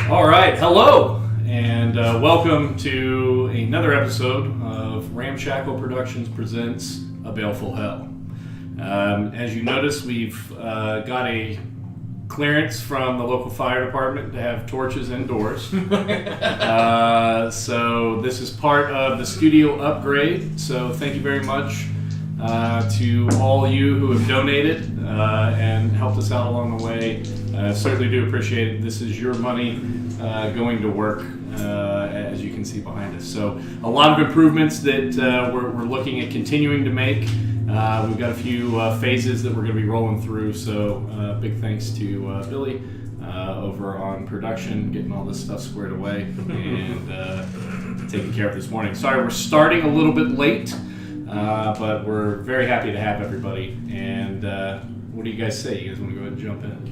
All right, hello, and welcome to another episode of Ramshackle Productions presents A Baleful Hell. As you notice, we've got a clearance from the local fire department to have torches indoors. So this is part of the studio upgrade, so thank you very much to all you who have donated and helped us out along the way. Certainly do appreciate it. This is your money going to work, as you can see behind us. So a lot of improvements that we're looking at continuing to make. We've got a few phases that we're going to be rolling through. So big thanks to Billy over on production, getting all this stuff squared away and taking care of this morning. Sorry, we're starting a little bit late. But we're very happy to have everybody. And what do you guys say? You guys want to go ahead and jump in?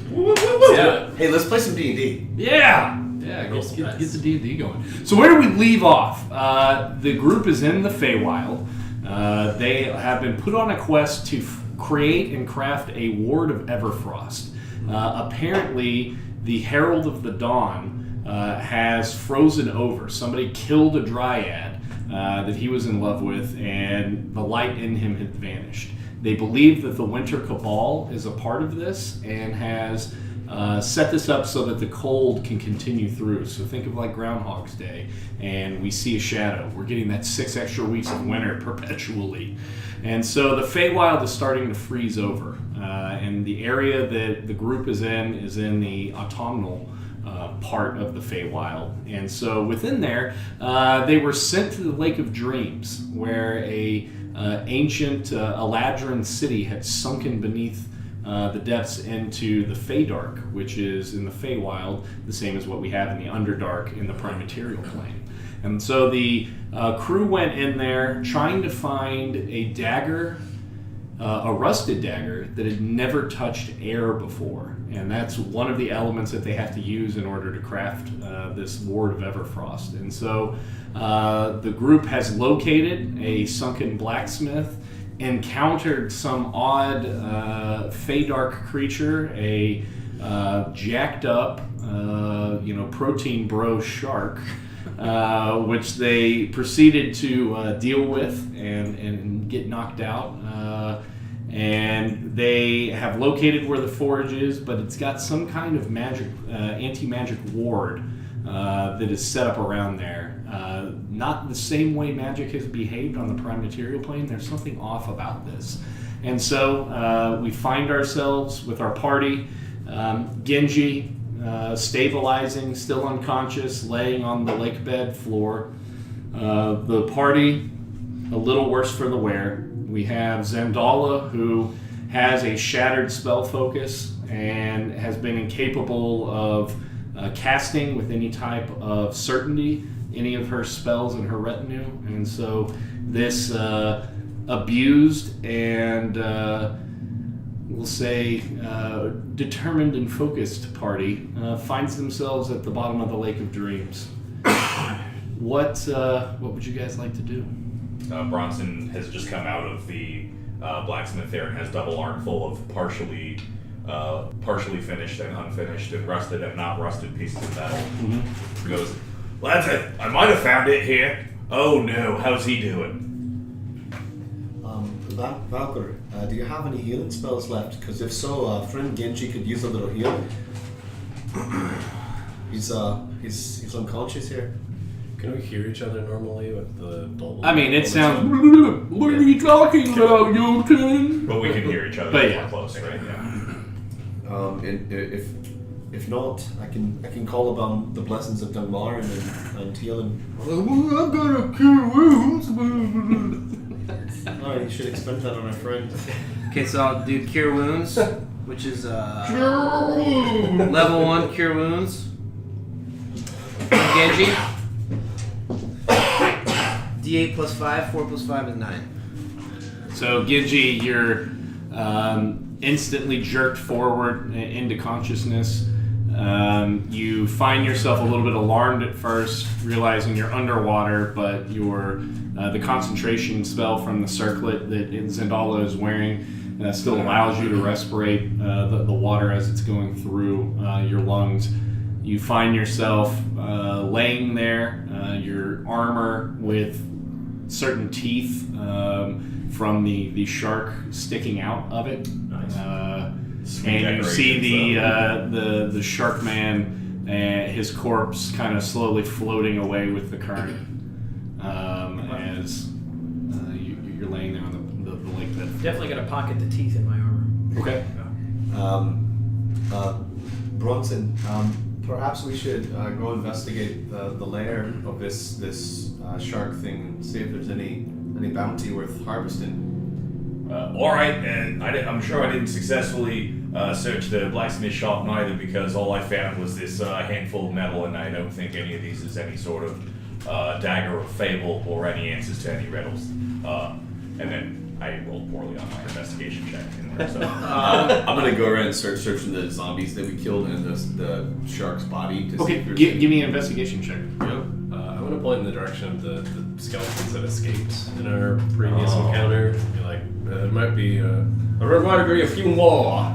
Yeah. Hey, let's play some D&D. Yeah, get the D&D going. So where do we leave off? The group is in the Feywild. They have been put on a quest to create and craft a Ward of Everfrost. Apparently, the Herald of the Dawn has frozen over. Somebody killed a dryad that he was in love with, and the light in him had vanished. They believe that the Winter Cabal is a part of this and has set this up so that the cold can continue through. So think of like Groundhog's Day, and we see a shadow. We're getting that 6 extra weeks of winter perpetually. And so the Feywild is starting to freeze over. And the area that the group is in the autumnal part of the Feywild. And so within there, they were sent to the Lake of Dreams, where a ancient Eladrin city had sunken beneath the depths into the Feydark, which is in the Feywild, the same as what we have in the Underdark in the Prime Material Plane. And so the crew went in there trying to find a dagger, a rusted dagger that had never touched air before. And that's one of the elements that they have to use in order to craft this Ward of Everfrost. And so the group has located a sunken blacksmith, encountered some odd Feydark creature, a jacked up, protein bro shark, which they proceeded to deal with and get knocked out. And they have located where the forge is, but it's got some kind of magic, anti-magic ward that is set up around there. Not the same way magic has behaved on the Prime Material Plane. There's something off about this. And so we find ourselves with our party, Genji stabilizing, still unconscious, laying on the lake bed floor. The party, a little worse for the wear. We have Zandala, who has a shattered spell focus and has been incapable of casting with any type of certainty any of her spells in her retinue. And so this abused and, we'll say, determined and focused party finds themselves at the bottom of the Lake of Dreams. What would you guys like to do? Bronson has just come out of the blacksmith there and has double armful of partially finished and unfinished and rusted and not rusted pieces of metal. Mm-hmm. He goes, lads, I might have found it here. Oh no, how's he doing? Valkyr, do you have any healing spells left? Because if so, friend Genji could use a little healing. He's unconscious here. Can we hear each other normally with the double? I mean, it sounds. What are you talking about, Jotun? But we can hear each other more close, right? Yeah. If not, I can call upon the blessings of Dunmar and heal him. I'm gonna cure wounds. Oh, you should expend that on our friend. Okay, so I'll do Cure Wounds, which is level 1 Cure Wounds. Genji. D8 plus 5, 4 plus 5 is 9. So Genji, you're instantly jerked forward into consciousness. You find yourself a little bit alarmed at first, realizing you're underwater, but the concentration spell from the circlet that Zandala is wearing still allows you to respirate the water as it's going through your lungs. you find yourself laying there, your armor with certain teeth from the shark sticking out of it. Nice. And you see the shark man and his corpse kind of slowly floating away with the current as you're laying there on the lake bed. Definitely gonna pocket the teeth in my armor. Okay. Bronson, perhaps we should go investigate the lair of this shark thing and see if there's any bounty worth harvesting. All right, and I'm sure I didn't successfully search the blacksmith shop neither, because all I found was this handful of metal, and I don't think any of these is any sort of dagger or fable or any answers to any riddles. And then I rolled poorly on my investigation check in there, so. I'm gonna go around and start searching the zombies that we killed and the shark's body. To see Okay, if there's give me an investigation check. I want to point in the direction of the skeletons that escaped in our previous encounter. Be like, there might be a few more.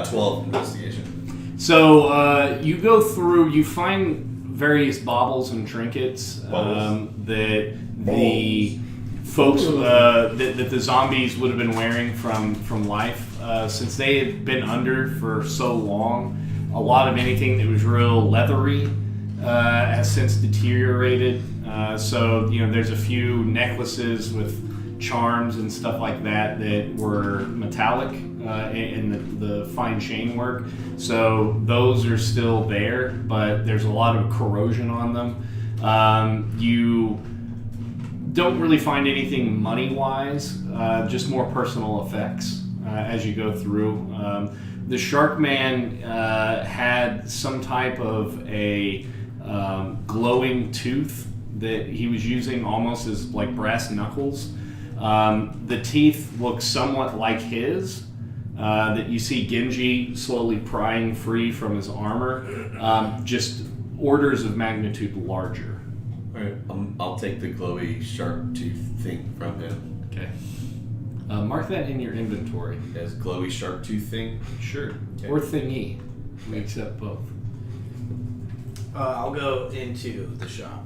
12 investigation. So you go through, you find various baubles and trinkets Baubles. that the folks that the zombies would have been wearing from life, since they had been under for so long. A lot of anything that was real leathery has since deteriorated. So there's a few necklaces with charms and stuff like that were metallic in the fine chain work. So those are still there, but there's a lot of corrosion on them. You don't really find anything money-wise, just more personal effects as you go through. The Shark Man had some type of a glowing tooth that he was using almost as like brass knuckles. The teeth look somewhat like his, that you see Genji slowly prying free from his armor, just orders of magnitude larger. Alright, I'll take the glowy shark tooth thing from him. Okay. Mark that in your inventory. As glowy shark tooth thing. Sure. Okay. Or thingy. We accept both. I'll go into the shop.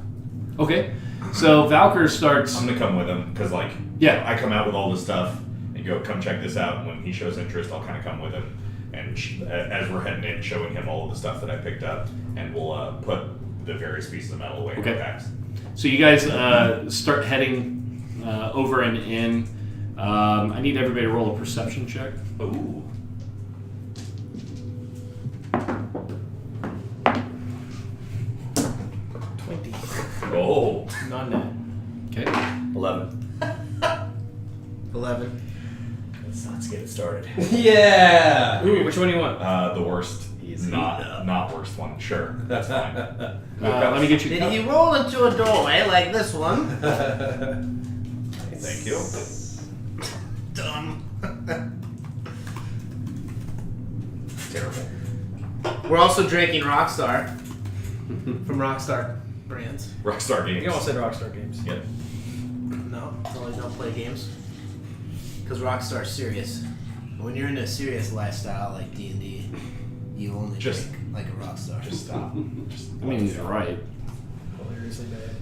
Okay. So Valkyr starts. I'm gonna come with him, because Yeah. I come out with all this stuff and go, come check this out, and when he shows interest, I'll kind of come with him, and as we're heading in, showing him all of the stuff that I picked up, and we'll put the various pieces of metal away in Okay. our packs. So you guys start heading over and in. I need everybody to roll a perception check. Ooh. Oh. Non-net. Okay. 11. 11. Let's get it started. Yeah! Ooh, which one do you want? The worst, not worst one. Sure, that's fine. Let me get you. Did he roll into a doorway like this one? Thank you. Dumb. Terrible. We're also drinking Rockstar from Rockstar Brands. Rockstar Games. You almost said Rockstar Games. Yep. No, always don't play games. Because Rockstar's serious. When you're in a serious lifestyle like D&D, you only Just- drink like a Rockstar. Just stop. I mean, you're right. Hilariously bad.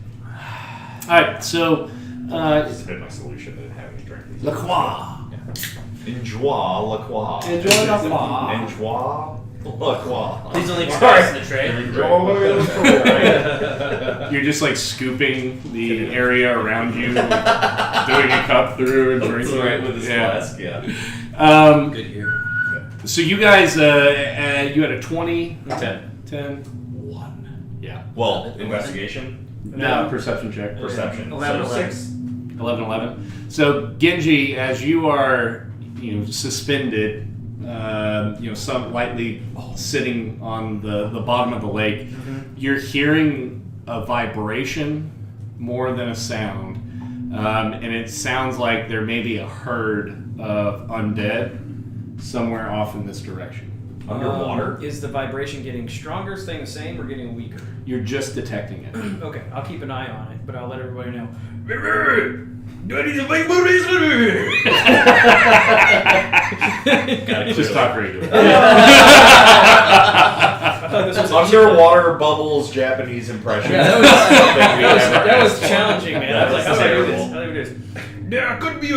All right. So This has been my solution to having to drink these. La Croix. Enjoy la croix. Enjoy la croix. Enjoy la croix. Please only price in the tray. Enjoy la croix. You're just like scooping the area around you, like, doing a cup through and drinking. Right with his Yeah. flask, yeah. Good here. So you guys, you had a 20, 10. 10, 1. yeah. Well, investigation, No, perception check. perception. 11, so 6. 11, 11. So Genji, as you are, suspended, some lightly sitting on the bottom of the lake, you're hearing a vibration more than a sound, and it sounds like there may be a herd of undead somewhere off in this direction. Underwater. Is the vibration getting stronger, staying the same, or getting weaker? You're just detecting it. Okay, I'll keep an eye on it, but I'll let everybody know. Just talk radio. thought this was Underwater bubbles Japanese impression. Yeah, that was challenging, man. I was like, That's how do I do terrible. this? How do I do this? There could be a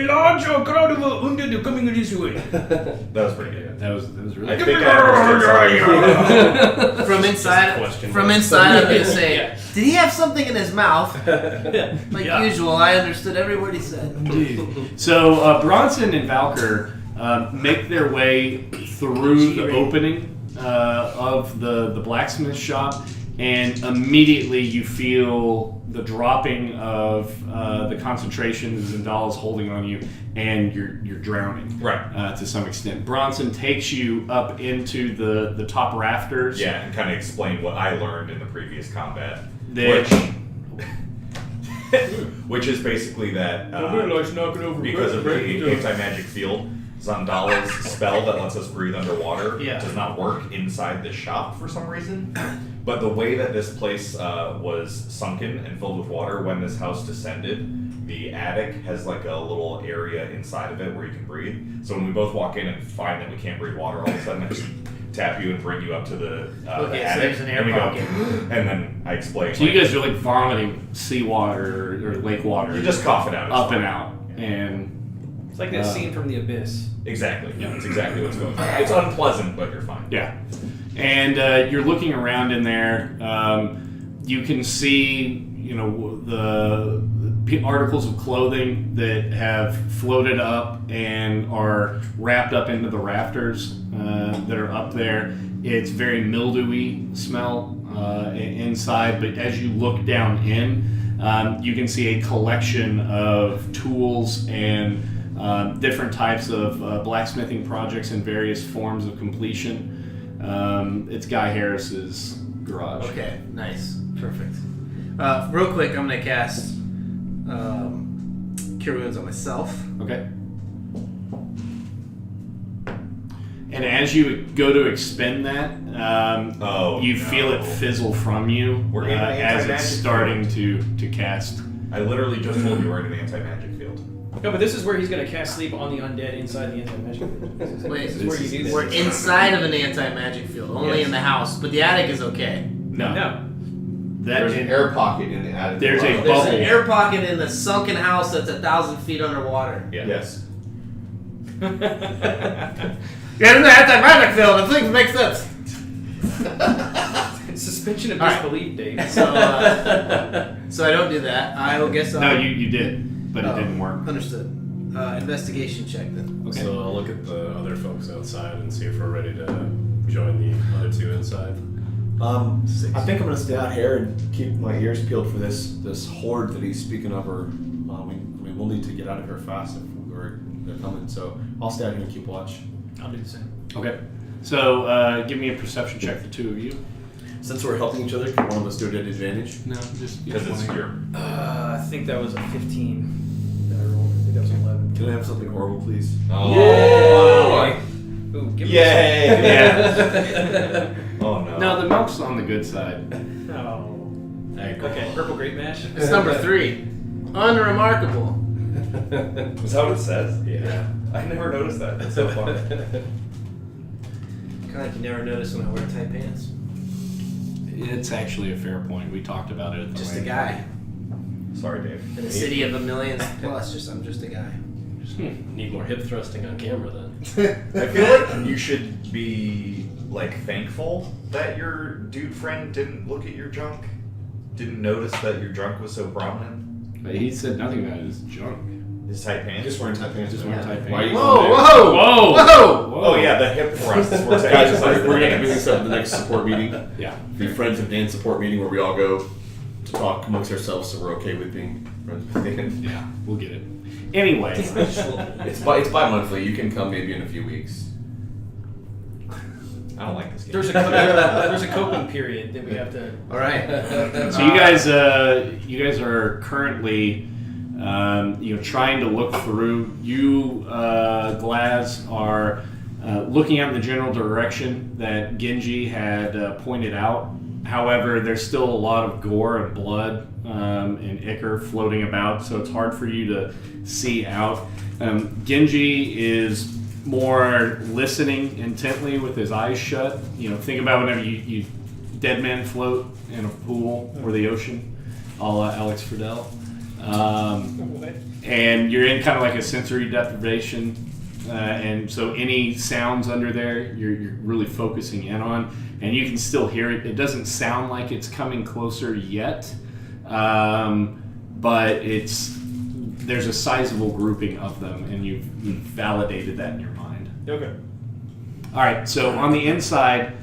larger crowd of undead coming this way. That was pretty good. That was really I think I understood From inside, question. I'm gonna say, Yeah. did he have something in his mouth? Yeah. Like Yeah. usual, I understood every word he said. Indeed. So Bronson and Valkyr make their way through the opening of the blacksmith shop, and immediately you feel the dropping of the concentration that Zendal is holding on you, and you're drowning. Right. To some extent. Bronson takes you up into the top rafters. Yeah, and kind of explain what I learned in the previous combat, which is basically that because of the anti-magic field, Zandala's spell that lets us breathe underwater does not work inside the shop for some reason. But the way that this place was sunken and filled with water when this house descended, the attic has like a little area inside of it where you can breathe. So when we both walk in and find that we can't breathe water, all of a sudden I just tap you and bring you up to the Okay, so attic, there's an air and we pocket. go, and then I explain. So you guys are like vomiting seawater or lake water. You just cough it out. It's up fine. and out. And It's like that scene from The Abyss. Exactly. Yeah, that's exactly what's going on. It's unpleasant, but you're fine. yeah. And you're looking around in there. You can see, the articles of clothing that have floated up and are wrapped up into the rafters that are up there. It's very mildewy smell inside, but as you look down in, you can see a collection of tools and different types of blacksmithing projects in various forms of completion. It's Guy Harris's garage. Okay, nice, perfect. Real quick, I'm gonna cast Cure Wounds on myself. Okay. And as you go to expend that, you feel it fizzle from you We're in an as it's anti-magic starting to cast. I literally just told you we're in an anti-magic field. No, but this is where he's going to cast sleep on the undead inside the anti-magic field. Wait, This is where you do this. we're inside of an anti-magic field, only Yes. in the house, but the attic is okay. No. No. There's an air pocket in the attic. There's a There's bubble. an air pocket in the sunken house that's 1,000 feet underwater. Yeah. Yes. You're in the anti-magic field, and things make sense. Suspension of All right. disbelief, Dave. So I don't do that. I will guess. No, you did, but it didn't work. Understood. Investigation check then. Okay. So I'll look at the other folks outside and see if we're ready to join the other two inside. I think I'm gonna stay out here and keep my ears peeled for this horde that he's speaking of. Or we'll need to get out of here fast if they're coming. So I'll stay out here and keep watch. I'll do the same. Okay. So give me a perception check, the two of you. Since we're helping each other, can one of us do it at advantage? No, just Because it's your. I think that was a 15 that I rolled. I think that was an 11. Can I have something horrible, please? Oh. Ooh, give me Yay! Yeah. Oh no. No, the milk's on the good side. Oh. I agree. Okay, purple grape mash. It's number 3. Unremarkable. Is that what it says? Yeah. I never noticed that. That's so funny. Kind of like you never notice when I wear tight pants. It's actually a fair point. We talked about it at the Just a wedding. guy Sorry, Dave. in a city of a million plus. I'm just a guy. Need more hip thrusting on camera then. I feel like you should be like thankful that your dude friend didn't look at your junk, didn't notice that your junk was so prominent. But he said nothing about his junk. His tight pants. Just wearing tight pants. Just wearing tight Why are pants. you Whoa, going there? whoa, Whoa! whoa! Oh yeah, the hip thrust is what's Guys, we're gonna be this up at the next support meeting. Yeah. The Friends of Dan support meeting where we all go to talk amongst ourselves, so we're okay with being friends with Dan. Yeah, we'll get it. Anyway, It's bi-monthly. You can come maybe in a few weeks. I don't like this game. There's a coping period that we have to. All right. so you guys are currently, trying to look through. You, Glaz, are looking out in the general direction that Genji had pointed out. However, there's still a lot of gore and blood and ichor floating about, so it's hard for you to see out. Genji is more listening intently with his eyes shut. Think about whenever you dead man float in a pool or the ocean, a la Alex Friedel. And you're in kind of like a sensory deprivation. And so any sounds under there, you're really focusing in on, and you can still hear it. It doesn't sound like it's coming closer yet, but there's a sizable grouping of them, and you've validated that in your mind. Okay. All right, so on the inside,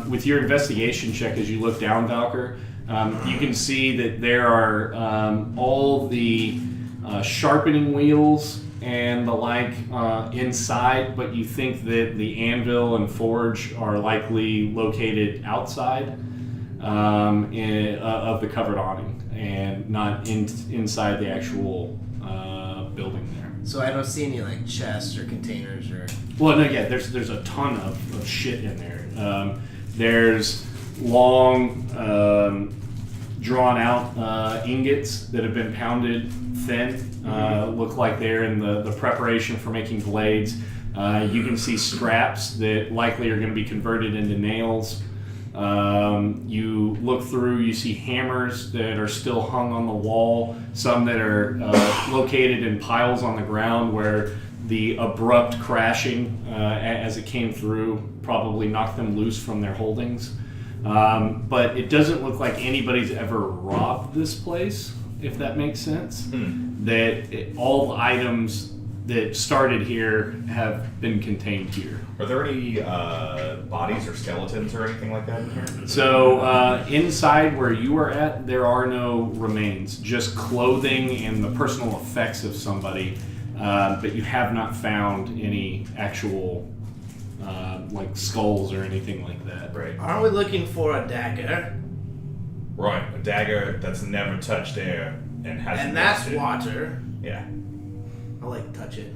with your investigation check as you look down, Valker, you can see that there are all the sharpening wheels and the like inside, but you think that the anvil and forge are likely located outside of the covered awning and not inside the actual building there. So I don't see any like chests or containers or. Well, no, yeah, there's a ton of shit in there. There's long, drawn out ingots that have been pounded thin. Look like they're in the preparation for making blades. You can see straps that likely are going to be converted into nails. You look through, you see hammers that are still hung on the wall, some that are located in piles on the ground where the abrupt crashing as it came through probably knocked them loose from their holdings. But it doesn't look like anybody's ever robbed this place, if that makes sense. All the items that started here have been contained here. Are there any bodies or skeletons or anything like that in here? So inside where you are at, there are no remains, just clothing and the personal effects of somebody, but you have not found any actual like skulls or anything like that. Right. Aren't we looking for a dagger? Right, a dagger that's never touched air and hasn't. And that's rusted. water. Yeah. I like to touch it.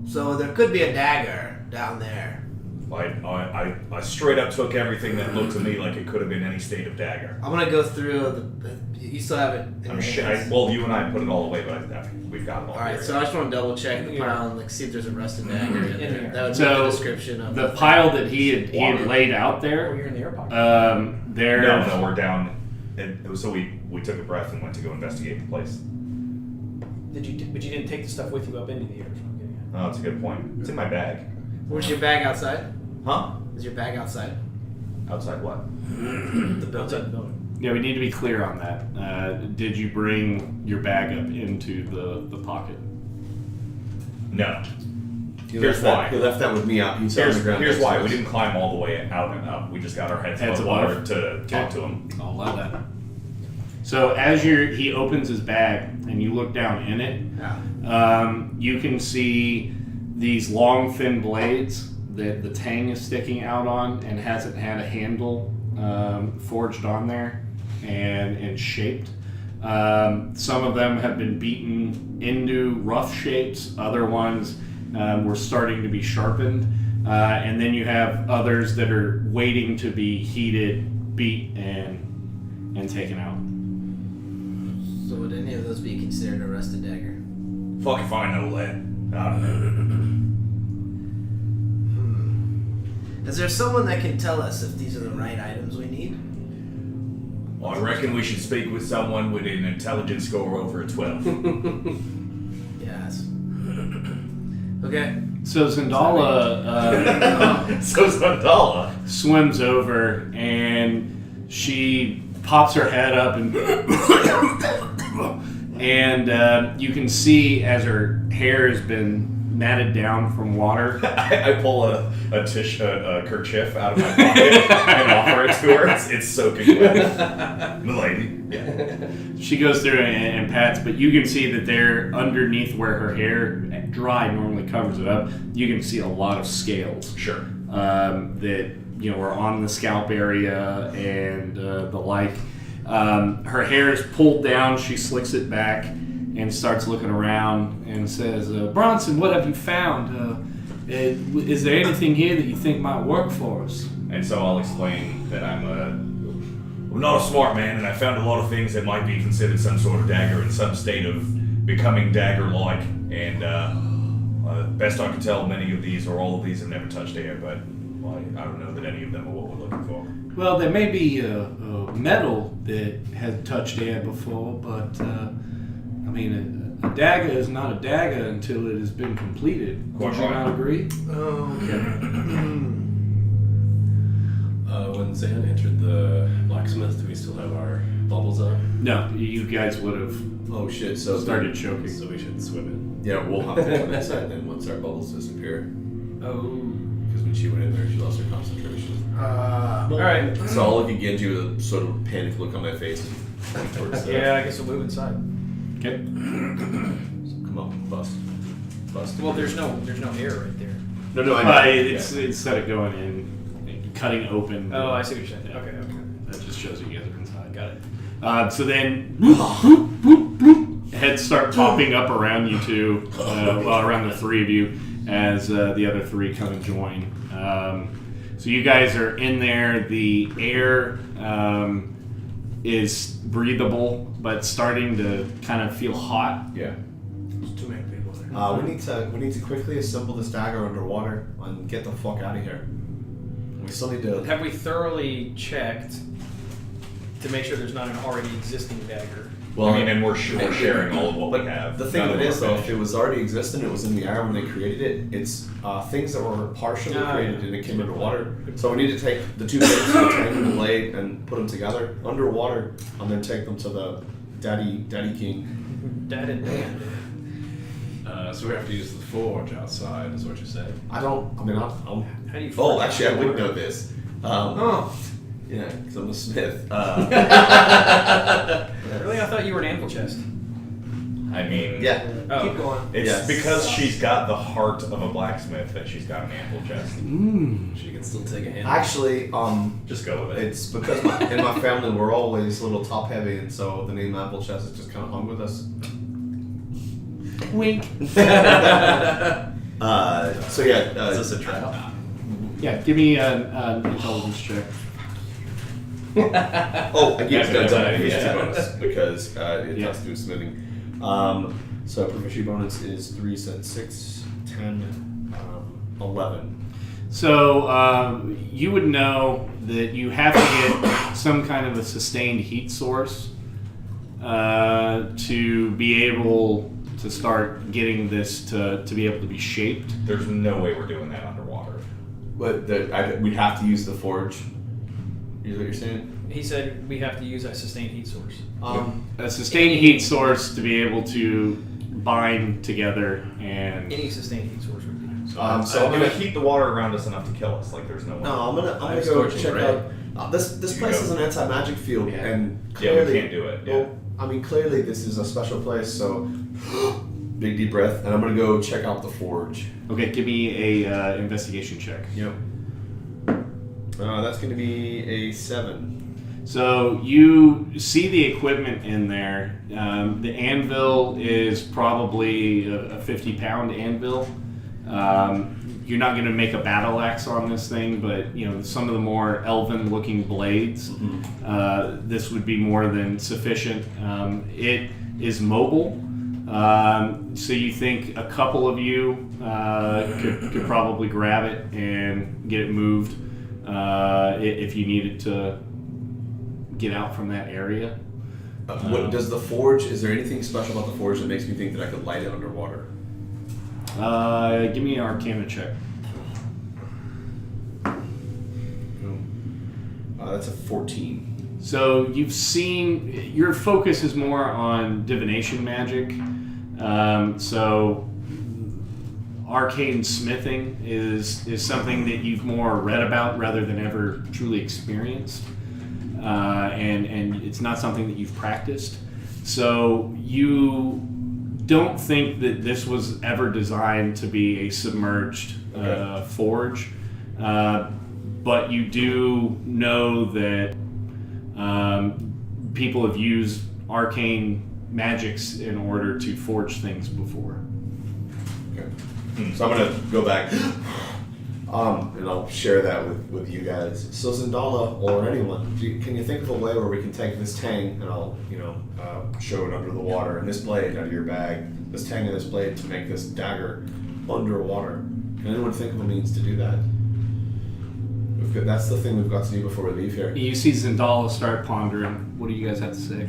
So there could be a dagger down there. I straight up took everything that looked to me like it could have been any state of dagger. I'm gonna go through you still have it in your hands? Well, you and I put it all away, but we've got it all. Alright, so I just want to double check the pile and like see if there's a rusted dagger in there. That would be So, the description of the pile that he had laid out there. Oh, you're in the air pocket. There. No, we're down. So we took a breath and went to go investigate the place. But you didn't take the stuff with you up into the air. Oh, that's a good point. It's in my bag. Where's your bag outside? Huh? Is your bag outside? Outside what? The building. Outside the building. Yeah, we need to be clear on that. Did you bring your bag up into the pocket? No. He Here's left why. He left that with me out. He's on the ground. Here's next why. to We us. didn't climb all the way out and up. We just got our heads Heads above water above. to talk to him. I'll allow that. So as he opens his bag and you look down in it, you can see these long, thin blades that the tang is sticking out on and hasn't had a handle forged on there and shaped. Some of them have been beaten into rough shapes. Other ones were starting to be sharpened. And then you have others that are waiting to be heated, beat, and taken out. So would any of those be considered a rusted dagger? Fuck if I know that. I don't know. Is there someone that can tell us if these are the right items we need? Well, I reckon we should speak with someone with an intelligence score over a 12. Yes. Okay. So Zendala So Zandala. swims over and she pops her head up and you can see as her hair has been matted down from water. I pull a kerchief out of my pocket and offer it to her. It's soaking wet. Milady. Yeah. She goes through and pats, but you can see that there underneath where her hair dry normally covers it up, you can see a lot of scales. Sure. That are on the scalp area and the like. Her hair is pulled down. She slicks it back and starts looking around and says, "Bronson, what have you found? Is there anything here that you think might work for us?" And so I'll explain that I'm not a smart man, and I found a lot of things that might be considered some sort of dagger in some state of becoming dagger-like. And Best I can tell, many of these or all of these have never touched air, but I don't know that any of them are what we're looking for. Well, there may be a metal that has touched air before, but I mean, a dagger is not a dagger until it has been completed. Quite Would you right. not agree? When Zan entered the blacksmith, do we still have our bubbles on? No, you guys would have Oh shit! So started choking. So we should swim in. Yeah, we'll have to come inside then once our bubbles disappear. Oh. Because when she went in there, she lost her concentration. All right. So I'll look again to with a sort of panic look on my face. Towards the, Yeah, I guess we'll move inside. Okay. Come on, bust. Well, there's no air right there. No, I know. It's instead of going in, cutting open. Oh, I see what you're saying. Yeah. Okay. That just shows you guys are inside. Got it. So then, whoop, whoop, whoop, heads start popping up around you two, around the three of you, as the other three come and join. So you guys are in there. The air is breathable, but starting to kind of feel hot. Yeah. There's too many people there. We need to quickly assemble this dagger underwater and get the fuck out of here. We still need to. Have we thoroughly checked to make sure there's not an already existing dagger? Well, I mean, and we're sharing all of what we have. The thing None of it them is, are though, if finished. it was already existing, it was in the air when they created it. It's things that were partially created and it came underwater. So we need to take the two blades, the tank and the blade, and put them together underwater, and then take them to the Daddy King. Dad and Dan. So we have to use the forge outside, is what you're saying? I'm. How do you? Oh, forge actually, I would water? know this. Oh, Yeah, because I'm a smith. really? I thought you were an anvil chest. I mean, Yeah. Oh. Keep going. it's Yes. because she's got the heart of a blacksmith that she's got an anvil chest. She can still take a hand. Actually, Just go with it. it's because in my family we're always a little top heavy, and so the name Apple Chest has just kind of hung with us. Wink. So yeah, Is this a trap? Yeah, give me an intelligence check. oh, I guess that's Yeah, a proficiency yeah. bonus because it Yeah. has to do with smithing. So proficiency bonus is 3, 6, 10, 11. So you would know that you have to get some kind of a sustained heat source to be able to start getting this to be able to be shaped. There's no way we're doing that underwater. But we'd have to use the forge. Is what you're saying? He said we have to use a sustained heat source. A sustained heat source to be able to bind together and Any sustained heat source would be. So, So I'm gonna heat the water around us enough to kill us. Like there's no way. No, I'm gonna I go have scorching check ray. out. This You place go. is an anti-magic field, Yeah. and Yeah, clearly, we can't do it. Yeah. Well, I mean, clearly this is a special place. So, big deep breath, and I'm gonna go check out the forge. okay, give me a investigation check. Yep. That's gonna be a 7. So you see the equipment in there. The anvil is probably a 50-pound anvil. You're not going to make a battle axe on this thing, but some of the more elven-looking blades, this would be more than sufficient. It is mobile, so you think a couple of you could probably grab it and get it moved if you needed to get out from that area. What does the forge? Is there anything special about the forge that makes me think that I could light it underwater? Give me an Arcana check. That's a 14. So you've seen, your focus is more on divination magic. So arcane smithing is something that you've more read about rather than ever truly experienced. And it's not something that you've practiced. So you don't think that this was ever designed to be a submerged forge. But you do know that people have used arcane magics in order to forge things before. Okay. So I'm gonna go back, and I'll share that with you guys. So Zendala or anyone, can you think of a way where we can take this tang and I'll show it under the water and this blade out of your bag, this tang and this blade to make this dagger, underwater. Can anyone think of a means to do that? That's the thing we've got to do before we leave here. You see Zendala start pondering. What do you guys have to say?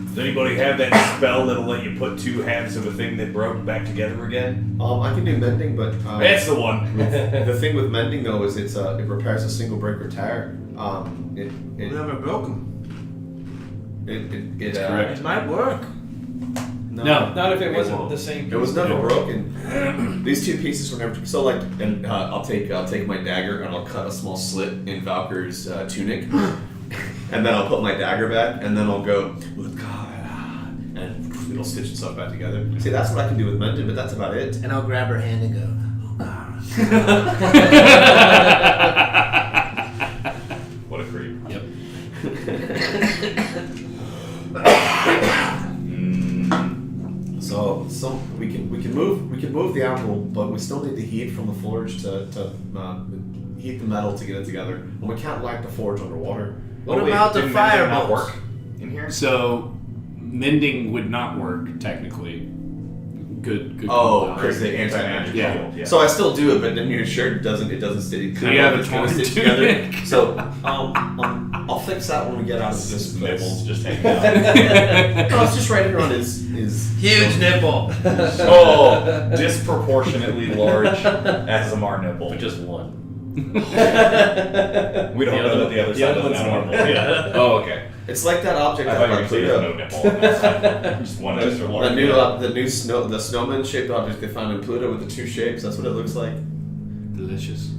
Does anybody have that spell that'll let you put two halves of a thing that broke back together again? I can do mending, but That's the one. the thing with mending though is it repairs a single break or tear. We never broke them. It It might work. No. Not if it wasn't the same piece. It was never broken. These two pieces were never so like, and I'll take my dagger and I'll cut a small slit in Valkyr's tunic, and then I'll put my dagger back, and then I'll go with God, and it'll stitch itself back together. See, that's what I can do with mending, but that's about it. And I'll grab her hand and go, oh God. What a creep. Yep. So we can move the apple, but we still need the heat from the forge to heat the metal to get it together, and we can't light the forge underwater. What about the didn't mending not firebolt? work in here? So, mending would not work technically. Good. Oh, call. because the anti-magic. Yeah. So I still do it, but then your shirt doesn't stay. So you have a it's gonna torn stitch together. tunic. So I'll fix that when we get out of this place. Nipples just hanging out. No, it's just right here on his. Huge nipple. Oh, disproportionately large Azamar nipple. But just one. We don't know that the other side doesn't have one. Yeah. Oh, okay. It's like that object I that thought you were saying no Pluto. nipple. Just one extra large. The snowman shaped object they found in Pluto with the two shapes. That's what it looks like. Delicious.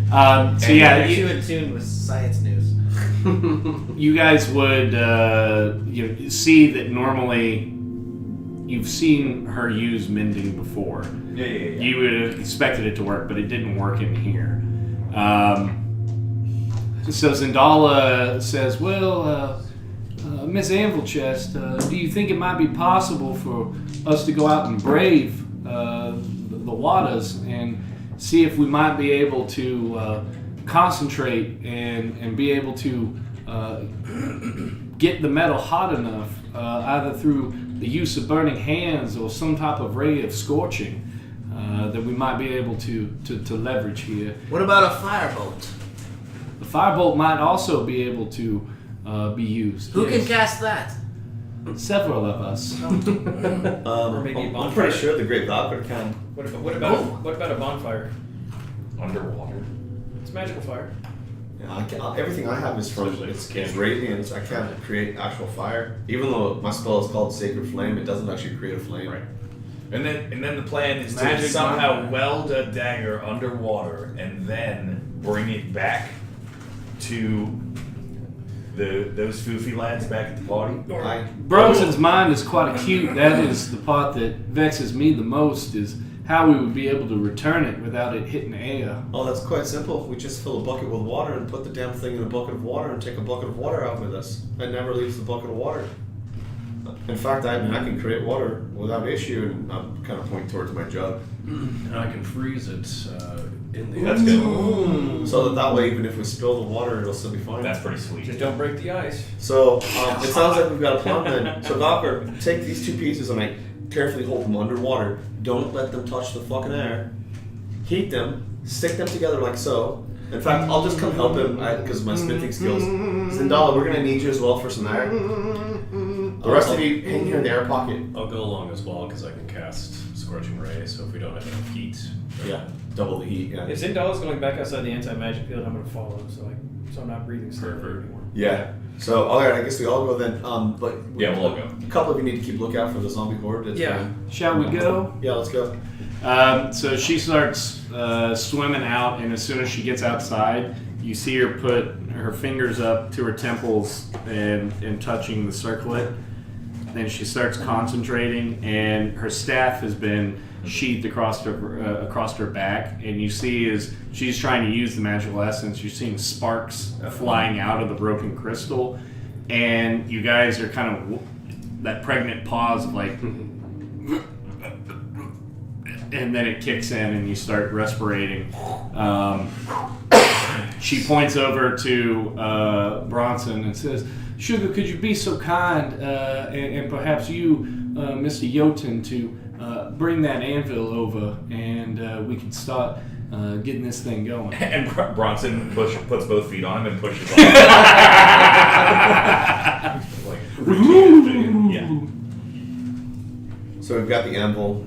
So Are yeah, you in tune with science news? you guys would see that normally you've seen her use mending before. Yeah. You would have expected it to work, but it didn't work in here. So Zendala says, well, Miss Anvilchest, do you think it might be possible for us to go out and brave the waters and see if we might be able to concentrate and be able to get the metal hot enough, either through the use of burning hands or some type of ray of scorching, that we might be able to leverage here. What about a firebolt? The firebolt might also be able to be used. Who Yes. can cast that? Several of us. Or maybe a I'm bonfire. pretty sure the Great Valkyrie can. What about a bonfire? Underwater. It's magical fire. Yeah, everything I have is from it's radiance. I can't create actual fire. Even though my spell is called Sacred Flame, it doesn't actually create a flame. Right. And then the plan is to Magic somehow bonfire. weld a dagger underwater and then bring it back to those foofy lads back at the party. Bronson's mind is quite acute. That is the part that vexes me the most, is how we would be able to return it without it hitting air. Oh, that's quite simple. We just fill a bucket with water and put the damn thing in a bucket of water and take a bucket of water out with us. It never leaves the bucket of water. In fact, I can create water without issue, and I'm kind of pointing towards my jug. And I can freeze it in the That's good. So that way, even if we spill the water, it'll still be fine. That's pretty sweet. Just don't break the ice. So it sounds like we've got a plan then. So Valkyr, take these two pieces and I carefully hold them underwater. Don't let them touch the fucking air. Heat them, stick them together like so. In fact, I'll just come help him because of my smithing skills. Zendala, we're gonna need you as well for some air. The rest of you hang here in the air pocket. I'll go along as well because I can cast Scorching Ray, so if we don't have enough heat. Yeah, double the heat. Yeah. If Zendala's going back outside the anti-magic field, I'm going to follow, so I'm not breathing stuff anymore. Yeah. So all right, I guess we all go then. But Yeah, we'll all go. A couple of you need to keep lookout for the zombie horde. That's Yeah. fine. Shall we go? Yeah, let's go. So she starts swimming out, and as soon as she gets outside, you see her put her fingers up to her temples and touching the circlet. Then she starts concentrating, and her staff has been sheathed across her back. And you see, as she's trying to use the magical essence, you're seeing sparks flying out of the broken crystal, and you guys are kind of that pregnant pause of like. And then it kicks in and you start respirating. She points over to Bronson and says, Sugar, could you be so kind and perhaps you, Mr. Jotun, to bring that anvil over, and we can start getting this thing going. And Bronson puts both feet on him and pushes on him. Yeah. So we've got the anvil.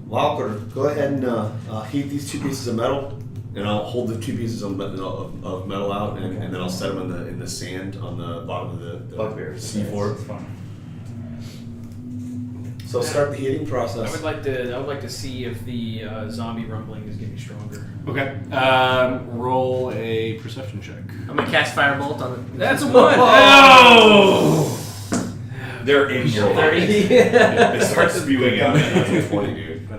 Walker, go ahead and heat these 2 pieces of metal, and I'll hold the 2 pieces of metal out, and then I'll set them in the sand on the bottom of the Bugbears. C4. It's fun. So start the heating process. I would like to see if the zombie rumbling is getting stronger. Okay. Roll a perception check. I'm gonna cast Firebolt on the. That's a 1. Oh! They're in your body. 30. They start spewing out. That's a 20, dude.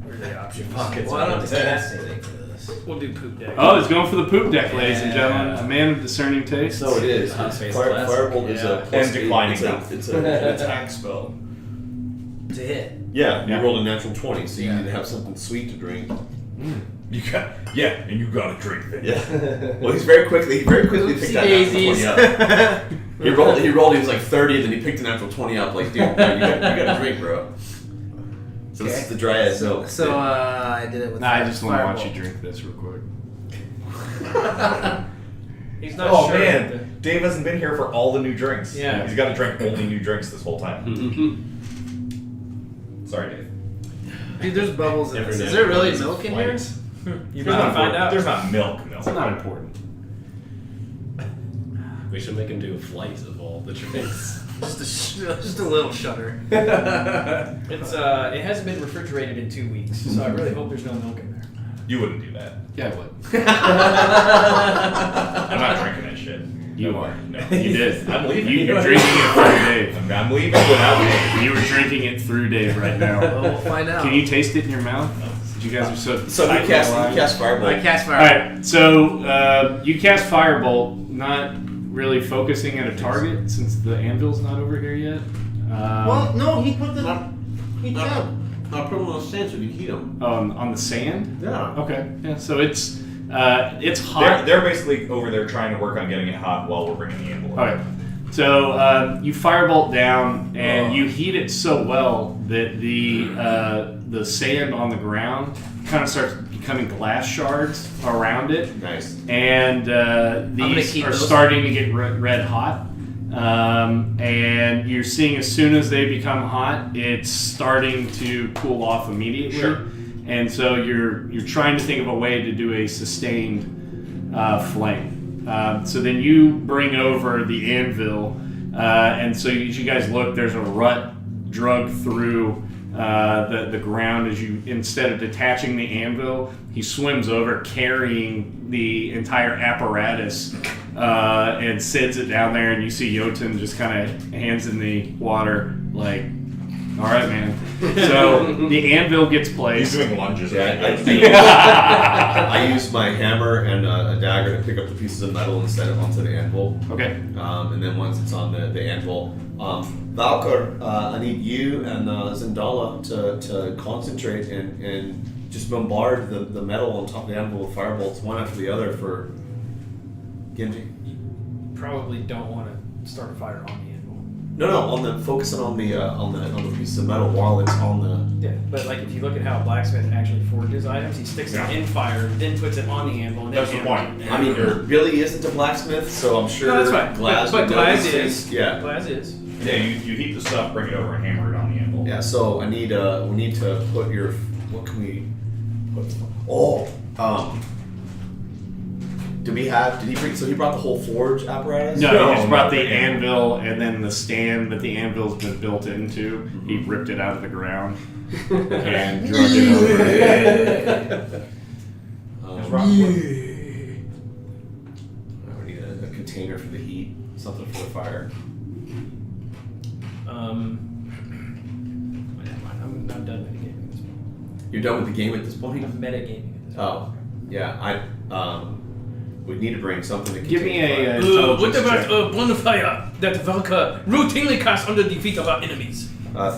Where's the options? Well, I don't have to cast anything for this. We'll do poop deck. Oh, it's going for the poop deck, ladies and gentlemen. A man of discerning taste. So it is. Hot face Firebolt is a plus And declining eight. now. It's an attack spell. To hit. Yeah, you Yeah. rolled a natural 20, so you Yeah. need to have something sweet to drink. And you gotta drink it. Yeah. Well, he very quickly picked that natural 20 up. He rolled. He was like 30, and then he picked a natural 20 up. Like, dude, no, you gotta drink, bro. So this is the dryad. So I did it with. Nah, I just want to watch you Firebolt. drink this real quick. He's not Oh sure. man, Dave hasn't been here for all the new drinks. Yeah. He's got to drink only new drinks this whole time. Sorry, Dave. Dude, there's bubbles in Every this. now Is there and really then milk in it's here? white. You're gonna find out. There's not milk. It's not important. We should make him do a flight of all the drinks. Just a little shudder. It's it hasn't been refrigerated in 2 weeks, so I really hope there's no milk in there. You wouldn't do that. Yeah, what? I'm not drinking that shit. You are. No. You did. I'm leaving. You're drinking it through Dave. I'm leaving without Dave. You were drinking it through Dave right now. Well, we'll find out. Can you taste it in your mouth? You guys are so. So you cast Firebolt. I cast All Firebolt. right. So you cast Firebolt, not really focusing at a target since the anvil's not over here yet. Well, no, he put the. He I'll put them on the sand so you can heat them. on the sand. Yeah. Okay. Yeah. So it's hot. They're basically over there trying to work on getting it hot while we're bringing the anvil. Okay. So you firebolt down and you heat it so well that the sand on the ground kind of starts becoming glass shards around it, Nice. and these keep are those. starting to get red hot. And you're seeing as soon as they become hot, it's starting to cool off immediately. Sure. And so you're trying to think of a way to do a sustained flame. So then you bring over the anvil, and so as you guys look, there's a rut drug through the ground as you, instead of detaching the anvil, he swims over carrying the entire apparatus and sits it down there, and you see Jotun just kind of hands in the water like, all right, man. So the anvil gets He's placed. doing lunges. I use my hammer and a dagger to pick up the pieces of metal and set it onto the anvil. Okay. And then once it's on the anvil, Valkor, I need you and Zendala to concentrate and just bombard the metal on top of the anvil with firebolts, one after the other for Genji. Probably don't want to start a fire on the anvil. No, focusing on the pieces of metal while it's on the. Yeah, but like if you look at how a blacksmith actually forges items, he sticks it in fire, then puts it on the anvil, and then That's the hammers point. it. I mean, Billy isn't a blacksmith, so I'm sure No, that's fine. Glass but would know glass these is. things. Yeah. Glass is. Yeah, you heat the stuff, bring it over, and hammer it on the anvil. Yeah, so I need we need to put your what can we put? Did he bring? So he brought the whole forge apparatus. No, he just brought the no. anvil and then the stand that the anvil's been built into. He ripped it out of the ground and drug it over. We need a container for the heat, something for the fire. I'm done metagaming at this point. You're done with the game at this point. I'm metagaming at this point. Oh, yeah. We need to bring something to Give me contain a fire. What intelligence about check. a bonfire that Valka routinely casts under defeat of our enemies?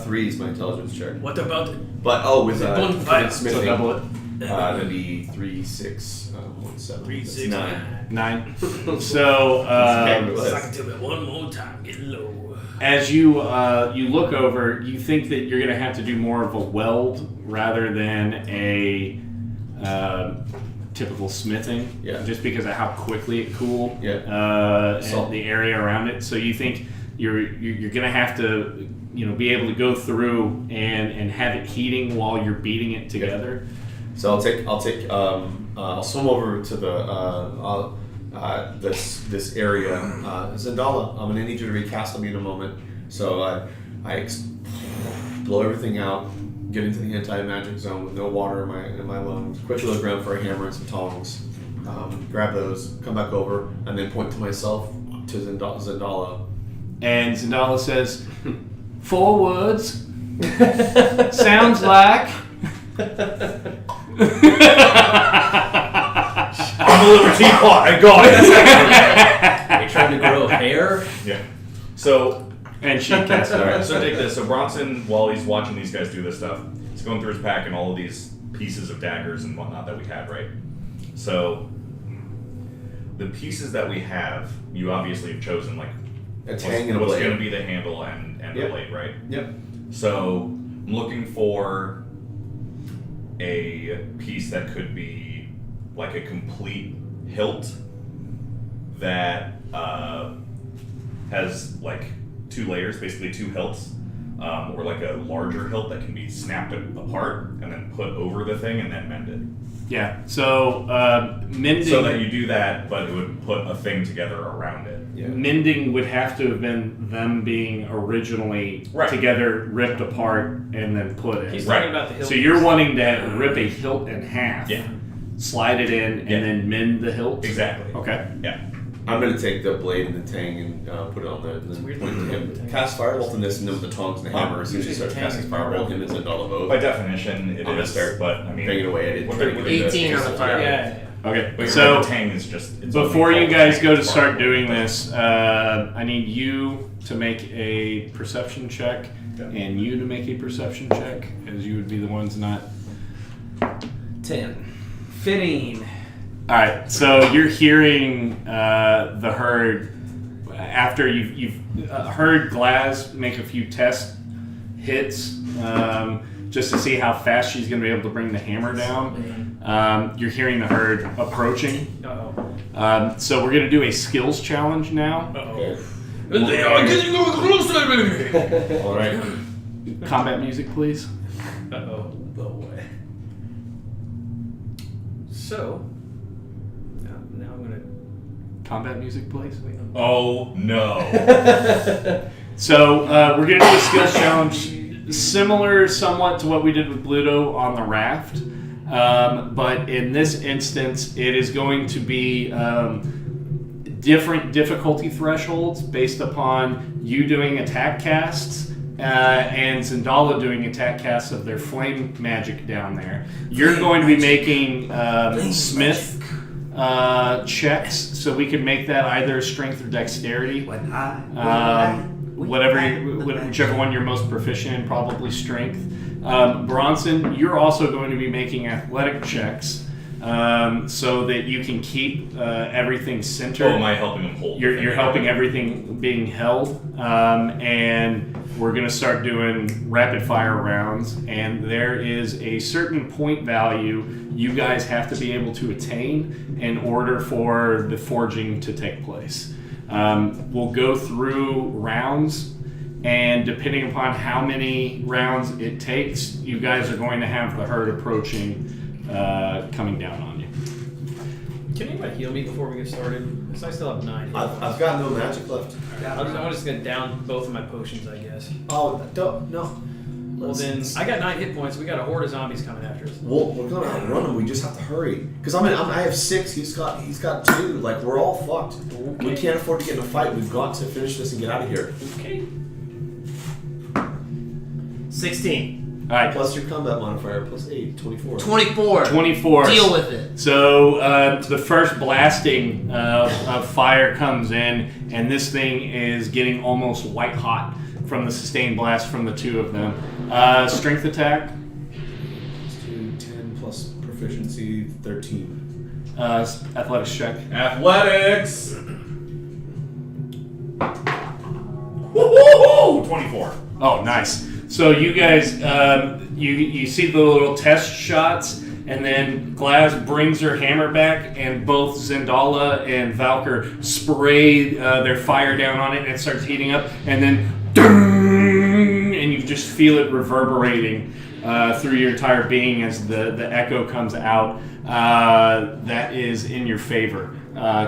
3 is my intelligence check. What about But with bonfire. smithing. So double it. That'd be 3, 6, 1, 7. 3, That's 6, 9. 9. So Suck it to it one more time. Get low. as you look over, you think that you're going to have to do more of a weld rather than a typical smithing, Yeah. just because of how quickly it cooled, Salt. and the area around it. So you think you're going to have to, be able to go through and have it heating while you're beating it together. So I'll swim over to the this area. Zendala, I'm gonna need you to recast on me in a moment. So I blow everything out, get into the anti-magic zone with no water in my lungs. Quickly look around for a hammer and some tongs. Grab those, come back over, and then point to myself to Zendala. And Zendala says, 4 words. Sounds like. I'm a little teapot. I got it. Are you trying to grow hair? Yeah. So. And she casts it. Alright, so take this. So Bronson, while he's watching these guys do this stuff, he's going through his pack and all of these pieces of daggers and whatnot that we have, right? So the pieces that we have, you obviously have chosen like A tang and a what's blade. going to be the handle and the Yep. blade, right? Yep. So I'm looking for a piece that could be like a complete hilt that has like 2 layers, basically 2 hilts, or like a larger hilt that can be snapped apart and then put over the thing and then mended. Yeah. So mending. So that you do that, but it would put a thing together around it. Yeah. Mending would have to have been them being originally Right. together, ripped apart, and then put in. He's Right. talking about the hilt. So you're wanting to rip a hilt in half, Yeah. slide it in, and Yeah. then mend the hilt? Exactly. Okay. Yeah. I'm gonna take the blade and the tang and put it on there. And then weird point to that you him. have the tang. Cast firebolt in this, and then with the tongs and the hammer. As soon as you Usually start the tang casting is firebolt, firebolt. him and Zendala both. By definition, it I'm gonna is. start But I mean, banging away at it. what trying to the- get it 18 on the fire. Yeah. Okay. But So the tang is just. It's before only you called guys tang, go to it's start bark. doing this, I need you to make a perception check, Okay. and you to make a perception check, as you would be the ones not. 10. 15. All right, so you're hearing the herd after you've heard Glaz make a few test hits just to see how fast she's going to be able to bring the hammer down. You're hearing the herd approaching. Uh-oh. So we're going to do a skills challenge now. Okay. They are getting closer, baby! All right. Combat music, please. Uh-oh. So, now I'm going to... Combat music, please. Oh no! So we're going to do a skills challenge similar somewhat to what we did with Bluto on the raft. But in this instance, it is going to be different difficulty thresholds based upon you doing attack casts and Zendala doing attack casts of their flame magic down there. You're going to be making Smith checks, so we can make that either strength or dexterity. Whichever one you're most proficient in, probably strength. Bronson, you're also going to be making athletic checks so that you can keep everything centered. Oh, am I helping him hold? You're helping everything being held, and we're going to start doing rapid fire rounds, and there is a certain point value you guys have to be able to attain in order for the forging to take place. We'll go through rounds, and depending upon how many rounds it takes, you guys are going to have the herd approaching, coming down on you. Can anybody heal me before we get started? Because I still have 9. I've got no magic left. I'm just going to down both of my potions, I guess. Oh, don't no. Well, then, I got 9 hit points. We got a horde of zombies coming after us. We're gonna outrun him. We just have to hurry. Because I have 6. He's got 2. Like we're all fucked. Okay. We can't afford to get in a fight. We've got to finish this and get out of here. Okay. 16. All right, Plus your combat modifier plus 8, 24. 24. 24. Deal with it. So the first blasting of fire comes in, and this thing is getting almost white hot from the sustained blast from the two of them. Strength attack. 2, 10 plus Proficiency 13. Athletics check. Athletics. Woo-hoo-hoo! 24. Oh, nice. So you guys, you see the little test shots, and then Glaz brings her hammer back, and both Zendala and Valkyr spray their fire down on it, and it starts heating up, and then ding, and you just feel it reverberating through your entire being as the echo comes out. That is in your favor.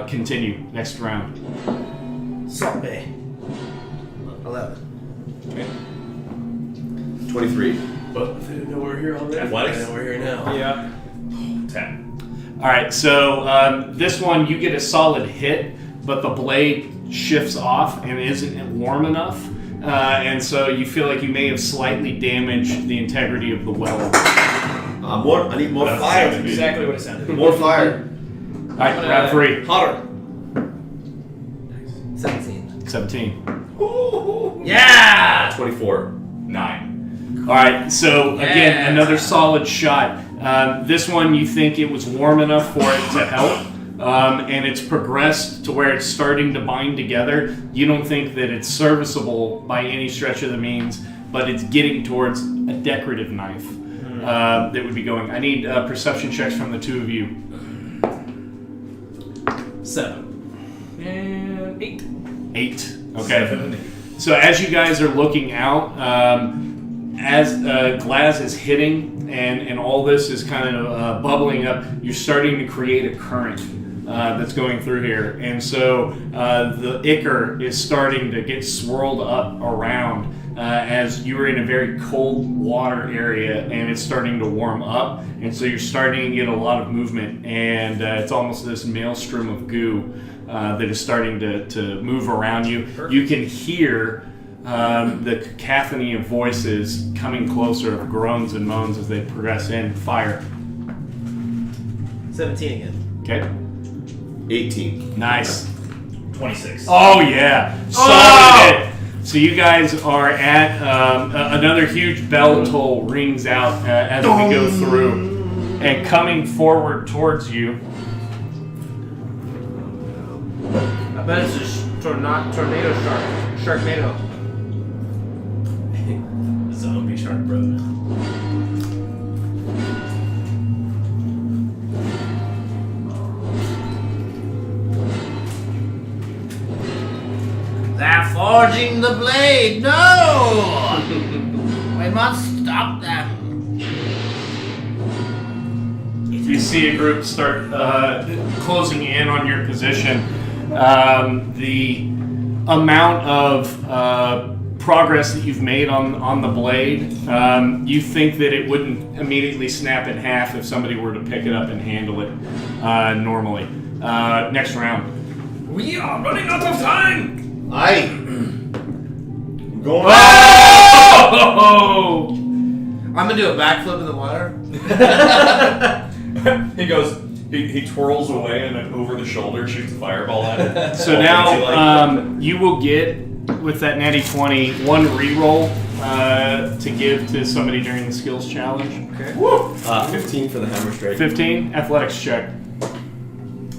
Continue. Next round. Salt Bay. 11. Okay. 23. But they didn't know we're here already. Athletics? They know we're here now. Yeah. 10. All right, so this one you get a solid hit, but the blade shifts off and isn't warm enough, and so you feel like you may have slightly damaged the integrity of the well. I need more That's fire. That's Exactly what it sounded. More fire. All right, round 3. Hotter. 17. 17. Yeah! 24. 9. All right, so again, Yeah. another solid shot. This one you think it was warm enough for it to help, and it's progressed to where it's starting to bind together. You don't think that it's serviceable by any stretch of the means, but it's getting towards a decorative knife that would be going. I need perception checks from the two of you. 7. And 8. 8. Okay. So as you guys are looking out, as Glaz is hitting and all this is kind of bubbling up, you're starting to create a current that's going through here. And so the ichor is starting to get swirled up around as you were in a very cold water area, and it's starting to warm up. And so you're starting to get a lot of movement, and it's almost this maelstrom of goo that is starting to move around you. You can hear the cacophony of voices coming closer, of groans and moans as they progress in. Fire. 17 again. Okay. 18. Nice. 26. Oh yeah. Solid hit. So you guys are at another huge bell toll rings out as we go through, and coming forward towards you. I bet it's a tornado shark. Sharknado. Zombie shark, brother. They're forging the blade! No! We must stop them. You see a group start closing in on your position. The amount of progress that you've made on the blade, you think that it wouldn't immediately snap in half if somebody were to pick it up and handle it normally. Next round. We are running out of time! I'm going. Oh! I'm gonna do a backflip in the water. He goes, he twirls away and then over the shoulder shoots a fireball at it. So now you will get, with that natty 20, one reroll to give to somebody during the skills challenge. Okay. 15 for the hammer strike. 15, athletics check.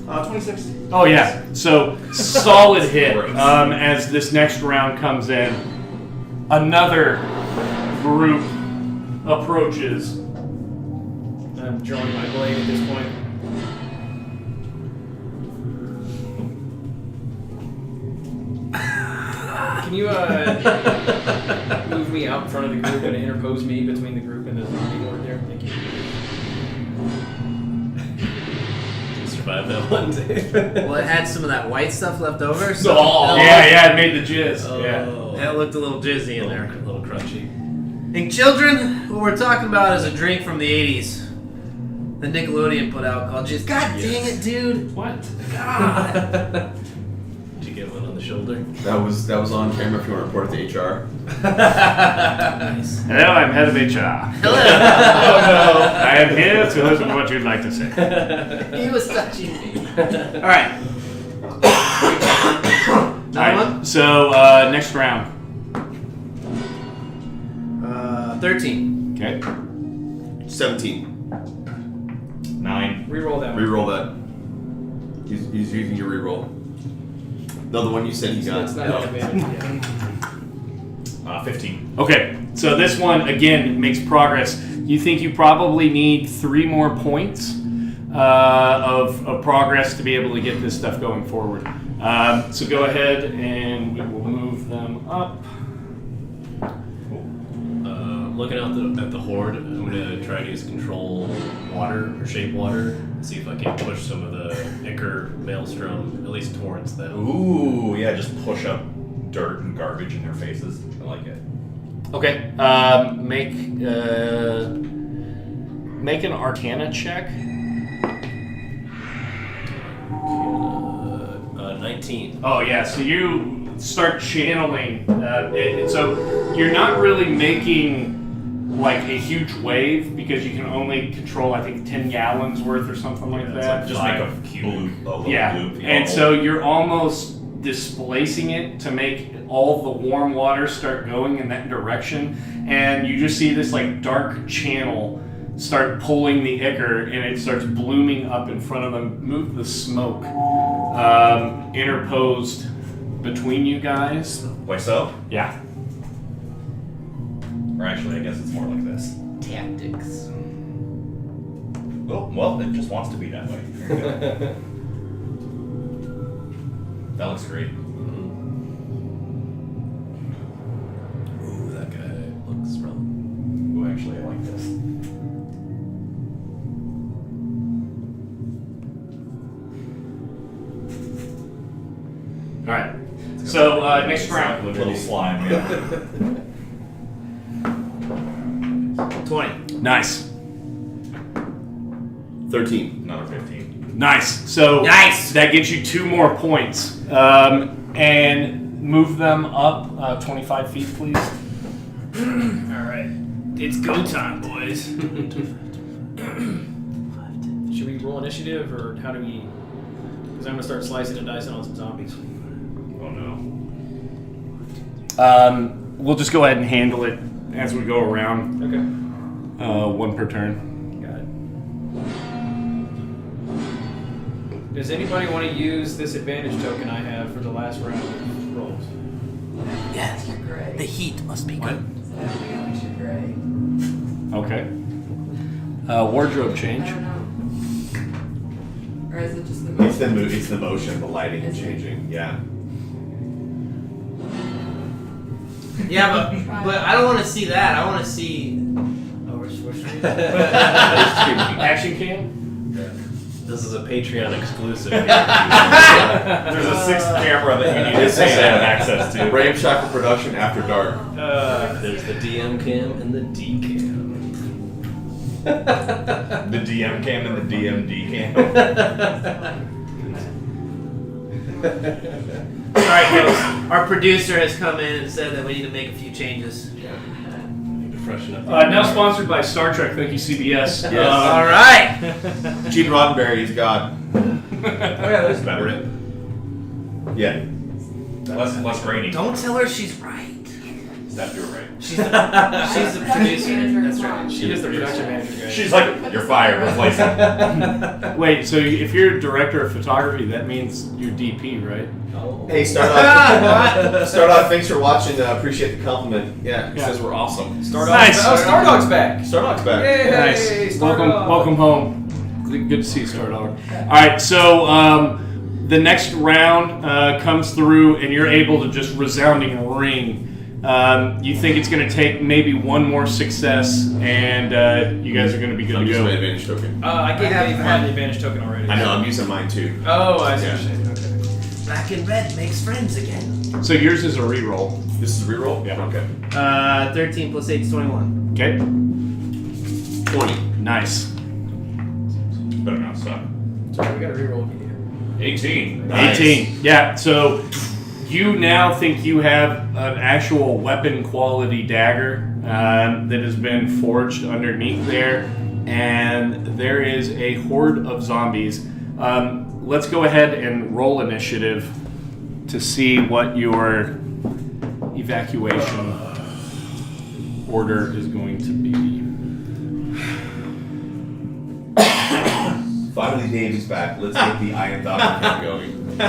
26. Oh yeah, so solid hit as this next round comes in. Another group approaches. I'm drawing my blade at this point. Can you move me out in front of the group and interpose me between the group and the zombie lord there? Thank you. You survived that one day. Well, it had some of that white stuff left over, so Yeah, it made the jizz. Yeah. it looked a little jizzy in there. A little crunchy. And children, what we're talking about is a drink from the 80s. The Nickelodeon put out called Jizz. God dang it, dude! What? God! Did you get one on the shoulder? That was on camera if you want to report it to HR. Nice. Hello, I'm head of HR. Hello! I am here to listen to what you'd like to say. He was touching me. Alright. Another one? So, next round. 13. Okay. 17. 9. Reroll that one. Reroll that. He's using your reroll. No, the one you said he got. It's not an advantage. Yeah. 15. Okay, so this one again makes progress. You think you probably need 3 more points of progress to be able to get this stuff going forward. So go ahead and we will move them up. Looking out at the horde, I'm gonna try to use control water or shape water. See if I can push some of the Ichor maelstrom at least towards them. Ooh, yeah, just push up dirt and garbage in their faces. I like it. Okay, make an Arcana check. 19. Oh yeah, so you start channeling. So you're not really making like a huge wave because you can only control, I think, 10 gallons worth or something like that. Just make a little Yeah, loop. and so you're almost displacing it to make all the warm water start going in that direction, and you just see this like dark channel start pulling the Ichor, and it starts blooming up in front of them. Move the smoke interposed between you guys. Like so? Yeah. Or actually, I guess it's more like this. Tactics. Oh, well, it just wants to be that way. There you go. That looks great. Ooh, that guy looks wrong. Ooh, actually, I like this. All right. So next round. Little slime, yeah. 20. Nice. 13. Another 15. Nice. So Nice. that gets you 2 more points. And move them up 25 feet, please. All right. It's go time, boys. Should we roll initiative, or how do we... Because I'm going to start slicing and dicing on some zombies. Oh no. We'll just go ahead and handle it as we go around. Okay. 1 per turn. Got it. Does anybody want to use this advantage token I have for the last round of rolls? Yes. You're great. The heat must be good. You're great. Okay. Wardrobe change. I don't know. Or is it just the It's the motion? it's the motion, the lighting Is it? changing. Yeah. Yeah, but I don't want to see that. I want to see. Oh, we're switching. Action cam? This is a Patreon exclusive. There's a 6th camera that you need to have access to. Ramshackle production after dark. There's the DM cam and the D cam. The DM cam and the DMD cam. All right, folks. Our producer has come in and said that we need to make a few changes. Need to freshen up. Now sponsored by Star Trek. Thank you, CBS. Yes. All right. Gene Roddenberry is God. Oh yeah, that's better. Yeah. Less grainy. Don't tell her she's right. Steph, you're right. She's the Production producer. manager That's as well. right. She is the production manager, guys. She's like, you're fired. Replace him. Wait, so if you're director of photography, that means you're DP, right? Hey, start off. Start off. Thanks for watching. Appreciate the compliment. Yeah, it Yeah. says we're awesome. Nice. Oh, Stardog's back. Stardog's back. Yay, Nice. Stardog. Welcome home. Good to see you, Stardog. All right, so the next round comes through, and you're able to just resounding ring. You think it's going to take maybe 1 more success, and you guys are going to be good I'm to using my go. advantage token. I gave Dave the advantage token already. I know. I'm using mine too. Oh, I see. Yeah. Okay. Black and red makes friends again. So yours is a reroll. This is a reroll. Yeah. Okay. 13 plus 8 is 21. Okay. 20. Nice. Better not suck. Sorry, we got to reroll if you need 18. Nice. 18. Yeah. So you now think you have an actual weapon quality dagger that has been forged underneath there, and there is a horde of zombies. Let's go ahead and roll initiative to see what your evacuation order is going to be. Finally, Davy's back. Let's get the Iron Doctor count going.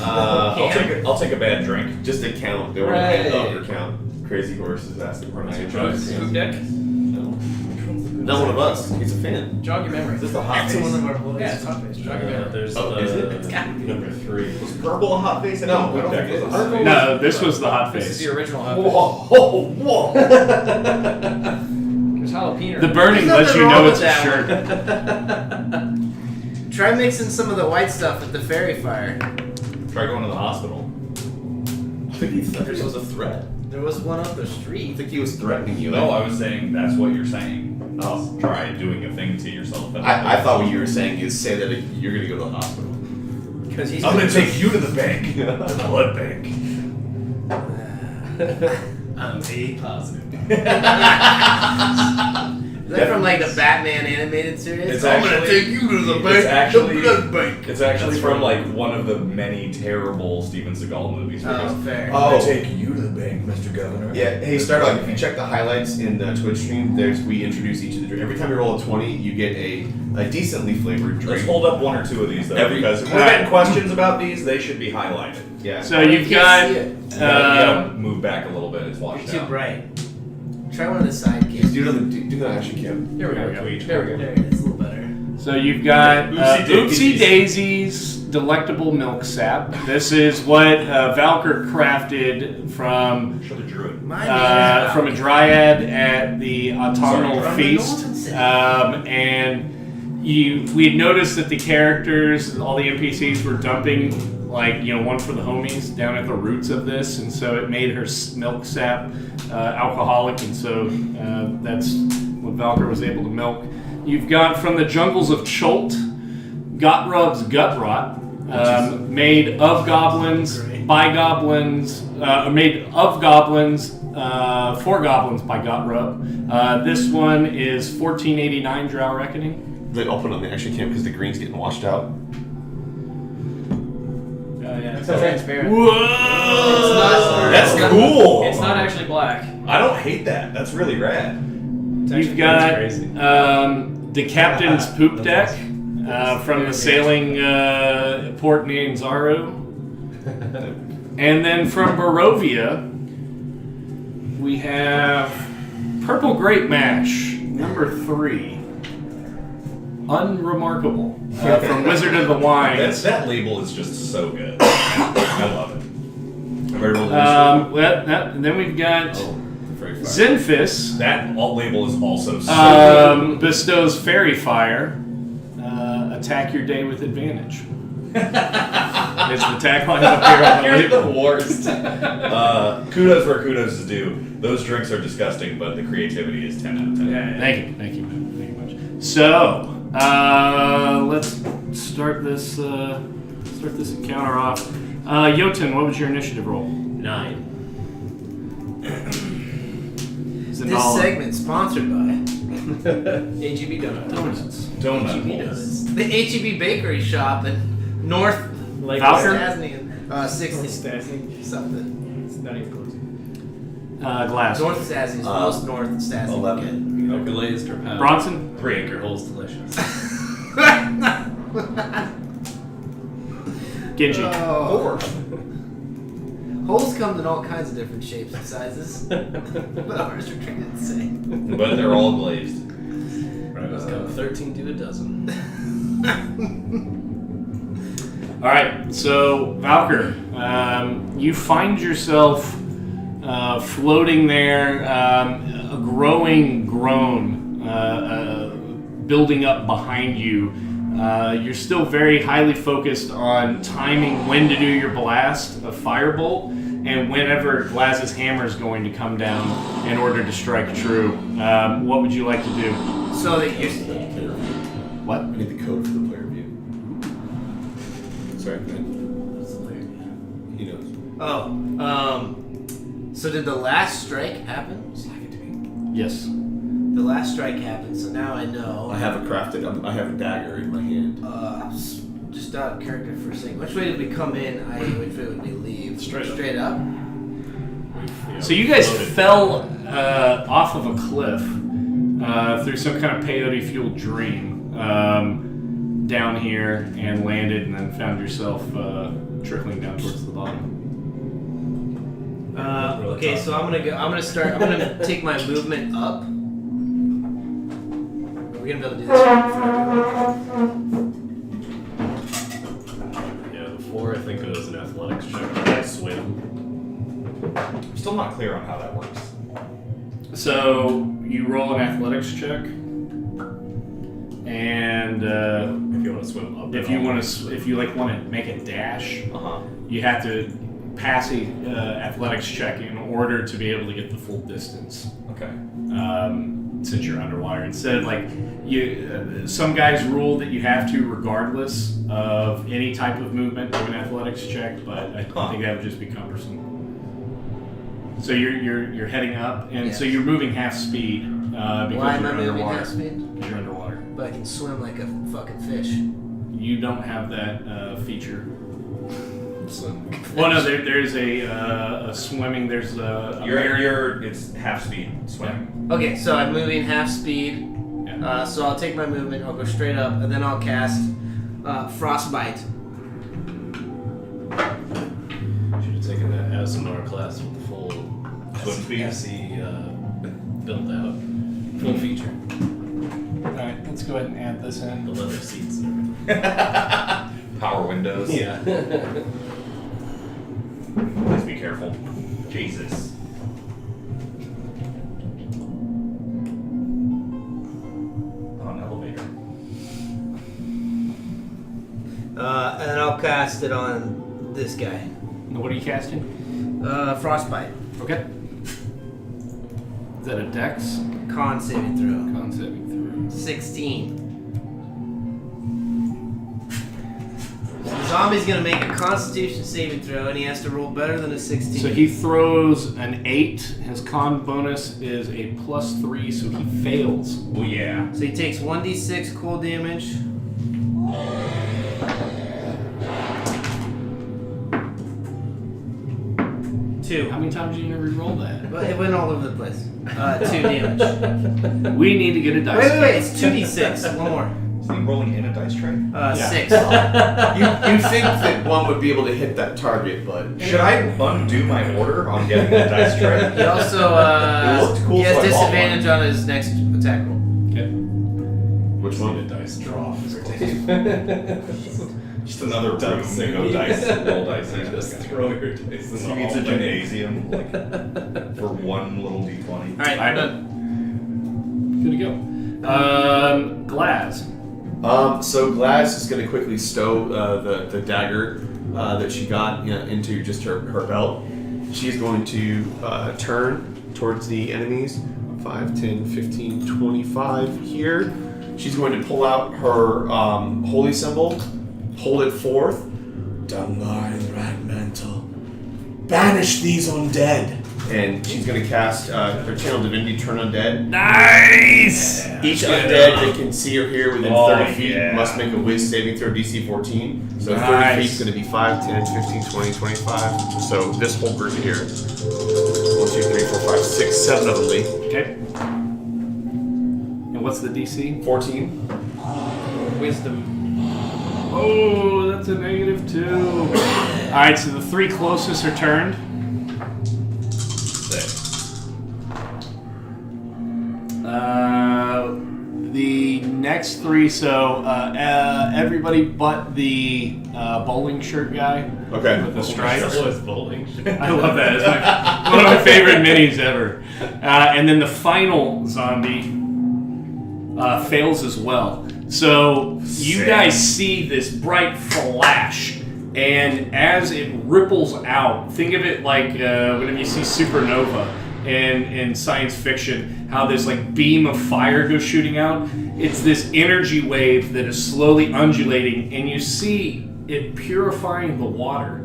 I'll take a bad drink. Just a count. They were a Iron Doctor count. Crazy Horses asked to run Iron Doctor. Spook deck? Not one of us. He's a fan. Jog your memory. Is this the hot That's face? one of our boys. Yeah, it's hot face. Jog your memory. There's Oh, is it? number 3. Was purple a hot face? No, I don't Deck think it was. is. Purple No, this was the hot This is face. the original hot face. Whoa, whoa. There's jalapeno. The burning There's lets you nothing know wrong it's a with shirt. Try mixing some of the white stuff with the fairy fire. Try going to the hospital. I think he thought this was a threat. There was one up the I street. think he was threatening you. No, I was saying that's what you're saying. Oh. Try doing a thing to yourself. I thought what you were saying is say that you're going to go to the hospital. Because he's I'm gonna take you to the bank. The blood bank. I'm A positive. Is that from like the Batman animated series? It's I'm gonna actually- take you to the it's bank. actually- the blood bank. It's actually That's from right. like one of the many terrible Steven Seagal movies. Where he Oh, goes, fair. I'm gonna Oh. take you to the bank, Mr. Governor. Yeah, hey Starlight, if you check the highlights in the Twitch stream, we introduce each of the drinks. Every time you roll a 20, you get a decently flavored drink. Let's hold up one or two of these though, because if we're Alright. getting questions about these, they should be highlighted. Yeah. So you've can't got. see it. Move back a little bit. It's washed You're too out. bright. Try one of the side Just cams. do it on the do that action cam. There we go. There we go. There we go. There it is. It's a little better. So you've got Oopsie Oopsie Daisies. Daisy's Delectable Milk Sap. This is what Valkyr crafted from Should have drew it. My name from a dryad at the autumnal Sorry. feast, and we had noticed that the characters, all the NPCs, were dumping one for the homies down at the roots of this, and so it made her milk sap alcoholic, and so that's what Valkyr was able to milk. You've got from the jungles of Cholt, Gotrub's Gut Rot, made of goblins, by goblins, made of goblins, for goblins by Gotrub. This one is 1489 Drow Reckoning. I'll put it on the action cam because the green's getting washed out. Oh yeah, it's transparent. Whoa! That's cool. It's not actually black. I don't hate that. That's really rad. It's actually You've got crazy. the captain's poop deck from the sailing port named Zaru. And then from Barovia, we have Purple Grape Mash, number 3. Unremarkable. From Wizard of the Wines. That label is just so good. I love it. And then we've got Very fire. Zenfis. That label is also so good. Bestows Fairy Fire. Attack your day with advantage. It's the tagline up here on the You're the label. worst. Kudos where kudos is due. Those drinks are disgusting, but the creativity is 10 out of 10. Thank you, man. Thank you much. So, let's start this encounter off. Jotun, what was your initiative roll? 9. This Zenala. segment sponsored by AGB donut. Donuts. Donut HEB holes. Donuts. The HEB Bakery Shop in North Like Valkyr? Stasnian. 60 Stasny. something. It's not even close. Glass. North Stasnian. Most North Stasnian. 11. No glazed or powdered. Bronson? 3 anchor holes delicious. Genji. Oh. Holes come in all kinds of different shapes and sizes, but ours are treated the same. But they're all glazed. Rivals come 13 to a dozen. All right, so Valkyr, you find yourself floating there, a growing groan building up behind you. You're still very highly focused on timing when to do your blast, a firebolt, and whenever Glaz's hammer is going to come down in order to strike true. What would you like to do? So that you're. What? I need the code for the player view. Sorry, man. He knows. So did the last strike happen? Yes. The last strike happened, so now I know. I have a dagger in my hand. Just out of character for a second. Which way did we come in? Which way would we leave? Straight up. up? So you guys fell off of a cliff through some kind of peyote-fueled dream. down here and landed, and then found yourself trickling down towards the bottom. Okay, so I'm gonna take my movement up. Are we gonna be able to do this for everyone? Yeah, before I think it was an athletics check. I swim. I'm still not clear on how that works. So you roll an athletics check, and If you want to swim up. if you want to make a dash, Uh-huh. you have to pass a athletics check in order to be able to get the full distance. Okay. Since you're underwater, instead of some guys rule that you have to regardless of any type of movement of an athletics check, but I think that would just be cumbersome. So you're heading up, and so you're moving half speed because Why am I you're moving underwater. half speed? You're underwater. But I can swim like a fucking fish. You don't have that feature. Well, no, there's a swimming. There's a It's half speed swimming. Okay, so I'm moving half speed. Yeah. So I'll take my movement. I'll go straight up, and then I'll cast Frostbite. Should have taken that ASMR class with the full Swim speed? SC built out. Full feature. All right, let's go ahead and add this in. The leather seats and everything. Power windows. Yeah. Please be careful. Jesus. Oh, an elevator. And then I'll cast it on this guy. What are you casting? Frostbite. Okay. Is that a dex? Con saving throw. Con saving through. 16. So the zombie's gonna make a Constitution saving throw, and he has to roll better than a 16. So he throws an 8. His con bonus is a +3, so he fails. Oh yeah. So he takes 1d6 cold damage. Two. How many times did you re-roll that? Well, it went all over the place. 2 damage. We need to get a dice. Wait, it's 2d6. One more. Is he rolling in a dice tray? 6. You think that one would be able to hit that target, but Should I undo my order on getting the dice tray? He also It looked cool, he has so I bought disadvantage on his next attack roll. Okay. which Need a one? dice draw. Just another room to go dice, roll dice. in. Just throw your dice in He the needs a hallway. gymnasium like, for one little d20. Alright, I'm done. Good to go. Glass. So Glass is going to quickly stow the dagger that she got into just her belt. She's going to turn towards the enemies. 5, 10, 15, 25 here. She's going to pull out her holy symbol, hold it forth. Dungar and Ragmantle, banish these undead. And she's going to cast her Channel Divinity, Turn Undead. Nice! Each undead that can see or hear within 30 feet yeah. must make a Wiz saving throw DC 14. So 30 Nice. feet is going to be 5, 10, 15, 20, 25. So this whole group here. 1, 2, 3, 4, 5, 6, 7 of them leave. Okay. And what's the DC? 14. Wisdom. Oh, that's a -2. Alright, so the 3 closest are turned. The next 3, so everybody but the bowling shirt guy Okay. with the stripes. Was bowling. I love that. It's one of my favorite minis ever. And then the final zombie fails as well. So you guys see this bright flash, and as it ripples out, think of it like whenever you see supernova in science fiction, how this like beam of fire goes shooting out. It's this energy wave that is slowly undulating, and you see it purifying the water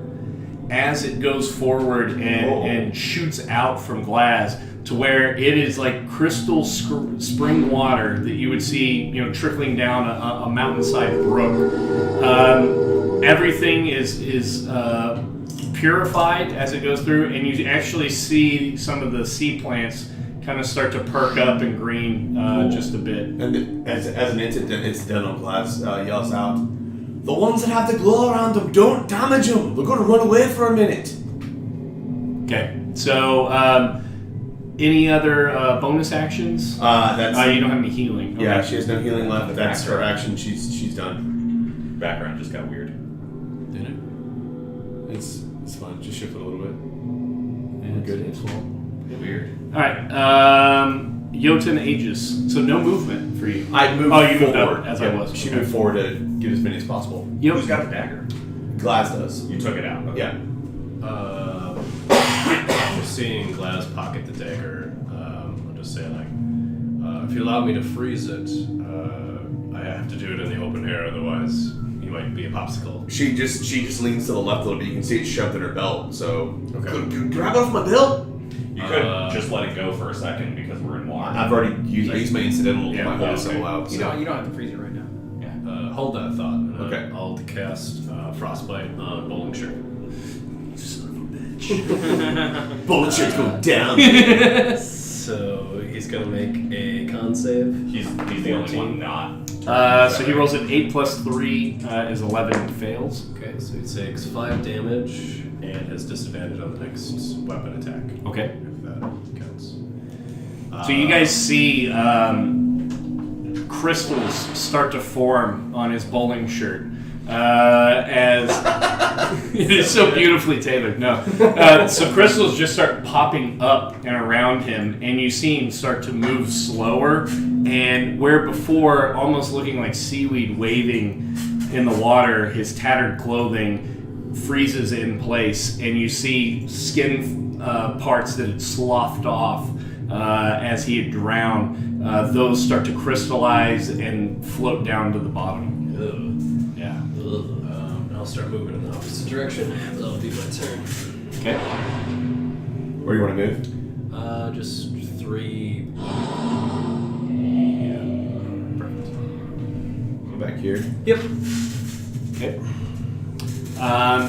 as it goes forward and shoots out from Glass to where it is like crystal spring water that you would see, trickling down a mountainside brook. Everything is purified as it goes through, and you actually see some of the sea plants kind of start to perk up and green just a bit. And as an incidental, Glass yells out, "The ones that have the glow around them, don't damage them. They're going to run away for a minute." Okay, so any other bonus actions? That's You don't have any healing. Okay. yeah. She has no healing left. That's her action. She's done. Background just got weird. Did it? It's fine. Just shift it a little bit. Yeah, We're good. it's well. Weird. All right, Jotun Aegis. So no movement for you. I moved Oh, you moved forward. up as I was. She Okay. moved forward to get as many as possible. Yep. Who's got the dagger? Glass does. You took it out. Okay. Yeah. Just seeing Glass pocket the dagger, I'll just say like, if you allow me to freeze it, I have to do it in the open air, otherwise you might be a popsicle. She just leans to the left a little bit. You can see it shoved in her belt. So Okay. grab it off my belt. You could just let it go for a second because we're in water. I've already used. I used my incidental to Yeah, my okay. whole symbol out. You So. don't have to freeze it right now. Hold that thought. And Okay. I'll cast Frostbite on Bowling Shirt. Bullet shirts go down. So he's gonna make a con save. He's the only one not. So he rolls an 8 plus 3 is 11 and fails. Okay, so he takes 5 damage and has disadvantage on the next weapon attack. Okay. If that counts. So you guys see crystals start to form on his bowling shirt. As it is so beautifully tailored. No, so crystals just start popping up and around him, and you see him start to move slower. And where before, almost looking like seaweed waving in the water, his tattered clothing freezes in place, and you see skin parts that had sloughed off as he had drowned. Those start to crystallize and float down to the bottom. Yeah. I'll start moving in the opposite direction. That'll be my turn. Okay. Where do you want to move? Just 3. Perfect. Go back here. Yep. Okay.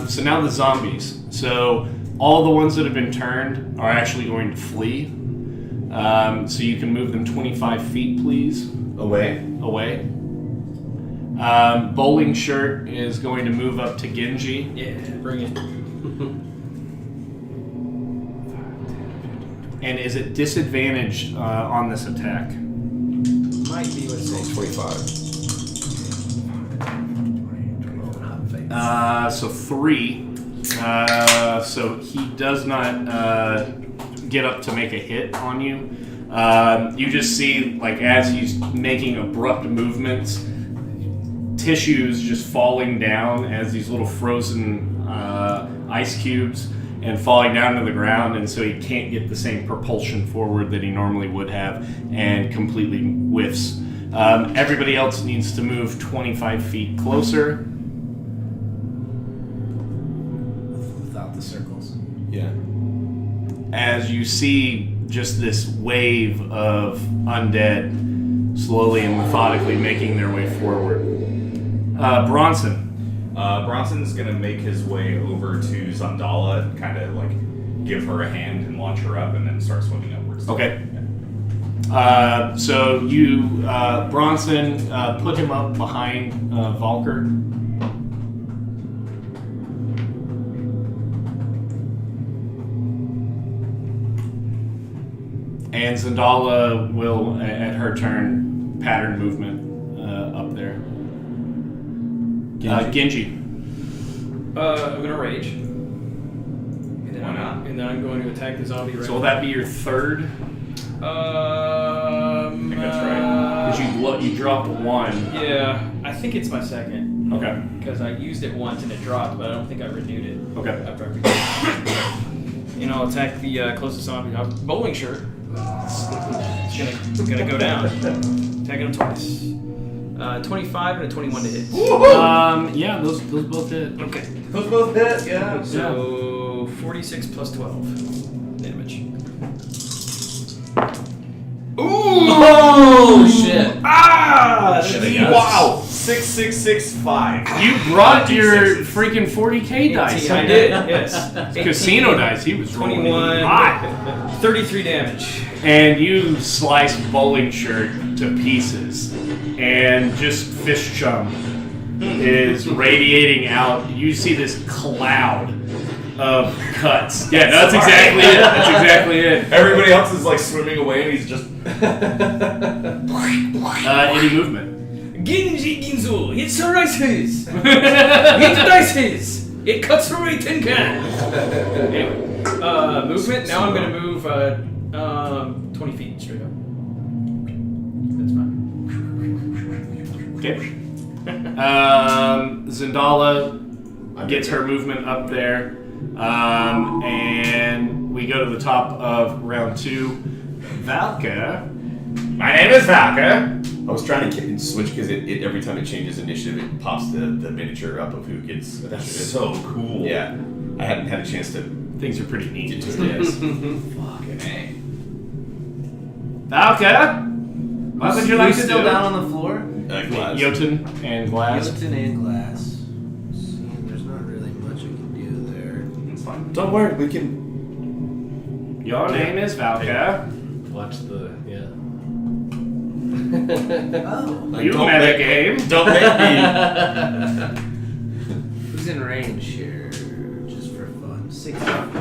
So now the zombies. So all the ones that have been turned are actually going to flee. So you can move them 25 feet, please, Away. away. Bowling Shirt is going to move up to Genji. Yeah, bring it. And is it disadvantaged on this attack? Might be, let's say. 25. So 3. So he does not get up to make a hit on you. You just see, like, as he's making abrupt movements, tissues just falling down as these little frozen ice cubes and falling down to the ground, and so he can't get the same propulsion forward that he normally would have, and completely whiffs. Everybody else needs to move 25 feet closer. Without the circles. Yeah. As you see just this wave of undead slowly and methodically making their way forward. Bronson. Bronson's gonna make his way over to Zandala and kind of like give her a hand and launch her up, and then start swimming upwards. Okay. So you, Bronson, put him up behind Valker. And Zandala will, at her turn, pattern movement up there. Genji. I'm gonna rage. And then Why not? And then I'm going to attack the zombie right So will that be your third? I think that's right. Because you dropped 1. Yeah, I think it's my second. Okay. Because I used it once and it dropped, but I don't think I renewed it. Okay. After I renewed it. And I'll attack the closest zombie. Bowling Shirt. It's gonna go down. Attacking him twice. 25 and a 21 to hit. Yeah, those both hit. Okay. Those both hit, yeah. So 46 plus 12 damage. Oh shit! Ah! Wow! 66665. You brought your freaking 40k dice. I did, yes. Casino dice. He was rolling 21. hot. 33 damage. and you slice Bowling Shirt to pieces, and just fish chum is radiating out. You see this cloud of cuts. Yeah, that's exactly it. That's exactly it. Everybody else is like swimming away, and he's just. Any movement? Ginji Ginzo, it's a rices! It's dices! It cuts away tin cans! Movement, now I'm gonna move 20 feet straight up. That's fine. Okay. Zendala gets her movement up there. And we go to the top of round 2. Valka. My name is Valka. I was trying to switch because it every time it changes initiative, it pops the miniature up of who gets initiative. That's so cool. Yeah, I hadn't had a chance to Things are pretty neat. get to it. Yes. Fucking A. Valka. What would you like to still do? down on the floor? Glass. Jotun and Glass. Skeleton and glass. See, there's not really much I can do there. It's fine. Don't worry, we can. Your name is Valka. Watch the Oh. You don't met a make- game. Don't make me. Who's in range here? Just for fun. 60. I'm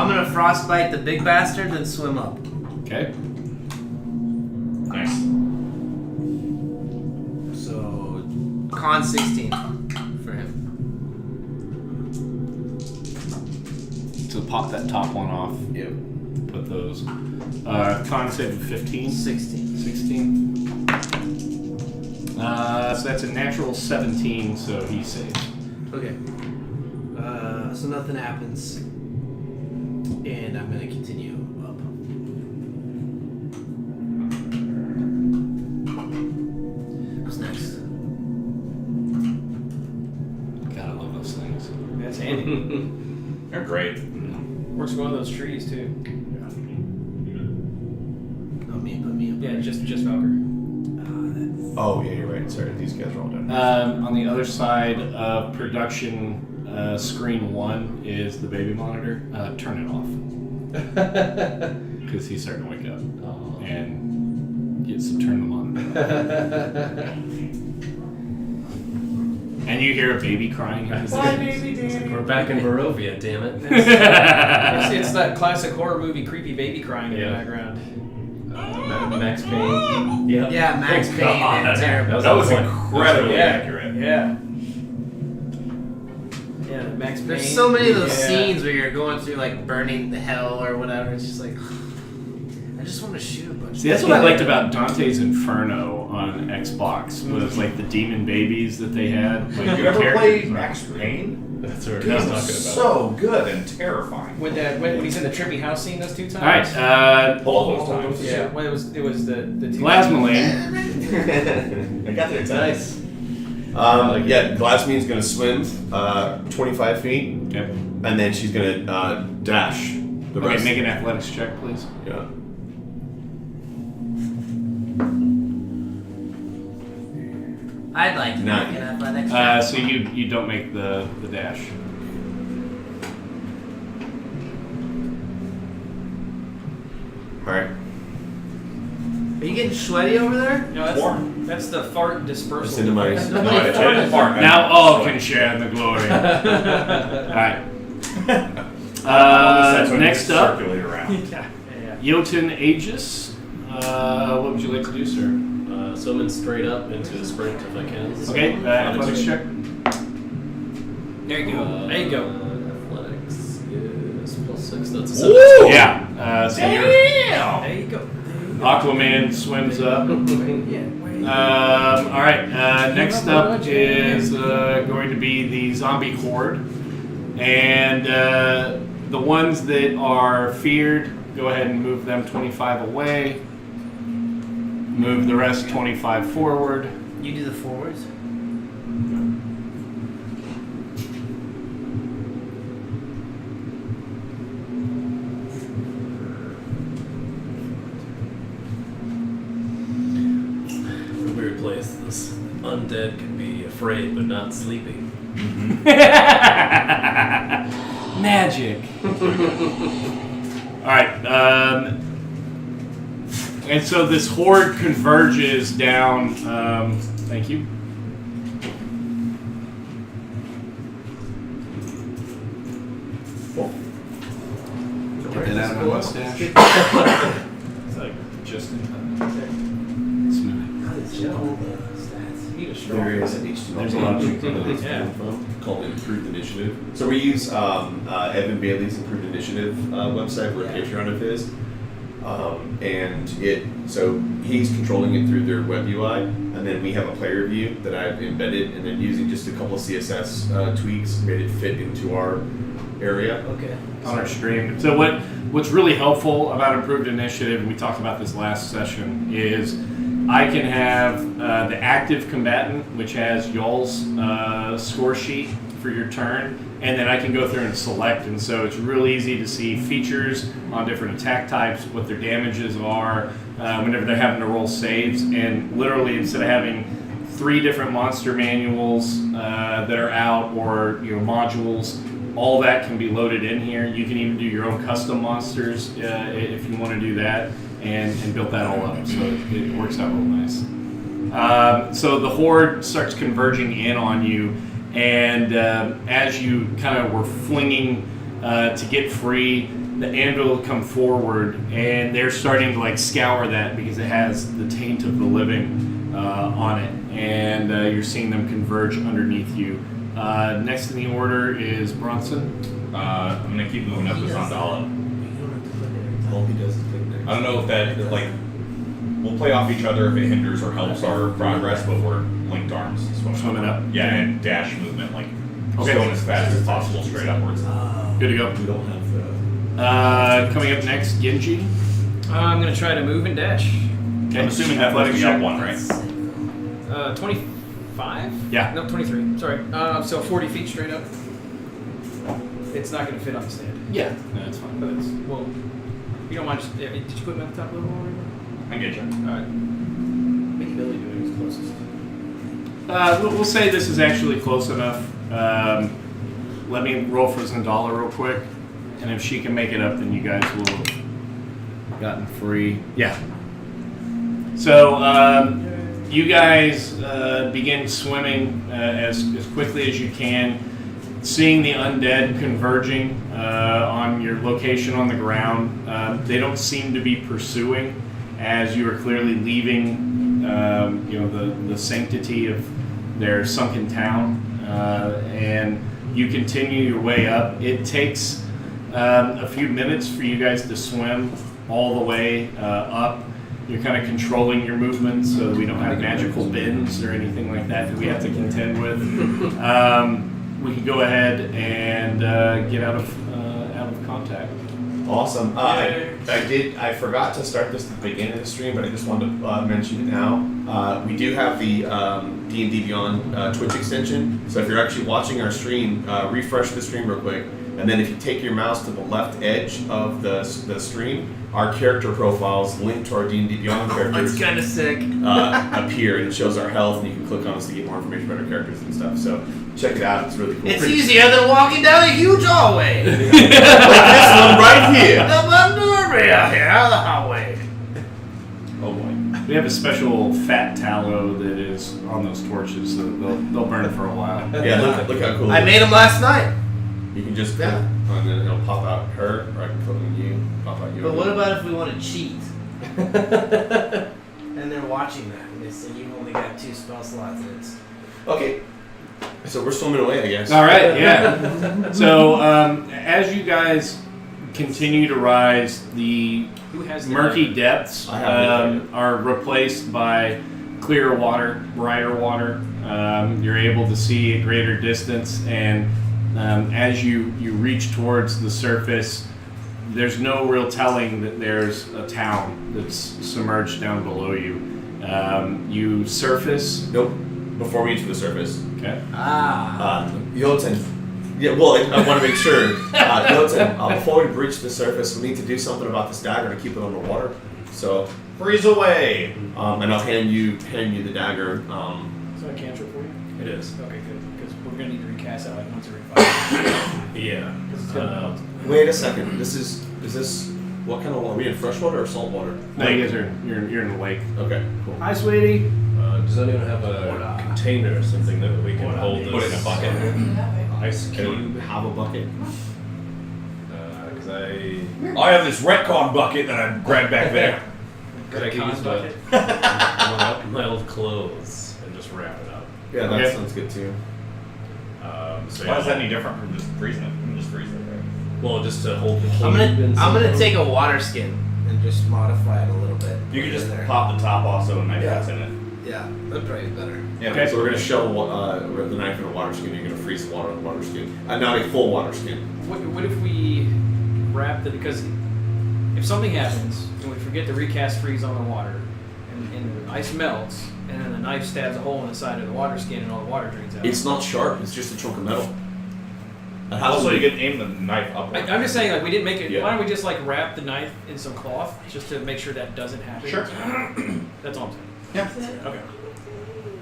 gonna frostbite the big bastard, then swim up. Okay. Nice. So, con 16 for him. So pop that top one off. Yep. Put those. Con save of 15. 16. 16. So that's a natural 17, so he saves. Okay. So nothing happens. And I'm gonna continue up. What's next? God, I love those things. That's handy. They're great. Works with one of those trees, too. Oh, me, put me up. Yeah, just Valkyr. Oh yeah, you're right. Sorry, these guys are all done. On the other side of production, screen 1 is the baby monitor. Turn it off. Because he's starting to wake up. And get some turn the monitor off. And you hear a baby crying in his We're back in Barovia, damn it. It's that classic horror movie, creepy baby crying in the Yeah. background. Max Payne. Yep. Yeah, Max Oh, Payne God. and terrible. That was on point. incredibly accurate. Yeah. Yeah, Max Payne. There's so many of those Yeah. scenes where you're going through like burning the hell or whatever. It's just like, I just want to shoot a bunch. See, that's what I liked about Dante's Inferno on Xbox. Was like the demon babies that they had. Like, You ever characters. played Max Payne? That's what Dude, I was it talking was about. so good and terrifying. When he's in the trippy house scene those 2 times. All right, All those times. Yeah, well, it was the 2 Glasmaline. I got there. Nice. Yeah, Glassmean's gonna swim 25 feet, Okay. and then she's gonna dash the Okay, rest. make an athletics check, please. Yeah. I'd like to Nine. make an athletics. So you don't make the dash. All right. Are you getting sweaty over there? No, that's the fart dispersal. It's into my. Nobody No, I farted. didn't fart. Now all can share in the glory. All right. Next up, Circulate around. Yeah. Jotun Aegis. What would you like to do, sir? Swimming straight up into the sprint if I can. Okay, athletics check. There you go. There you go. Athletics is +6. That's a 7. Ooh! Yeah. So you're, There you go. Aquaman swims up. All right. Next up is going to be the zombie horde, and the ones that are feared. Go ahead and move them 25 away. Move the rest 25 forward. You do the forwards. A weird place. This undead can be afraid but not sleepy. Magic. All right. And so this horde converges down. Thank you. Get out of my mustache. It's like just in time. How does Joe hold the stats? You need a strong. There is an HTML. There's a lot of things. Yeah. Called Improved Initiative. So we use Evan Bailey's Improved Initiative website. We're a Patreon of his. So he's controlling it through their web UI, and then we have a player view that I've embedded, and then using just a couple of CSS tweaks, made it fit into our area. Okay. On our stream. So what's really helpful about Improved Initiative, and we talked about this last session, is I can have the active combatant, which has y'all's score sheet for your turn, and then I can go through and select, and so it's real easy to see features on different attack types, what their damages are, whenever they're having to roll saves, and literally instead of having 3 different monster manuals that are out, or modules, all that can be loaded in here. You can even do your own custom monsters if you want to do that, and build that all up, so it works out real nice. So the horde starts converging in on you, and as you kind of were flinging to get free, the anvil will come forward, and they're starting to like scour that because it has the taint of the living on it, and you're seeing them converge underneath you. Next in the order is Bronson. I'm gonna keep moving up to Zandala. All he does is click next. I don't know if that we'll play off each other if it hinders or helps our progress, but we're linked arms. Swimming up. Yeah, and dash movement, like Okay. going as fast as possible straight upwards. Good to go. We don't have the. Coming up next, Genji. I'm gonna try to move and dash. Okay. I'm assuming that must be up one, right? 25? Yeah. No, 23. Sorry. So 40 feet straight up. It's not gonna fit on the stand. Yeah. No, that's fine. But it's, well, you don't mind just, did you put me at the top level already? I get you. Alright. Make Billy do it, he's closest. We'll say this is actually close enough. Let me roll for Zandala real quick, and if she can make it up, then you guys will have gotten free. Yeah. So you guys begin swimming as quickly as you can, seeing the undead converging on your location on the ground. They don't seem to be pursuing, as you are clearly leaving the sanctity of their sunken town, and you continue your way up. It takes a few minutes for you guys to swim all the way up. You're kind of controlling your movements so that we don't have magical bends or anything like that we have to contend with. We can go ahead and get out of contact. Awesome. I forgot to start this at the beginning of the stream, but I just wanted to mention it now. We do have the D&D Beyond Twitch extension. So if you're actually watching our stream, refresh the stream real quick, and then if you take your mouse to the left edge of the stream, our character profiles linked to our D&D Beyond characters That's kind of sick. appear, and it shows our health, and you can click on us to get more information about our characters and stuff. So check it out; it's really cool. It's easier than walking down a huge hallway. Like this one right here. The Mandoria here, the hallway. Oh boy. We have a special fat tallow that is on those torches, so they'll burn for a while. Yeah, look how cool. I it made is. them last night. You can just click, and then it'll pop out her, or I can click on you, pop out you. But what about if we want to cheat? And they're watching that, and they say you've only got 2 spell slots, and it's... Okay. So we're swimming away, I guess. All right, yeah. So as you guys continue to rise, the Who has the murky depths I have are replaced by clearer water, brighter water. You're able to see at greater distance, and as you reach towards the surface, there's no real telling that there's a town that's submerged down below you. You surface. Nope. Before we reach the surface. Okay. Yoten. Yeah, well, I want to make sure. Yoten, before we breach the surface, we need to do something about this dagger to keep it on the water. So, Freeze away! and I'll hand you the dagger. Is that a cantrip for you? It is. Okay, good. Because we're gonna need to recast that like once every 5 Yeah. Because it's gonna melt. Wait a second. Is this What kind of water? Are we in freshwater or saltwater? No, you guys are you're in the lake. Okay, cool. Hi, sweetie. Does anyone have a container or something that we can hold Put it in a this bucket. ice Can cube? we have a bucket? Because I have this retcon bucket that I grabbed back there. I can use bucket. my old clothes and just wrap it up. Yeah, that Okay. sounds good too. So Why is that any different from just freezing it? You can just freeze it, right? Well, just to hold the cube. I'm in gonna something. take a water skin and just modify it a little bit. You can Put it just in there. pop the top off so a knife Yeah. fits in it. Yeah, that'd probably be better. Yeah. Okay. So we're gonna shell the knife in a water skin. You're gonna freeze the water in the water skin, not a full water skin. What if we wrap the, because if something happens and we forget to recast freeze on the water and the ice melts and then the knife stabs a hole in the side of the water skin and all the water drains out. It's not sharp. It's just a chunk of metal. It has Also, to you be- can aim the knife upward. I'm just saying, like, we didn't make it. Yeah. Why don't we just like wrap the knife in some cloth just to make sure that doesn't happen? Sure. That's all I'm saying. Yeah. Okay.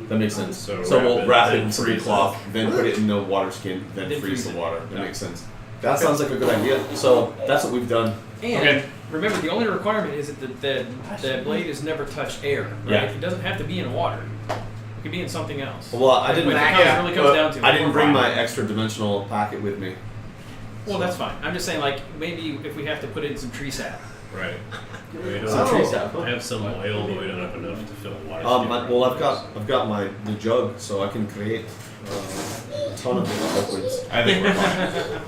That makes sense. So We'll wrap it then in some freeze it. cloth, then put it in the water skin, then Then freeze freeze the it. water. That Yeah. makes sense. That sounds like a good idea. So that's what we've done. And Okay. remember, the only requirement is that the blade has never touched air. Right? Yeah. It doesn't have to be in water. It could be in something else. Well, I didn't. When it really comes down to it. I didn't bring We're my fine. extra dimensional packet with me. Well, that's fine. I'm just saying, like, maybe if we have to put in some tree sap. Right. We don't Some tree sap. I have some oil, but we don't have enough to fill water. Well, I've got the jug, so I can create a ton of different liquids. I think we're fine.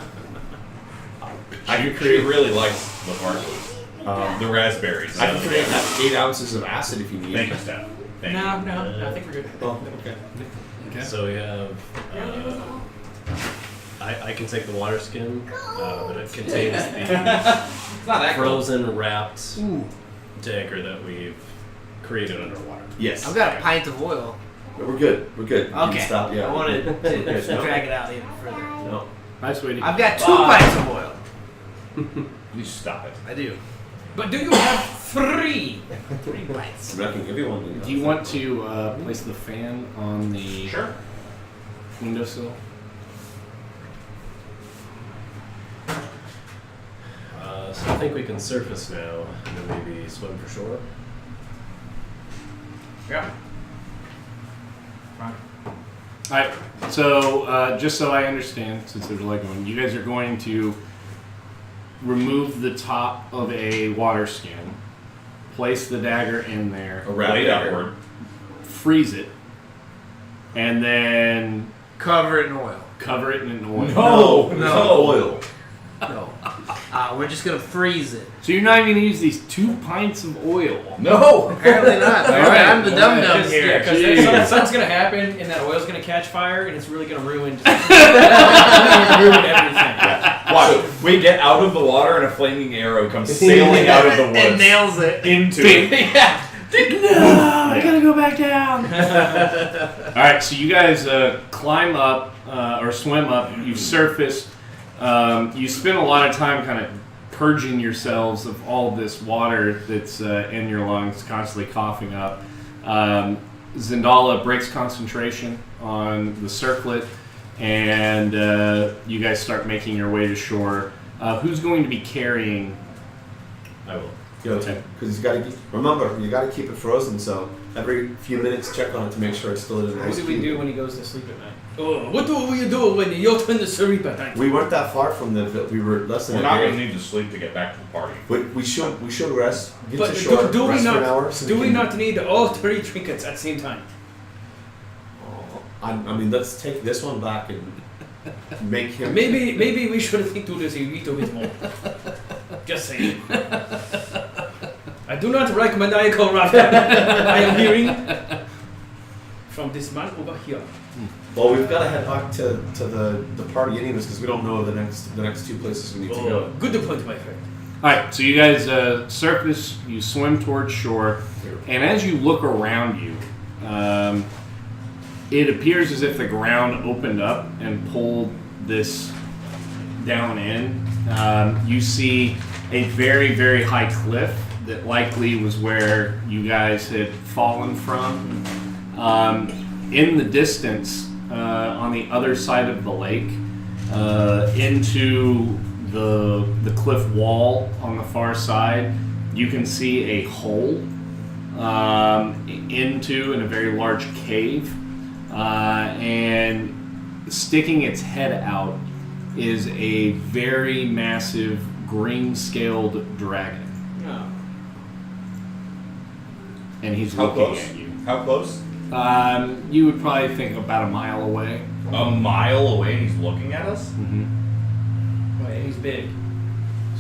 I can create really like the parsley. The raspberries. I can create 8 ounces of acid if you need. Thank you, Steph. Thank you. No, I think we're good. Oh, okay. Okay. So we have. I can take the water skin, but it contains the It's not that gross. frozen wrapped dagger that we've created underwater. Yes. I've got a pint of oil. We're good. We're good. You can Okay. Stop. Yeah. I wanted to Yes, no. drag it out even further. No. Hi, sweetie. I've got 2 pints of oil. You stop it. I do. But do you have 3? 3 pints. I can give you one. Do you want to place the fan on the Sure. windowsill? So I think we can surface now and then maybe swim for shore. Yeah. Alright, so just so I understand, since there's a leg one, you guys are going to remove the top of a water skin, place the dagger in there, A wrap Blade dagger. upward. freeze it, and then Cover it in oil. cover it in oil. No oil. No. We're just gonna freeze it. So you're not even going to use these 2 pints of oil. No. Apparently not. right. I'm the dum dum Because here. something's going to happen and that oil's going to catch fire and it's really going to ruin ruin everything. Watch. We get out of the water and a flaming arrow comes sailing out of the woods. It nails it. into it. Yeah. No, I gotta go back down. All right, so you guys climb up or swim up. You surface. You spend a lot of time kind of purging yourselves of all this water that's in your lungs, constantly coughing up. Zendala breaks concentration on the circlet, and you guys start making your way to shore. Who's going to be carrying? I will. Because you got to remember, you got to keep it frozen. So every few minutes, check on it to make sure it's still in an What ice do we cube. do when he goes to sleep at night? Oh, what do we do when you turn to sleep at night? We weren't that far from the. We were less than We're a not day. going to need to sleep to get back to the party. But we should rest. Get But to shore. do we rest for an not? hour. So Do we can- not need all 3 trinkets at the same time? I mean, let's take this one back and make him. Maybe we should think to this a little bit more. Just saying. I do not recommend alcohol right now. I am hearing from this man over here. Well, we've got to head back to the party anyways because we don't know the next 2 places we need to go. Good point, my friend. All right, so you guys surface, you swim towards shore, and as you look around you, it appears as if the ground opened up and pulled this down in. You see a very, very high cliff that likely was where you guys had fallen from. In the distance, on the other side of the lake, into the cliff wall on the far side, you can see a hole into in a very large cave, and sticking its head out is a very massive green-scaled dragon, Oh. and he's How looking close? at you. How close? You would probably think about a mile away. A mile away, and he's looking at us. Mm-hmm. Oh, yeah, he's big.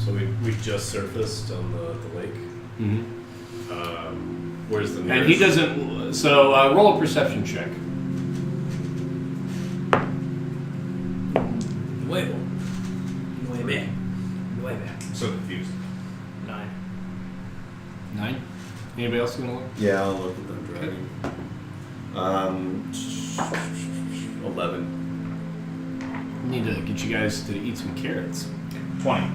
So we just surfaced on the lake. Mm-hmm. Where's the And nearest? he doesn't. So roll a perception check. Nuevo. Nueve. So confused. 9. 9. Anybody else gonna look? Yeah, I'll look at the dragon. 11. Need to get you guys to eat some carrots. 20.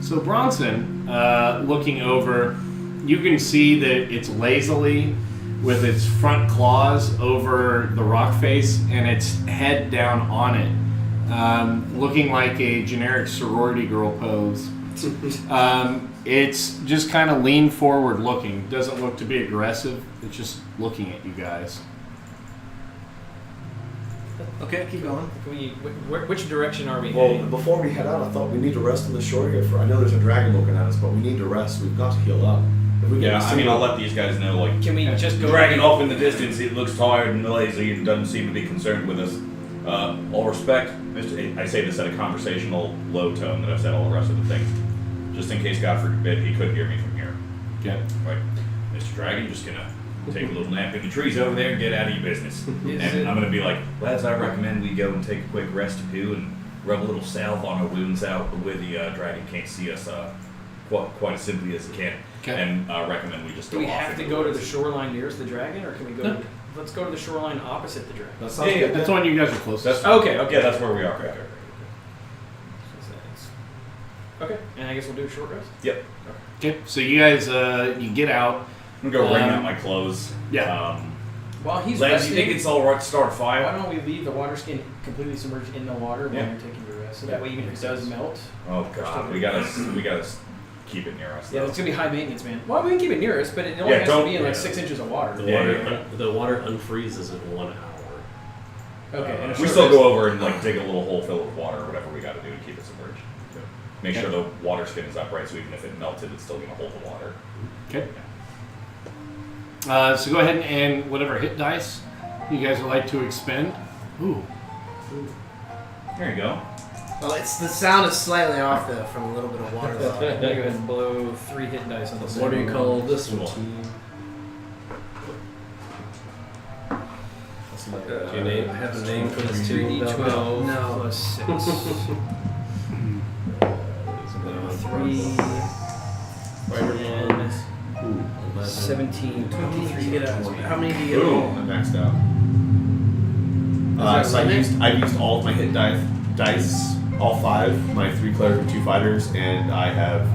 So Bronson, looking over, you can see that it's lazily with its front claws over the rock face and its head down on it, looking like a generic sorority girl pose. It's just kind of lean forward looking. Doesn't look to be aggressive. It's just looking at you guys. Okay, keep going. Which direction are we Well, heading? before we head out, I thought we need to rest on the shore here. I know there's a dragon looking at us, but we need to rest. We've got to heal up. If we Yeah, get I mean, I'll let these guys know. Like, Can we just go dragging off in the distance, it looks tired and lazy and doesn't seem to be concerned with us. All respect, I say this at a conversational low tone that I've said all the rest of the things, just in case God forbid he couldn't hear me from here. Okay. Right, Mr. Dragon, just gonna take a little nap in the trees over there and get out of your business. And I'm gonna be like, lads, I recommend we go and take a quick rest too and rub a little salve on our wounds out where the dragon can't see us quite as simply as it can. Okay. And recommend we just Do go we off have to into go to the woods. shoreline nearest the dragon, or can we go? No. To, let's go to the shoreline opposite the dragon. That sounds Yeah, good. That's the one you guys are closest. Okay. Yeah, that's where we are. Okay. Okay, and I guess we'll do a short rest. Yep. Okay. So you guys, you get out. I'm gonna go wring out my clothes. Yeah. While he's Lads, you resting, think it's all right to start a fire? why don't we leave the water skin completely submerged in the water while Yeah. you're taking your rest? So that way, even if it does melt, Oh god, we gotta keep it near us. yeah, though. it's gonna be high maintenance, man. Well, we can keep it near us, but it only Yeah, has to don't- be in like yeah. 6 inches of water. The Yeah, water, yeah. the water unfreezes in 1 hour. Okay, and a We short still rest. go over and like dig a little hole, fill it with water, or whatever we gotta do to keep it submerged. Make sure the water skin is upright, so even if it melted, it's still gonna hold the water. Okay. So go ahead and whatever hit dice you guys would like to expend. Ooh. There you go. Well, it's the sound is slightly off though from a little bit of water. I'm gonna go ahead and blow 3 hit dice on the What do you side. call this one? Do you have a name for this too? 3d12 No. plus 6. 3, Spider-Man. 17, How many 23. do you get out? How many do you get? Ooh. I'm maxed out. there So a I've used all of my hit dice, all 5, my 3 cleric and 2 fighters, and I have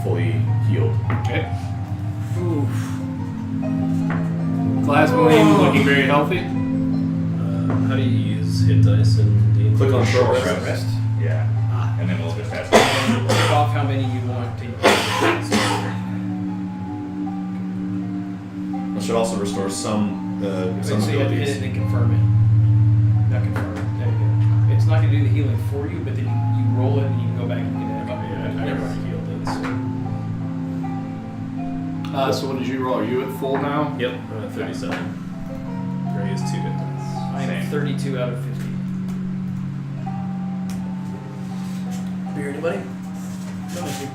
fully healed. Okay. Glasgow looking very healthy. How do you use hit dice in D&D? Click on short Short rest. rest. Yeah. And then we'll just ask. Click off how many you want to use. I should also restore some So you have to hit abilities. it and confirm it. Not confirm it. There you go. It's not going to do the healing for you, but then you roll it and you can go back and get it. I never healed it. So what did you roll? Are you at full now? Yep, 37. Gray is 2 hit dice. I am Same. 32 out of 50. Beer, anybody? No, thank you.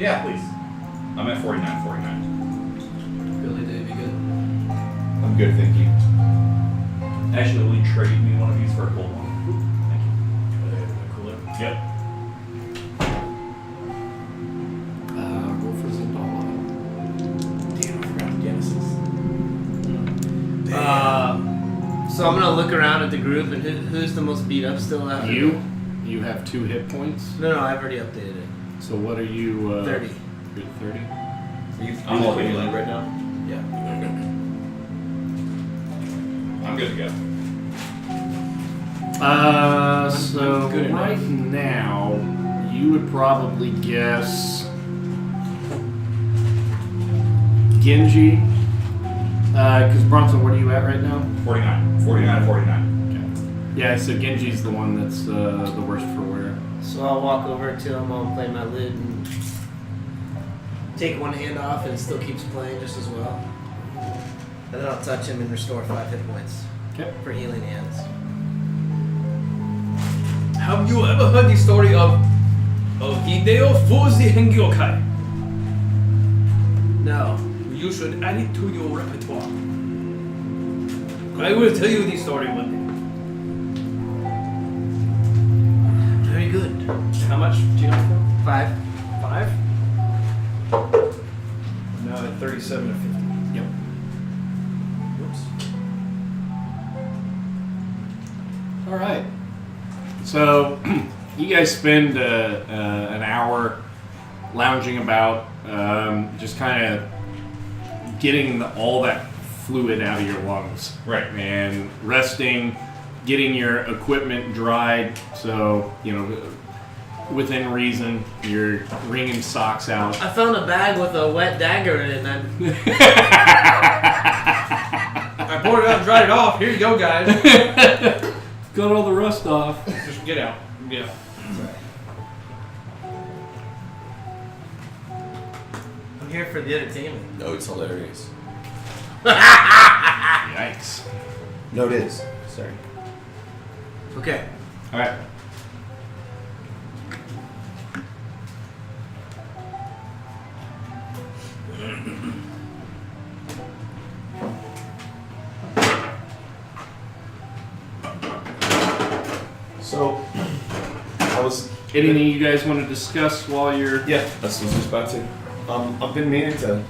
Yeah, please. I'm at 49. Billy, Dave, you good? I'm good, thank you. Actually, will you trade me one of these for a cold one? Thank Cooler. you. Yep. Roll for Zendala. Damn, I forgot Genesis. So I'm gonna look around at the group and who's the most beat up still out? You have 2 hit points. No, I've already updated it. So what are you? 30. You're at 30. I'm all healing right now. Yeah. I'm good to go. So Good enough. right now, you would probably guess Genji. Because Bronson, what are you at right now? 49. 49, 49. Yeah, so Genji's the one that's the worst for wear. So I'll walk over to him, I'll play my lid and take one hand off and it still keeps playing just as well. And then I'll touch him and restore 5 hit points Okay. for healing hands. Have you ever heard the story of Hideo Fuzi Hengyokai? No. You should add it to your repertoire. I will tell you the story one day. Very good. How much do you know 5. for? 5? Now at 37 to 50. Yep. Whoops. All right. So you guys spend an hour lounging about, just kind of getting all that fluid out of your lungs. Right. And resting, getting your equipment dried. So, within reason, you're wringing socks out. I found a bag with a wet dagger in it and I poured it out and dried it off. Here you go, guys. Got all the rust off. Just get out. Get out. I'm here for the entertainment. No, it's hilarious. Yikes. No, it is. Sorry. Okay. All right. So, I was. Anything you guys want to discuss while you're... Yeah, that's what I was just about to. I've been meaning to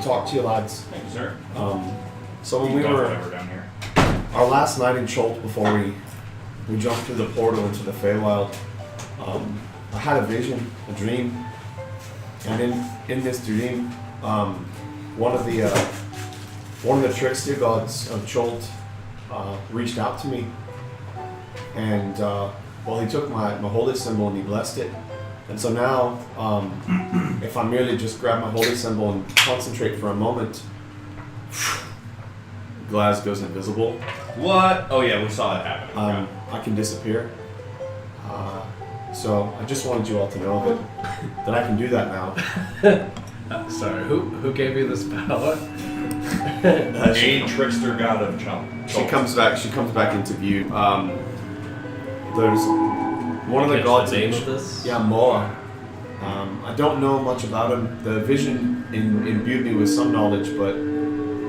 talk to you lads. Thank you, sir. So when You we got were whatever down here. our last night in Cholt before we jumped through the portal into the Feywild, I had a vision, a dream, and in this dream, one of the trickster gods of Cholt reached out to me, and well, he took my holy symbol and he blessed it. And so now, if I merely just grab my holy symbol and concentrate for a moment, glass goes invisible. What? Oh yeah, we saw that happen. I can disappear. So I just wanted you all to know that I can do that now. Sorry, who gave you this power? A trickster god of chump. She comes back into view. There's one of the gods. Name of this? Yeah, Moa. I don't know much about him. The vision imbued me with some knowledge, but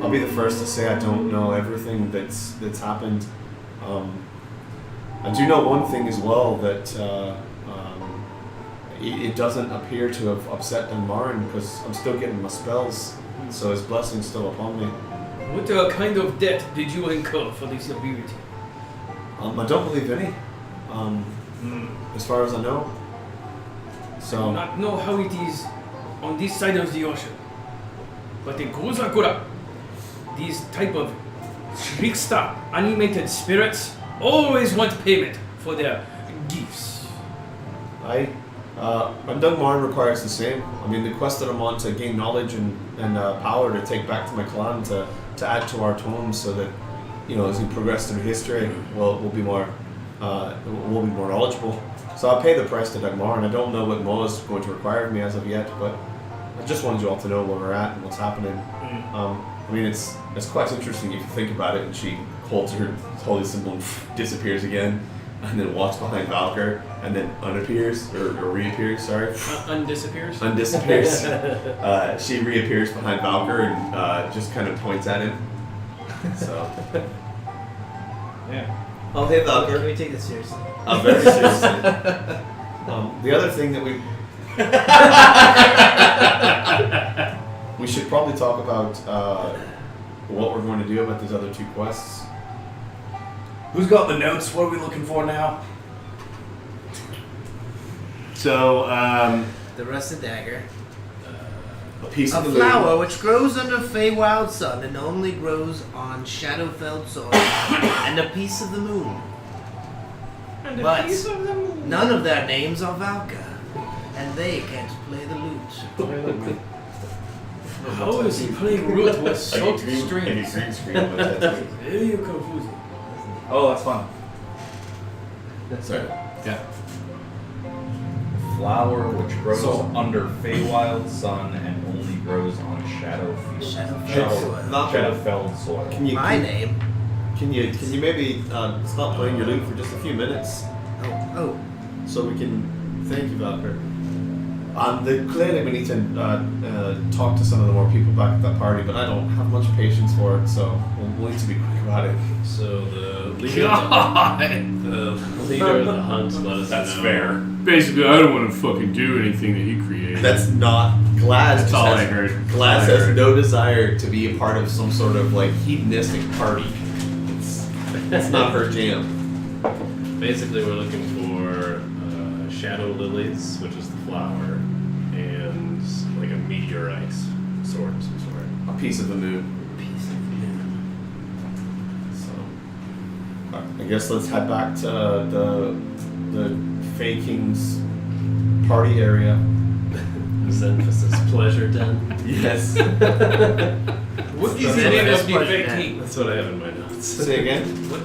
I'll be the first to say I don't know everything that's happened. I do know one thing as well, that it doesn't appear to have upset Dunmarin because I'm still getting my spells, so his blessing's still upon me. What kind of debt did you incur for this ability? I don't believe any, as far as I know. I do So not know how it is on this side of the ocean, but in Kozakura, these type of trickster animated spirits always want payment for their gifts. and Dunmarin requires the same. I mean, the quest that I'm on to gain knowledge and power to take back to my clan to add to our tomes, so that as we progress through history, we'll be more knowledgeable. So I'll pay the price to Dagmar, and I don't know what Moa's going to require of me as of yet, but I just wanted you all to know where we're at and what's happening. I mean, it's quite interesting if you think about it, and she holds her holy symbol and disappears again, and then walks behind Valkyr, and then unappears, or reappears, sorry. Undisappears? Undisappears. She reappears behind Valkyr and just kind of points at him. So, Yeah. oh, hey Valkyr. Can we take this seriously? Very seriously. The other thing that we should probably talk about what we're going to do about these other two quests. Who's got the notes? What are we looking for now? So, The rusted dagger. A piece A of the flower which grows under Feywild sun and only grows on Shadowfell soil, and a piece of the moon. And a But piece of the moon. none of their names are Valka, and they can't play the lute. How is he playing root with short Any strings? green screen on my tattoo. Very confusing. Oh, that's fun. Sorry. Yeah. Flower which grows So- under Feywild sun and only grows on shadow fields. Shadowfell Shadowfell soil. Can you My name. can you maybe stop playing your lute for just a few minutes Oh, so we can thank you, Valkyrie? Clearly we need to talk to some of the more people back at that party, but I don't have much patience for it, so we'll need to be quick about it. So the leader, God. the leader of the hunt let us That's know. fair. Basically, I don't want to fucking do anything that he created. That's not Glaz. That's all I heard. Glaz That's all I has heard. no desire to be a part of some sort of like hedonistic party. It's not her jam. Basically, we're looking for shadow lilies, which is the flower, and like a meteorite sort of some sort. A piece of the moon. So, I guess let's head back to the Fey King's party area. Xenphys's pleasure den. Yes. What is That's the name what of the I fake was king? That's what I have in my notes. Say again. What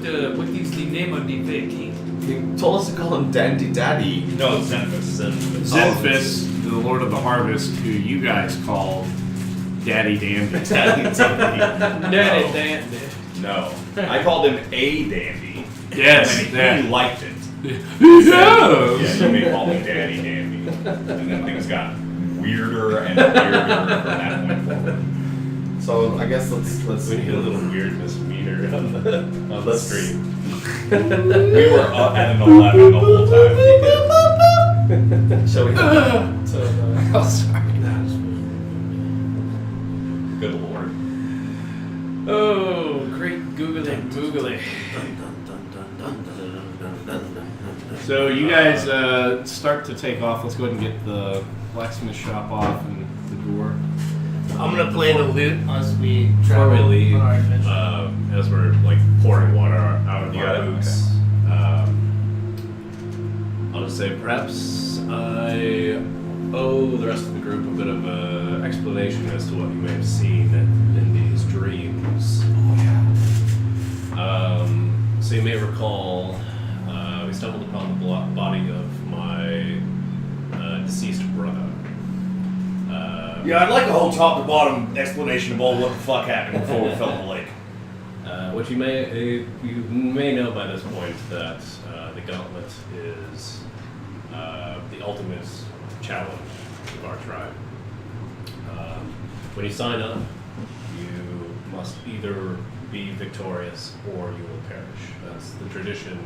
is the name of the fake king? He told us to call him Dandy Daddy. No, it's Xenphys. Zenphis, the Lord of the Harvest, who you guys call Daddy Dandy. Daddy Daddy. Dandy. No. I called him a dandy. Yes, And that. he liked it. Yeah. Yeah, you may call me Daddy Dandy. And then things got weirder and weirder from that point forward. So I guess let's We need a little weird misdemeanor on the stream. We were up at an 11 the whole time. Shall we head to Oh, sorry. Good lord. Oh, great googly moogly. So you guys start to take off. Let's go ahead and get the blacksmith shop off and the door. I'm gonna play the lute as we Before travel we leave, on our adventure. as we're like pouring water out of You our got it? boots, I'll just say perhaps I owe the rest of the group a bit of an explanation as to what you may have seen in these dreams. So you may recall, we stumbled upon the body of my deceased brother. Yeah, I'd like a whole top to bottom explanation of all what the fuck happened before we fell in the lake. Which you may know by this point that the gauntlet is the ultimate challenge of our tribe. When you sign up, you must either be victorious or you will perish. That's the tradition.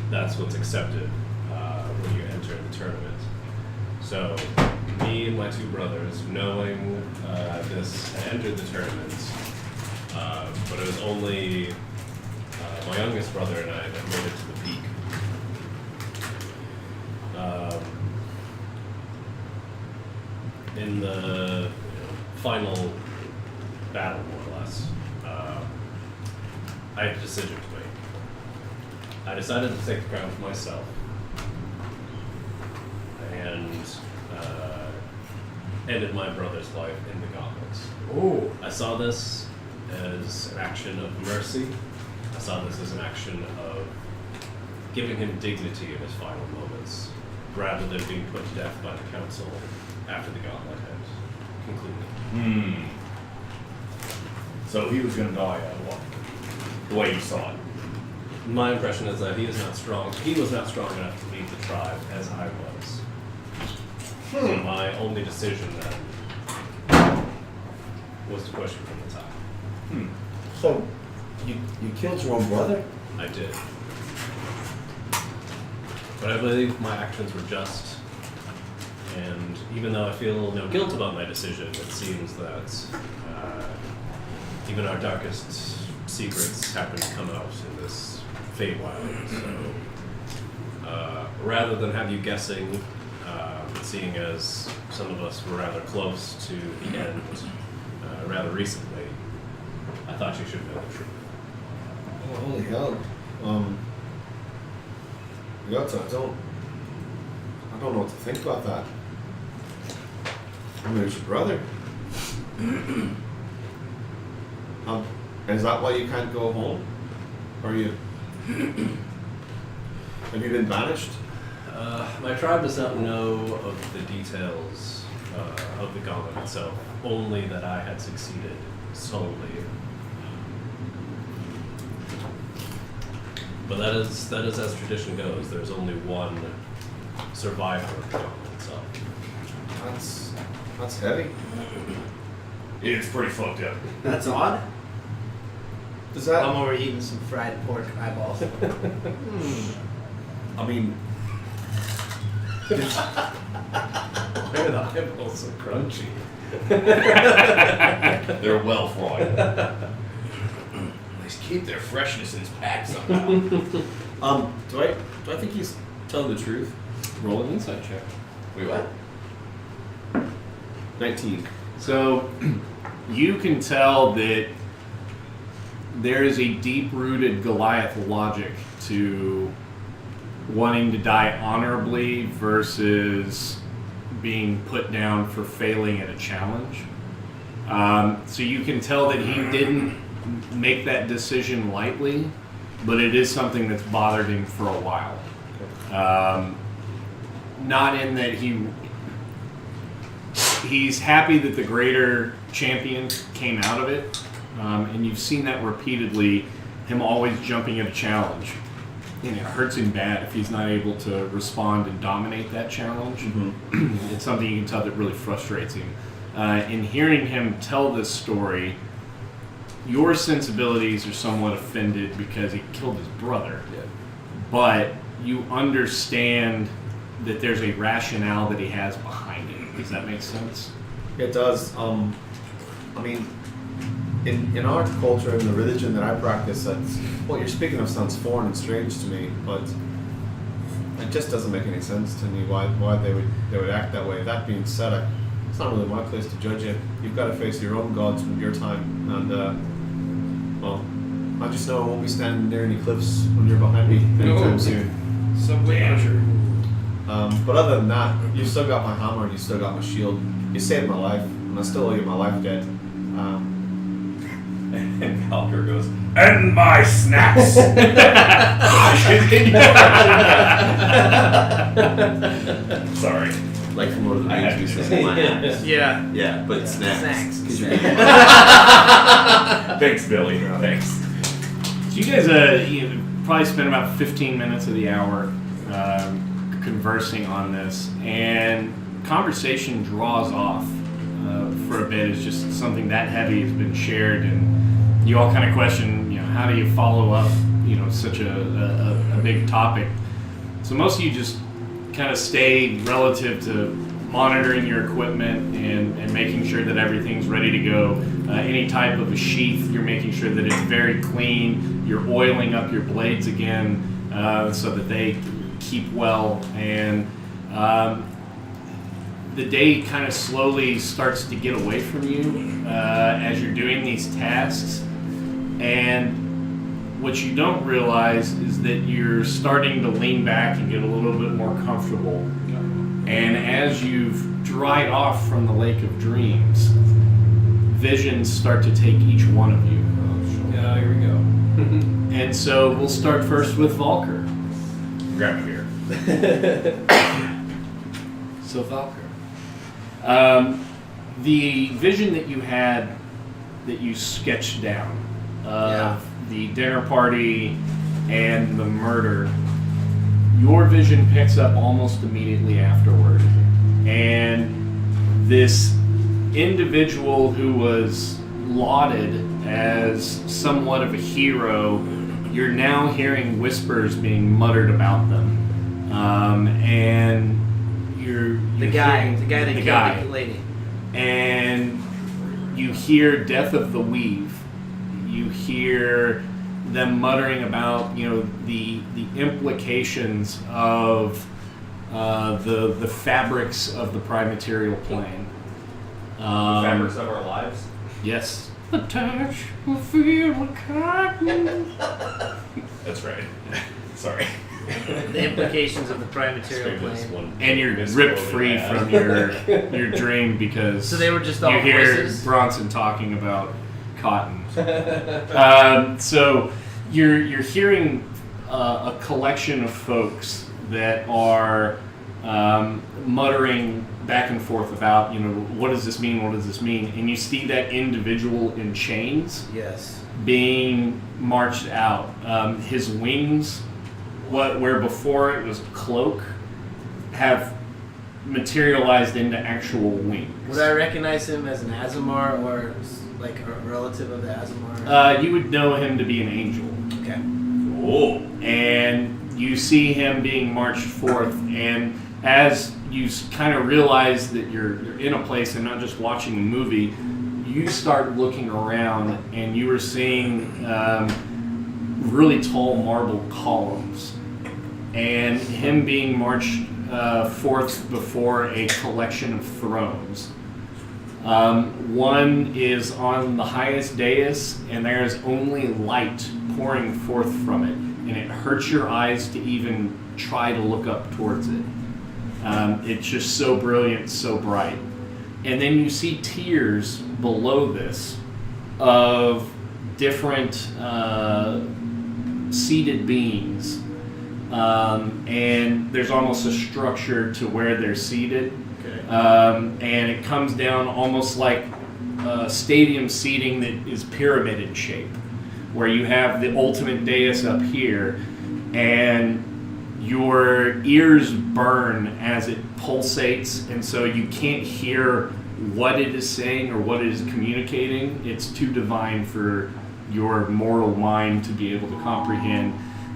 That's what's accepted when you enter the tournament. So, me and my two brothers, knowing this, I entered the tournament, but it was only my youngest brother and I that made it to the peak. In the final battle, more or less, I had a decision to make. I decided to take the crown for myself and ended my brother's life in the gauntlets. Oh. I saw this as an action of mercy. I saw this as an action of giving him dignity in his final moments, rather than being put to death by the council after the gauntlet had concluded. So he was going to die out of what? The way you saw it. My impression is that he is not strong. He was not strong enough to lead the tribe as I was. So my only decision then was to push him from the top. So you killed your own brother? I did. But I believe my actions were just. And even though I feel no guilt about my decision, it seems that even our darkest secrets happen to come out in this Feywild. So rather than have you guessing, seeing as some of us were rather close to the end rather recently, I thought you should know the truth. Oh, holy hell. I Yota, I don't know what to think about that. I mean, there's your brother. Is that why you can't go home? Or have you been banished? My tribe does not know of the details of the gauntlet itself, only that I had succeeded solely. But that is as tradition goes. There's only one survivor of the gauntlet itself. That's heavy. It's pretty fucked up. That's odd. Does that? I'm over eating some fried pork eyeballs. I mean, Why are the eyeballs so crunchy? They're well fried. They keep their freshness in his pack somehow. do I think he's telling the truth? Roll an insight check. Wait, what? 19. So you can tell that there is a deep-rooted Goliath logic to wanting to die honorably versus being put down for failing at a challenge. So you can tell that he didn't make that decision lightly, but it is something that's bothered him for a while. Not in that he's happy that the greater champion came out of it, and you've seen that repeatedly, him always jumping at a challenge. And it hurts him bad if he's not able to respond and dominate that challenge. Mm-hmm. It's something you can tell that really frustrates him. In hearing him tell this story, your sensibilities are somewhat offended because he killed his brother. Yeah. But you understand that there's a rationale that he has behind it. Does that make sense? It does. I mean, in our culture and the religion that I practice, that's what you're speaking of sounds foreign and strange to me, but it just doesn't make any sense to me why they would act that way. That being said, it's not really my place to judge it. You've got to face your own gods with your time, and well, I just know I won't be standing near any cliffs when you're behind me anytime soon. Subway pressure. But other than that, you still got my hammer and you still got my shield. You saved my life, and I still owe you my life debt. And Valkyr goes, and my snacks! Sorry. Like from Lord of the Rings, we say my axe. Yeah. Yeah, but snacks. Thanks, Billy. Thanks. So you guys probably spent about 15 minutes of the hour conversing on this, and conversation draws off for a bit. It's just something that heavy has been shared, and you all kind of question, how do you follow up, such a big topic. So most of you just kind of stay relative to monitoring your equipment and making sure that everything's ready to go. Any type of a sheath, you're making sure that it's very clean. You're oiling up your blades again so that they keep well. And the day kind of slowly starts to get away from you as you're doing these tasks. And what you don't realize is that you're starting to lean back and get a little bit more comfortable. And as you've dried off from the Lake of Dreams, visions start to take each one of you. Yeah, here we go. And so we'll start first with Valkyr. Grab me here. So Valkyr. The vision that you had, that you sketched down, of the dinner party and the murder, your vision picks up almost immediately afterward. And this individual who was lauded as somewhat of a hero, you're now hearing whispers being muttered about them. And you're The guy that the killed guy. the lady. And you hear Death of the Weave. You hear them muttering about, the implications of the fabrics of the prime material plane. Fabrics of our lives? Yes, The touch will feel the cotton. That's right. Sorry. The implications of the prime material plane. And you're ripped free from your dream because So they were just all you hear voices? Bronson talking about cotton. So you're hearing a collection of folks that are muttering back and forth about, what does this mean? What does this mean? And you see that individual in chains Yes. being marched out. His wings, where before it was a cloak, have materialized into actual wings. Would I recognize him as an Azamar or like a relative of the Azamar? You would know him to be an angel. Okay. Oh. And you see him being marched forth, and as you kind of realize that you're in a place and not just watching a movie, you start looking around and you are seeing really tall marble columns and him being marched forth before a collection of thrones. One is on the highest dais, and there is only light pouring forth from it, and it hurts your eyes to even try to look up towards it. It's just so brilliant, so bright. And then you see tiers below this of different seated beings. And there's almost a structure to where they're seated. Okay. And it comes down almost like stadium seating that is pyramid in shape, where you have the ultimate dais up here, and your ears burn as it pulsates, and so you can't hear what it is saying or what it is communicating. It's too divine for your mortal mind to be able to comprehend.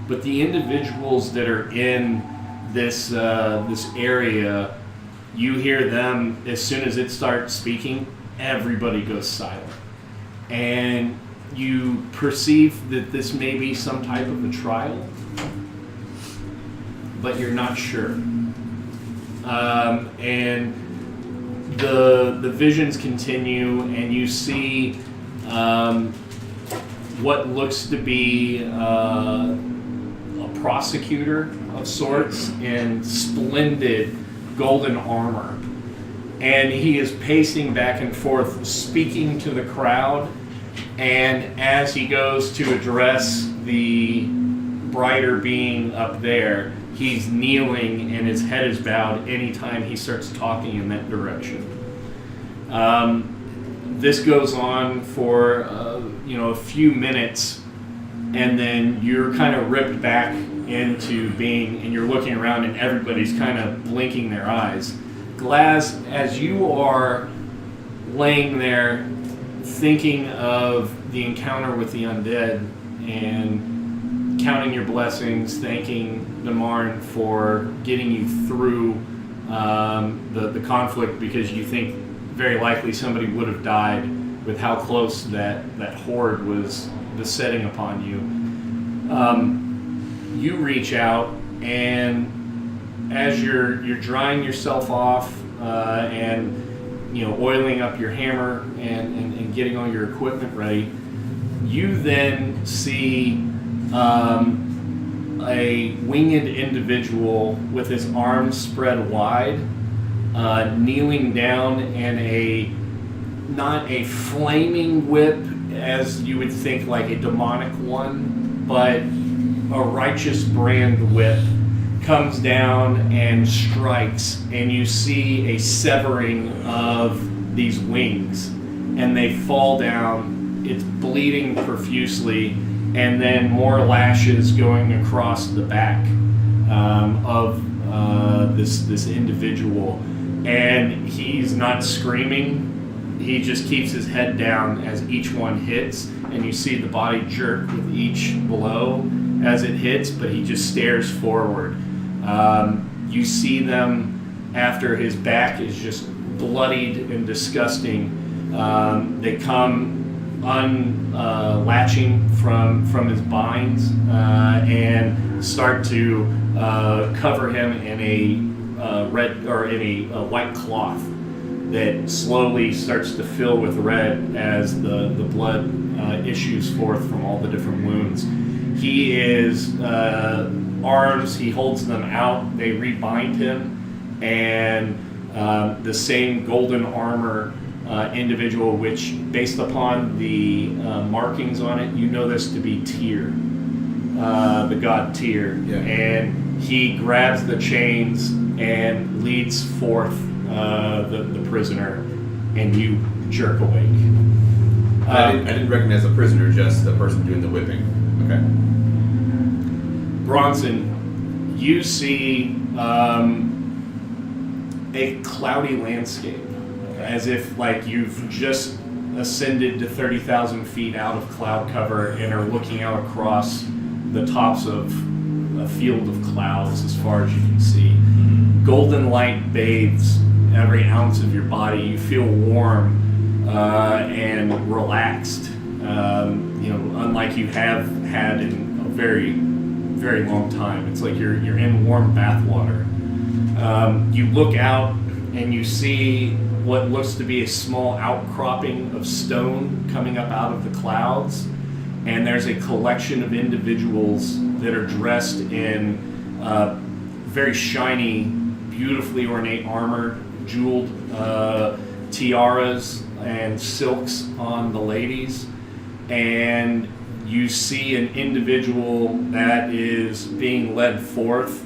But the individuals that are in this area, you hear them as soon as it starts speaking, everybody goes silent. And you perceive that this may be some type of a trial, but you're not sure. And the visions continue, and you see what looks to be a prosecutor of sorts in splendid golden armor. And he is pacing back and forth, speaking to the crowd. And as he goes to address the brighter being up there, he's kneeling and his head is bowed anytime he starts talking in that direction. This goes on for a few minutes, and then you're kind of ripped back into being, and you're looking around and everybody's kind of blinking their eyes. Glaz, as you are laying there thinking of the encounter with the undead and counting your blessings, thanking Damarn for getting you through the conflict, because you think very likely somebody would have died with how close that horde was besetting upon you. You reach out, and as you're drying yourself off and oiling up your hammer and getting all your equipment ready, you then see a winged individual with his arms spread wide, kneeling down, and not a flaming whip as you would think, like a demonic one, but a righteous brand whip comes down and strikes, and you see a severing of these wings, and they fall down. It's bleeding profusely, and then more lashes going across the back of this individual, and he's not screaming. He just keeps his head down as each one hits, and you see the body jerk with each blow as it hits, but he just stares forward. You see them after his back is just bloodied and disgusting. They come unlatching from his binds and start to cover him in a red or in a white cloth. that slowly starts to fill with red as the blood issues forth from all the different wounds. He is arms, he holds them out, they rebind him, and the same golden armor individual, which based upon the markings on it, you know this to be Tyr, the god Tyr. Yeah. And he grabs the chains and leads forth the prisoner, and you jerk awake. I didn't recognize the prisoner, just the person doing the whipping. Okay. Bronson, you see a cloudy landscape, as if like you've just ascended to 30,000 feet out of cloud cover and are looking out across the tops of a field of clouds as far as you can see. Golden light bathes every ounce of your body. You feel warm and relaxed, unlike you have had in a very, very long time. It's like you're in warm bath water. You look out and you see what looks to be a small outcropping of stone coming up out of the clouds, and there's a collection of individuals that are dressed in very shiny, beautifully ornate armor, jeweled tiaras and silks on the ladies, and you see an individual that is being led forth,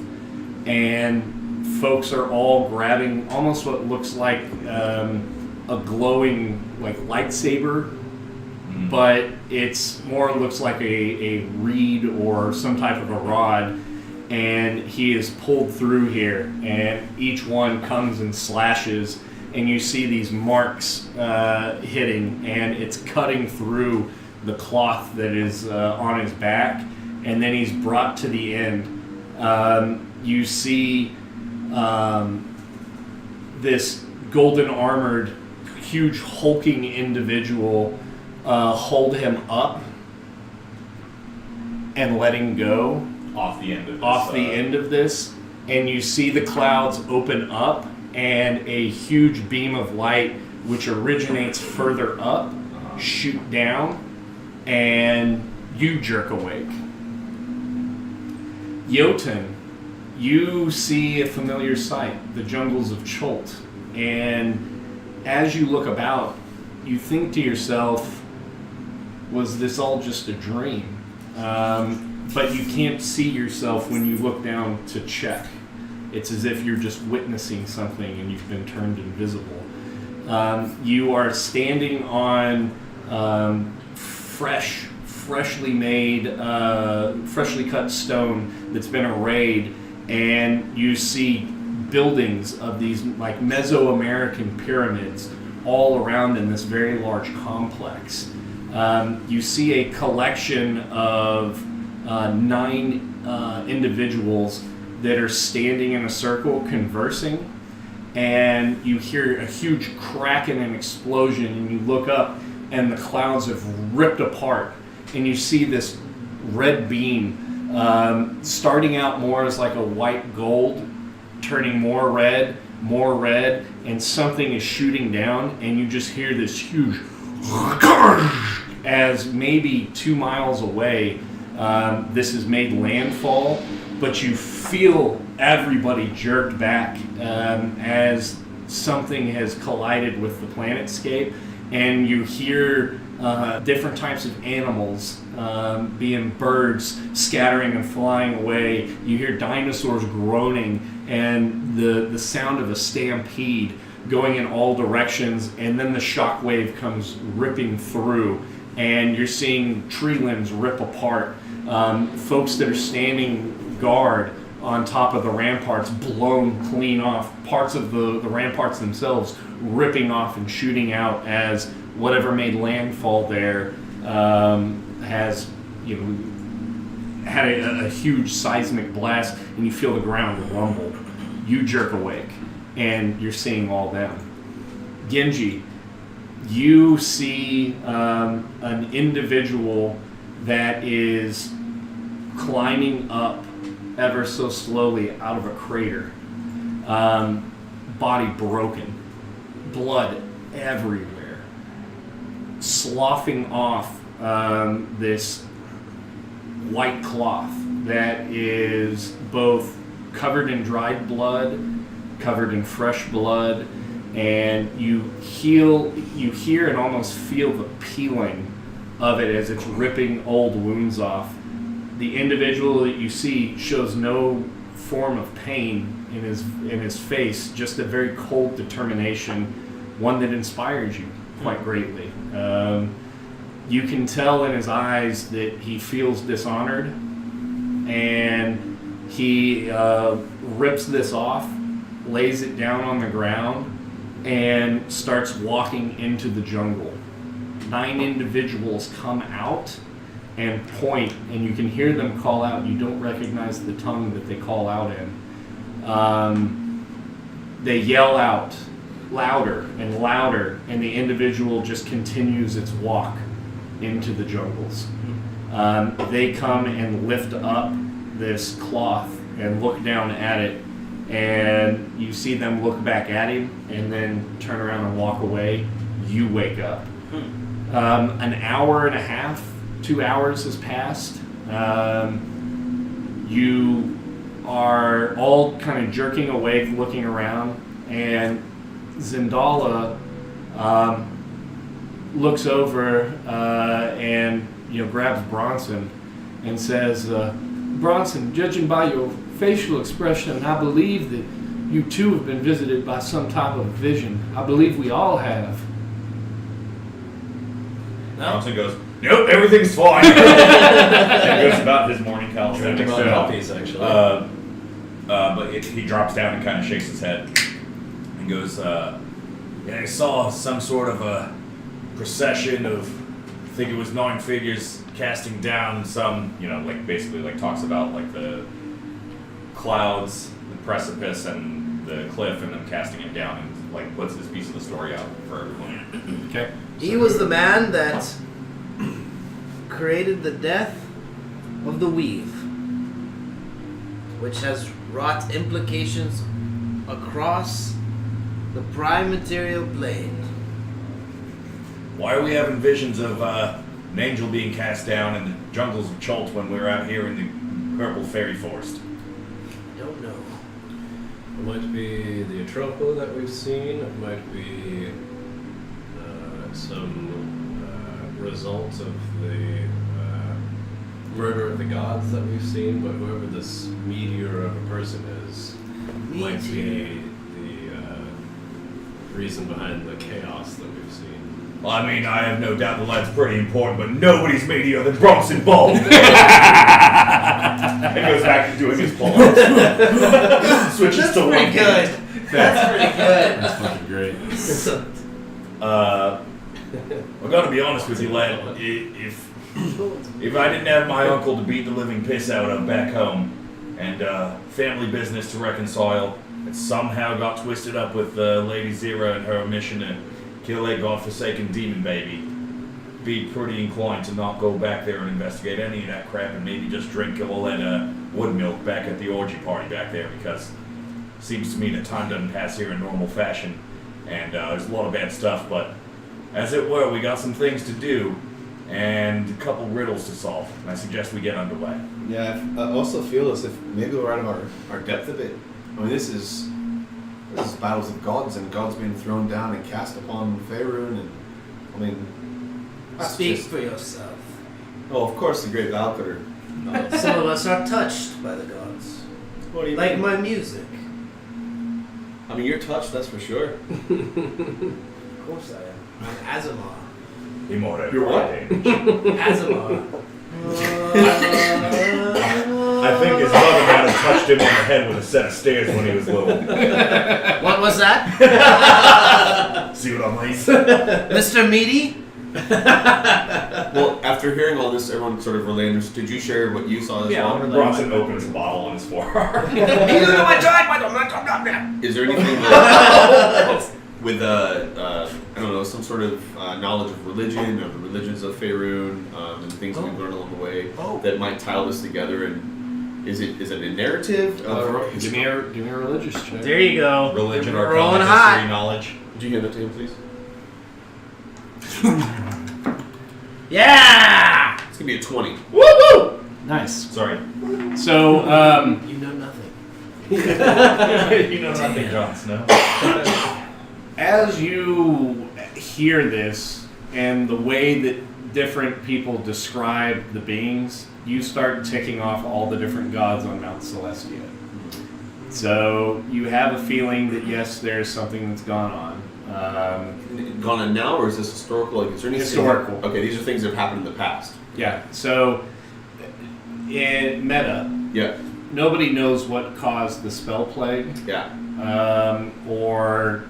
and folks are all grabbing almost what looks like a glowing like lightsaber, but it's more looks like a reed or some type of a rod, and he is pulled through here, and each one comes and slashes, and you see these marks hitting, and it's cutting through the cloth that is on his back, and then he's brought to the end. You see this golden armored, huge hulking individual hold him up and letting go off the end of this. And you see the clouds open up and a huge beam of light, which originates further up, shoot down, and you jerk awake. Jotun, you see a familiar sight, the jungles of Cholt, and as you look about, you think to yourself, was this all just a dream? But you can't see yourself when you look down to check. It's as if you're just witnessing something and you've been turned invisible. You are standing on freshly made, freshly cut stone that's been arrayed, and you see buildings of these like Mesoamerican pyramids all around in this very large complex. You see a collection of 9 individuals that are standing in a circle conversing, and you hear a huge cracking and explosion, and you look up and the clouds have ripped apart, and you see this red beam starting out more as like a white gold, turning more red, and something is shooting down, and you just hear this huge as maybe 2 miles away this has made landfall, but you feel everybody jerked back as something has collided with the planetscape, and you hear different types of animals, being birds scattering and flying away. You hear dinosaurs groaning and the sound of a stampede going in all directions, and then the shockwave comes ripping through, and you're seeing tree limbs rip apart. Folks that are standing guard on top of the ramparts blown clean off, parts of the ramparts themselves ripping off and shooting out as whatever made landfall there has had a huge seismic blast, and you feel the ground rumble. You jerk awake, and you're seeing all them. Genji, you see an individual that is climbing up ever so slowly out of a crater, body broken, blood everywhere, sloughing off this white cloth that is both covered in dried blood, covered in fresh blood, and you hear and almost feel the peeling of it as it's ripping old wounds off. The individual that you see shows no form of pain in his face, just a very cold determination, one that inspires you quite greatly. You can tell in his eyes that he feels dishonored, and he rips this off, lays it down on the ground, and starts walking into the jungle. 9 individuals come out and point, and you can hear them call out. You don't recognize the tongue that they call out in. They yell out louder and louder, and the individual just continues its walk into the jungles. They come and lift up this cloth and look down at it, and you see them look back at him and then turn around and walk away. You wake up. An hour and a half, 2 hours has passed. You are all kind of jerking awake, looking around, and Zendala looks over and grabs Bronson and says, Bronson, judging by your facial expression, I believe that you too have been visited by some type of vision. I believe we all have. Bronson goes, nope, everything's fine. And goes about his morning calisthenics. Puppies, actually. But he drops down and kind of shakes his head and goes, I saw some sort of a procession of, I think it was 9 figures casting down some, basically talks about the clouds, the precipice, and the cliff, and them casting it down, and puts this piece of the story out for everyone. Okay. He was the man that created the death of the weave, which has wrought implications across the prime material plane. Why are we having visions of an angel being cast down in the jungles of Cholt when we're out here in the purple fairy forest? Don't know. It might be the Atropo that we've seen. It might be some result of the murder of the gods that we've seen. But whoever this meteor of a person is might be the reason behind the chaos that we've seen. Well, I mean, I have no doubt the lad's pretty important, but nobody's meteor than Bronson Ball. And goes back to doing his pull-ups. Switches That's to pretty one good. hand. That's pretty good. That's fucking great. I gotta be honest with you, lad. If I didn't have my uncle to beat the living piss out of back home, and family business to reconcile, it somehow got twisted up with Lady Zira and her mission to kill a godforsaken demon baby, be pretty inclined to not go back there and investigate any of that crap, and maybe just drink all that wood milk back at the orgy party back there, because it seems to me that time doesn't pass here in normal fashion, and there's a lot of bad stuff, but as it were, we got some things to do and a couple riddles to solve, and I suggest we get underway. Yeah, I also feel as if maybe we're out of our depth a bit. I mean, this is battles of gods, and gods being thrown down and cast upon Faerun, and I mean, Speak for yourself. Oh, of course, the great Valkyrie. Some of us are touched by the gods. What do you Like mean? my music. I mean, you're touched, that's for sure. Of course I am. I'm Azamar. You're what? Azamar. I think his mother might have touched him on the head with a set of stairs when he was little. What was that? See what I mean? Mr. Meaty? Well, after hearing all this, everyone sort of relayed. Did you share what you saw as well? Bronson opens a bottle on his forearm. Is there anything with I don't know, some sort of knowledge of religion or the religions of Faerun and things we've learned along the way that might tie this together? And is it a narrative? Give me a religious check. There you go. Religion, We're arcana, rolling history, hot. knowledge. Would you hand that to him, please? Yeah! It's gonna be a 20. Woo woo! Nice. Sorry. So, You know nothing. You know nothing, Jon Snow. as you hear this and the way that different people describe the beings, you start ticking off all the different gods on Mount Celestia. So you have a feeling that yes, there's something that's gone on. Gone on now, or is this historical? Like, is there any Historical. Okay, these are things that have happened in the past. Yeah. So in meta, Yeah. nobody knows what caused the spell plague, Yeah. or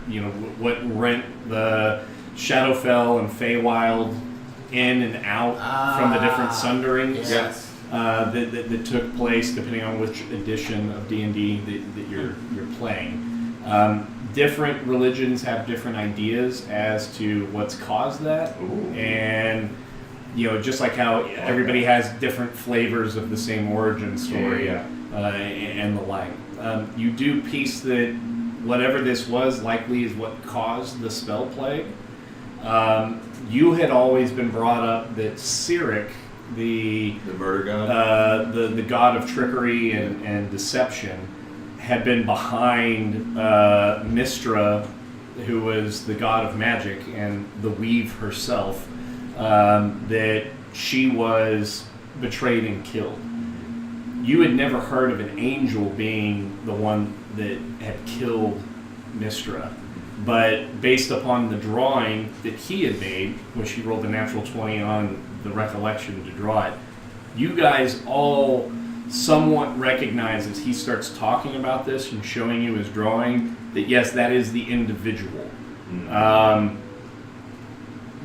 what rent the Shadowfell and Feywild in and out from the different sunderings. Yes. That took place depending on which edition of D&D that you're playing. Different religions have different ideas as to what's caused that. Ooh. And just like how everybody has different flavors of the same origin story. Yeah. And the like. You do piece that whatever this was likely is what caused the spell plague. You had always been brought up that Cyric, the murder god, the god of trickery and deception, had been behind Mystra, who was the god of magic, and the Weave herself, that she was betrayed and killed. You had never heard of an angel being the one that had killed Mystra. But based upon the drawing that he had made, which he rolled a natural 20 on the recollection to draw it, you guys all somewhat recognize as he starts talking about this and showing you his drawing that yes, that is the individual.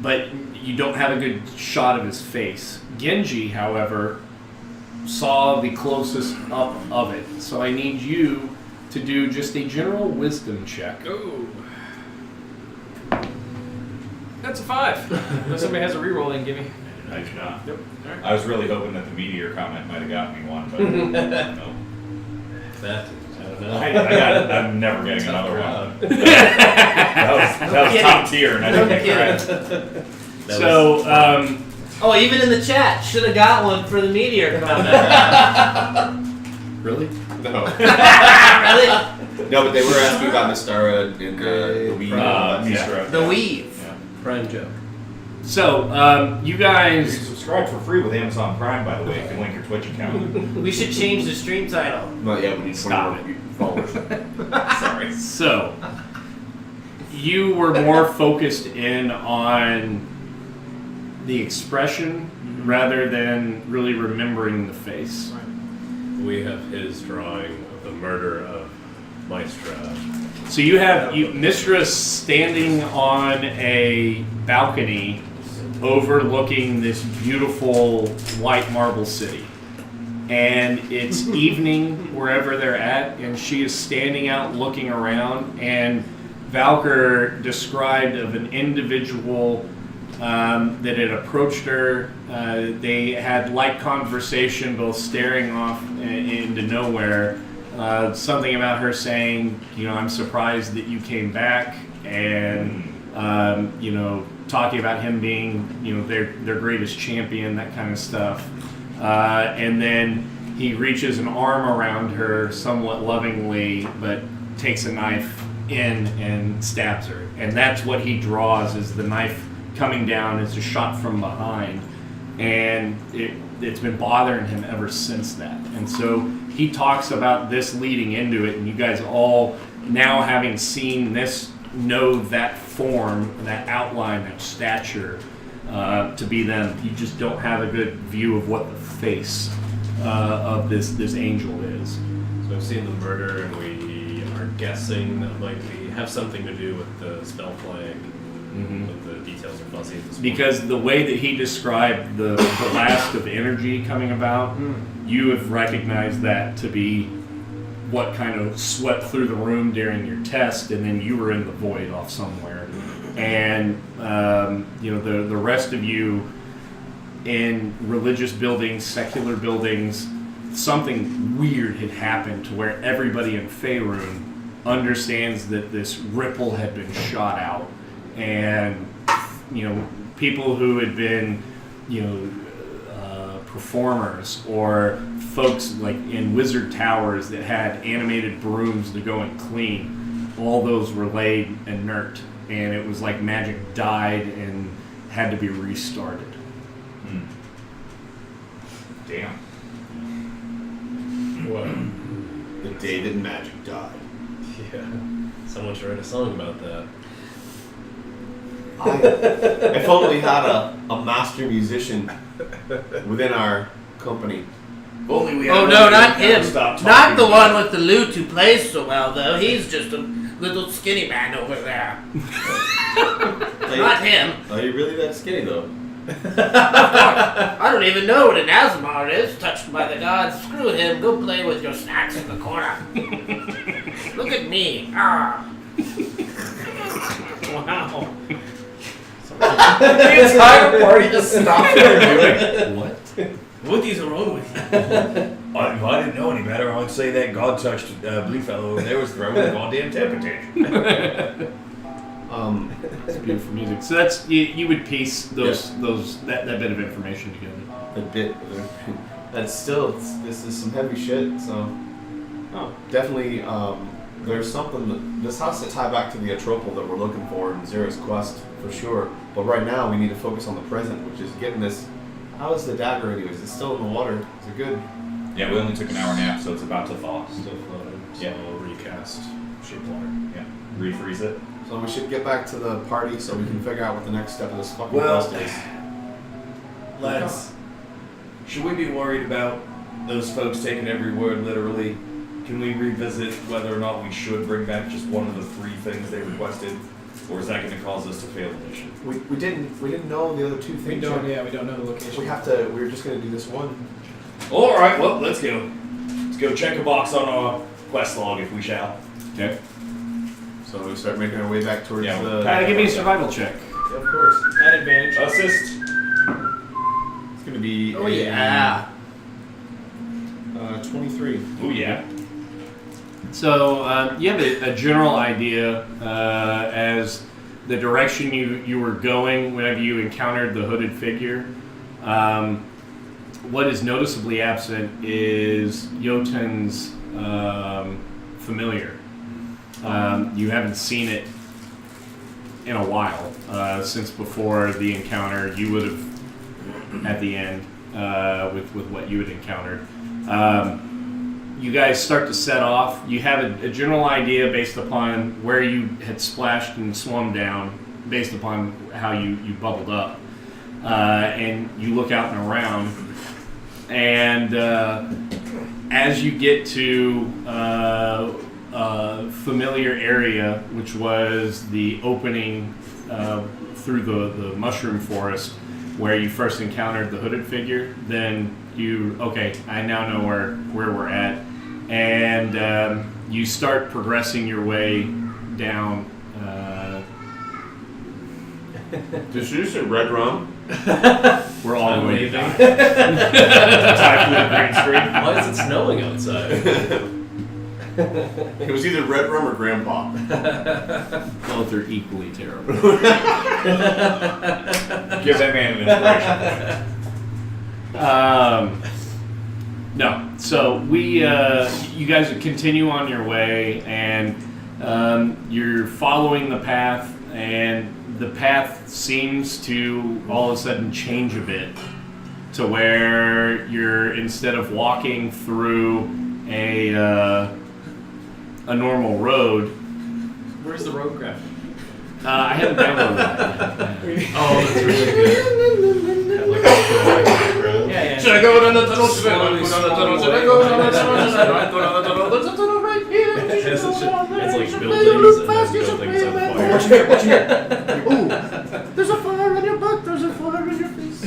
But you don't have a good shot of his face. Genji, however, saw the closest up of it. So I need you to do just a general wisdom check. Oh. That's a 5. Unless somebody has a reroll, they can give me. I do not. Nope. All right. I was really hoping that the meteor comment might have got me one, but no. That, I don't know. I'm never getting another one. that was top tier, and I didn't get credit. So, Oh, even in the chat, should have got one for the meteor comment. really? no, Really? no, but they were asking about Mystara and the Weave. Yeah. The weave. Yeah. Prime joke. So, you You guys, can subscribe for free with Amazon Prime, by the way, if you link your Twitch account. We should change the stream title. Not yet. We need 20 Stop more followers. Sorry. so, you were more focused in on the expression rather than really remembering the face. We have his drawing of the murder of Maestra. So you have Mystra standing on a balcony overlooking this beautiful white marble city. And it's evening wherever they're at, and she is standing out looking around, and Valkyr described of an individual that had approached her. They had light conversation, both staring off into nowhere. Something about her saying, I'm surprised that you came back, and talking about him being, their greatest champion, that kind of stuff. And then he reaches an arm around her somewhat lovingly, but takes a knife in and stabs her. And that's what he draws, is the knife coming down as a shot from behind. And it's been bothering him ever since that. And so he talks about this leading into it, and you guys all, now having seen this, know that form, that outline, that stature to be them. You just don't have a good view of what the face of this angel is. So I've seen the murder, and we are guessing that might have something to do with the spell plague. But the details are fuzzy at this point. Because the way that he described the blast of energy coming about, you have recognized that to be what kind of swept through the room during your test, and then you were in the void off somewhere. And the rest of you in religious buildings, secular buildings, something weird had happened to where everybody in Faerun understands that this ripple had been shot out, and people who had been performers or folks like in wizard towers that had animated brooms to go and clean, all those were laid inert, and it was like magic died and had to be restarted. Damn. What? The day that magic died. Yeah. Someone should write a song about that. If only we had a master musician within our company. If only we had Oh one no, who not could him. stop Not the talking one about with the lute who plays so well, though. He's just a little skinny man over there. Not him. Are you really that skinny though? I don't even know what an Asmar is, touched by the gods. Screw him. Go play with your snacks in the corner. Look at me. Ah. Wow. The entire party just stopped what they're doing. What? What is wrong with you? If I didn't know any better, I would say that God-touched blue fellow over there was throwing a goddamn temper tantrum. It's beautiful music. So that's you would piece that bit of information together. A bit. That's still. This is some heavy shit. So. Definitely. There's something that this has to tie back to the Atropal that we're looking for in Zera's quest for sure. But right now we need to focus on the present, which is getting this. How is the dagger anyways? Is it still in the water? Is it good? Yeah, we only took an hour nap, so it's about to thaw. Still floating. So Yeah. recast shape water. Yeah. Refreeze it. So we should get back to the party so we can figure out what the next step of this fucking Well, quest is. Lads, should we be worried about those folks taking every word literally? Can we revisit whether or not we should bring back just one of the 3 things they requested? Or is that going to cause us to fail the mission? We didn't know the other 2 things. We don't. yet. Yeah, we don't know the location. We were just gonna do this one. Alright, well, let's go. Let's go check a box on our quest log if we shall. Okay. So we start making our way back towards Yeah, the. Give me a survival check. Yeah, of course. At advantage. Assist. It's gonna be. Oh yeah. 23. Oh yeah. So you have a general idea as the direction you were going whenever you encountered the hooded figure. What is noticeably absent is Jotun's familiar. You haven't seen it in a while since before the encounter. You would have at the end with what you had encountered. You guys start to set off. You have a general idea based upon where you had splashed and swum down, based upon how you bubbled up. And you look out and around, and as you get to a familiar area, which was the opening through the mushroom forest where you first encountered the hooded figure, then I now know where we're at. And you start progressing your way down. Did you say red rum? We're all I'm going to leaving. die. Typhoon Green Street. Why is it snowing outside? It was either red rum or grandpa. Both are equally terrible. Give that man an inspiration. No. So you guys would continue on your way, and you're following the path, and the path seems to all of a sudden change a bit to where you're, instead of walking through a normal road. Where's the road graphic? I haven't downloaded that yet. Oh, that's really good. Yeah. Should I go down the tunnel? Slowly, Should I go down the tunnel? Should I go down the tunnel? There's a tunnel right here. It's like buildings and then buildings on fire. What you hear? What you hear? Ooh, there's a fire in your butt. There's a fire in your face.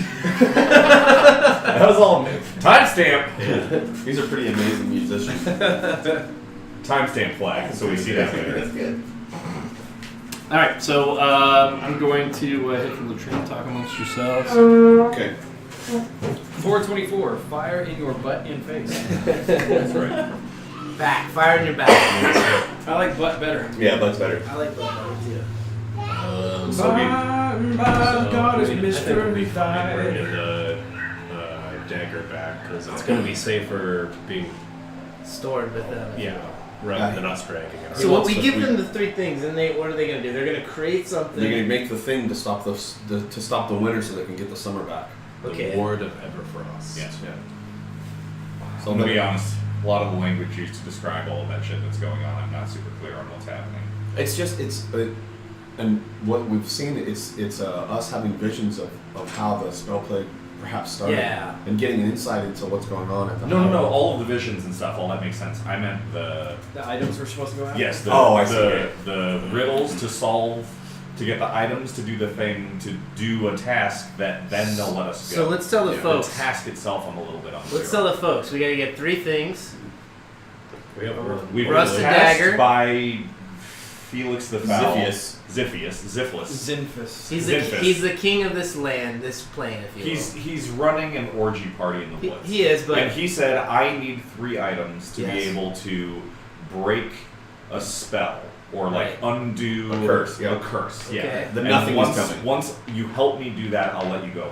That was all new. Timestamp. These are pretty amazing musicians. Timestamp flag, so we see that later. That's good. All right, so I'm going to hit the latrine. Talk amongst yourselves. Okay. 424. Fire in your butt and face. That's right. Back. Fire in your back. I like butt better. Yeah, but's better. I like butt better too. So we, God is I think we'll be fine Mr. bringing the dagger back because it's going to be safer being Stored with them. rather than us dragging it. So what we give them the three things, and what are they going to do? They're going to create something. They're going to make the thing to stop the winter so they can get the summer back. Okay. The Ward of Everfrost. Yes. Yeah. So I'm gonna be honest, a lot of the language used to describe all of that shit that's going on, I'm not super clear on what's happening. And what we've seen, it's us having visions of how the spell plague perhaps started. Yeah. And getting an insight into what's going on at the No, all of the visions and stuff, all that makes sense. I meant the items we're supposed to go after? yes, I see. the riddles to solve, to get the items to do the thing, to do a task that then they'll let us go. So let's tell the folks. The task itself, I'm a little bit unclear. Let's tell the folks. We got to get three things. We've been Rusted tasked dagger. by Felix the Foul. Ziphus. Zinfus. He's the king of this land, this plane, if you will. He's running an orgy party in the woods. He is, but and he said, I need 3 items to be Yes. able to break a spell or like Right. undo A curse, yeah. A curse, Okay. yeah. The And nothing once, is coming. Once you help me do that, I'll let you go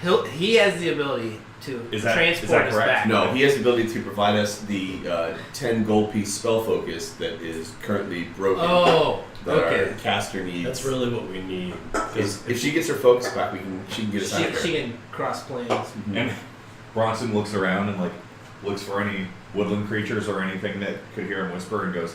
home. he has the ability to Is that transport us correct? back. No, he has the ability to provide us the 10 gold piece spell focus that is currently broken. Oh, that okay. our caster needs. That's really what we need. If she gets her focus back, she can get us out of She here. can cross planes. Mhm. And Bronson looks around and like looks for any woodland creatures or anything that could hear him whisper and goes,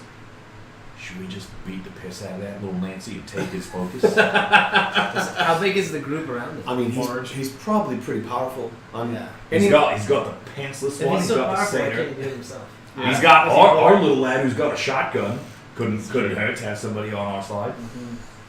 should we just beat the piss out of that little Nancy and take his focus? How big is the group around him? I mean, he's probably pretty powerful. Yeah. He's got the pantsless If one. he's He's so got the powerful, why singer. can't he do it himself? Yeah. He's got Is he our bored? little lad who's got a shotgun. Couldn't hurt to have somebody on our side.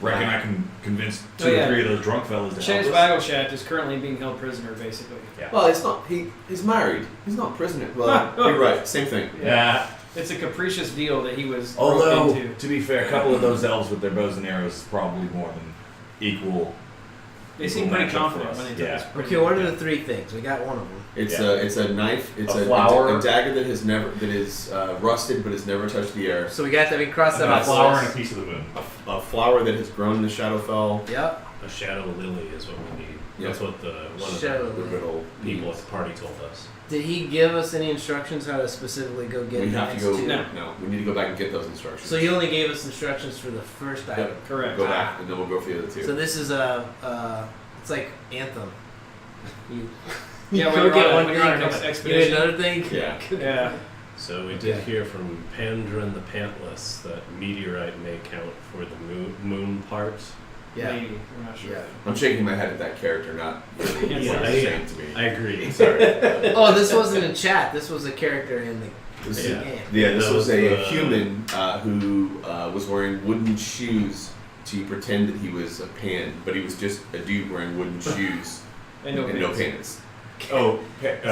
Reckon I can convince 2 Oh, yeah. or 3 of those drunk fellas to Chance help us. Bagelshat is currently being held prisoner, basically. Yeah. Well, it's not. He's married. He's not prisoner. Well, you're right. Same thing. Yeah. It's a capricious deal that he was Although, roped into. to be fair, a couple of those elves with their bows and arrows is probably more than equal. They seem equal pretty matchup for confident us. when they took Yeah. us prisoner. Okay, what are the three things? We got one of them. It's Yeah. a knife. It's A flower. a dagger that is rusted but has never touched the air. So we got that. We crossed that And a off. flower and a piece of the moon. A flower that has grown in the Shadowfell. Yep. A shadow lily is what we need. Yeah. That's what one of Shadow The lily. riddle. the people at the party told us. Did he give us any instructions how to specifically go get We the have to next go. two? No. No, we need to go back and get those instructions. So he only gave us instructions for the first item. Yep. Correct. Go back and then we'll go for the other two. So this is it's like Anthem. You Yeah, when go you're get on one when you're on an thing, you get expedition. another thing. Yeah. Yeah. So we did hear from Pandren the Pantless that meteorite may count for the moon part. Yeah. Maybe. We're not sure. Yeah. I'm shaking my head at that character, not really Yeah, what I- he's saying to me. I agree. Sorry. Oh, this wasn't in chat. This was a character in the This Yeah. game. Yeah, this That was was a the- human who was wearing wooden shoes to pretend that he was a pan, but he was just a dude wearing wooden shoes And no and no pants. pants. Oh,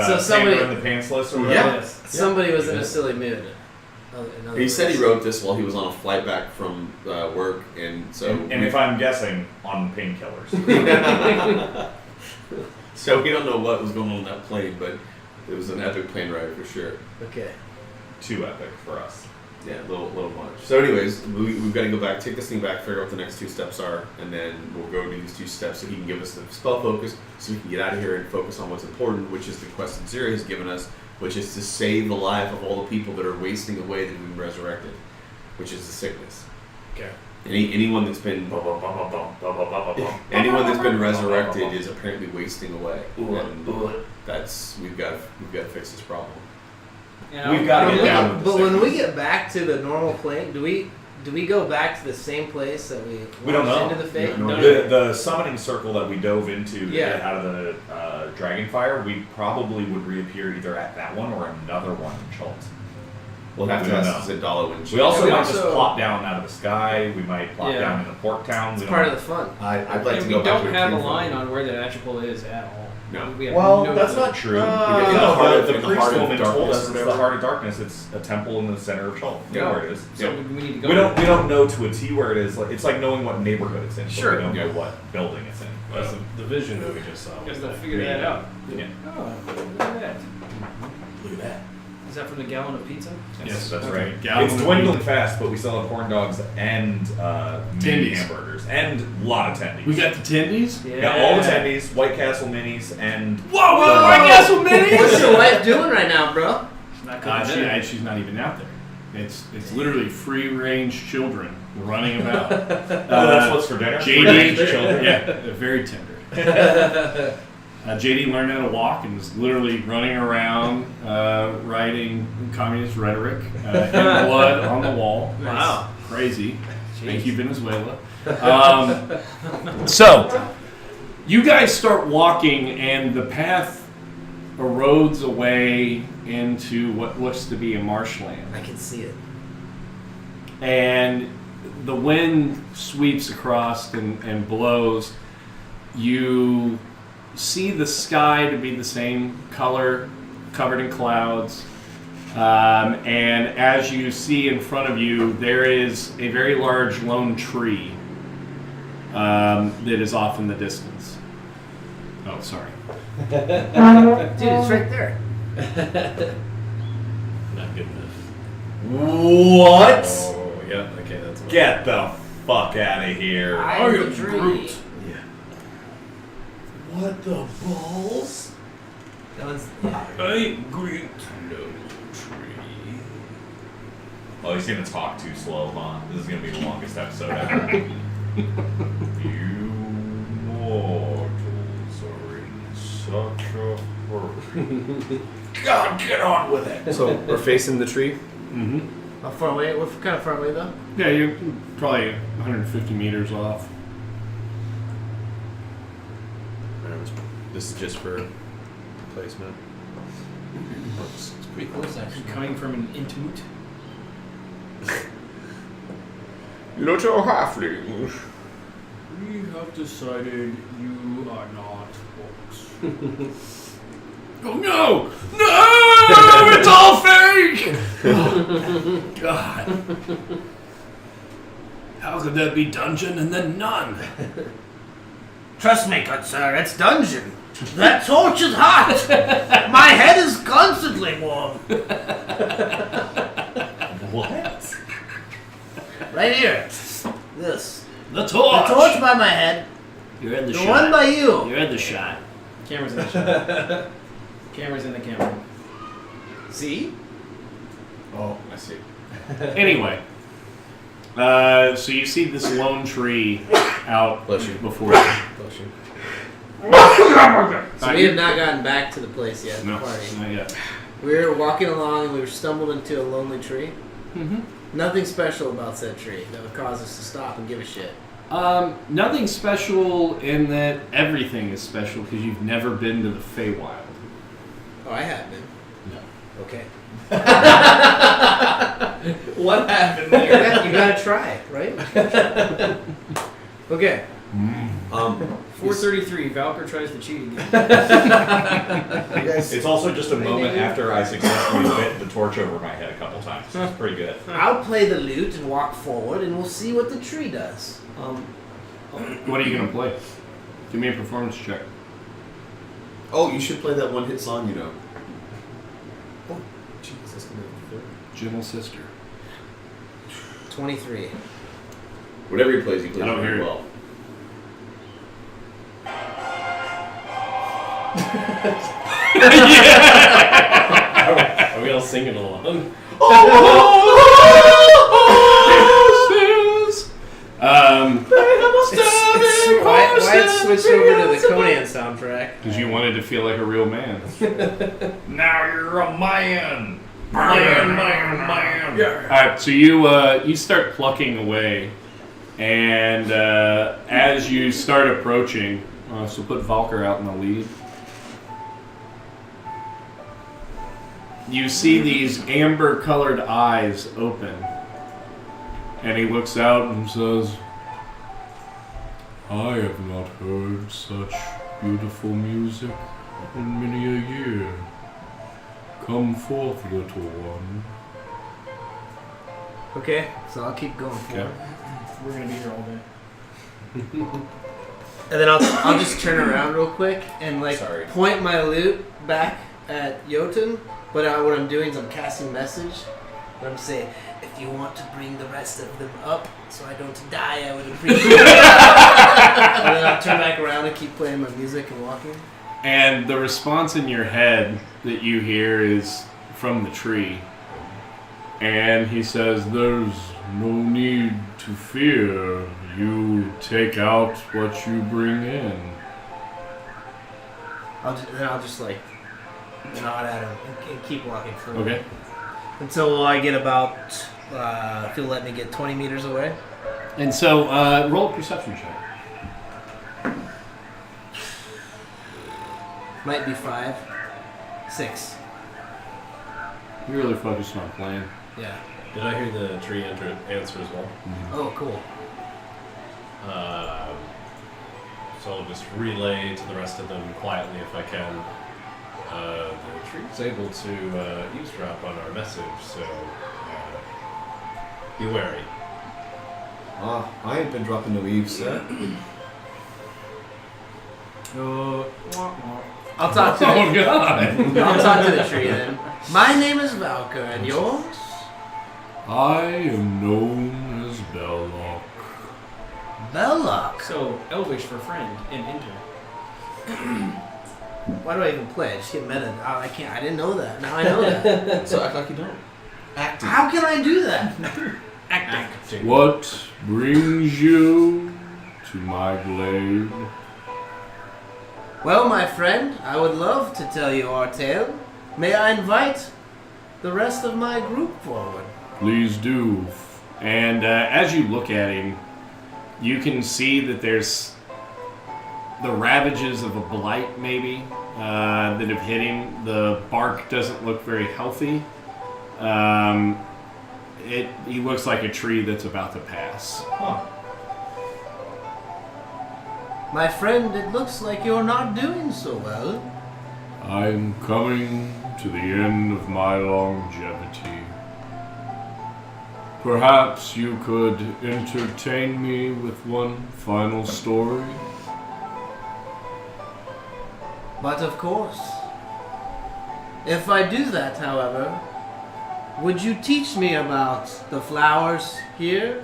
So somebody- Pandora and the Pantsless or whatever? Yeah. Yes. Somebody was in Yeah. a silly mood. In other He said he words. wrote this while he was on a flight back from work, and so And if I'm guessing, on painkillers. so we don't know what was going on that plane, but it was an epic plane ride for sure. Okay. Too epic for us. Yeah, a little much. So, anyways, we've got to go back, take this thing back, figure out what the next 2 steps are, and then we'll go do these 2 steps so he can give us the spell focus, so we can get out of here and focus on what's important, which is the quest that Zira has given us, which is to save the life of all the people that are wasting away that have been resurrected, which is the sickness. Okay. Anyone that's been resurrected is apparently wasting away, and that's we've got to fix this problem. Yeah, We've got to But get down with but this when thing. we get back to the normal plane, do we go back to the same place that we don't launched know. into the fate? No, The summoning circle that we dove into to Yeah. get out of the Dragonfire, we probably would reappear either at that one or another one in Chult. We'll have We to don't ask Zidala when she. We also we might just also- plop down out of the sky. We might plop Yeah. down in the port town. It's part of the fun. I'd like And to we go back don't to have a King line Fund. on where the Atropole is at all. No. We have Well, no that's clue. not true. In the No, heart of- the in the priest heart of woman told darkness us or it's the whatever. heart of darkness. It's a temple in the center of Chult. We know Yeah. where it is. So we need to go. We don't know to a T where it is. Like, it's like knowing what neighborhood it's in. But Sure. we don't know Yeah. what building it's in. That's the vision that we just saw. Because they'll was figure that out. Yeah. Oh, look at that. Look at that. Is that from the gallon of pizza? Yes, that's Okay. right. Gallon It's of dwindling meat. fast, but we still have corn dogs and mini Tendies. hamburgers and a lot of tendies. We got the tendies. Yeah. Got all the tendies, White Castle minis, and Whoa, White Castle minis. What's your wife doing right now, bro? It's not cooking She's not even out there. It's literally free range children running about. that's what's for dinner. JD, For children. yeah, they're very tender. JD learned how to walk and was literally running around writing communist rhetoric in blood on the wall. Wow. Crazy. Thank you, Venezuela. So, you guys start walking, and the path erodes away into what looks to be a marshland. I can see it. And the wind sweeps across and blows. You see the sky to be the same color, covered in clouds. And as you see in front of you, there is a very large lone tree that is off in the distance. Oh, sorry. Dude, it's right there. Not good enough. What? Oh, yeah. Okay, that's one. Get the fuck out of here. I am Groot. Yeah. What the balls? That one's, yeah. I Groot. No tree. Oh, he's gonna talk too slow, huh? This is gonna be the longest episode ever. You mortals are in such a hurry. God, get on with it. So we're facing the tree. Mm-hmm. How far away? We're kind of far away though. Yeah, you're probably 150 meters off. This is just for placement. It's pretty close actually. Coming from an intimate. Little halfling. We have decided you are not orcs. Oh no! No! It's all fake! Oh, God. How could there be dungeon and then none? Trust me, good sir, it's dungeon. That torch is hot. My head is constantly warm. What? Right here. This. The torch! The torch by my head. You're in the, The shot. one by you. You're in the shot. Camera's in the shot. Camera's in the camera. See? Oh, I see. Anyway. So you see this lone tree out Bless you. before you. Bless you. So we have not gotten back to the place yet. No, The party. not yet. We were walking along and we were stumbled into a lonely tree. Mm-hmm. Nothing special about said tree that would cause us to stop and give a shit. Nothing special in that everything is special because you've never been to the Feywild. Oh, I have been. No. Okay. What happened You there? gotta try, right? Okay. 433. Valkyr tries to cheat again. You guys, It's also just a moment after I successfully lit the torch over my head a couple times. It's pretty good. I'll play the lute and walk forward, and we'll see what the tree does. What are you going to play? Give me a performance check. oh, you should play that one hit song, you know. Oh, jeez, that's gonna be Gentle Sister. 23. whatever he plays I don't very hear it. well. Are we all singing along? Why it switched over to the Conan soundtrack? Because you wanted to feel like a real man. Now you're a man! Man. Alright, so you start plucking away, and as you start approaching, so put Valkyr out in the lead. You see these amber-colored eyes open, and he looks out and says, I have not heard such beautiful music in many a year. Come forth, little one. Okay, so I'll keep going Okay. forward. We're gonna be here all day. And then I'll just turn around real quick and Sorry. point my lute back at Jotun But what I'm doing is I'm casting message. And I'm saying, if you want to bring the rest of them up so I don't die, I would appreciate it. And then I'll turn back around and keep playing my music and walking. And the response in your head that you hear is from the tree. And he says, "There's no need to fear. You take out what you bring in." I'll just like nod at him and keep walking forward. Okay. Until I get about, if you'll let me get 20 meters away. And so, roll a perception check. Might be 5, 6. You're really focused on playing. Yeah. Did I hear the tree answer as well? Oh, cool. So I'll just relay to the rest of them quietly if I can. The tree's able to eavesdrop on our message, so be wary. I ain't been dropping no eaves, sir. I'll talk to Oh, God. I'll talk to the tree then. My name is Valka, and yours? I am known as Belloc. Belloc. So, Elvish for friend and enter. Why do I even play? I just get meta. I can't. I didn't know that. Now I know that. So act like you don't. Acting. How can I do that? Acting. What brings you to my glade? Well, my friend, I would love to tell you our tale. May I invite the rest of my group forward? Please do. And as you look at him, you can see that there's the ravages of a blight, maybe, that have hit him. The bark doesn't look very healthy. He looks like a tree that's about to pass. My friend, it looks like you're not doing so well. I'm coming to the end of my longevity. Perhaps you could entertain me with one final story? But of course. If I do that, however, would you teach me about the flowers here?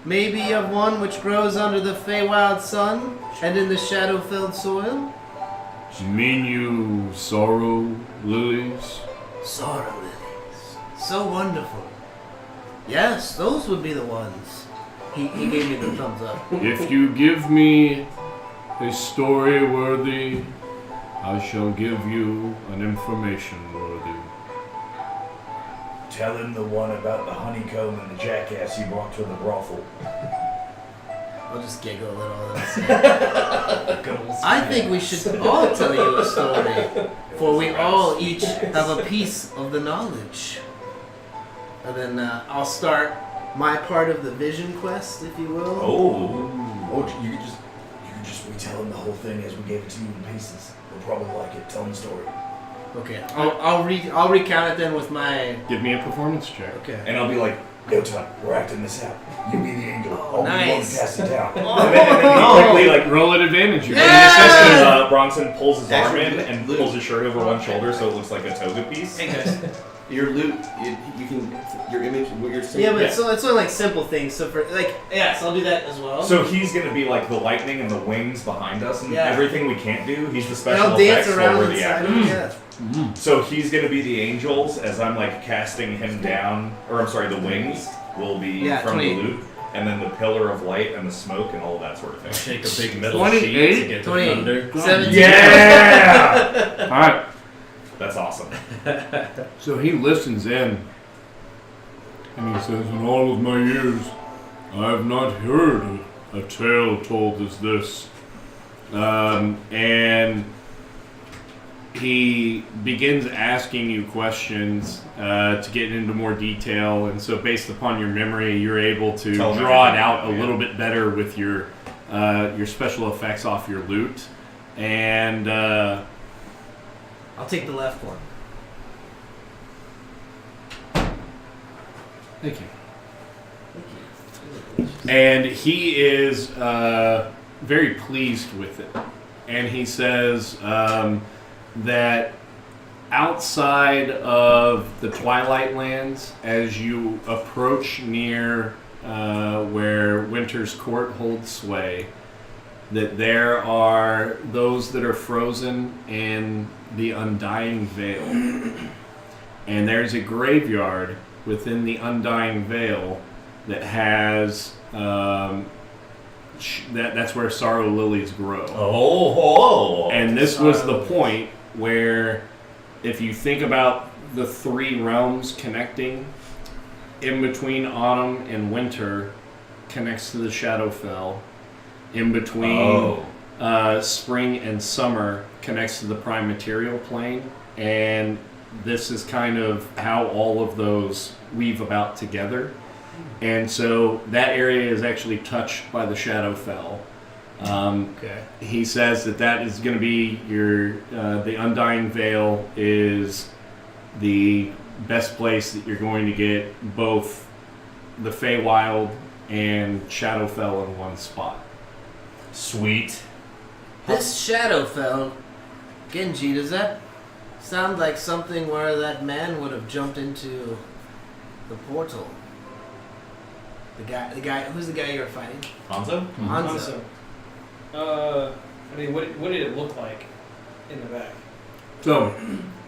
Maybe of one which grows under the Feywild sun and in the shadow-filled soil? Mean you sorrow lilies? Sorrow lilies. So wonderful. Yes, those would be the ones. He gave me the thumbs up. If you give me a story worthy, I shall give you an information worthy. Tell him the one about the honeycomb and the jackass you brought to the brothel. I'll just giggle a little. I think we should all tell you a story, for we all each have a piece of the knowledge. And then I'll start my part of the vision quest, if you will. Oh, you could just retell him the whole thing as we gave it to you in pieces. We'll probably like it. Tell him the story. Okay, I'll recount it then with my. Give me a performance check. Okay. And I'll be like, "Yo, Todd, we're acting this out. You be the angel. I'll be the one to nice. cast it down." And then he quickly, like, Roll at advantage. You're and Bronson pulls his arm Actually, in and loot. pulls his shirt over one shoulder so it looks like a toga piece. Hey guys. Your loot, you can, your image, what you're saying. Yeah, but it's only like simple things. So for yes, I'll do that as well. So he's gonna be like the lightning and the wings behind us and Yeah. everything we can't do. He's the and special I'll dance effects while around we're the inside. actors. Yeah. So he's gonna be the angels as I'm like casting him down, or I'm sorry, the wings will be from 20. the loop, and then the pillar of light and the smoke and all that sort of thing. Shake a big metal 28? sheet to get the 28. thunder. 17. Yeah, All right. that's awesome. So he listens in, and he says, "In all of my years, I have not heard a tale told as this." And he begins asking you questions to get into more detail, and so based upon your memory, you're able to Tell him draw it everything, out a yeah. little bit better with your special effects off your loot. And I'll take the left one. thank you. And he is very pleased with it. And he says that outside of the Twilight Lands, as you approach near where Winter's Court holds sway, that there are those that are frozen in the Undying Vale. And there's a graveyard within the Undying Vale that has that's where sorrow lilies grow. Oh. And this was the point where, if you think about the three realms connecting, in between autumn and winter connects to the Shadowfell. In between spring and summer connects to the prime material plane. And this is kind of how all of those weave about together. And so that area is actually touched by the Shadowfell. He says that is going to be the Undying Vale is the best place that you're going to get both the Feywild and Shadowfell in one spot. Sweet. This Shadowfell, Genji, does that sound like something where that man would have jumped into the portal? The guy, who's the guy you were fighting? Hanzo? Hanzo. I mean, what did it look like in the back? So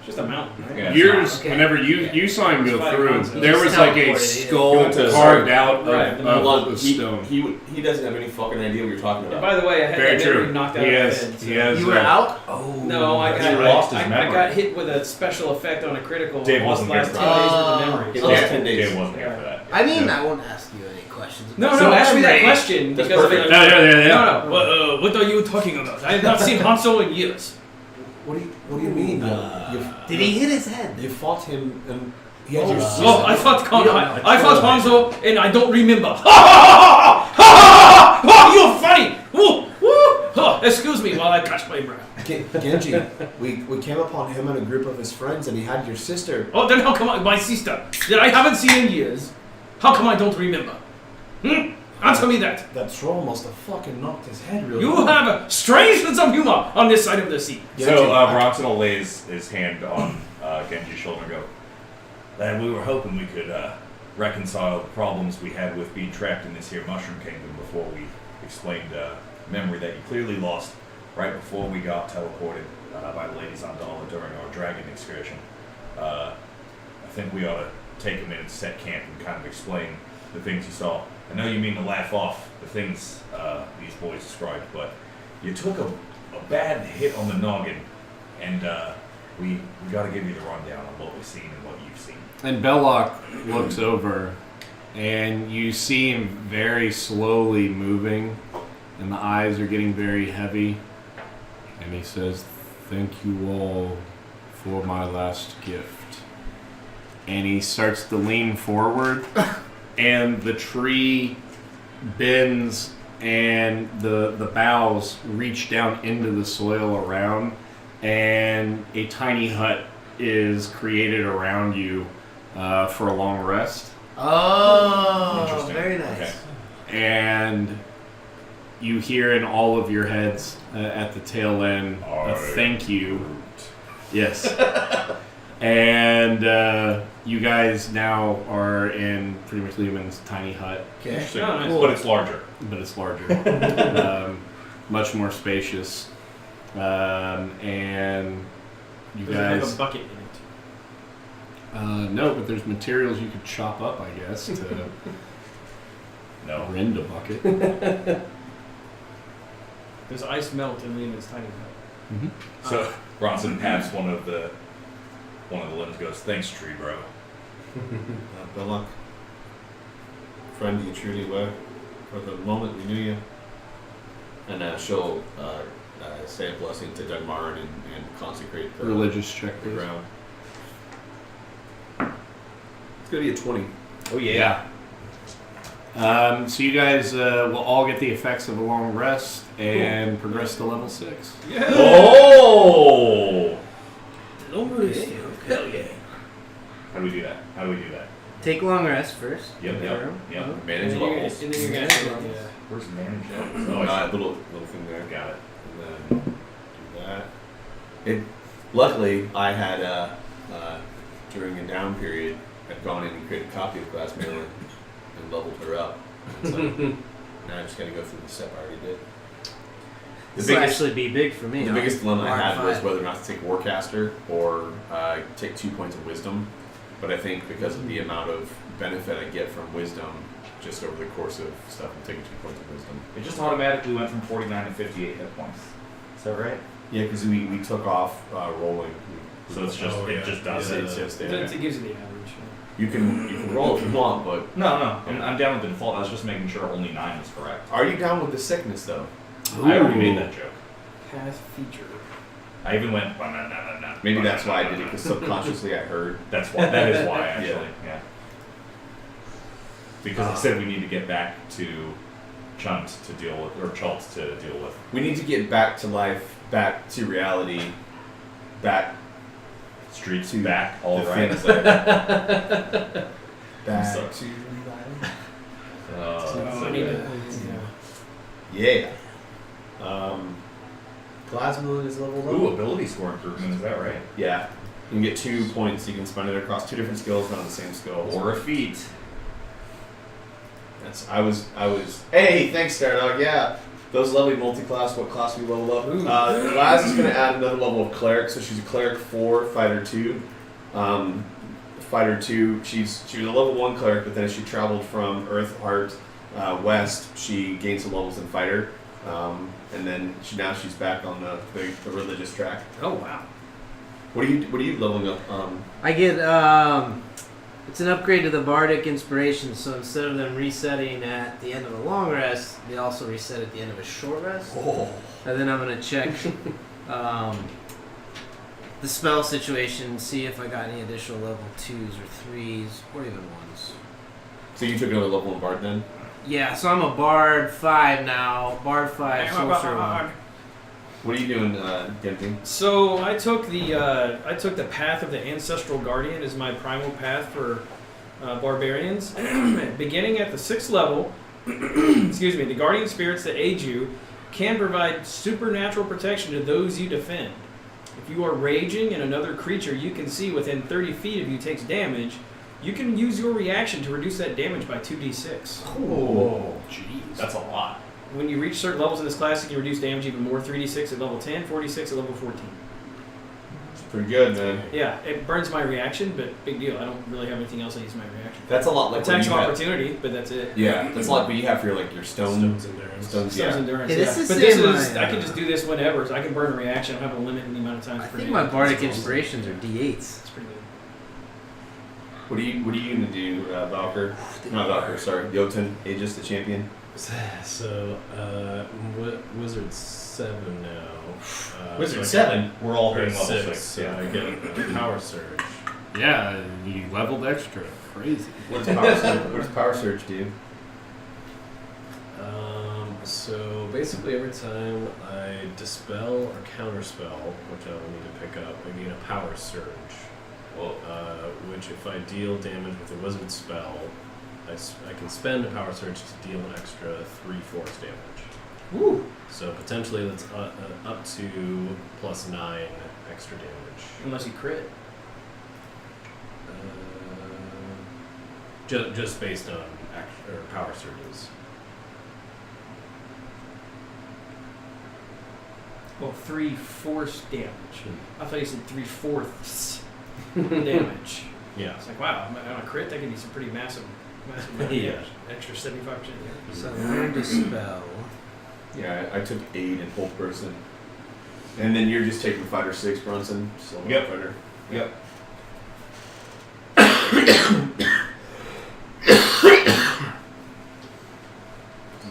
Just a mountain, right? Yeah. yours, Okay. whenever you saw him go Fighting through, Hanzo. there was like a Teleported, skull He went to- carved out Right. of Hold the on, stone. he doesn't have any fucking idea what you're talking And about. by the way, I had Very that memory true. knocked out He of my has. head. He has. You were out? Oh, No, I He got lost his I memory. got hit with a special effect on a critical. Dave lost wasn't the last here 10 for days that. worth of He memories. lost Okay. 10 days. Dave wasn't here for that. I mean, Yeah. I won't ask you any questions. No, So ask me that great. question That's because of perfect. it. Yeah. No. What are you talking about? I have not seen Hanzo in years. What do you mean? Did he hit his head? You fought him and he had your sister. Oh, I fought You don't know. I fought Hanzo and I don't remember. You're funny. Excuse me while I catch my breath. Genji, we came upon him and a group of his friends, and he had your sister. Oh, then how come my sister that I haven't seen in years? How come I don't remember? Answer me that. That troll must have fucking knocked his head real You good. have a strange sense of humor on this side of the sea. So Bronson will lay his hand on Genji's shoulder and go, "Lad, we were hoping we could reconcile the problems we had with being trapped in this here Mushroom Kingdom before we explained memory that you clearly lost right before we got teleported by the ladies on Dala during our dragon excursion. I think we ought to take a minute to set camp and kind of explain the things you saw. I know you mean to laugh off the things these boys described, but you took a bad hit on the noggin, and we got to give you the rundown on what we've seen and what you've seen." And Belloc looks over, and you see him very slowly moving, and the eyes are getting very heavy. And he says, "Thank you all for my last gift." And he starts to lean forward, and the tree bends, and the boughs reach down into the soil around, and a tiny hut is created around you for a long rest. Oh, Interesting. very nice. Okay. And you hear in all of your heads at the tail end a thank you. Yes. And you guys now are in pretty much Lehman's tiny hut, Okay. Interesting. Oh, nice. But it's larger. but it's larger, much more spacious. And you Does it have guys. a bucket in it? No, but there's materials you could chop up, I guess, to No. rend a bucket. Does ice melt in Lehman's tiny hut? So Bronson pats one of the limbs, goes, "Thanks, tree bro." Belloc, friend you truly were. For the moment we knew you. And she'll say a blessing to Dagmar and consecrate the Religious check, the please. ground. It's gonna be a 20. Oh Yeah. So you guys will all get the effects of a long rest and progress to level 6. Oh! Hell yeah. How do we do that? Take long rest first. Yep. Manage And levels. then you're gonna yeah. Where's manage levels? Oh, Oh, I see. little thing there. Got it. And then do that. Luckily, I had during a down period, I'd gone in and created a copy of Glass Marilyn and leveled her up. And so now I just got to go through the step I already did. This will actually be big for me. The biggest dilemma I had was R5. whether or not to take Warcaster or take 2 points of Wisdom. But I think because of the amount of benefit I get from Wisdom, just over the course of stuff, I'm taking 2 points of Wisdom. It just automatically went from 49 to 58 hit points. Is that right? Yeah, because we took off rolling. So it's just it just does It's it. just It gives you the average. You can roll if you want, but No, I'm down with the default. I was just making sure only 9 was correct. are you down with the sickness though? I already made that joke. Path feature. I even went. Nah. Maybe that's why I did it, because subconsciously I heard. That's why. That is why actually. Yeah. Yeah. Because I said we need to get back to Chunt to deal with, or Chult to deal with. We need to get back to life, back to reality, back Streets to back, all the right. things that- back So- to reality. Oh, I need to. Yeah. Plasma is leveled up. Ooh, ability score improvement. Is that right? Yeah. You can get 2 points. You can spend it across 2 different skills, not the same skill. Or a feat. I was. Hey, thanks, Stardog. Yeah, those lovely multi-class. What class we level up? Laz is going to add another level of cleric, so she's a cleric 4, fighter 2. Fighter 2. She was a level 1 cleric, but then as she traveled from Earth Heart west, she gained some levels in fighter, and then she's back on the religious track. Oh wow. What are you leveling up? I get it's an upgrade to the Bardic Inspiration, so instead of them resetting at the end of a long rest, they also reset at the end of a short rest. Oh. And then I'm gonna check the spell situation, see if I got any additional level 2s or 3s or even 1s. So you took another level in Bard then? Yeah, so I'm a Bard 5 now. Bard 5, Sorcerer 1. What are you doing, Genping? So I took the path of the Ancestral Guardian as my primal path for barbarians. Beginning at the 6th level, excuse me, the guardian spirits that aid you can provide supernatural protection to those you defend. If you are raging and another creature you can see within 30 feet of you takes damage, you can use your reaction to reduce that damage by 2d6. Oh, jeez. That's a lot. When you reach certain levels in this class, you can reduce damage even more. 3d6 at level 10, 46 at level 14. It's pretty good, man. Yeah, it burns my reaction, but big deal. I don't really have anything else I use my reaction. That's a lot like what Attacks you of have. opportunity, but that's it. Yeah, that's a lot what you have for your Stones endurance. stones. Stone's Yeah. endurance. Hey, this is but this same is my, I can just do this whenever, so I can burn a reaction. I don't have a limit in the amount of times. I per think day. my Bardic That's Inspirations are D8s. It's pretty good. What are you gonna do, Valkyr? Not Valkyr, sorry, Jotun, Aegis, the champion. So, Wizard 7 now. Wizard so I 7? We're all Or hitting level 6, 6. so Yeah. I get a Power Surge. Yeah, you leveled extra. Crazy. What does Power Surge do? So basically every time I dispel or counterspell, which I will need to pick up, I gain a Power Surge. Which if I deal damage with a wizard spell, I can spend a Power Surge to deal an extra 3 force damage. Woo! So potentially that's up to plus 9 extra damage. Unless you crit. Just based on Power Surges. Well, 3 force damage. I thought you said 3/4 damage. Yeah. It's like, wow, on a crit, that could be some pretty massive amount of Yeah. damage. Extra 75% damage. So learn dispel. Yeah, I took 8 in whole person. And then you're just taking Fighter 6, Bronson? Still not Yep. Fighter. Yep.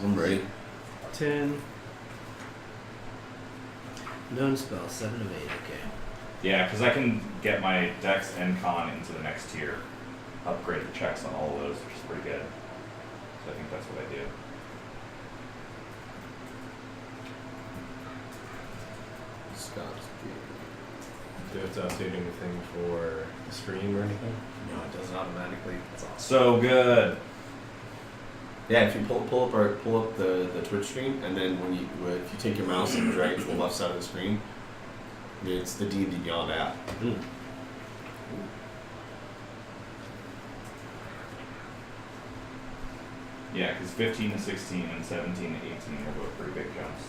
I'm ready. 10. Known spell, 7 of 8, okay. Yeah, because I can get my Dex and Con into the next tier. Upgrade the checks on all of those, which is pretty good. So I think that's what I do. Do you have to update anything for the stream or anything? No, it does it automatically. That's awesome. So good. Yeah, if you pull up the Twitch stream, and then if you take your mouse and drag it to the left side of the screen, I mean, it's the D&D Beyond app. Yeah, because 15 to 16 and 17 to 18 are both pretty big jumps.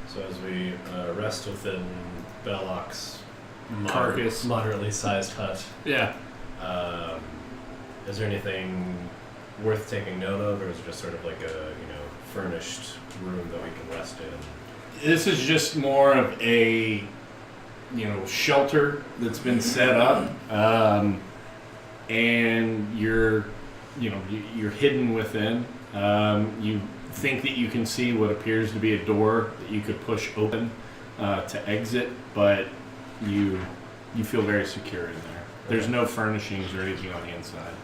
So as we rest within Belloc's Carcass. moderately sized hut, Yeah. is there anything worth taking note of, or is it just sort of like a furnished room that we can rest in? This is just more of a shelter that's been set up, and you're hidden within. You think that you can see what appears to be a door that you could push open to exit, but you feel very secure in there. There's no furnishings or anything on the inside.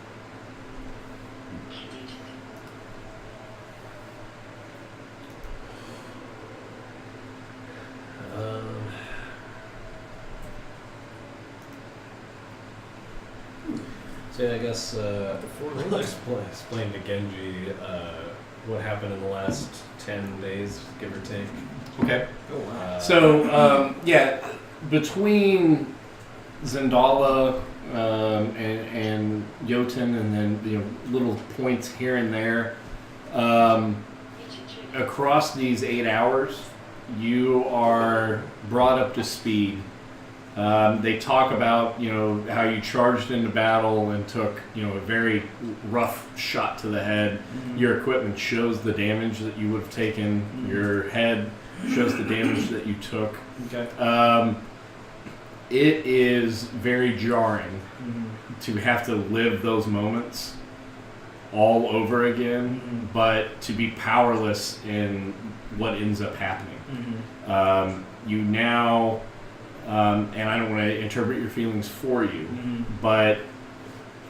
So yeah, I guess we'll explain to Genji what happened in the last 10 days, give or take. Okay. Oh wow. So, between Zendala and Jotun, and then little points here and there, across these 8 hours, you are brought up to speed. They talk about how you charged into battle and took a very rough shot to the head. Mm-hmm. Your equipment shows the damage that you would have taken. Mm-hmm. Your head shows the damage that you took. Okay. It is very jarring Mm-hmm. to have to live those moments all over again, Mm-hmm. but to be powerless in what ends up happening. Mm-hmm. You now, and I don't want to interpret your feelings for you, Mm-hmm. but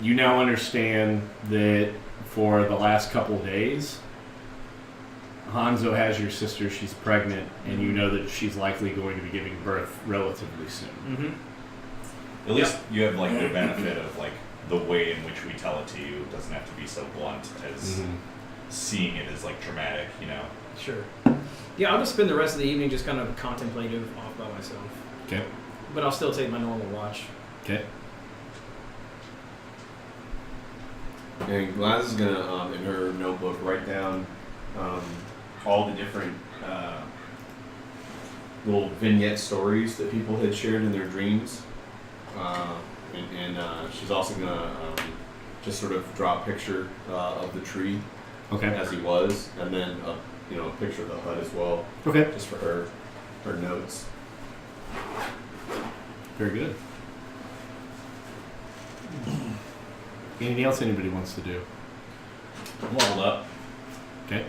you now understand that for the last couple days, Hanzo has your sister, she's pregnant, and you know that she's likely going to be giving birth relatively soon. Mm-hmm. At least you have like the benefit of like the way in which we tell it to you. It doesn't have to be so blunt as seeing it as like dramatic, Sure. Yeah, I'll just spend the rest of the evening just kind of contemplative off by myself. Okay. But I'll still take my normal watch. Okay. And Glaz is gonna, in her notebook, write down all the different little vignette stories that people had shared in their dreams, and she's also gonna just sort of draw a picture of the tree Okay. as he was, and then a picture of the hut as well, Okay. just for her notes. Very good. Anything else anybody wants to do? I'm leveled up. Okay.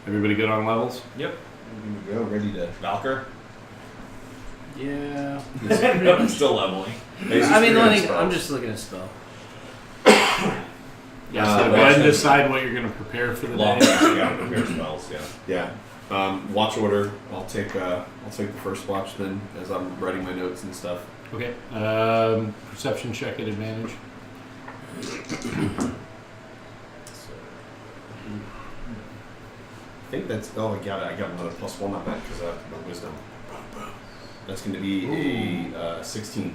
Everybody good on levels? Yep. Here we go, ready to. Valkyr? Yeah. I'm still leveling. I'm just looking at spell. Yeah, so go ahead and decide what you're going to prepare for the Long day. yeah, prepare spells, yeah. Yeah. Watch order. I'll take the first watch then, as I'm writing my notes and stuff. Okay. Perception check at advantage. I think that's. Oh, I got another +1 on that because of my wisdom. That's going to be a 16.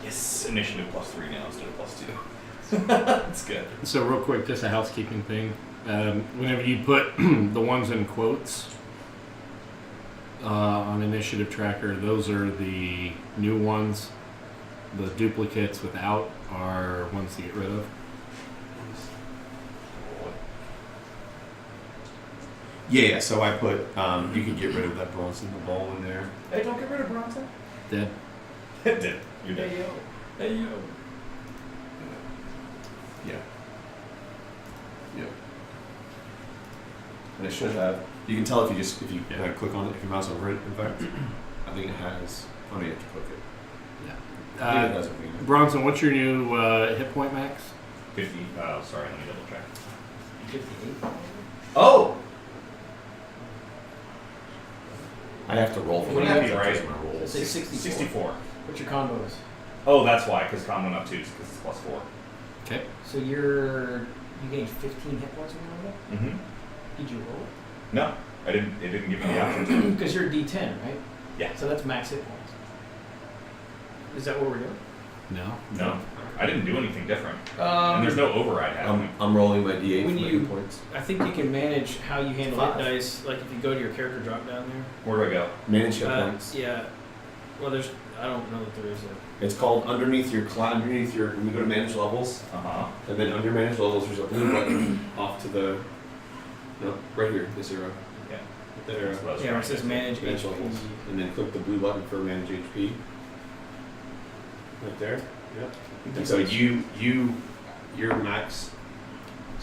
Yes, initiative +3 now instead of +2. That's good. So real quick, just a housekeeping thing. Whenever you put the ones in quotes on initiative tracker, those are the new ones. The duplicates without are ones to get rid of. Yeah. So I put. You can get rid of that Bronson the ball in there. Hey, don't get rid of Bronson. Dead. Dead. You're dead. Hey yo. Hey yo. Yeah. Yep. And it should have. You can tell if you click on it, if you mouse over it. In fact, I think it has. Oh, no, you have to click it. I think it has it. Bronson, what's your new hit point max? 50. Sorry, let me double check. 58. Oh. I have to roll for What my do you have to rolls. write? My rolls. Say 64. 64. What's your con bonus? Oh, that's why, because con went up 2, because it's plus 4. Okay. So you gained 15 hit points when you rolled it? Mm-hmm. Did you roll No, it didn't give me the option it? to. Because you're D10, right? Yeah. So that's max hit points. Is that what we're doing? No. No, I didn't do anything different. And there's no override happening. I'm rolling my D8 When for my you- hit points. I think you can manage how you handle hit 5. dice. Like if you go to your character drop down there. Where do I go? Manage hit points. Yeah. Well, I don't know that there is a. It's called underneath your when you go to manage levels, Uh-huh. and then under manage levels, there's a blue button off to the, no, right here, this arrow. Yeah. There. That's what I was Yeah, where trying it says to do. manage Manage HP. levels. And then click the blue button for manage HP. Right there. Yep. And so your max,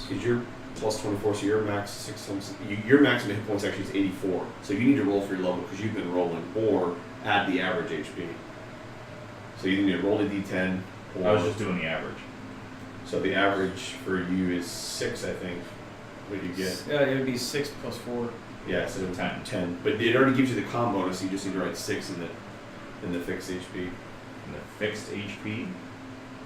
because you're plus 24, so your max 6 times, your maximum hit points actually is 84. So you need to roll for your level because you've been rolling, or add the average HP. So you need to roll a D10, or I was just doing the average. so the average for you is 6, I think. What do you get? Yeah, it would be 6 plus 4. Yeah, so 10. 10. But it already gives you the com bonus, so you just need to write 6 in the fixed HP. And the fixed HP?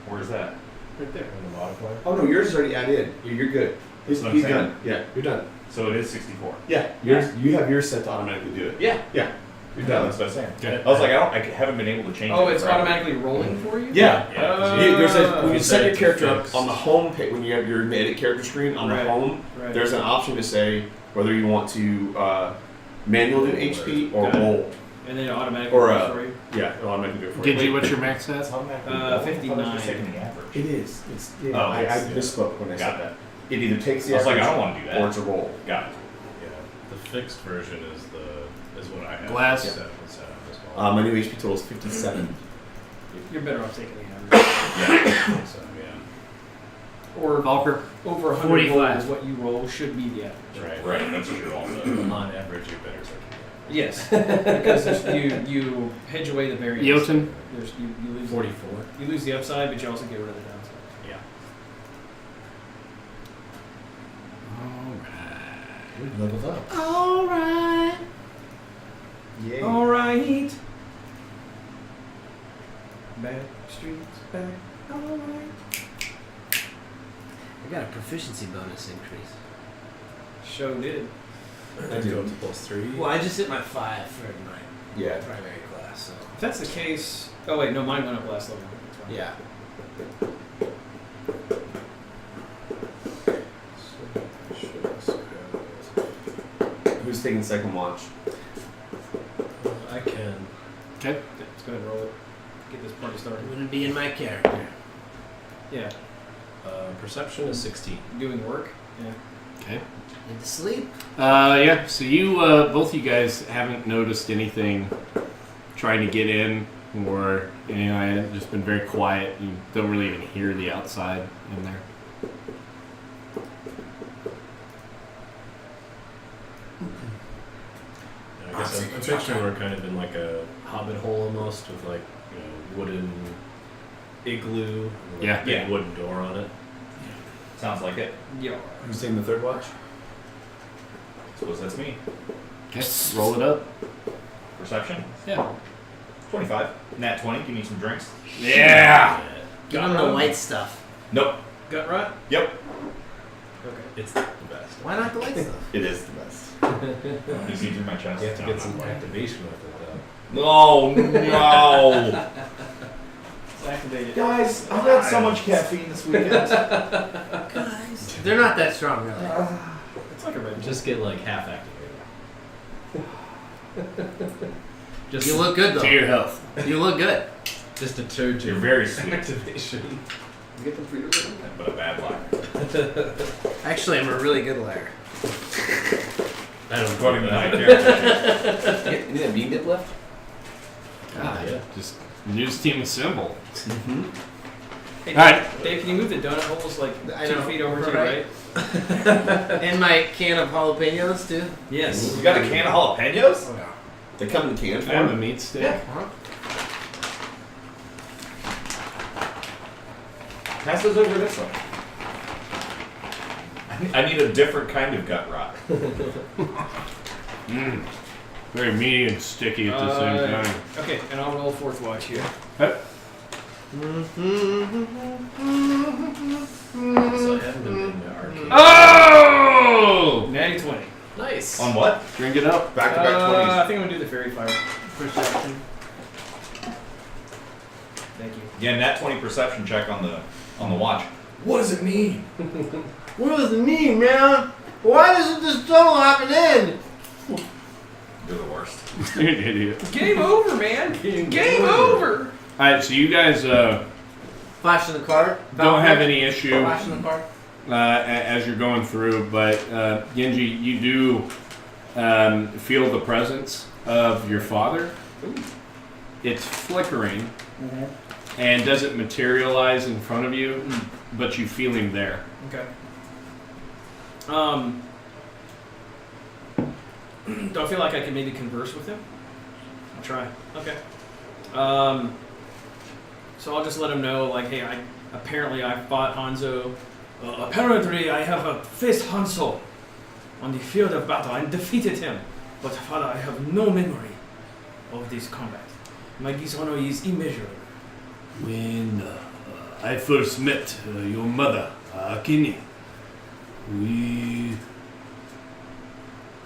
Where's that? Right there. And the modifier. Oh no, yours is already added in. You're good. He's That's what I'm saying. done. Yeah, you're done. So it is 64. Yeah, yours. You have yours set to automatically do it. Yeah. Yeah, you're Yeah, done. that's what I'm saying. Okay. I was like, I haven't been able to change Oh, it. it's forever. automatically rolling for you? Yeah. Yeah. 'cause There's when you It's set your set character to up fixed. on the home page, when you have your edit character screen on Right. the home, Right. there's an option to say whether you want to manually do HP or Got it. roll. And then it automatically Or, rolls for you? Yeah, it'll automatically do it for you. Genji, what's your max at? 59. Just taking the average. It is. It's. Yeah, Oh, I it's- misspoke when I Got said that. It either takes the I was like, average I don't want to do that. or it's a roll. Got it. Yeah. The fixed version is what I have. Glass. Set as well. My new HP total is 57. You're better off taking the average. I think so, yeah. Or Valker? over 100 45. rolls, what you roll should be the average. Right. Right, that's true also. On average, you're better. So Yes, because you hedge away the variance. Jotun? You lose 44. You lose the upside, but you also get rid of the downside. Yeah. Alright. Leveled up. All right. Yay. All right. Back streets back. All right. I got a proficiency bonus increase. Show did. I do. Up to +3. Well, I just hit my 5 for my Yeah. primary class, so. If that's the case, oh wait, no, mine went up last level. That's fine. Yeah. Who's taking second watch? I can. Okay. Let's go ahead and roll it. Get this party It started. wouldn't be in my character. Yeah, Perception is 16. doing work. Yeah. Okay. Need to sleep. Yeah, so you, both you guys haven't noticed anything trying to get in, or, it's just been very quiet. You don't really even hear the outside in there. I guess I'm picturing we're kind of in like a hobbit hole almost with like, wooden igloo with Yeah. a big Yeah. wooden door on it. Sounds like it. Yeah. Who's taking the third watch? Suppose that's me. Okay, roll it up. Perception? Yeah. 25. Nat 20. Give me some drinks. Yeah! Give him the white stuff. Nope. Gut rot? Yep. Okay. It's the best. Why not the white stuff? It is the best. You see through my chest. You have to No, get not some quite. activation with it though. No, no. It's activated. Guys, I've had so much caffeine this weekend. Guys. They're not that strong, really. It's like a red. Just get like half activated. Just You look good, To though. your health. You look good. just a turd. You're very sweet, activation. You get them free to win? but a bad liar. Actually, I'm a really good liar. I don't According to my that. character. Any of that bean dip left? God, Yeah. just use team assemble. Hey, Alright. Dave, can you move the donut holes like I 2 know, feet over to the right. right? And my can of jalapenos, too. Yes. You got a can of jalapenos? They come in canned I have a form. meat stick. Yeah. Pass those over this way. I need a different kind of gut rot. Mm. Very meaty and sticky at the same time. Okay, and I'll roll fourth watch here. Okay. So I haven't been in the arcade. Oh! Natty 20. Nice. On what? Drink it up. Back-to-back I 20s. think I'm gonna do the fairy fire. Perception. Thank you. Yeah, nat 20 perception check on the watch. What does it mean? What does it mean, man? Why doesn't this tunnel happen in? You're the worst. You're an idiot. Game over, man. Game over. Alright, so you guys Flash in the card. don't have any issue Flash in the card. as you're going through, but Genji, you do feel the presence of your father. It's flickering and doesn't materialize in front of you, but you feel him there. Okay. Do I feel like I can maybe converse with him? I'll try. Okay. So I'll just let him know, like, hey, I fought Hanzo. Apparently, I have faced Hanzo on the field of battle and defeated him. But Father, I have no memory of this combat. My dishonor is immeasurable. When I first met your mother, Akini,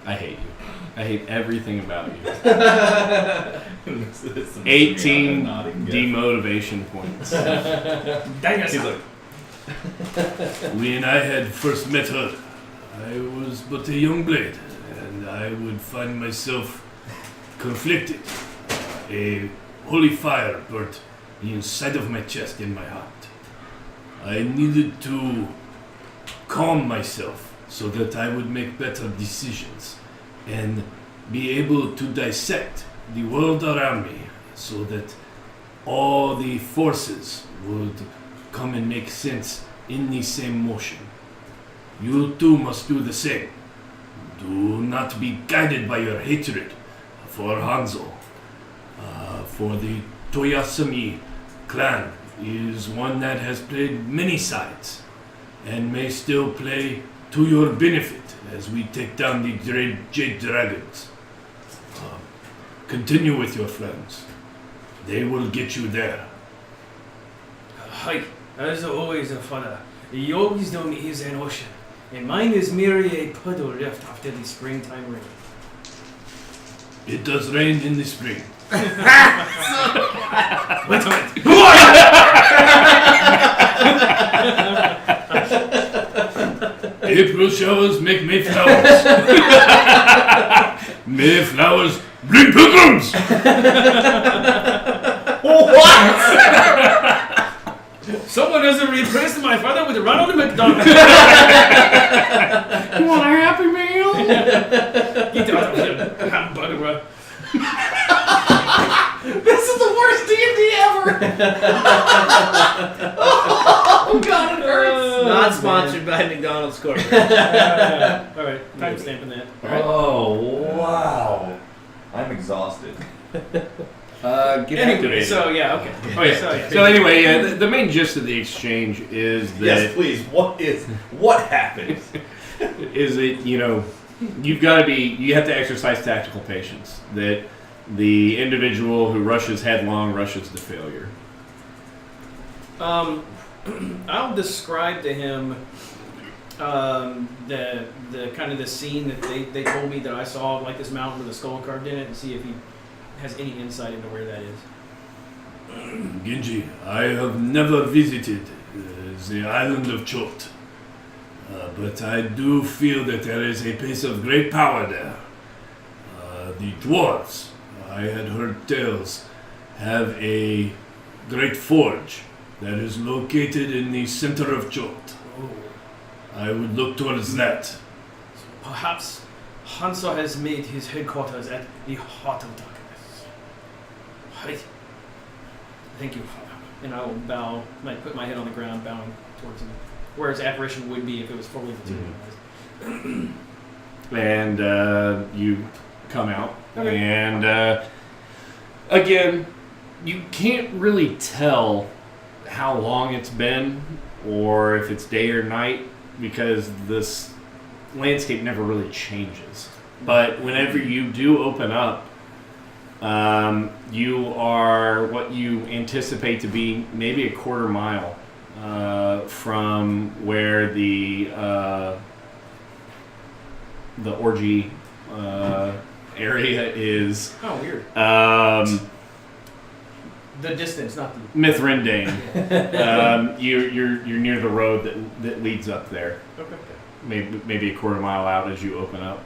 I hate you. I hate everything about you. 18 demotivation points. He's like, When I had first met her, I was but a young blade, and I would find myself conflicted. A holy fire burnt the inside of my chest and my heart. I needed to calm myself so that I would make better decisions and be able to dissect the world around me so that all the forces would come and make sense in the same motion. You too must do the same. Do not be guided by your hatred for Hanzo. For the Toyasumi clan is one that has played many sides and may still play to your benefit as we take down the Jade Dragons. Continue with your friends. They will get you there. Hi, as always, Father, your wisdom is an ocean, and mine is merely a puddle left after the springtime rain. It does rain in the spring. Wait a minute. April showers make May flowers. May flowers bring pilgrims. What? Someone hasn't replaced my father with Ronald McDonald. You want a Happy Meal? Get out of here, hamburger. This is the worst D&D ever. Oh God, it hurts. Not sponsored by McDonald's Corporation. All right, time stamping that. oh, wow. I'm exhausted. Get Anyway, activated. so yeah, okay. Oh yeah. So anyway, the main gist of the exchange is that Yes, please. What happened? is it you have to exercise tactical patience. That the individual who rushes headlong rushes to failure. I'll describe to him the kind of the scene that they told me that I saw, like this mountain with a skull carved in it, and see if he has any insight into where that is. Genji, I have never visited the island of Chot, but I do feel that there is a place of great power there. The dwarves, I had heard tales, have a great forge that is located in the center of Chot. Oh. I would look towards that. Perhaps Hanzo has made his headquarters at the heart of darkness. Right. Thank you, Father. And I will bow, like put my head on the ground, bowing towards him, where his apparition would be if it was fully materialized. And you come out, Okay. and again, you can't really tell how long it's been, or if it's day or night, because this landscape never really changes. But whenever you do open up, you are what you anticipate to be maybe a quarter mile from where the orgy area is. Oh, weird. The distance, not the. Mithrindane. You're near the road that leads up there. Okay. Maybe a quarter mile out as you open up.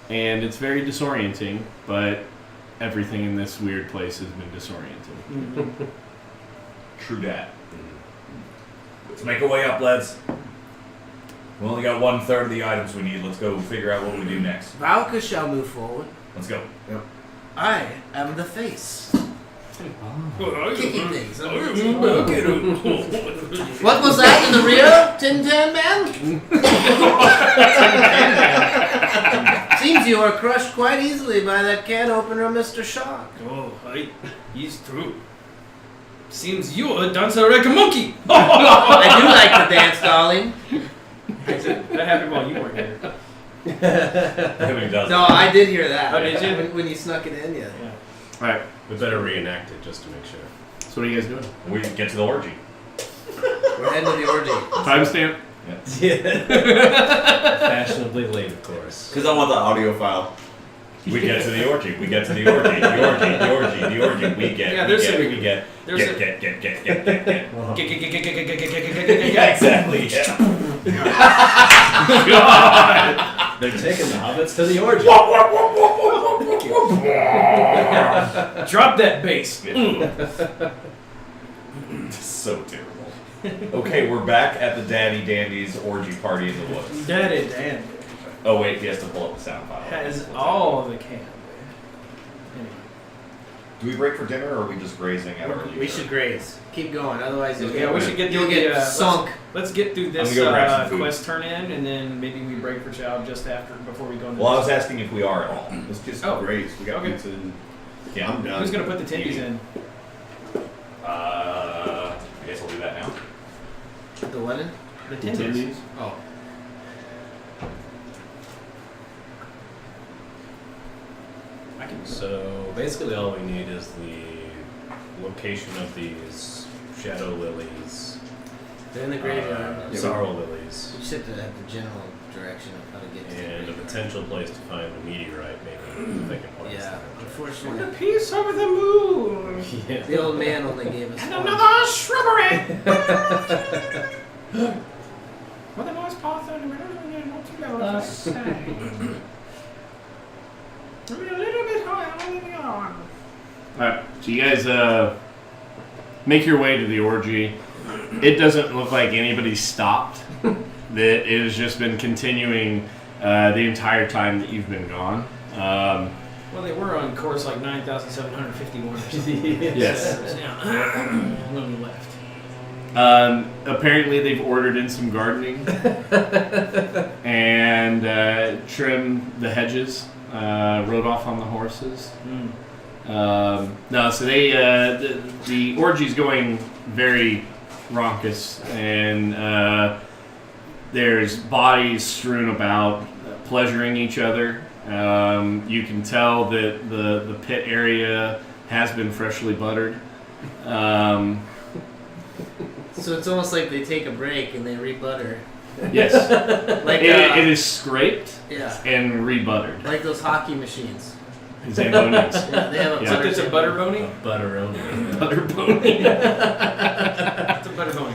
And it's very disorienting, but everything in this weird place has been disorienting. True dat. Let's make our way up, lads. We only got 1/3 of the items we need. Let's go figure out what we do next. Valka shall move forward. Let's go. I am the face. Kicking things. What was that in the rear, Tin Tan Man? Seems you were crushed quite easily by that can opener, Mr. Shock. Oh, he's true. Seems you a dancer like a monkey. I do like to dance, darling. That happened while you weren't here. Nobody does No, it. I did hear that. Oh, did you? When you snuck it in, yeah. Alright, We better reenact it just to make sure. so what are you guys doing? We get to the orgy. We're heading to the orgy. Timestamp? Fashionably late, of course. Because I want the audio file. We get to the orgy. We get to the orgy. The orgy. The orgy. The orgy. We get. Yeah, we there's get. a- We get. there's Get. a- Get. Get. Get. Get. Get. Get. Yeah, Yeah, exactly. Yeah. They're taking the hobbits to the orgy. Drop that bass. So terrible. Okay, we're back at the Daddy Dandy's orgy party in the woods. Daddy Dan Oh wait, he has to pull up the sound file. has all the can. Do we break for dinner, or are we just grazing at our leisure? We should graze. Keep going, otherwise you'll Yeah, we should get you'll through get the, sunk. Let's get through this I'm gonna go grab some food. quest turn in, and then maybe we break for chow just after before we go into. Well, I this. was asking if we are at all. Let's just Oh. graze. We got Okay. pizza and Yeah, I'm done. Who's gonna put the tindies in? I guess I'll do that now. The what in? The tindies. Oh. I can. So basically, all we need is the location of these shadow lilies, They're in the graveyard. sorrow lilies, We just have to have the general direction of how to get to the and a graveyard. potential place to find the meteorite, maybe if they can point us Yeah, there. unfortunately, piece of the moon. Yeah. the old man only gave us one. shrubbery. With a nice path in the middle, and not too low. Maybe a little bit higher than the arm. Alright, so you guys make your way to the orgy. It doesn't look like anybody's stopped. That it has just been continuing the entire time that you've been gone. Well, they were on course like 9,751 or something. Yes. So, yeah. When we left. Apparently they've ordered in some gardening and trimmed the hedges, rode off on the horses. No, so they the orgy's going very raucous, and there's bodies strewn about, pleasuring each other. You can tell that the pit area has been freshly buttered. So it's almost like they take a break and they rebutter. Yes, Like it is scraped yeah, and rebuttered. like those hockey machines. Zambonis. Yeah, they have a Yeah. butter. It's a butter bony? Butteroni. Butter bony. It's a butter bony.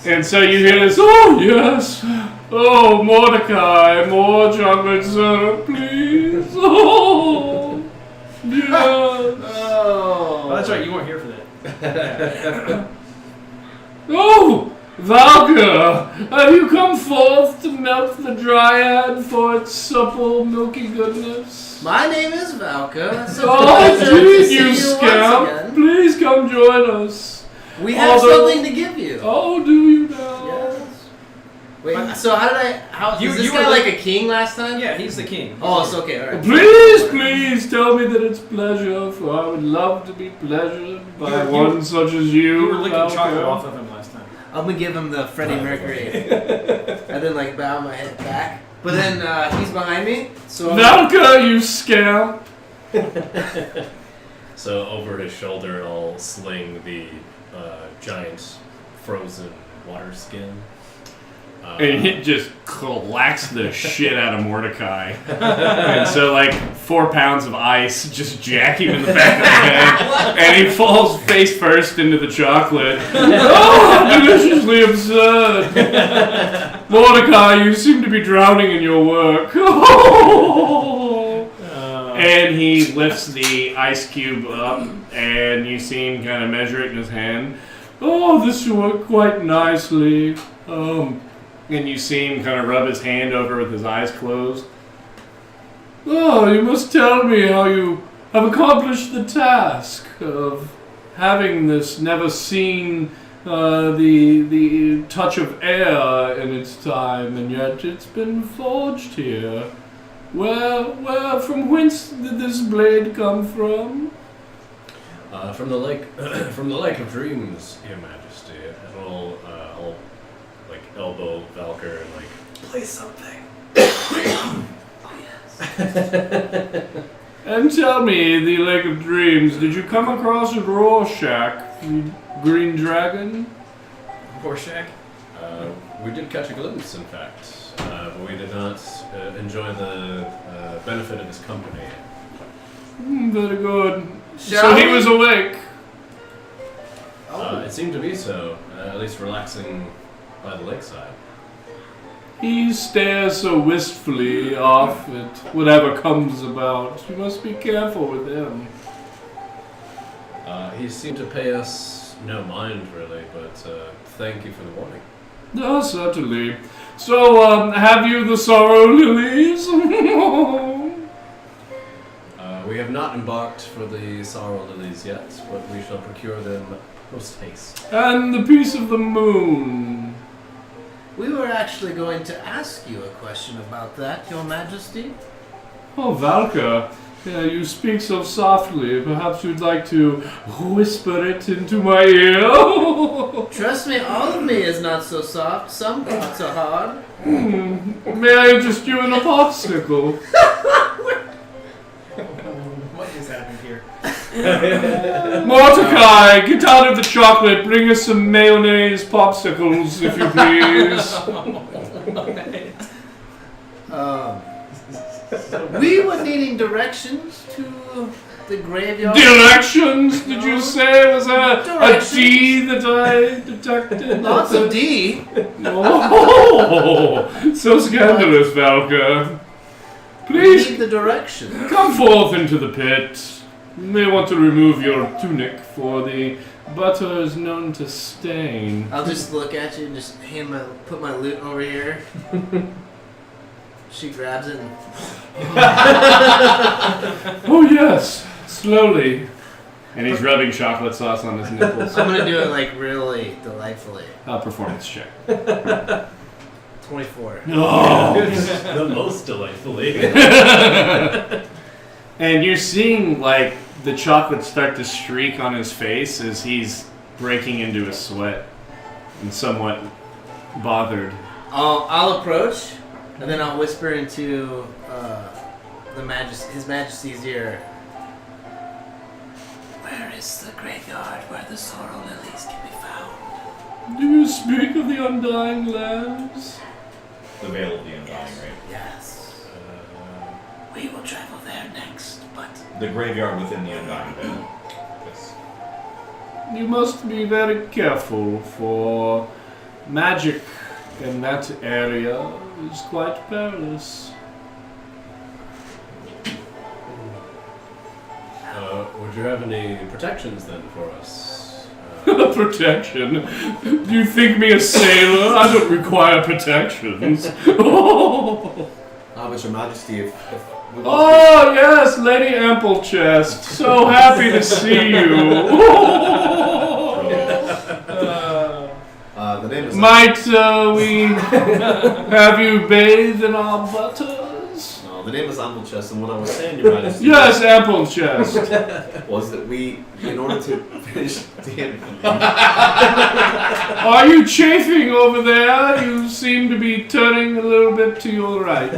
And so you hear this, oh yes, oh Mordecai, more chocolate syrup, please. Oh, yes. Oh, that's right. You weren't here for that. Oh, Valka, have you come forth to melt the dryad for its supple, milky goodness? My name is Valka. Such a Oh, pleasure to indeed, see you once scamp. again. Please come join us. We have Although- something to give you. Oh, do you now? Yes. Wait, so how did I? How You- is this you guy were like a king last time? Yeah, he's the king. Oh, it's okay. All right. Please tell me that it's pleasure, for I would love to be pleasured by one such as you. You were licking Valka. chocolate off of him last time. I'm gonna give him the Freddie Mercury. I and then like bow my head back. But then he's behind me, so Valka, you scamp! So over his shoulder, I'll sling the giant frozen water skin. And it just clacks the shit out of Mordecai. And so, like, 4 pounds of ice just jack him in the back of the head. And he falls face first into the chocolate. Oh, deliciously absurd. Mordecai, you seem to be drowning in your work. And he lifts the ice cube up, and you see him kind of measure it in his hand. Oh, this worked quite nicely. And you see him kind of rub his hand over with his eyes closed. Oh, you must tell me how you have accomplished the task of having this never seen the touch of air in its time, and yet it's been forged here. From whence did this blade come from? From the lake, from the Lake of Dreams, Your Majesty. And I'll like elbow Valkyr and like play something. And tell me, the Lake of Dreams, did you come across a Rorschach, the green dragon? Rorschach? We did catch a glimpse, in fact, but we did not enjoy the benefit of his company. Very good. Shall So he we? was awake. It seemed to be so, at least relaxing by the lakeside. He stares so wistfully off at whatever comes about. You must be careful with him. He seemed to pay us no mind, really, but thank you for the warning. Oh, certainly. So, have you the sorrow lilies? We have not embarked for the sorrow lilies yet, but we shall procure them post haste. And the piece of the moon. We were actually going to ask you a question about that, Your Majesty. Oh, Valka, you speak so softly. Perhaps you'd like to whisper it into my ear? Trust me, all of me is not so soft. Some thoughts are hard. May I interest you in a popsicle? What is happening here? Mordecai, get out of the chocolate. Bring us some mayonnaise popsicles, if you please. We were needing directions to the graveyard. Directions, did you say? Was there a Directions. D that I detected? Lots of D. Oh, so scandalous, Valka. We Please need the direction. come forth into the pit. You may want to remove your tunic, for the butter is known to stain. I'll just look at you and just put my loot over here. She grabs it and Oh yes, slowly. And he's rubbing chocolate sauce on his nipples. I'm gonna do it like really delightfully. Performance check. 24. Oh. The most delightfully. And you're seeing like the chocolate start to streak on his face as he's breaking into a sweat and somewhat bothered. I'll approach and then I'll whisper into His Majesty's ear. Where is the graveyard where the sorrow lilies can be found? Do you speak of the Undying Lands? The Veil of the Undying, right? Yes. We will travel there next, but The graveyard within the Undying Veil. Yes. You must be very careful, for magic in that area is quite perilous. Would you have any protections then for us? Protection? Do you think me a sailor? I don't require protections. But Your Majesty, if we want Oh, yes, Lady Ample Chest. So happy to see you. the name is Might we have you bathe in our butters? No, The name is Ample Chest, and what I was saying, Your Majesty, Yes, ample chest. was that we, in order to finish... Damn. Are you chafing over there? You seem to be turning a little bit to your right.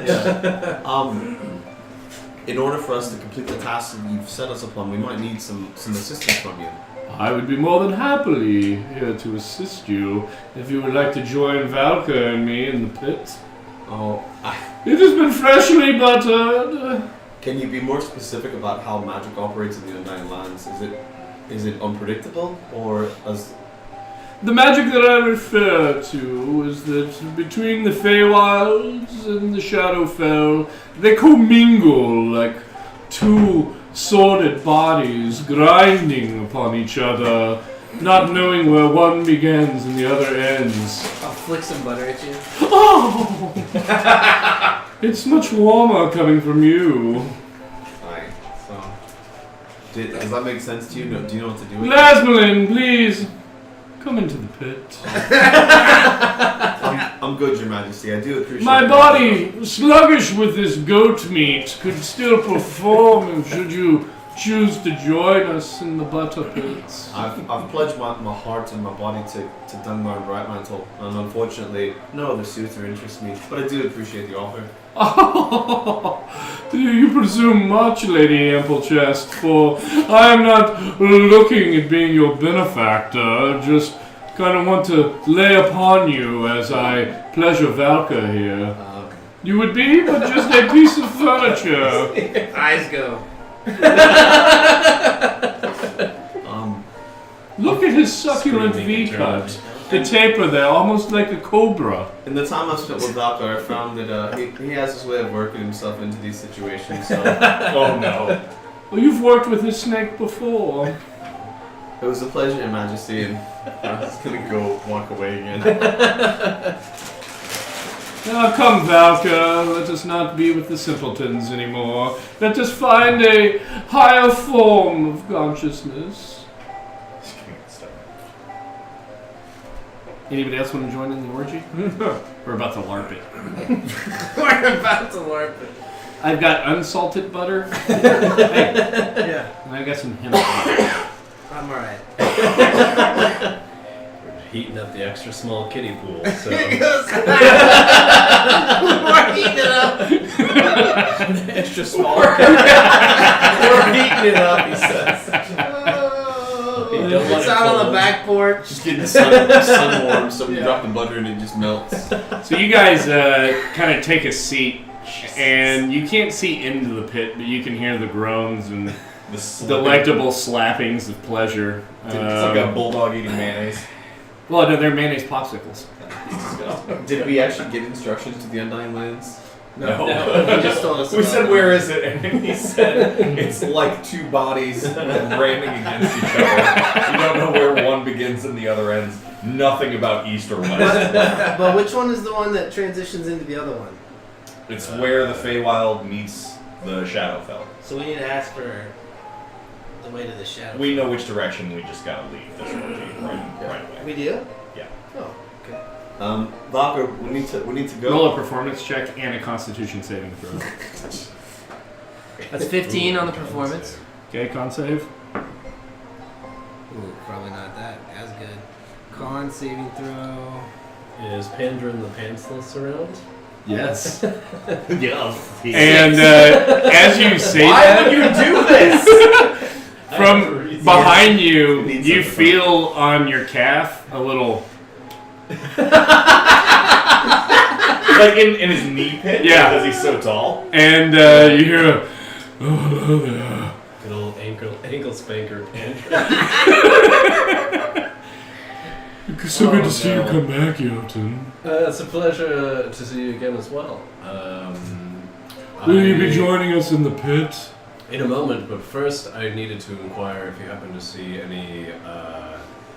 In order for us to complete the task that you've set us upon, we might need some assistance from you. I would be more than happily here to assist you if you would like to join Valka and me in the pit. Oh, It has been freshly buttered. can you be more specific about how magic operates in the Undying Lands? Is it unpredictable, or as... The magic that I refer to is that between the Feywilds and the Shadowfell, they commingle like two sordid bodies grinding upon each other, not knowing where one begins and the other ends. I'll flick some butter at you. Oh! It's much warmer coming from you. Aye, so... does that make sense to you? Do you know what to do with it? Lasmelin, please, come into the pit. I'm good, Your Majesty. I do appreciate My it. body, sluggish with this goat meat, could still perform should you choose to join us in the butter pits. I've pledged my heart and my body to Dungar Brightmantle, and unfortunately, no other suitor interests me, but I do appreciate the offer. Do you presume much, Lady Amplechest, for I am not looking at being your benefactor, just kind of want to lay upon you as I pleasure Valka here. You would be but just a piece of furniture. Eyes go. Look at his succulent Screaming V-cut. The taper there, almost like a cobra. In the time I've spent with Valka, I found that he has his way of working himself into these situations, so Oh no. Well, you've worked with a snake before. it was a pleasure, Your Majesty, and I'm just gonna go walk away again. Now come, Valka, let us not be with the simpletons anymore. Let us find a higher form of consciousness. Anybody else want to join in the orgy? We're about to LARP it. We're about to LARP it. I've got unsalted butter. Hey, Yeah, and I've got some hemp butter. I'm alright. We're heating up the extra small kiddie pool, so We're heating it up. Extra small. We're heating it up, he says. you don't want It's it out on the cold. back porch. Just getting sun warm, so we drop the butter and it just melts. So you guys kind of take a seat, and you can't see into the pit, but you can hear the groans and delectable slappings of pleasure. It's like a bulldog eating mayonnaise. Well, no, they're mayonnaise popsicles. Did we actually get instructions to the Undying Lands? No. He just told us We about said, it. where is it? And he said, it's like two bodies ramming against each other. You don't know where one begins and the other ends. Nothing about east or west. But which one is the one that transitions into the other one? It's where the Feywild meets the Shadowfell. So we need to ask for the way to the shadow. We know which direction, we just gotta leave this orgy right away. We do? Yeah. Oh, okay. Valka, we need to go. Roll a performance check and a Constitution saving throw. That's 15 on the performance. Okay, con save. Ooh, probably not that as good. Con saving throw. Is Pandrin the pantsless around? Yes. Yeah. And as you say that, Why would you do this? from behind you, Need you something. feel on your calf a little. Like in his knee pit? Yeah. Because he's so tall? And you hear, oh, hello there. Good old ankle spanker Pandrin. It's so good Oh, to see you no. come back, Yelton. It's a pleasure to see you again as well. Will you be joining us in the pit? In a moment, but first I needed to inquire if you happen to see any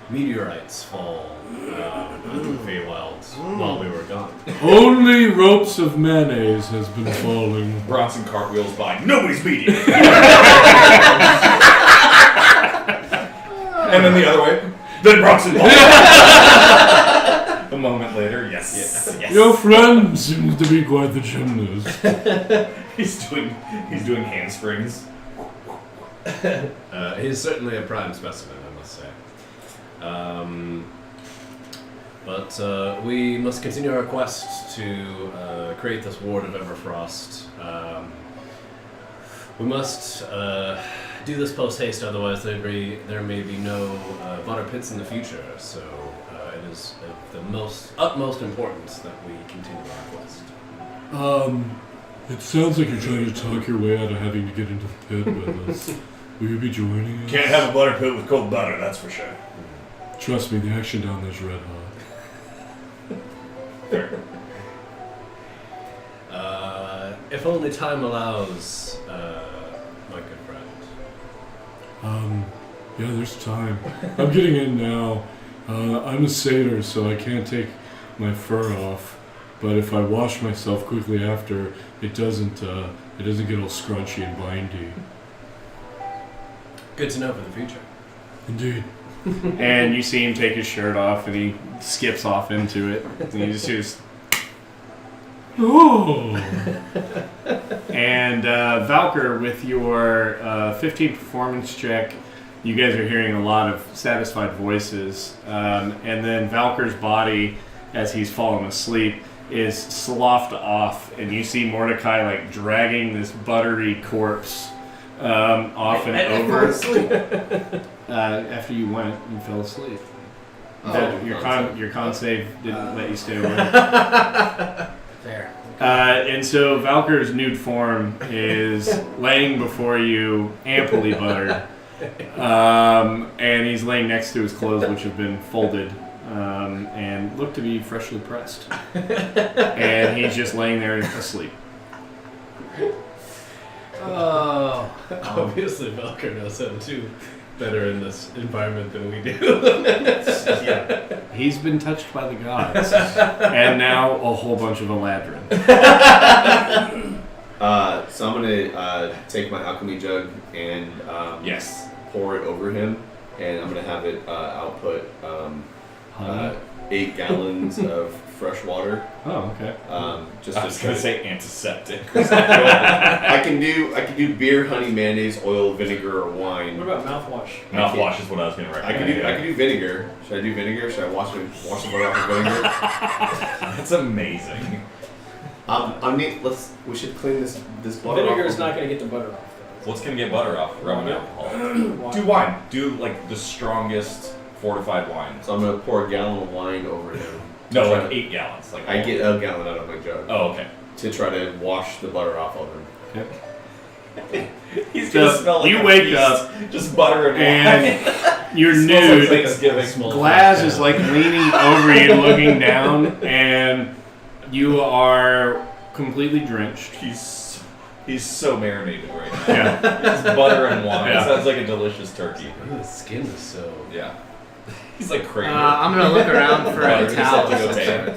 meteorites fall onto the Feywilds while we were gone. Only ropes of mayonnaise has been falling. Bronson cartwheels by. Nobody's beating it. And then the other way. Then Bronson. I'm moment later, yes. Your friend seems to be quite the gymnast. He's doing handsprings. He's certainly a prime specimen, I must say. But we must continue our quest to create this ward of Everfrost. We must do this post haste, otherwise there may be no butter pits in the future. So it is of the utmost importance that we continue our quest. It sounds like you're trying to talk your way out of having to get into the pit with us. Will you be joining us? Can't have a butter pit with cold butter, that's for sure. Trust me, the action down there's red hot. If only time allows, my good friend. Yeah, there's time. I'm getting in now. I'm a satyr, so I can't take my fur off. But if I wash myself quickly after, it doesn't get all scrunchy and bindy. Good to know for the future. Indeed. And you see him take his shirt off, and he skips off into it. And you just hear, oh! And Valkyr, with your 15 performance check, you guys are hearing a lot of satisfied voices. And then Valkyr's body, as he's fallen asleep, is sloughed off, and you see Mordecai like dragging this buttery corpse off and over. After you went and fell asleep. Your con save didn't let you stay awake. Fair. And so Valkyr's nude form is laying before you, amply buttered. And he's laying next to his clothes, which have been folded and look to be freshly pressed. And he's just laying there asleep. Oh. Obviously, Valkyr knows how to do better in this environment than we do. Yeah. He's been touched by the gods. And now a whole bunch of Eladrin. So I'm gonna take my alchemy jug and Yes. pour it over him, and I'm gonna have it output 8 gallons of fresh water. Oh, okay. Just I to was try gonna to- say antiseptic. I can do beer, honey, mayonnaise, oil, vinegar, or wine. What about mouthwash? Mouthwash is what I was gonna I recommend. can do vinegar. Should I do vinegar? Should I wash the butter off with vinegar? That's amazing. We should clean this butter Vinegar off. is not going to get the butter off. What's gonna get butter off? Rubbing Wine. alcohol. Do wine. Do like the strongest fortified wine. So I'm gonna pour a gallon of wine over him. No, Try like to- 8 gallons. Like I get a gallon out of my jug. Oh, okay. To try to wash the butter off of him. He's So, gonna smell like you a wake feast. up just butter and wine. and you're Smells like nude. Thanksgiving. Glaz is like leaning over you, looking down, and you are completely drenched. He's so marinated right now. Yeah. It's butter and wine. Yeah. Sounds like a delicious turkey. Ooh, the skin is so... Yeah. He's like Kramer. I'm gonna look around for Right, any we just have towels. to go take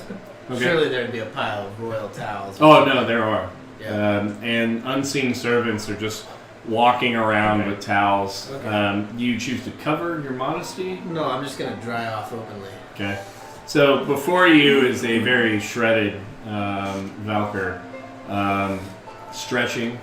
Okay. Surely there'd be a pile of royal towels. Oh no, there are. Yeah. And unseen servants are just walking around with towels. Okay. You choose to cover your modesty. No, I'm just gonna dry off openly. Okay. So before you is a very shredded Valkyr, stretching.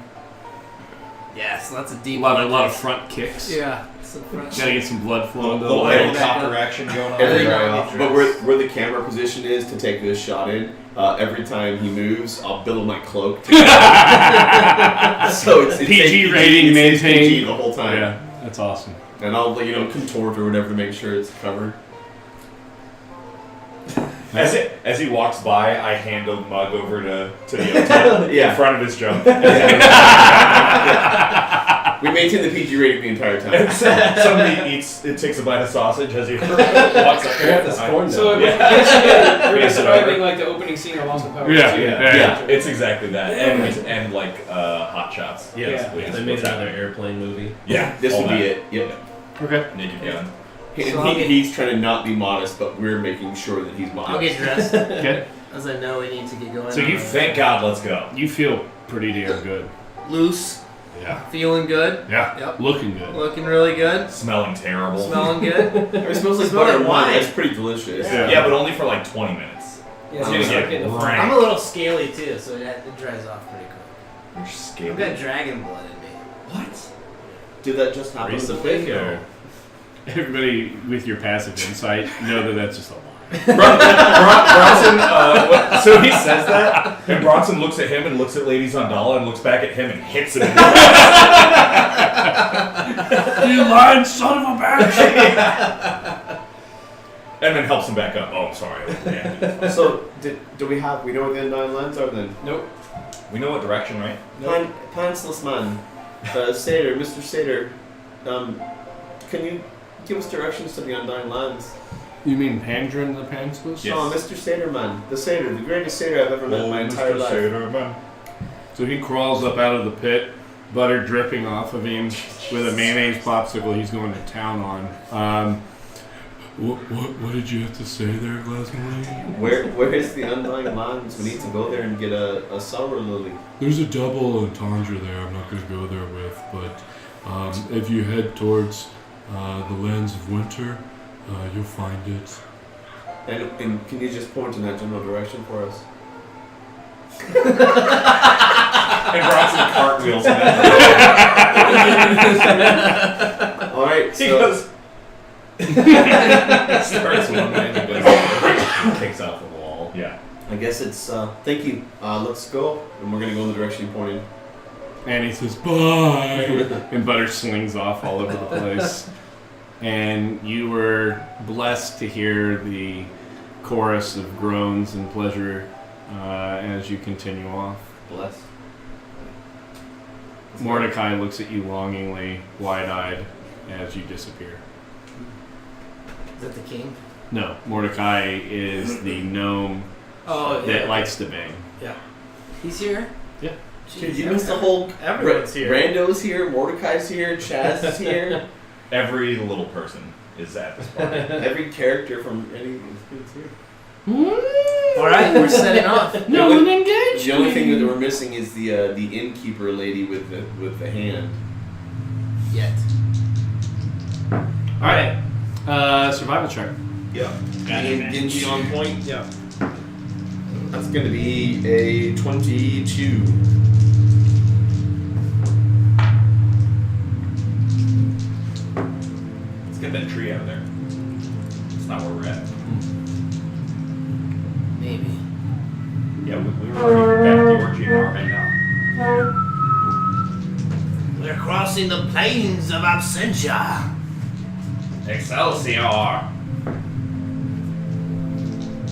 Yes, lots of A deep. lot of lunges. front kicks. Yeah. Some front- Gotta get some blood A flowing. little way. helicopter action going on. Every, dry off. but where the camera position is to take this shot in, every time he moves, I'll build my cloak. To so it's PG rating it's PG maintained. the whole time. Yeah, that's awesome. And I'll contort or whatever to make sure it's covered. As he walks by, I hand a mug over to the other in front of his jump. We maintain the PG rating the entire time. Somebody takes a bite of sausage as he walks up there. This corn So Yeah. we're describing like the opening scene of Austin Powers. Yeah, too. yeah. It's exactly that, and like hot shots. Yes, Yeah. they made another airplane movie. Yeah, This all would be that. it. Yep. Okay. Naked gun. And he's trying to not be modest, but we're making sure that he's modest. I'll get dressed, Okay. as I know we need to get going. So you Thank God, let's go. You feel pretty damn good. loose, Yeah. feeling good, Yeah. Yep. Looking good. looking really good, Smelling terrible. smelling good. It smells like Smell butter like and wine. wine. It's pretty delicious. Yeah. Yeah, but only for like 20 minutes. Yeah, so you start getting the Right. I'm a little scaly too, so it dries off pretty quick. You're I've scared. got dragon blood in me. What? Did that just happen in the Recently, pit? or Everybody with your passive insight know that that's just a lie. Bronson, so he says that, and Bronson looks at him and looks at Lady Zondala and looks back at him and hits him in the You lying son of a bitch! and then helps him back up. Oh, I'm sorry. Yeah. So, do we know where the Undying Lands are then? Nope. We know what direction, right? Pantsless man, Satyr, Mr. Satyr, can you give us directions to the Undying Lands? You mean Pandren the Pantsless? Yes. Oh, Mr. Satyr man, the Satyr, the greatest Satyr I've ever met in my entire life. So he crawls up out of the pit, butter dripping off of him with a mayonnaise popsicle he's going to town on. What did you have to say there, Glasgow? Where is the Undying Lands? We need to go there and get a sour lily. There's a double entendre there I'm not going to go there with, but if you head towards the lands of winter, you'll find it. And can you just point in that general direction for us? And Bronson cartwheels in that Alright, He so goes. Starts one way and goes kicks off the wall. Yeah. I guess it's, thank you. Let's go. And we're gonna go in the direction you pointed. And he says, bye! And butter slings off all over the place. And you were blessed to hear the chorus of groans and pleasure as you continue off. Bless. Mordecai looks at you longingly, wide-eyed, as you disappear. Is that the king? No, Mordecai is the gnome that likes to bang. He's here? Yeah. Dude, you missed the whole... Everyone's here. Rando's here, Mordecai's here, Chaz is here. Every little person is at this party. Every character from any is here. Alright, we're setting off. No one engaged. The only thing that we're missing is the innkeeper lady with the hand. Yet. Alright. Survival check. Yeah. Genji on point. Yeah. That's gonna be a 22. Let's get that tree out of there. It's not where we're at. Maybe. Yeah, we were already back at the orgy in our now. We're crossing the plains of Absentia. Excelsior!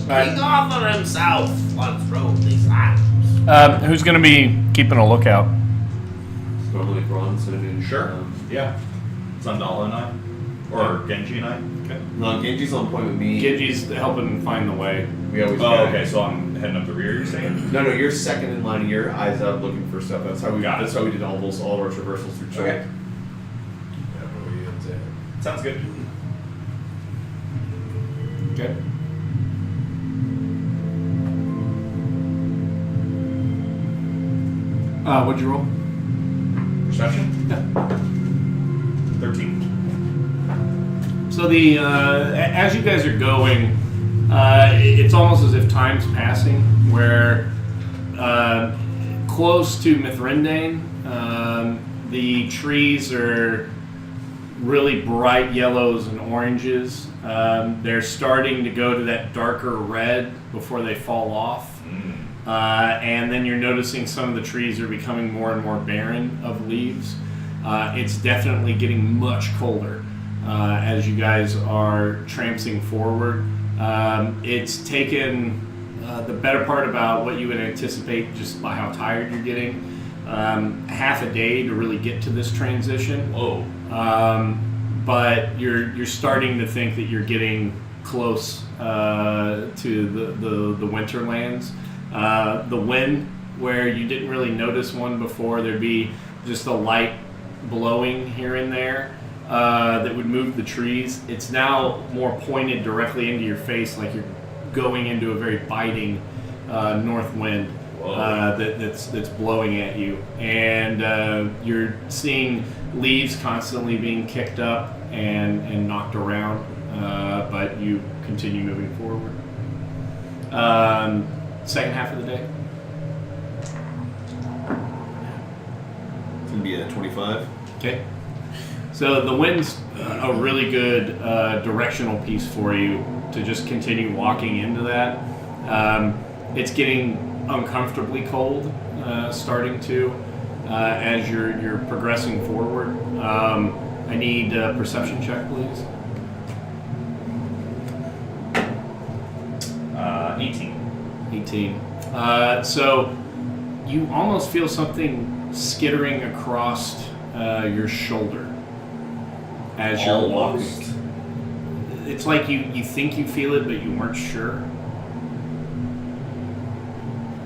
King Arthur himself once rode these lands. Who's going to be keeping a lookout? It's normally Bronson and Sure. Yeah. Zandala and I. Or Genji and I. Okay. No, Genji's on point with me. Genji's helping find the way. We always Oh, okay, so I'm heading up the rear, you're saying? No, you're second in line. Your eyes out looking for stuff. That's how we Got it. That's how we did all of our traversals through Chile. Okay. Sounds good. Okay. What'd you roll? Perception? Yeah. 13. So as you guys are going, it's almost as if time's passing. Where close to Mithrindain, the trees are really bright yellows and oranges. They're starting to go to that darker red before they fall off. And then you're noticing some of the trees are becoming more and more barren of leaves. It's definitely getting much colder as you guys are tramping forward. It's taken the better part about what you would anticipate just by how tired you're getting. Half a day to really get to this transition. Whoa. But you're starting to think that you're getting close to the winterlands. The wind, where you didn't really notice one before, there'd be just a light blowing here and there that would move the trees. It's now more pointed directly into your face, like you're going into a very biting north wind that's blowing at you, and you're seeing leaves constantly being kicked up and knocked around, but you continue moving forward. Second half of the day. It's gonna be a 25. Okay. So the wind's a really good directional piece for you to just continue walking into that. It's getting uncomfortably cold, starting to as you're progressing forward. I need a perception check, please. 18. 18. So you almost feel something skittering across your shoulder as you're Almost. walking. It's like you think you feel it, but you weren't sure.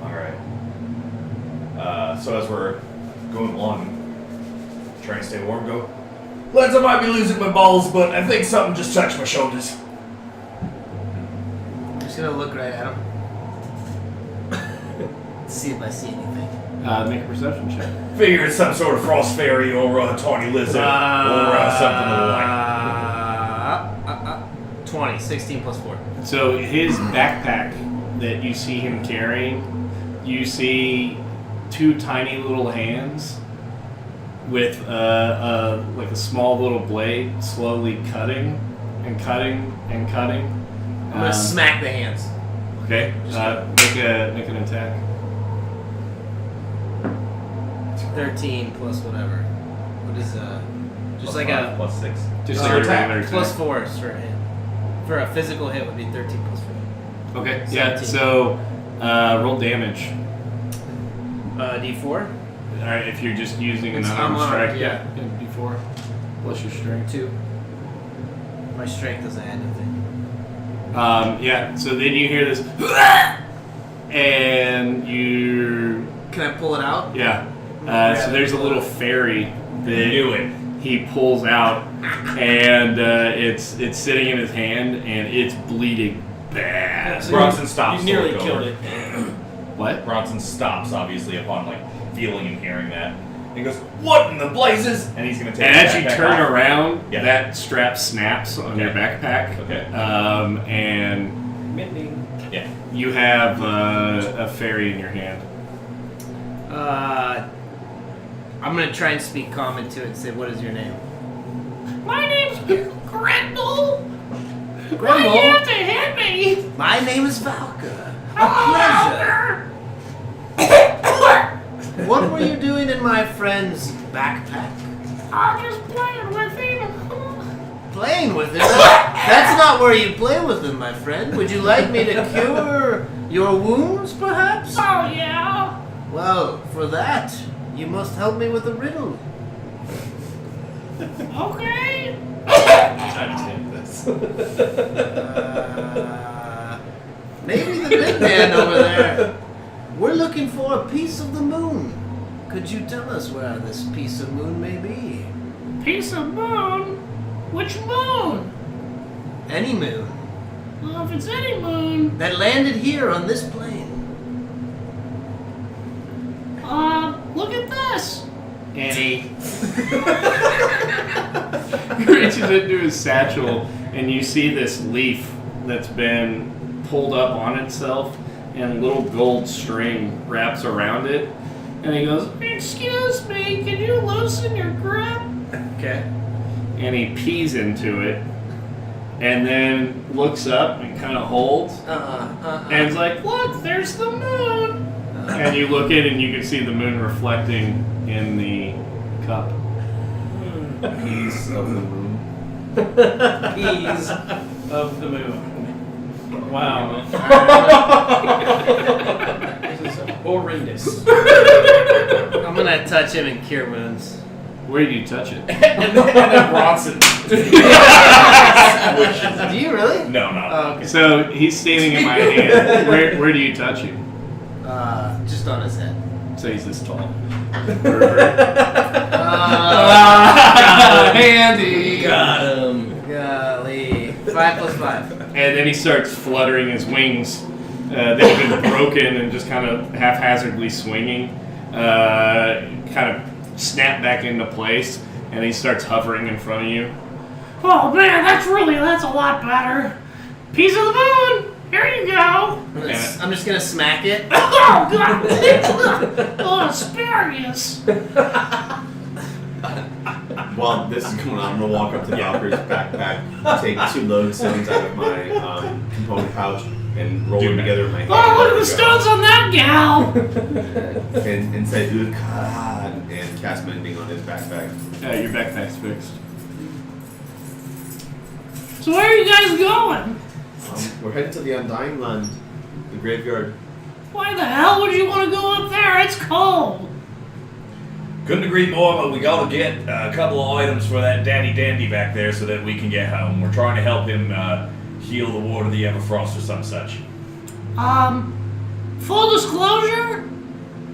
Alright. So as we're going along, trying to stay warm, go. Lads, I might be losing my balls, but I think something just touched my shoulders. I'm just gonna look right at him. See if I see anything. Make a perception check. Figure it's some sort of frost fairy or a tawny lizard or something of the like. 20, 16 plus 4. So his backpack that you see him carrying, you see two tiny little hands with like a small little blade slowly cutting and cutting and cutting. I'm gonna smack the hands. Okay. Make an attack. 13 plus whatever. What is just Plus like 5, a plus 6. Just Uh, like a attack regular attack. plus 4 for a hit. For a physical hit would be 13 plus 4. Okay. Yeah. 17. So roll damage. D4. All right. If you're just using an It's unarmed unarmed, strike, yeah. D4 plus your strength. 2. My strength doesn't add anything. Yeah. So then you hear this, and you. Can I pull it out? Yeah. So there's a little fairy that Knew it. he pulls out, and it's sitting in his hand, and it's bleeding bad. So Bronson stops. You nearly to look killed over. it. What? Bronson stops, obviously, upon like feeling and hearing that. And he goes, "What in the blazes?" And he's gonna take. And his as you backpack turn off. around, Yeah. that strap snaps on your Okay. backpack. Okay. And Yeah. you have a fairy in your hand. I'm gonna try and speak calm into it and say, what is your name? My name's Grendel. Grendel? Why you have to hit me? My name is Valka. A pleasure. What were you doing in my friend's backpack? I'm just playing with him. Playing with him? That's not where you play with him, my friend. Would you like me to cure your wounds, perhaps? Oh, yeah. Well, for that, you must help me with a riddle. Okay. Maybe the big man over there. We're looking for a piece of the moon. Could you tell us where this piece of moon may be? Piece of moon? Which moon? Any moon. Well, if it's any moon, That landed here on this plane. look at this. And he reaches into his satchel, and you see this leaf that's been pulled up on itself, and a little gold string wraps around it. And he goes, "Excuse me, can you loosen your grip?" Okay. And he pees into it, and then looks up and kind of holds, and it's like, "Look, there's the moon." And you look in, and you can see the moon reflecting in the cup. Piece of the moon. Peas of the moon. Wow. This is horrendous. I'm gonna touch him and cure wounds. Where do you touch it? and then Bronson. Do you really? No, not. Oh, okay. So he's standing in my hand. Where do you touch him? Just on his head. So he's this tall. Handy. Got him. Golly. 5 plus 5. And then he starts fluttering his wings that have been broken and just kind of haphazardly swinging. Kind of snap back into place, and he starts hovering in front of you. Oh man, that's a lot better. Piece of the moon. Here you go. I'm just gonna smack it. Oh, God. Oh, asparagus. While this is going on, I'm gonna walk up to Valkyrie's backpack, take 2 lodestones out of my component pouch, and roll them together in my hand. Oh, look at the stones on that gal. and say "Ukad" and cast mending on his backpack. Your backpack's fixed. So where are you guys going? We're heading to the Undying Land, the graveyard. Why the hell would you want to go up there? It's cold. Couldn't agree more, but we gotta get a couple of items for that daddy dandy back there so that we can get home. We're trying to help him heal the Ward of the Everfrost or some such. Full disclosure,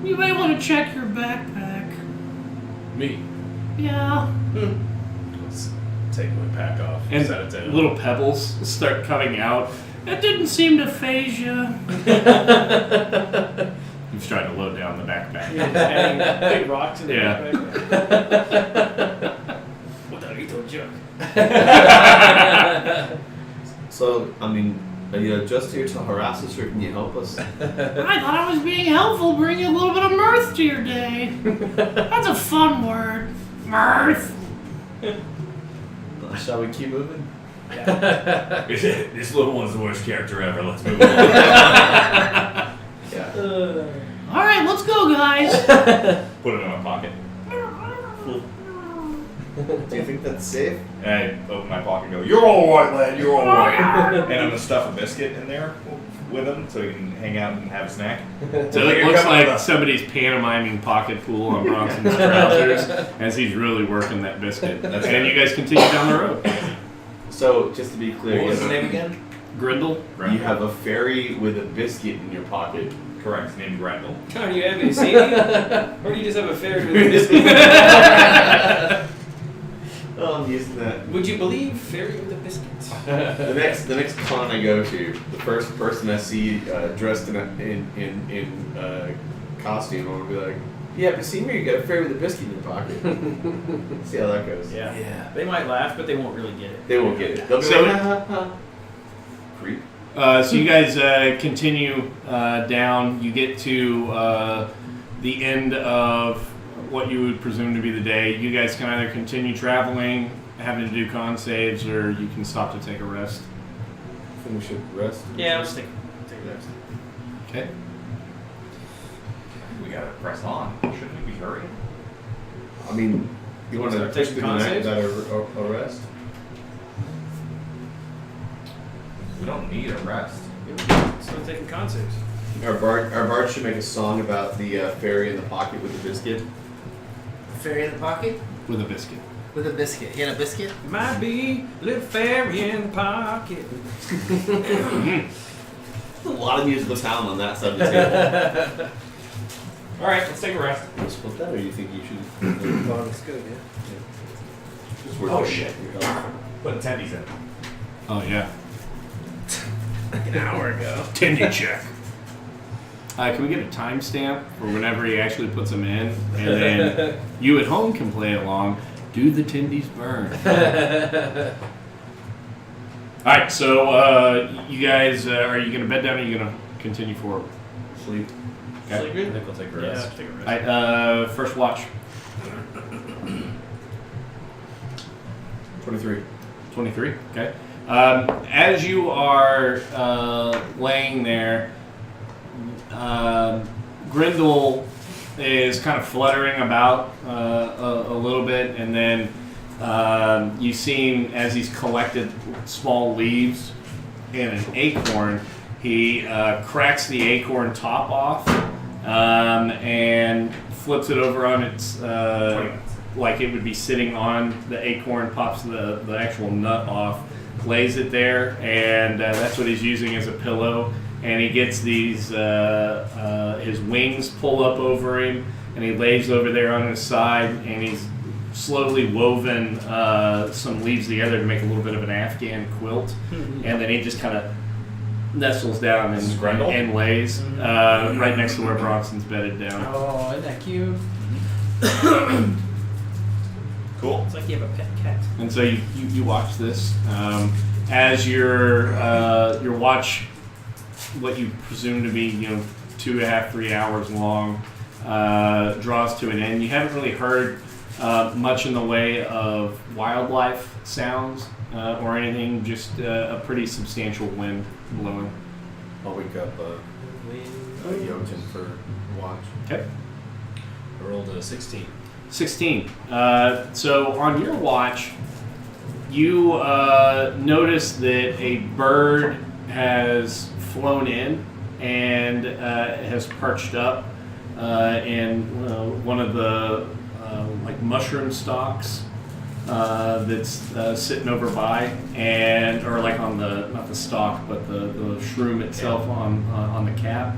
you may want to check your backpack. Me. Yeah. Let's take my pack off. And set it down. little pebbles start coming out. It didn't seem to phase you. He's trying to load down the backpack. Adding big rocks in the Yeah. backpack. What a little joke. So, I mean, are you just here to harass us, or can you help us? I thought I was being helpful, bringing a little bit of mirth to your day. That's a fun word. Mirth. Shall we keep moving? This little one's the worst character ever. Let's move on. Yeah. All right, let's go, guys. Put it in my pocket. Do you think that's safe? And I open my pocket and go, "You're all right, lad. You're all right." And I'm gonna stuff a biscuit in there with him so he can hang out and have a snack. So it looks like somebody's pantomiming pocket pool on Bronson's trousers as he's really working that biscuit. And you guys continue down the road. So, just to be clear, What was you his have- name again? Grindle? you have a fairy with a biscuit in your pocket. Correct. Named Grendel. Connor, do you have any seen me? Or do you just have a fairy with a biscuit? Oh, I'm using that. Would you believe fairy with a biscuit? The next con I go to, the first person I see dressed in costume, I'm gonna be like, "Yeah, but see me, you got a fairy with a biscuit in your pocket." See how that goes. Yeah. They might laugh, but they won't really get it. They won't get it. They'll be So- like, "Ha, ha, ha." Creep. So you guys continue down. You get to the end of what you would presume to be the day. You guys can either continue traveling, having to do con saves, or you can stop to take a rest. I think we should rest. Yeah, let's take a rest. Okay. We gotta press on. Shouldn't we be hurrying? I mean, you want to Start push taking through the con night saves? without a rest? We don't need a rest. So we're taking con saves. Our bard should make a song about the fairy in the pocket with the biscuit. Fairy in the pocket With a biscuit. with a biscuit. He had a biscuit. Might be a little fairy in the pocket. A lot of musical talent on that side of the table. All right, let's take a rest. Want to split that, or do you think you should? Oh, that's good, yeah. Just work Oh, on shit. your health. Putting tendies in. Oh, yeah. Like an hour ago. Tendy check. Can we get a timestamp for whenever he actually puts them in? And then you at home can play along. Do the tendies burn? All right, so you guys, are you going to bed down or are you going to continue forward? Sleep. I think we'll take a Yeah, rest. take a rest. All right, first watch. 23. 23, okay. As you are laying there, Grindel is kind of fluttering about a little bit, and then you see him as he's collected small leaves and an acorn. He cracks the acorn top off and flips it over on its like it would be sitting on the acorn, pops the actual nut off, lays it there, and that's what he's using as a pillow. And he gets these, his wings pull up over him, and he lays over there on his side, and he's slowly woven some leaves together to make a little bit of an Afghan quilt. And then he just kind of nestles down and lays right next to where Bronson's bedded down. Oh, isn't that cute? Cool. It's like you have a pet cat. And so you watch this as your watch what you presume to be 2.5, 3 hours long draws to an end. You haven't really heard much in the way of wildlife sounds or anything. Just a pretty substantial wind blowing. I'll wake up Jotun for watch. Okay. I rolled a 16. 16. So on your watch, you notice that a bird has flown in and has perched up in one of the like mushroom stalks that's sitting over by, and or like on the not the stalk but the shroom itself on the cap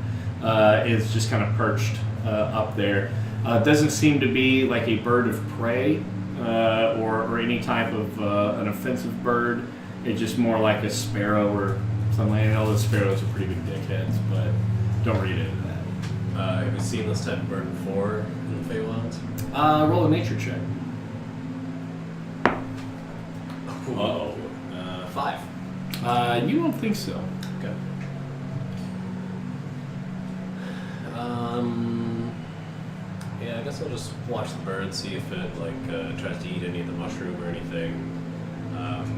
is just kind of perched up there. It doesn't seem to be like a bird of prey or any type of an offensive bird. It's just more like a sparrow or something. I know the sparrows are pretty big dickheads, but don't read into that. Have you seen this type of bird before in the Feywilds? Roll a nature check. Uh-oh. 5. You don't think so. Okay. Yeah, I guess I'll just watch the bird, see if it tries to eat any of the mushroom or anything.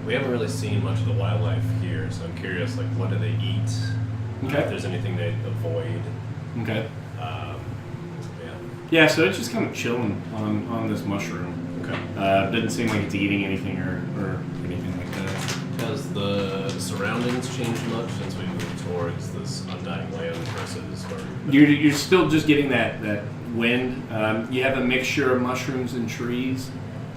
We haven't really seen much of the wildlife here, so I'm curious, like, what do they eat? Okay. If there's anything they avoid. Okay. Yeah. Yeah, so it's just kind of chilling on this mushroom. Okay. Doesn't seem like it's eating anything or anything like that. Has the surroundings changed much since we moved towards this undying land versus where You're still just getting that wind. You have a mixture of mushrooms and trees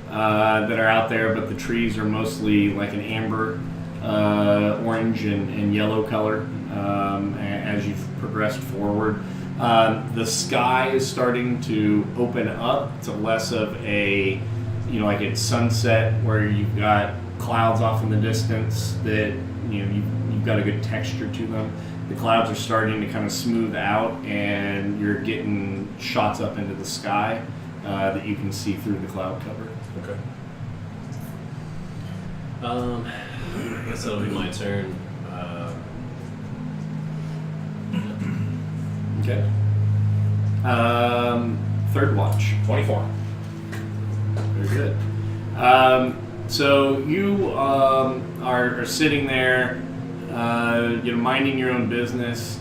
that are out there, but the trees are mostly like an amber, orange, and yellow color as you've progressed forward. The sky is starting to open up to less of a, like it's sunset where you've got clouds off in the distance that, you've got a good texture to them. The clouds are starting to kind of smooth out and you're getting shots up into the sky that you can see through the cloud cover. Okay. I guess that'll be my turn. Okay. Third watch. 24. Very good. So you are sitting there, minding your own business.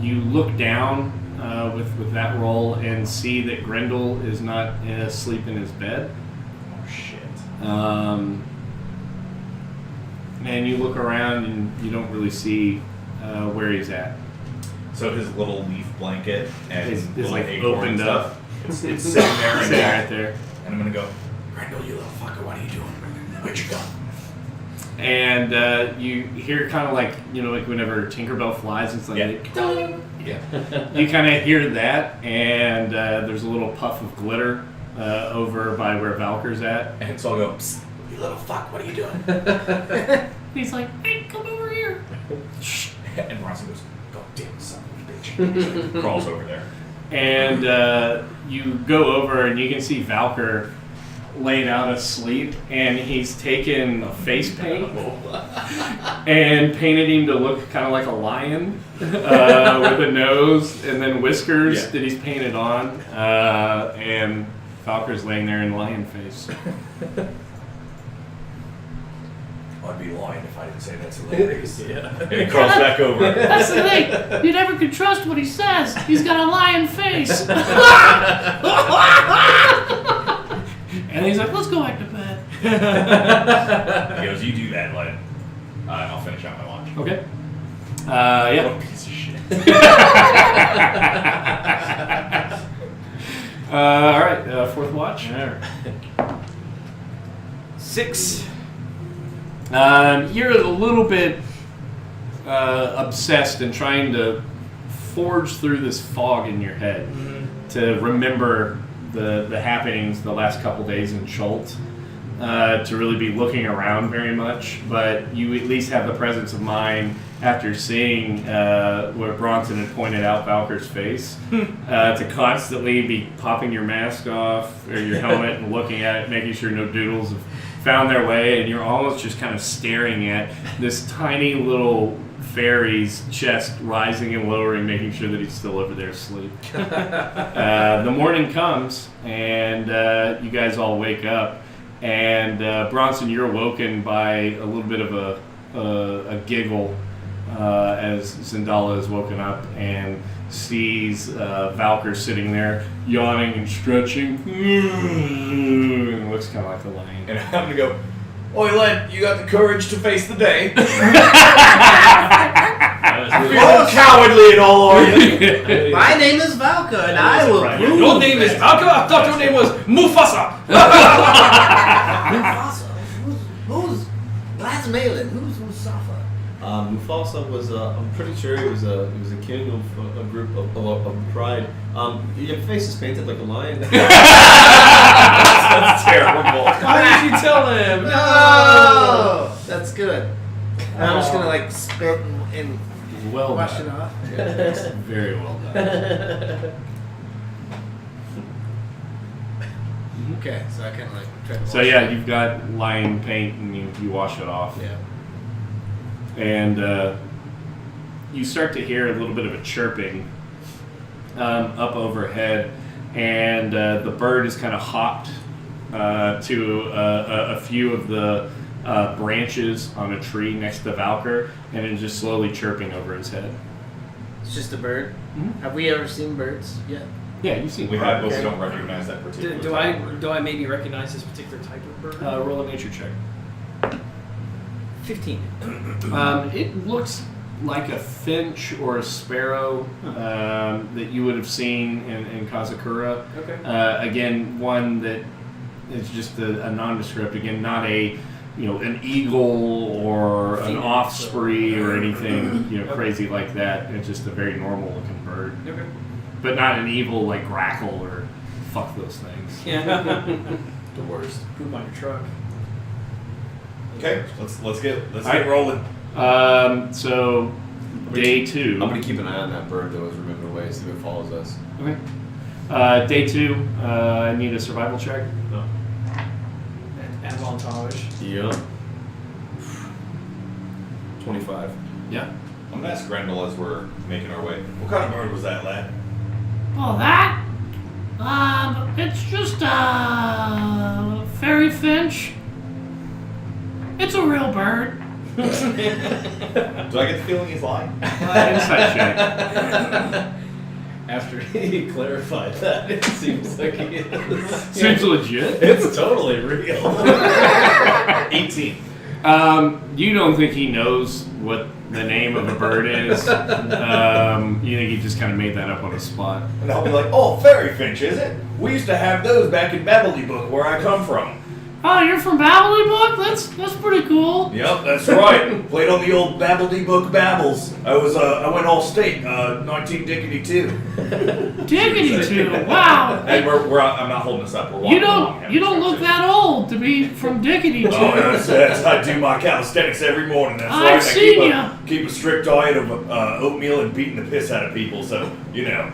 You look down with that roll and see that Grendel is not asleep in his bed. Oh, shit. And you look around and you don't really see where he's at. So his little leaf blanket and It's little like acorn opened stuff. up. It's sitting there and Sitting right there. And I'm gonna go, Grendel, you little fucker, what are you doing? Where'd you go? And you hear kind of like, like whenever Tinkerbell flies, it's like, Yeah. you kind of hear that, and there's a little puff of glitter over by where Valkyr's at. And so I'll go, psst, you little fuck, what are you doing? He's like, hey, come over here. And Rossi goes, God damn son of a bitch. Crawls over there. And you go over, and you can see Valkyr laid out asleep, and he's taken a face paint and painted him to look kind of like a lion with a nose and then whiskers that he's painted on, and Valkyr's laying there in lion face. I'd be lying if I didn't say that's hilarious. Yeah. And he crawls back over. That's the thing. You never can trust what he says. He's got a lion face. And he's like, let's go back to bed. He goes, you do that, Len. I'll finish out my watch. Okay. What Yeah. a piece of shit. All right. Fourth watch. 6. You're a little bit obsessed and trying to forge through this fog in your head to remember the happenings the last couple days in Schultz, to really be looking around very much, but you at least have the presence of mind after seeing what Bronson had pointed out Valkyr's face, to constantly be popping your mask off or your helmet and looking at it, making sure no doodles have found their way, and you're almost just kind of staring at this tiny little Fairy's chest rising and lowering, making sure that he's still over there asleep. The morning comes, and you guys all wake up, and Bronson, you're awoken by a little bit of a giggle as Zendala is woken up and sees Valkyr sitting there, yawning and stretching, and looks kind of like a lion. And I'm gonna go, "Oi, lad, you got the courage to face the day? You're cowardly and all, are you?" My name is Valka, and I will prove Your name is Valka? I thought your name was Mufasa. Mufasa. Who's Last Malin? Who's Musafa? Mufasa was, I'm pretty sure he was a king of a group of pride. Your face is painted like a lion. That's terrible. Why did you tell him? No! That's good. And I'm just gonna spit and Well wash it done. off. Yeah, very well done. Okay, so I kind of try to wash So yeah, you've got lion paint and you wash it off. Yeah. And you start to hear a little bit of a chirping up overhead, and the bird is kind of hopped to a few of the branches on a tree next to Valkyr, and is just slowly chirping over his head. It's just a bird. Mhm. Have we ever seen birds yet? Yeah, you've seen We bird. have, but we don't recognize that particular. Do type of bird. I maybe recognize this particular type of bird? Roll a nature check. 15. It looks like a finch or a sparrow that you would have seen in Kazakura. Okay. Again, one that is just a nondescript. Again, not an eagle or an Phoenix osprey or anything Okay. crazy like that. It's just a very normal looking bird, Okay. but not an evil like grackle or fuck those things. Yeah. The worst. Poop on your truck. Okay, let's get Alright. rolling. So day 2. I'm gonna keep an eye on that bird though as we're moving away, see if it follows us. Okay. Day 2. I need a survival check. No. Advantage. Yeah. 25. Yeah. I'm gonna ask Grendel as we're making our way. What kind of bird was that, lad? Oh, that? It's just a fairy finch. It's a real bird. Do I get the feeling he's lying? Insight check. After he clarified that, it seems like he is. Seems legit. It's totally real. 18. You don't think he knows what the name of a bird is. You think he just kind of made that up on the spot. And I'll be like, "Oh, fairy finch, is it? We used to have those back in Babblebook, where I come from." Oh, you're from Baleful? That's pretty cool. Yep, that's right. Played on the old Babblebook Babbles. I went all state, 19-2. Diggity too. Wow. Hey, I'm not holding this up. We're walking You along. don't you don't look that old to be from Diggity too. Oh, that's I do my calisthenics every morning. That's I've right. seen I keep a strict diet of oatmeal and beating the piss out of people. So Yeah.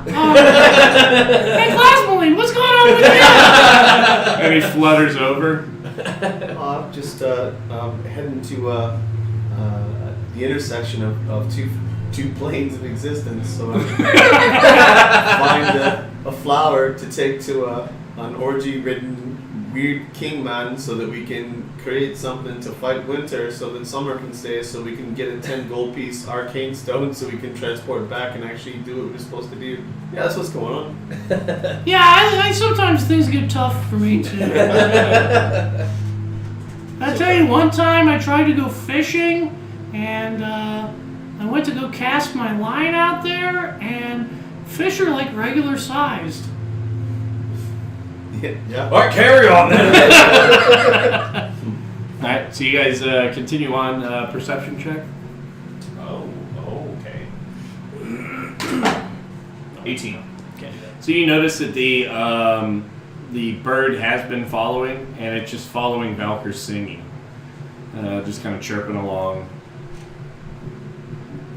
Hey, Classmoline, what's going on with you? And he flutters over. I'm just heading to the intersection of two planes of existence, so I find a flower to take to an orgy-ridden weird king man, so that we can create something to fight winter, so that summer can stay, so we can get a 10 gold piece arcane stone, so we can transport back and actually do what we're supposed to do. Yeah, that's what's going on. Yeah, I sometimes things get tough for me too. I tell you, one time I tried to go fishing, and I went to go cast my line out there, and fish are like regular sized. Yeah. all right, carry on then. Alright, so you guys continue on perception check. Oh, okay. 18. So you notice that the bird has been following, and it's just following Valkyr's singing. Just kind of chirping along.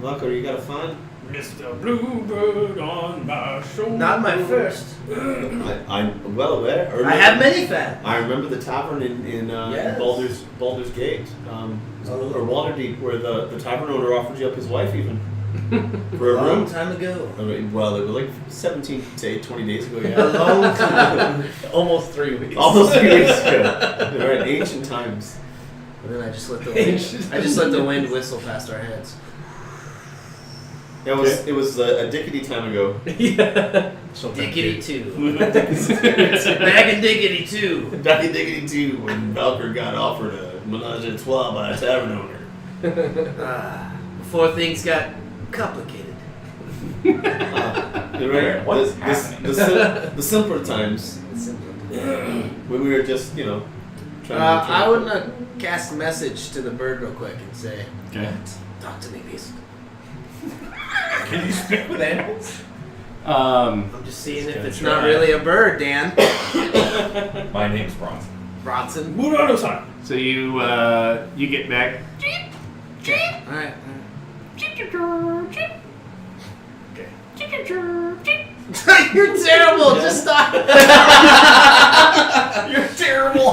Valkyr, you got a find? Mr. Bluebird on my shoulder. Not my first. I'm well aware. I have many fans. I remember the tavern in Yes. Baldur's Gate, or Waterdeep, where the tavern owner offered you up his wife even for a A long room. time ago. I mean, well, it was like 17 to 20 days ago. A Yeah, long time. Almost 3 weeks. almost 3 weeks ago. They were in ancient times. And then I just let the wind whistle past our heads. It was a dickety time ago. Yeah. Diggity 2. Back in Diggity 2. Ducky diggity too when Valkyr got offered a menage a trois by a tavern owner. Before things got complicated. You're right. What is The simpler times when we were just trying to. I would not cast a message to the bird real quick and say, Okay. talk to me, beast. Can you speak with animals? I'm just seeing if it's not really a bird, Dan. My name's Bronson. Bronson. Murano-san. So you get back. Alright. You're terrible. Just stop. You're terrible.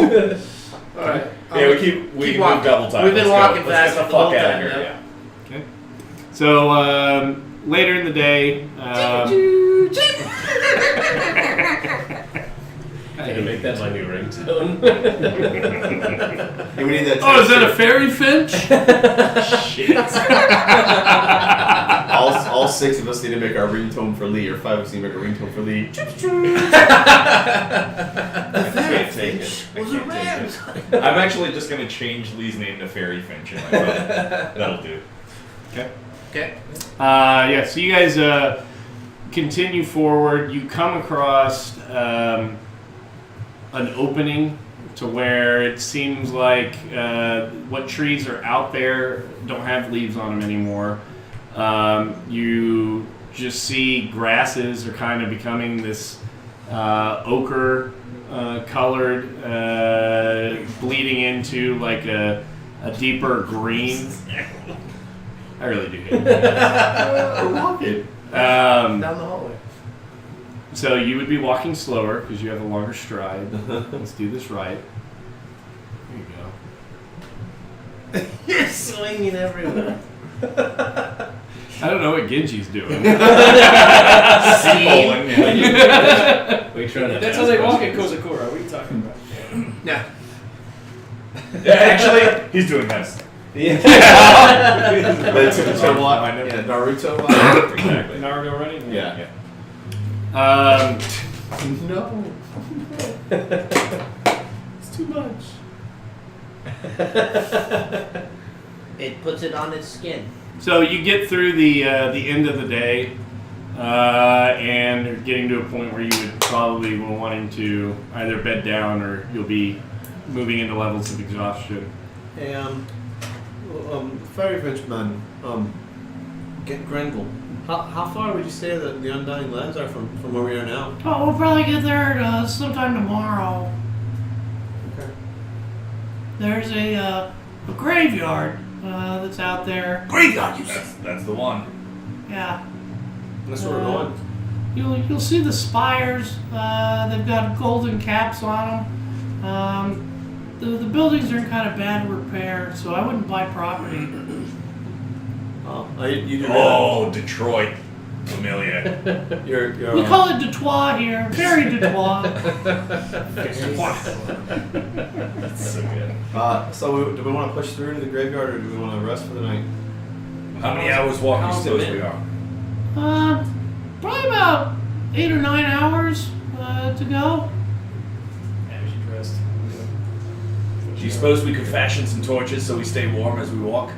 All right. Yeah, we move walking. double time. We've been Let's walking go. fast Let's the get the whole fuck out time, of here. yeah. Yeah. Okay. So later in the day. I'm gonna make that my new ringtone. Hey, we need that. Oh, is that a fairy finch? all 6 of us need to make our ringtone for Lee, or 5 of us need to make a ringtone for Lee. I can't take it. I'm actually just gonna change Lee's name to Fairy Finch in my phone. That'll do. Okay. Okay. Yeah. So you guys continue forward. You come across an opening to where it seems like what trees are out there don't have leaves on them anymore. You just see grasses are kind of becoming this ochre colored, bleeding into like a deeper green. I really do hate it. We're walking. Down the hallway. So you would be walking slower because you have a longer stride. Let's do this right. There you go. You're swinging everywhere. I don't know what Genji's doing. Bowling, yeah. We try to. That's how they walk at Kozakura. What are you talking about? Yeah. Yeah, actually, he's doing this. But it's a Naruto. Exactly. Naruto running? Yeah. No. It's too much. It puts it on its skin. So you get through the end of the day, and you're getting to a point where you would probably be wanting to either bed down or you'll be moving into levels of exhaustion. Hey, Fairy Frenchman, get Grendel. How far would you say that the Undying Lands are from where we are now? Oh, we'll probably get there sometime tomorrow. Okay. There's a graveyard that's out there. Graveyard, you said. That's the one. Yeah. That's where we're going. You'll see the spires. They've got golden caps on them. The buildings are in kind of bad repair, so I wouldn't buy property. You do Oh, Detroit. Familiar. You're We call it Detroit here. Very Detroit. That's so good. So do we want to push through to the graveyard, or do we want to rest for the night? How many hours walking How's it suppose been? we are? Probably about 8 or 9 hours to go. Yeah, we should rest. Do you suppose we could fashion some torches so we stay warm as we walk?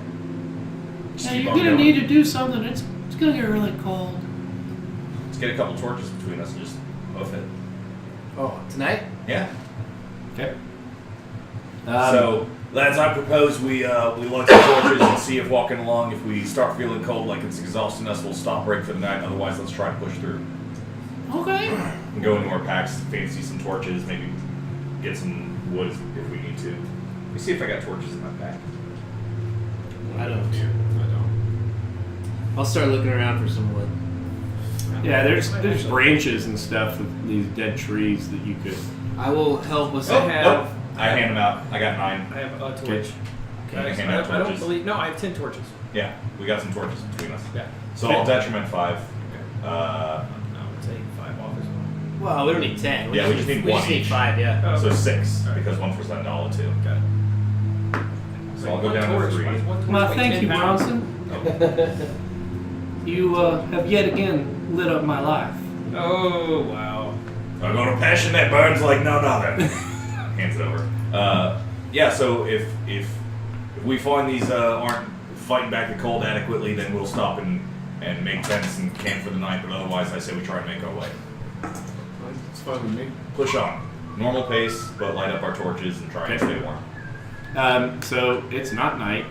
Just Yeah, keep you're on gonna going. need to do something. It's gonna get really cold. Let's get a couple torches between us and just hoof it. Oh, tonight? Yeah. Okay. So, lads, I propose we light some torches and see if walking along, if we start feeling cold like it's exhausting us, we'll stop break for the night. Otherwise, let's try and push through. Okay. And go into our packs, fancy some torches, maybe get some wood if we need to. Let me see if I got torches in my pack. I don't. I'll start looking around for some wood. Yeah, there's branches and stuff of these dead trees that you could. I will help us. I hand them out. I got 9. I have a torch. Okay. Okay, I don't believe. No, I have 10 torches. Yeah, we got some torches between us. Yeah. So I'll detriment 5. I'll take 5 off as well. Well, we don't need 10. Yeah, we just need 1 just need each. 5, yeah. So 6, because 1 for Sandala too. Got it. So I'll go down to 3. Well, thank you, Bronson. You have yet again lit up my life. Oh, wow. I'm got a passion that burns like none other. Hands it over. Yeah. So if we find these aren't fighting back the cold adequately, then we'll stop and make tents and camp for the night. But otherwise, I say we try and make our way. It's fine with me. Push on. Normal pace, but light up our torches and try and stay warm. So it's not night.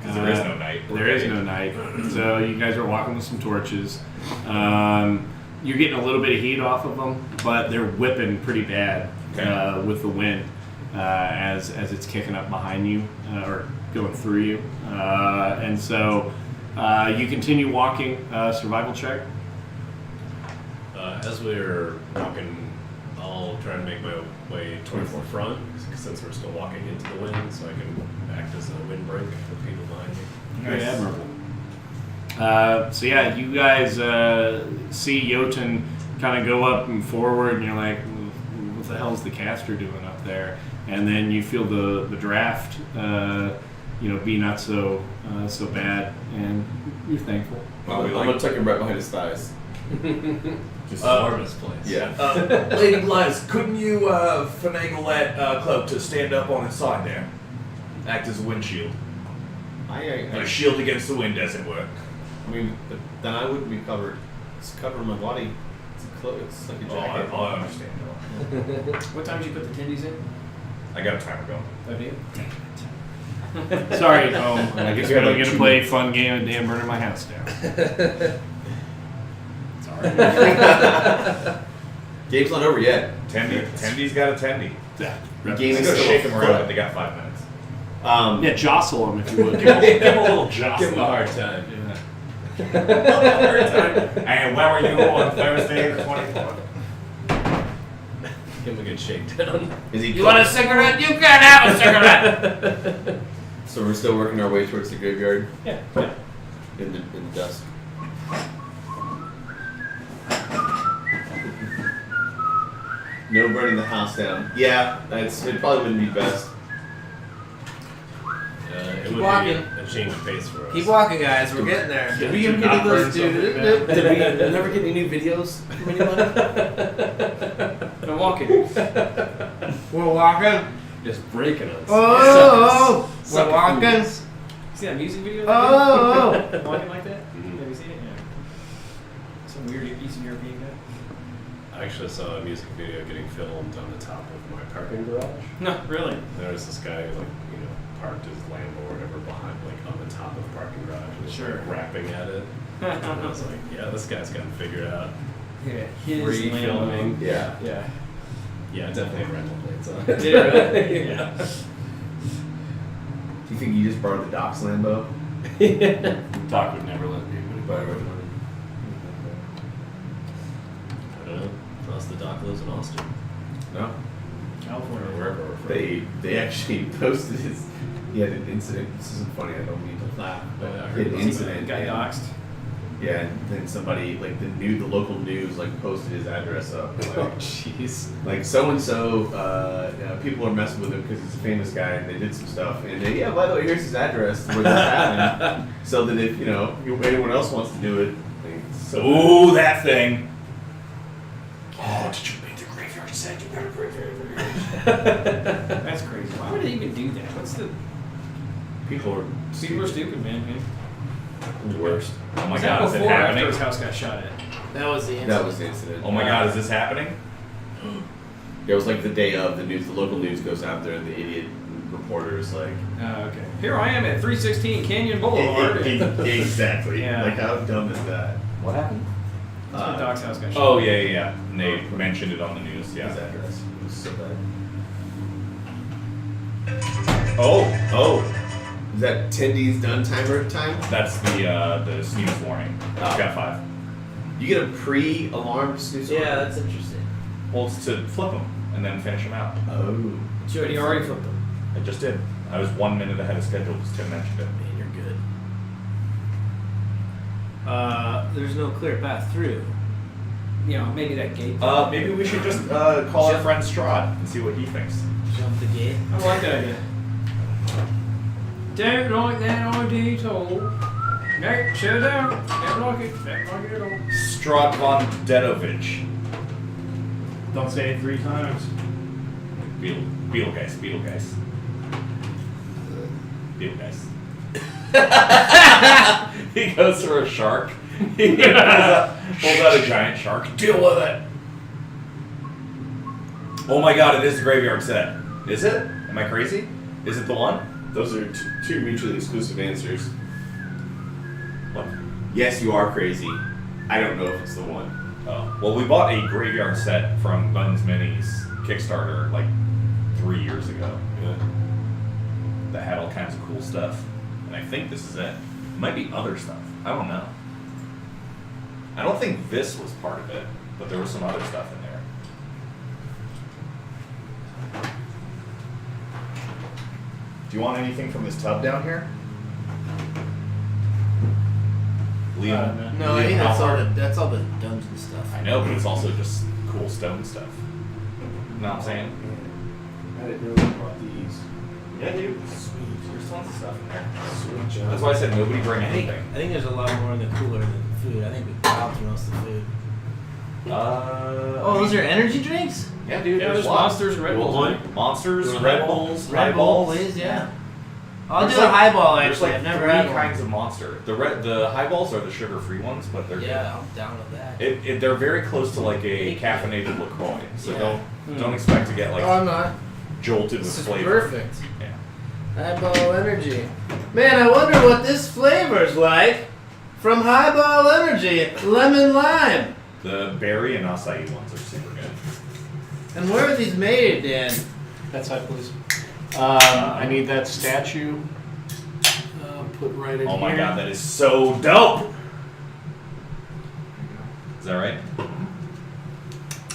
Because there is no night. There is no night. So you guys are walking with some torches. You're getting a little bit of heat off of them, but they're whipping pretty bad with the wind as it's kicking up behind you or going through you. And so you continue walking. Survival check. As we're walking, I'll try and make my way towards the front, since we're still walking into the wind, so I can act as a windbreak for people behind me. Very admirable. So yeah, you guys see Jotun kind of go up and forward, and you're like, what the hell's the caster doing up there? And then you feel the draft, be not so bad, and you're thankful. I'm gonna tuck him right behind his thighs. Just enormous place. Yeah. Lady Blythe, couldn't you finagle that cloak to stand up on its side there? Act as a windshield. A shield against the wind, as it were. I mean, but then I wouldn't be covered. It's covering my body. It's a cloak. It's like a jacket. I understand. What time did you put the tendies in? I got a timer going. Oh, do you? Sorry, I guess we're going to play a fun game of damn burning my house down. Sorry. Game's not over yet. Tendy's got a tendy. Yeah. Game I'm is going to still shake them around, afoot. but they got 5 minutes. Yeah, jostle them if you would. Give him a little jostle. Give him a hard time. And where were you on Thursday the 24th? Give him a good shakedown. Is he? You want a cigarette? You can have a cigarette! So we're still working our way towards the graveyard Yeah. in the dusk. No burning the house down. Yeah, it probably wouldn't be best. It would walking. be a change of pace for us. Keep walking, guys. We're getting there. Did we ever get any of those? Did we never get any new videos from anyone? I'm walking. We're walking. Just breaking us. Oh, we're Sucker walking. fools. See that music video? Oh, Walking like that? Have you seen it? Yeah. Some weird Eastern European guy. I actually saw a music video getting filmed on the top of my parking garage. No, really. There was this guy who, parked his Lambo or whatever behind, on the top of the parking garage and was Sure. rapping at it. And I was like, yeah, this guy's got it figured out. Yeah. His Free Lambo. filming. Yeah. Yeah. Yeah, definitely have rental plates on it. Did it really? Yeah. Do you think you just borrowed the Doc's Lambo? Doc would never let me. I don't know. Unless the doc lives in Austin. No. Or California. wherever we're from. They actually posted his. He had an incident. This isn't funny. I don't mean to laugh. But Yeah, I he heard had an about incident. Got and- doxxed. Yeah, and then somebody the local news posted his address up. Oh, jeez. Like so and so, people are messing with him because he's a famous guy, and they did some stuff. And then, by the way, here's his address where this happened, so that if anyone else wants to do it, Ooh, that thing. Oh, did you make the graveyard set? You got a graveyard. That's crazy. Why would they even do that? What's the... people are People are stupid, man. the worst. Oh my Was god, that is it before or after happening? his house got shot at? that was the answer. That was the incident. Oh my god, is this happening? It was the day of the news. The local news goes out there, and the idiot reporter is like, Oh, okay. Here I am at 316 Canyon Boulevard. exactly. Yeah. Like how dumb is that? What happened? That's when Doc's house got shot. Oh, yeah. And they mentioned it on the news, His yeah. address. It was so bad. Oh. Is that Tendy's done timer time? That's the snooze warning. Got 5. You get a pre-alarmed snooze Yeah, alarm? that's interesting. Well, it's to flip them and then finish them out. Oh. You already flipped them. I just did. I was 1 minute ahead of schedule because Tim mentioned it. Man, you're good. There's no clear path through. You know, maybe that gate. Maybe we should just call our friend Strahd and see what he thinks. Jump the gate. I like that idea. Don't like that idea at all. No, shut it down. Don't like it. Don't like it at all. Strahd von Dedovich. Don't say it 3 times. Beetlegeist. Beetlegeist. He goes for a shark. He pulls out a giant shark. Deal with it. Oh my god, it is the graveyard set. Is it? Am I crazy? Is it the one? Those are two mutually exclusive answers. What? Yes, you are crazy. I don't know if it's the one. Oh. Well, we bought a graveyard set from Buns Minis Kickstarter like 3 years ago. Yeah. That had all kinds of cool stuff. And I think this is it. It might be other stuff. I don't know. I don't think this was part of it, but there was some other stuff in there. Do you want anything from this tub down here? Liam? No, I think that's all the dungeon stuff. I know, but it's also just cool stone stuff. You know what I'm saying? I didn't know they brought these. Yeah, dude. Sweet. There's tons of stuff in there. Sweet job. That's why I said nobody bring I think anything. there's a lot more in the cooler than food. I think we plowed through most of the food. Oh, those are energy drinks? Yeah, dude. Yeah, there's lots. monsters and Red Bulls. Monsters, Red Red Bull. Bulls, Red Bull, highballs. please, yeah. I'll There's do a like- highball, There's actually. like I've never 3 had one. kinds of monster. The highballs are the sugar-free ones, but they're Yeah, I'm down with that. they're very close to like a caffeinated LaCroix, so Yeah. don't expect to get like I'm not. jolted This with is flavor. perfect. Yeah. Highball Energy. Man, I wonder what this flavor's like from Highball Energy. Lemon lime. The berry and acai ones are super good. And where are these made, Dan? That side, please. I need that statue put right in Oh my here. god, that is so dope! Is that right?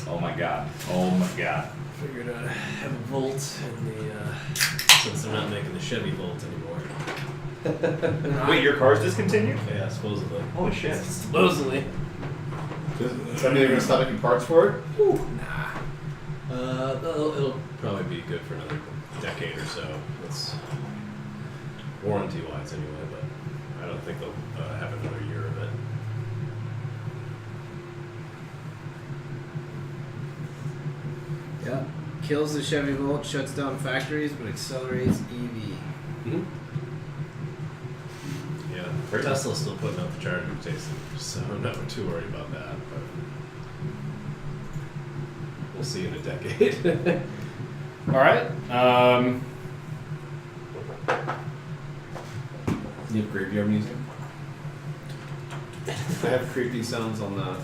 Oh my god. Oh my god. Figured I'd have a Volt in the, since they're not making the Chevy Volt anymore. Wait, your car's discontinued? Yeah, supposedly. Holy shit. Supposedly. Does that mean they're going to stop making parts for it? It'll probably be good for another decade or so. That's warranty-wise anyway, but I don't think they'll have another year of it. Yep. Kills the Chevy Volt, shuts down factories, but accelerates EV. Yeah, Tesla's still putting out the charging station, so I'm not too worried about that. But we'll see in a decade. All right. You have graveyard music? I have creepy sounds on the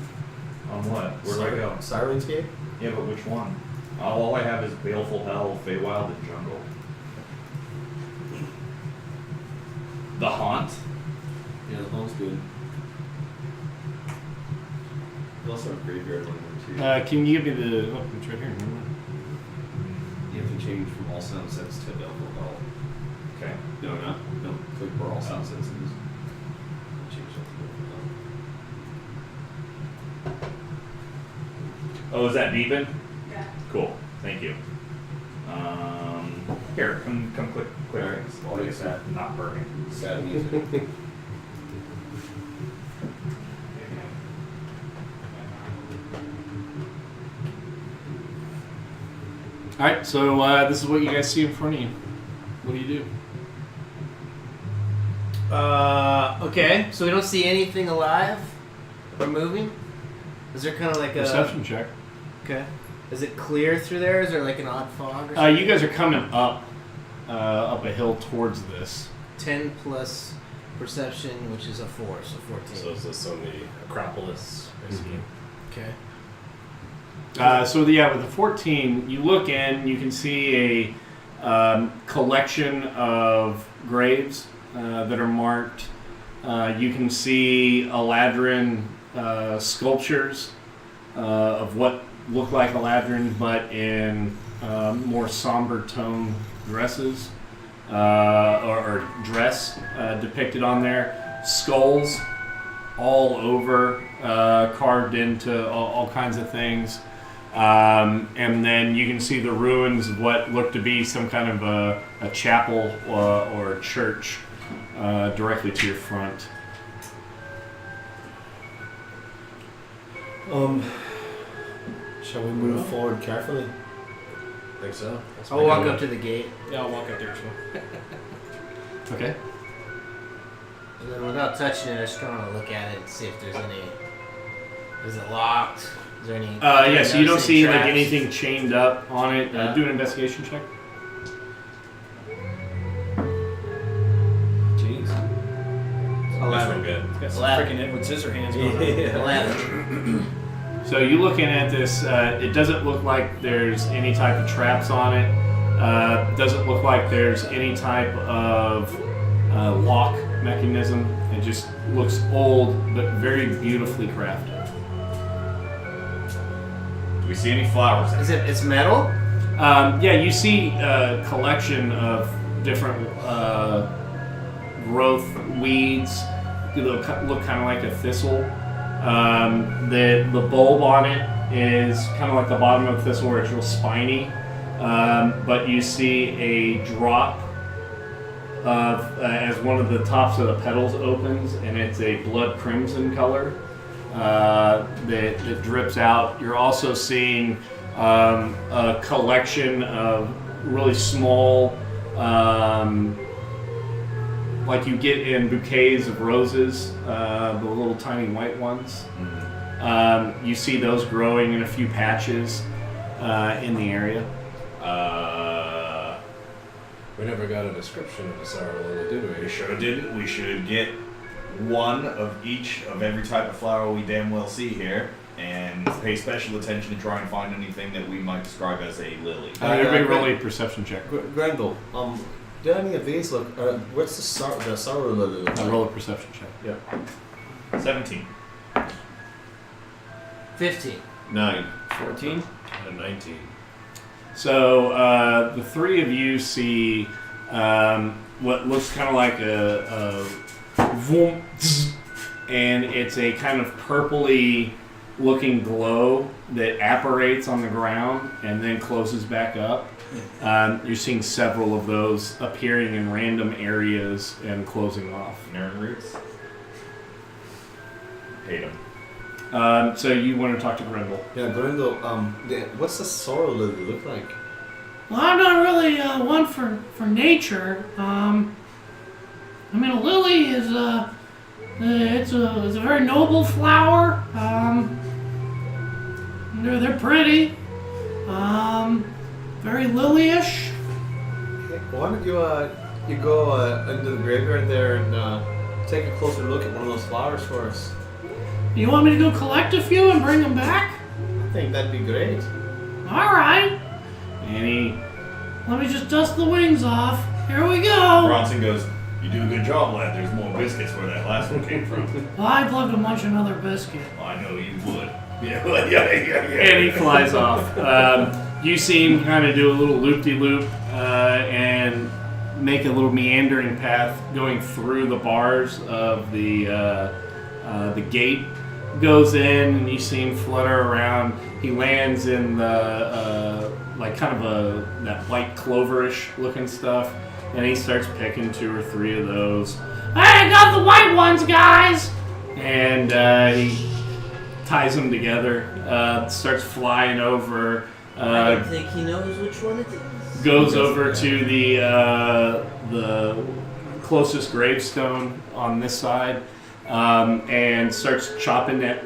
On what? Where do I go? Sirenscape. Yeah, but which one? All I have is Baleful Hell, Feywild, and Jungle. The Haunt? Yeah, the home's good. You also have graveyard on there too. Can you give me the? Oh, it's right here. You have to change from all sound sets to Baleful Hell. Okay. No, click for all sound sets. And just change that to Baleful Hell. Oh, is that beeping? Yeah. Cool. Thank you. Here, come quick. Alright. While I get that not burning. Sad music. All right. So this is what you guys see in front of you. What do you do? Okay, so we don't see anything alive or moving? Is there kind of like a... Perception check. Okay. Is it clear through there? Is there like an odd fog or something? You guys are coming up a hill towards this. 10 plus perception, which is a 4, so 14. So is this on the Acropolis, basically? Okay. So yeah, with the 14, you look in, you can see collection of graves that are marked. You can see Eladrin sculptures of what look like Eladrin, but in more somber tone dresses or dress depicted on there. Skulls all over, carved into all kinds of things. And then you can see the ruins of what looked to be some kind of a chapel or a church directly to your front. Shall we move forward carefully? I think so. I'll walk up to the gate. Yeah, I'll walk up there as well. Okay. And then without touching it, I just kind of want to look at it and see if there's any. Is it locked? Is there any? Yeah, so you don't see like traps? anything chained up on it. Yeah. Do an investigation check. Jeez. That's real good. Got some 11. freaking Edward Scissorhands going on. 11. So you're looking at this. It doesn't look like there's any type of traps on it. Doesn't look like there's any type of lock mechanism. It just looks old, but very beautifully crafted. Do we see any flowers? Is it? It's metal. Yeah, you see a collection of different growth weeds. They look kind of like a thistle. The bulb on it is kind of like the bottom of a thistle where it's real spiny. But you see a drop of as one of the tops of the petals opens, and it's a blood crimson color that drips out. You're also seeing a collection of really small, like you get in bouquets of roses, the little tiny white ones. You see those growing in a few patches in the area. We never got a description of the sorrow lily, did we? We sure didn't. We should get one of each of every type of flower we damn well see here, and pay special attention to try and find anything that we might describe as a lily. Everybody roll a perception check. Grendel, do any of these look? What's the sorrow lily look like? Roll a perception check. Yeah. 17. 15. 9. 14. And a 19. So the three of you see what looks kind of like a vroom, zzz, and it's a kind of purpley looking glow that apparates on the ground and then closes back up. You're seeing several of those appearing in random areas and closing off. Nern roots. Hate them. So you want to talk to Grendel? Yeah, Grendel. What's the sorrow lily look like? Well, I'm not really one for nature. I mean, a lily is it's a very noble flower. They're pretty. Very lily-ish. Okay, why don't you go into the graveyard there and take a closer look at one of those flowers for us? You want me to go collect a few and bring them back? I think that'd be great. All right. Let me just dust the wings off. Here we go. Bronson goes, "You do a good job, lad. There's more biscuits where that last one came from." Well, I'd love to munch another biscuit. I know you would. Yeah. And he flies off. You see him kind of do a little loop-de-loop and make a little meandering path going through the bars of the gate. Goes in and you see him flutter around. He lands in the like kind of that white cloverish looking stuff, and he starts picking 2 or 3 of those. Hey, I got the white ones, guys. And he ties them together. Starts flying over. I don't think he knows which one it is. Goes over to the closest gravestone on this side. And starts chopping at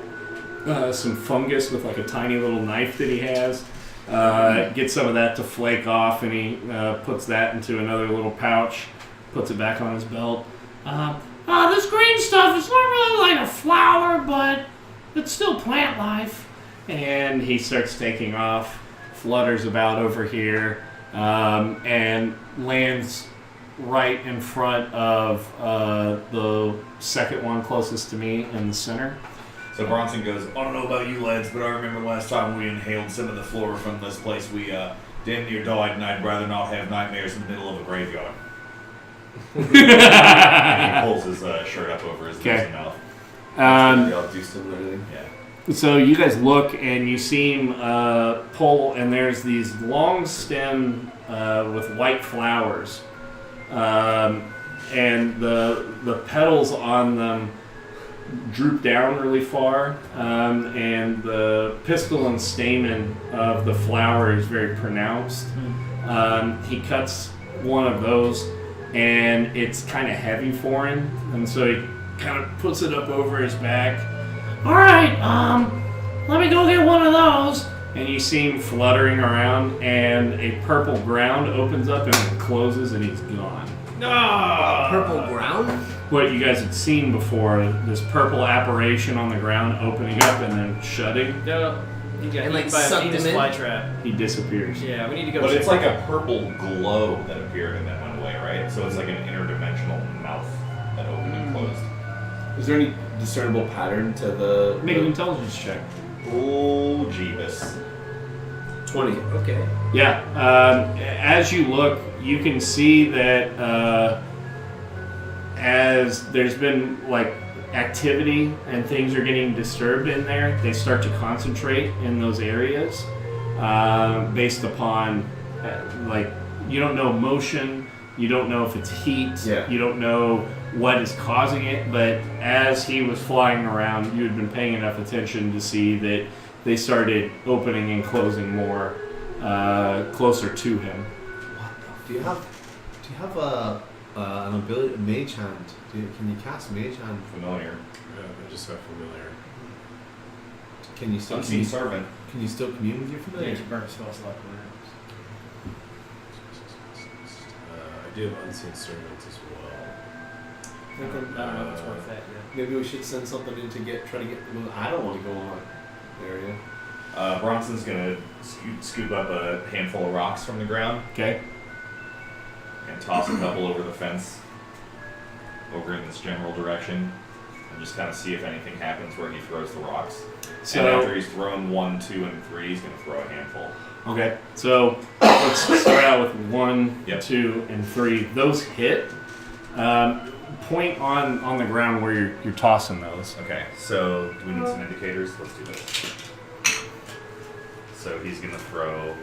some fungus with like a tiny little knife that he has. Gets some of that to flake off, and he puts that into another little pouch, puts it back on his belt. This green stuff is not really like a flower, but it's still plant life. And he starts taking off, flutters about over here, and lands right in front of the second one closest to me in the center. So Bronson goes, I don't know about you lads, but I remember last time we inhaled some of the flora from this place, we damn near died, and I'd rather not have nightmares in the middle of a graveyard. And he pulls his shirt up over his nose and mouth. I'll do similar. Yeah. So you guys look and you see him pull, and there's these long stem with white flowers, and the petals on them droop down really far, and the pistil and stamen of the flower is very pronounced. He cuts one of those, and it's kind of heavy for him, and so he kind of puts it up over his back. All right, let me go get one of those. And you see him fluttering around, and a purple ground opens up and it closes, and he's gone. Purple ground? What you guys had seen before, this purple apparition on the ground opening up and then shutting, No, he got And, like, eaten by a sucked Venus him in? flytrap. he disappears. Yeah, we need to go. But check it's like it. a purple glow that appeared and then went away, right? So it's like an interdimensional mouth that opened and closed. Is there any discernible pattern to the? Make an intelligence check. Oh, Jeebus. 20. Okay. Yeah, as you look, you can see that as there's been like activity and things are getting disturbed in there, they start to concentrate in those areas based upon like you don't know motion, you don't know if it's heat, you don't know what is causing it, but as he was flying around, you had been paying enough attention to see that they started opening and closing more closer to him. Do you have an ability, mage hand? Can you cast mage hand? Familiar. I just got familiar. Can you still Unseen servant. Can you still commune with your familiar? Yeah, you burn spell slot. I do have unseen servants as well. I don't know if it's worth that yet. Maybe we should send something in to try to get them. I don't want to go on that area. Bronson's gonna scoop up a handful of rocks from the ground. Okay. And toss a couple over the fence, over in this general direction, and just kind of see if anything happens where he throws the rocks. So and after he's thrown 1, 2, and 3, he's gonna throw a handful. Okay, so let's start out with 1, Yep. 2, and 3. Those hit. Point on the ground where you're tossing those. Okay, so do we need some indicators? Let's do this. So he's gonna throw.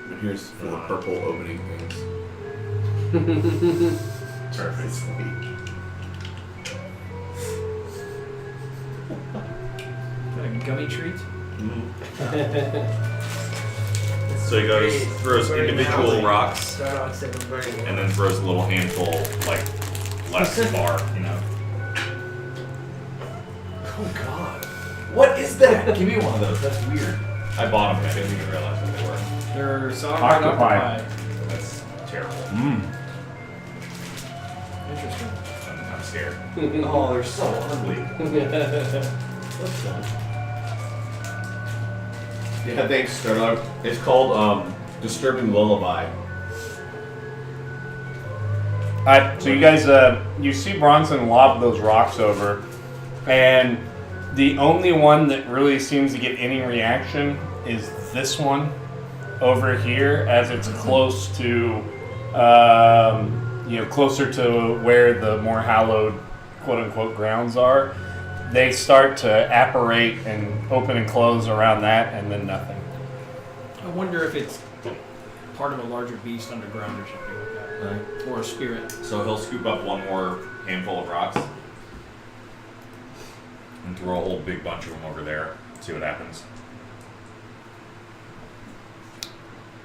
And here's for the purple opening things. Perfect. Sweet. Is that a gummy treat? So he goes, throws individual rocks, Start off second burning. and then throws a little handful, like less far, you know. Oh god. What is that? Give me one of those. That's weird. I bought them, I didn't even realize what they were. They're soft Octopi. That's terrible. Interesting. I'm scared. Oh, they're so ugly. Yeah, thanks, Stardog. It's called Disturbing Lullaby. So you guys, you see Bronson lob those rocks over, and the only one that really seems to get any reaction is this one over here, as it's close to, closer to where the more hallowed, quote-unquote, grounds are. They start to apparate and open and close around that, and then nothing. I wonder if it's part of a larger beast underground or something like that. Right. Or a spirit. So he'll scoop up one more handful of rocks and throw a whole big bunch of them over there. See what happens.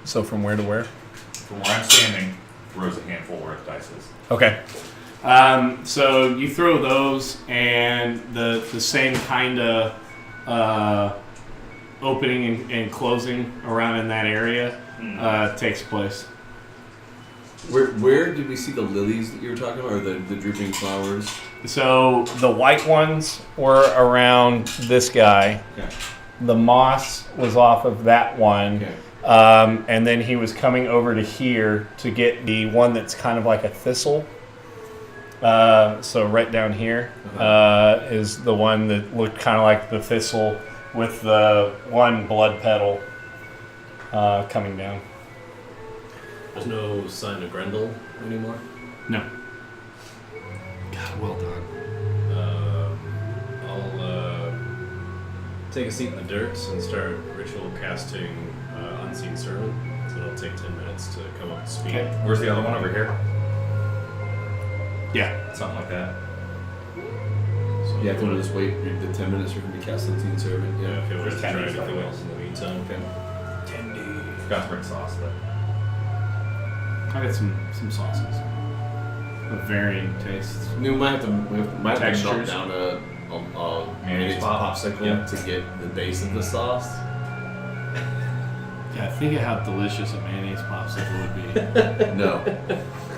So from where to where? From where I'm standing, throws a handful where his dice is. Okay. So you throw those, and the same kind of opening and closing around in that area takes place. Where did we see the lilies that you were talking about, or the drooping flowers? So the white ones were around this guy. Okay. The moss was off of that one. Okay. And then he was coming over to here to get the one that's kind of like a thistle. So right down here is the one that looked kind of like the thistle with the one blood petal coming down. There's no sign of Grendel anymore? No. God, well done. I'll take a seat in the dirt and start ritual casting Unseen Servant. So it'll take 10 minutes to come up to speed. Okay. Where's the other one over here? Yeah. Something like that. So Yeah, if you want to just wait the 10 minutes, you're going to be casting Unseen Servant. Yeah, Yeah. if you want to There's try 10 days anything left. else in the meantime. Okay. 10 days. Forgot to bring sauce, but I got some sauces of varying tastes. We might have to melt Textures. down a Mayonnaise mayonnaise pop. popsicle Yep. to get the base of the sauce. Yeah, think of how delicious a mayonnaise popsicle would be. No.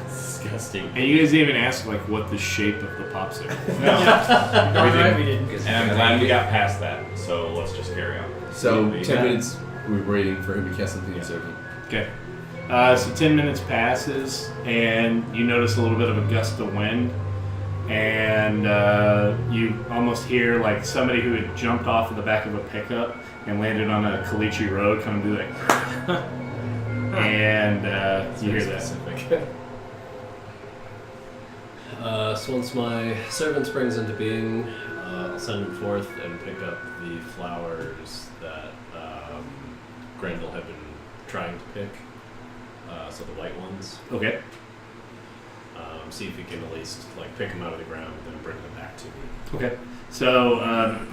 Disgusting. And you guys didn't even ask like what the shape of the popsicle. Darn right we didn't. and I'm glad we got past that. So let's just carry on. So Yeah. 10 minutes, we're waiting for him to cast Unseen Servant. Okay. So 10 minutes passes, and you notice a little bit of a gust of wind, and you almost hear like somebody who had jumped off of the back of a pickup and landed on a Caliche road kind of do like, and you hear that. Specific. So once my servant springs into being, I'll send him forth and pick up the flowers that Grendel had been trying to pick. So the white ones. Okay. See if he can at least like pick them out of the ground and then bring them back to me. Okay. So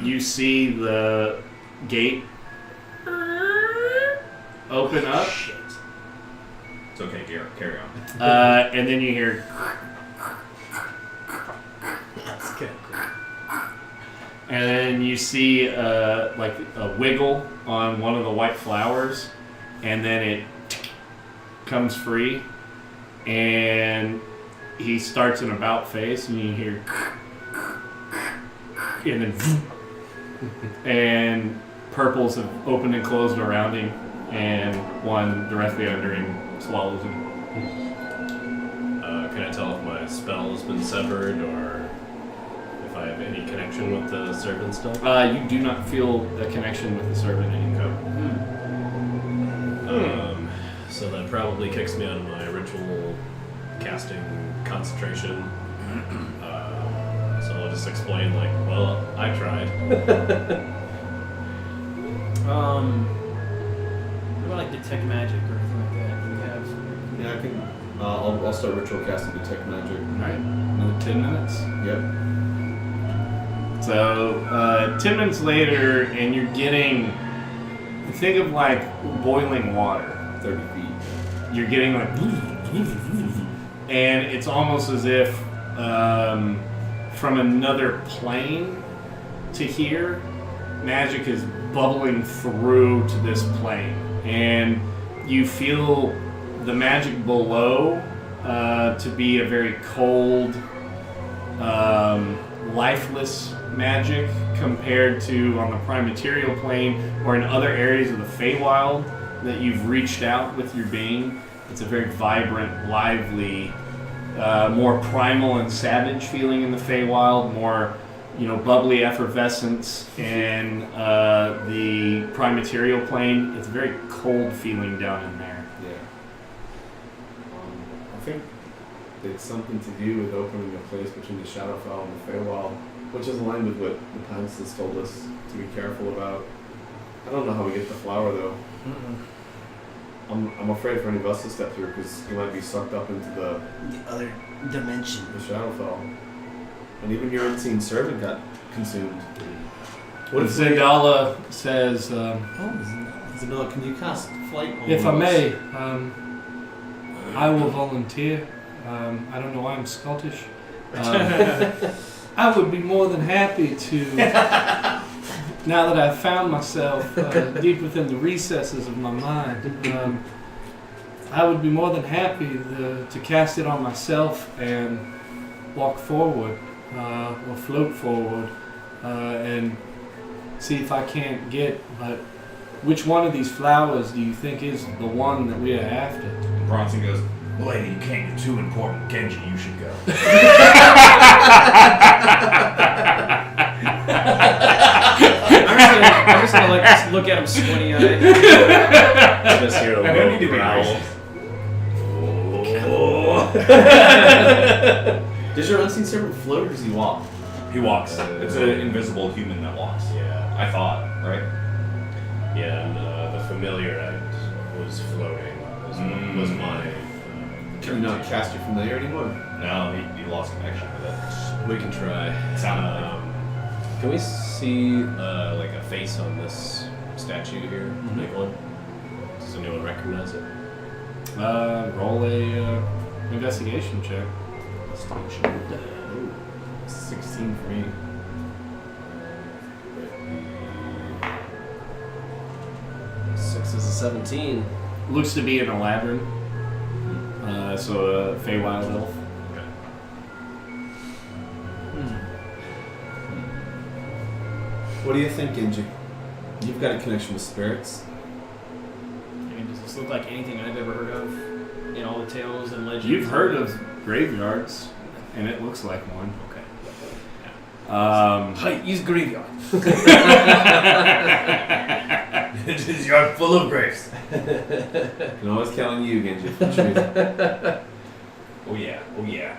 you see the gate open up, Shit. It's okay, Garrett. Carry on. and then you hear. That's good. And then you see like a wiggle on one of the white flowers, and then it comes free, and he starts an about face, and you hear, and then, and purples have opened and closed around him, and one directly under him swallows him. Can I tell if my spell has been severed or if I have any connection with the servant still? You do not feel a connection with the servant anymore. So that probably kicks me out of my ritual casting concentration. So I'll just explain, like, well, I tried. What about like detect magic or anything like that? Do we have? Yeah, I can. I'll start ritual casting Detect Magic. Alright, another 10 minutes. Yep. So, 10 minutes later, and you're getting, think of like boiling water. 30 feet. You're getting like, and it's almost as if from another plane to here, magic is bubbling through to this plane. And you feel the magic below to be a very cold, lifeless magic compared to on the prime material plane or in other areas of the Feywild that you've reached out with your being. It's a very vibrant, lively, more primal and savage feeling in the Feywild, more bubbly effervescence in the prime material plane. It's a very cold feeling down in there. Yeah. I think it's something to do with opening a place between the Shadowfell and the Feywild, which is aligned with what the Pines told us to be careful about. I don't know how we get the flower though. I'm afraid for any of us to step through because he might be sucked up into the other dimension. Shadowfell. And even your unseen servant got consumed. What if Zendala says, Isabella, can you cast flight on If I us? may, I will volunteer. I don't know why I'm Scottish. I would be more than happy to, now that I've found myself deep within the recesses of my mind, I would be more than happy to cast it on myself and walk forward, or float forward, and see if I can't get but which one of these flowers do you think is the one that we are after? Bronson goes, "Lady, you can't get too important. Genji, you should go." I'm just gonna like just look at him squinty eyed. Just hear a I don't low need to be growl. Does your unseen servant float or does he walk? He walks. It's an invisible human that walks. Yeah. I thought, right? Yeah, and the familiar end was floating. Was my. Can you not cast your familiar anymore? No, he lost connection with it. We can try. Sounded like Can we see like a face on this statue here? Big one. Does anyone recognize it? Roll a investigation check. Ooh, 16 for me. Six is a 17. Looks to be an Eladrin. So a Feywild elf. What do you think, Genji? You've got a connection with spirits. I mean, does this look like anything I've ever heard of in all the tales and legends? You've heard of graveyards, and it looks like one. Okay. Hi, use graveyard. It is yard full of graves. Can always count on you, Genji. For truth. oh yeah, oh yeah.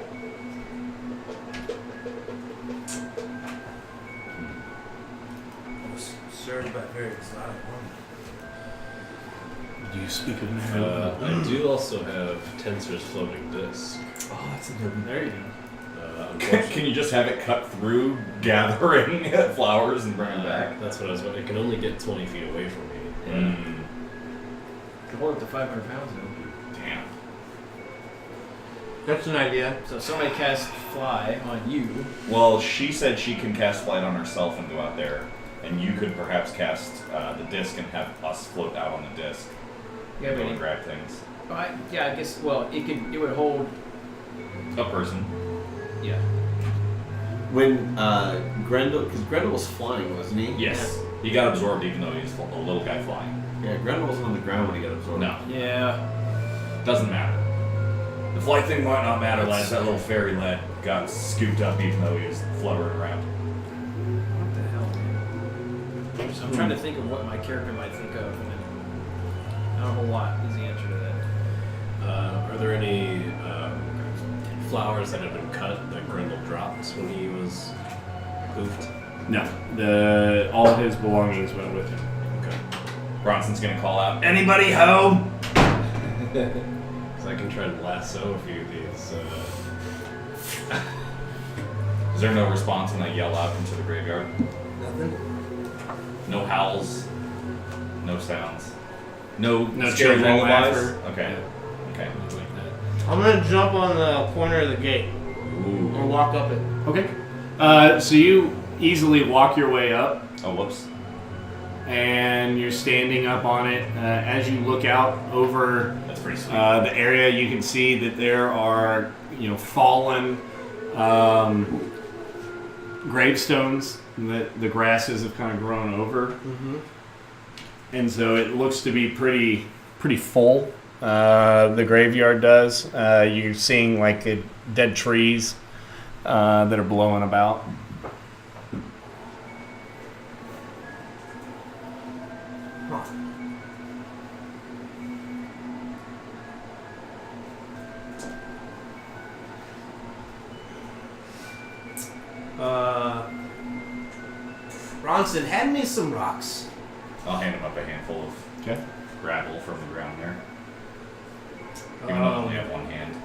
Served by very exotic woman. Do you speak of I do also have Tensor's floating disc. Oh, that's a good one. There you go. Can you just have it cut through, gathering flowers and bring them back? That's what I was wondering. It can only get 20 feet away from me. Mm. Can hold up to 500 pounds though. Damn. That's an idea. So somebody cast fly on you. Well, she said she can cast flight on herself and go out there, and you could perhaps cast the disc and have us float out on the disc. Yeah, Go but and grab things. I guess. Well, it would hold. A person. Yeah. When Grendel, because Grendel was flying, wasn't he? Yes. He got absorbed even though he's a little guy flying. Yeah, Grendel wasn't on the ground when he got absorbed. No. Yeah. Doesn't matter. The flight thing might not matter, lads. That little fairy lad got scooped up even though he was fluttering around. What the hell, man? So I'm trying to think of what my character might think of, and not a whole lot is the answer to that. Are there any flowers that have been cut that Grendel dropped when he was poofed? No. All his belongings went with him. Okay. Bronson's gonna call out, "Anybody home?" Because I can try and lasso a few of these. Is there no response when I yell out into the graveyard? Nothing. No howls. No sounds. No No scary children lullabies? laughter. Okay. Okay. Like that. I'm gonna jump on the corner of the gate Ooh. or walk up it. Okay. So you easily walk your way up, Oh, whoops. and you're standing up on it. As you look out over That's pretty sweet. the area, you can see that there are, fallen gravestones that the grasses have kind of grown over, and so it looks to be pretty full. The graveyard does. You're seeing like dead trees that are blowing about. Bronson, hand me some rocks. I'll hand him up a handful of Okay. gravel from the ground there. Even though I only have one hand.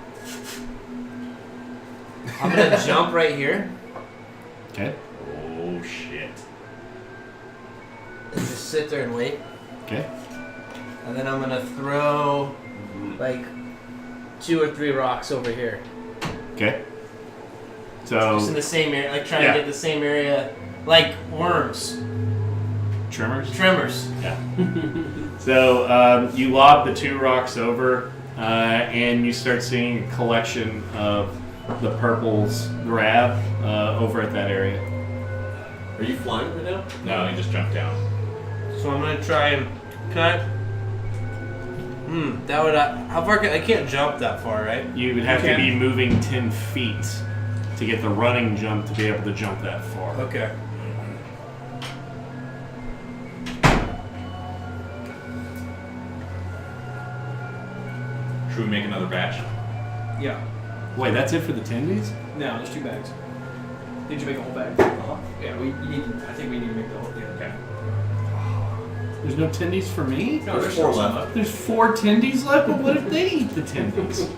I'm gonna jump right here Okay. Oh shit. and just sit there and wait. Okay. And then I'm gonna throw like 2 or 3 rocks over here. Okay. Just in So the same area, like trying Yeah. to get the same area, like worms, trimmers. trimmers. Yeah. So you lob the 2 rocks over, and you start seeing a collection of the purples grab over at that area. Are you flying right now? No, he just jumped down. So I'm gonna try and Okay. That would. How far? I can't jump that far, right? You would have to be moving 10 feet to get the running jump to be able to jump that far. Okay. Should we make another batch? Yeah. Wait, that's it for the tendies? No, there's 2 bags. Did you make a whole bag? Yeah, you need. I think we need to make the whole thing. Okay. There's no tendies for me? No, There's 4 left. There's 4 tendies left, but what if they eat the tendies?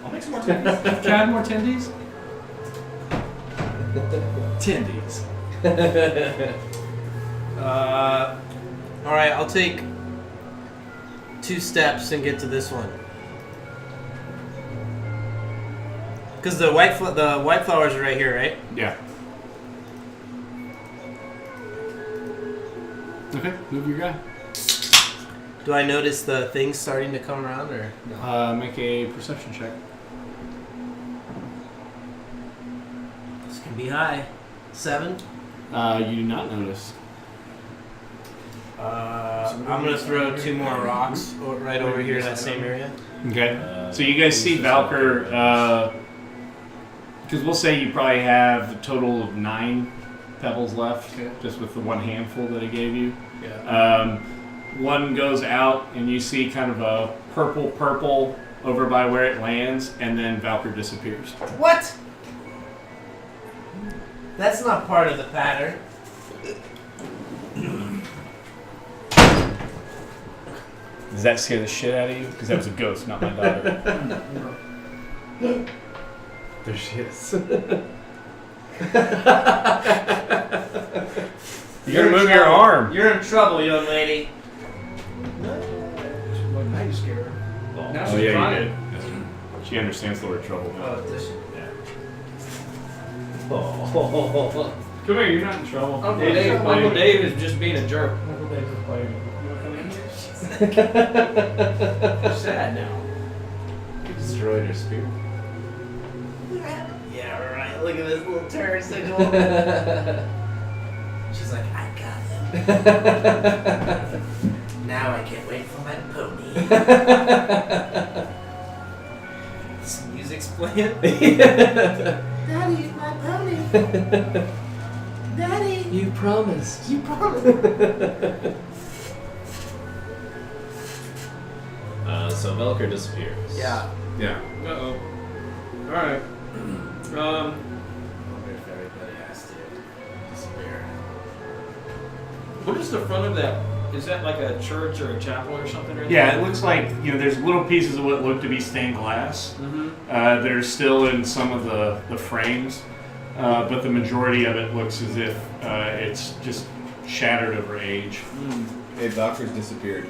I'll make some more tendies. Can I have more tendies? Tendies. All right, I'll take 2 steps and get to this one. Because the white flowers are right here, right? Yeah. Okay, move your guy. Do I notice the things starting to come around, or no? Make a perception check. This can be high. 7. You do not notice. I'm gonna throw 2 more rocks right over here in that same area. Okay. So you guys see Valkyr, because we'll say you probably have a total of 9 pebbles left, just with the 1 handful that I gave you. Yeah. One goes out, and you see kind of a purple over by where it lands, and then Valkyr disappears. What? That's not part of the pattern. Does that scare the shit out of you? Because that was a ghost, not my daughter. There she is. You gotta move your arm. You're in trouble, young lady. Well, now you scare her. Now Oh she's yeah, crying. you did. She understands the word trouble now. Oh, does she? Come here, you're not in trouble. Uncle Dave is just being a jerk. Uncle Dave is playing. You wanna come in here? Sad now. You destroyed her spirit. Yeah, right. Look at this little turd signal. She's like, I got him. Now I can't wait for my pony. This music's playing. Daddy, my pony. Daddy. You promised. You promised. So Velker disappears. Yeah. Yeah. Uh-oh. Alright. I wonder if everybody has to disappear. What is the front of that? Is that like a church or a chapel or something? Right Yeah, it looks like there's little pieces of what look to be stained glass that are still in some of the frames, but the majority of it looks as if it's just shattered over age. Hey, Valkyr's disappeared.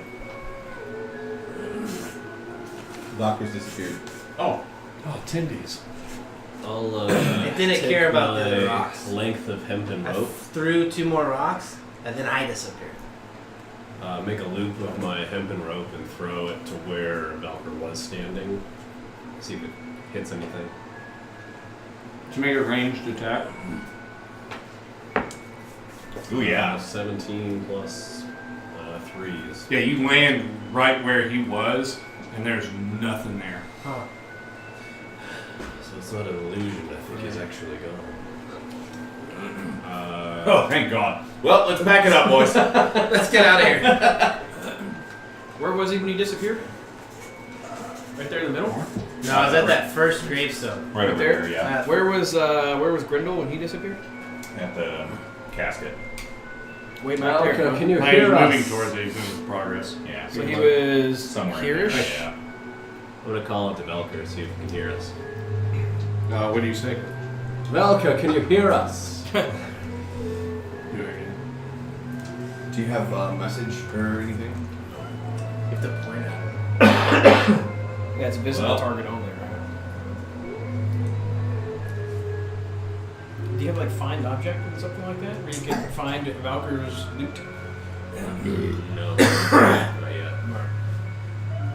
Valkyr's disappeared. Oh, tendies. I'll It didn't take care about my the rocks. length of hempen I rope, threw 2 more rocks, and then I disappeared. make a loop of my hempen rope and throw it to where Valkyr was standing. See if it hits anything. To make a ranged attack. Ooh, yeah. 17 plus 3s. Yeah, you land right where he was, and there's nothing there. Huh. So it's not an illusion. I think he's actually gone. Oh, thank God. Well, let's back it up, boys. Let's get out of here. Where was he when he disappeared? Right there in the middle? No, I was at that first gravestone. Right over there? there, yeah. Where was Grindel when he disappeared? At the casket. Wait, back there. Valka, can you He's hear moving us? towards it. He's in his progress. Yeah. So he was somewhere. here-ish? Yeah. I'm gonna call out to Velker, see if he can hear us. What do you say? Valka, can you hear us? Do you have a message or anything? You have to point at him. Yeah, it's a visible Well. target only, right? Do you have like find object or something like that? Where you can find Valkyr's loot? No, not yet.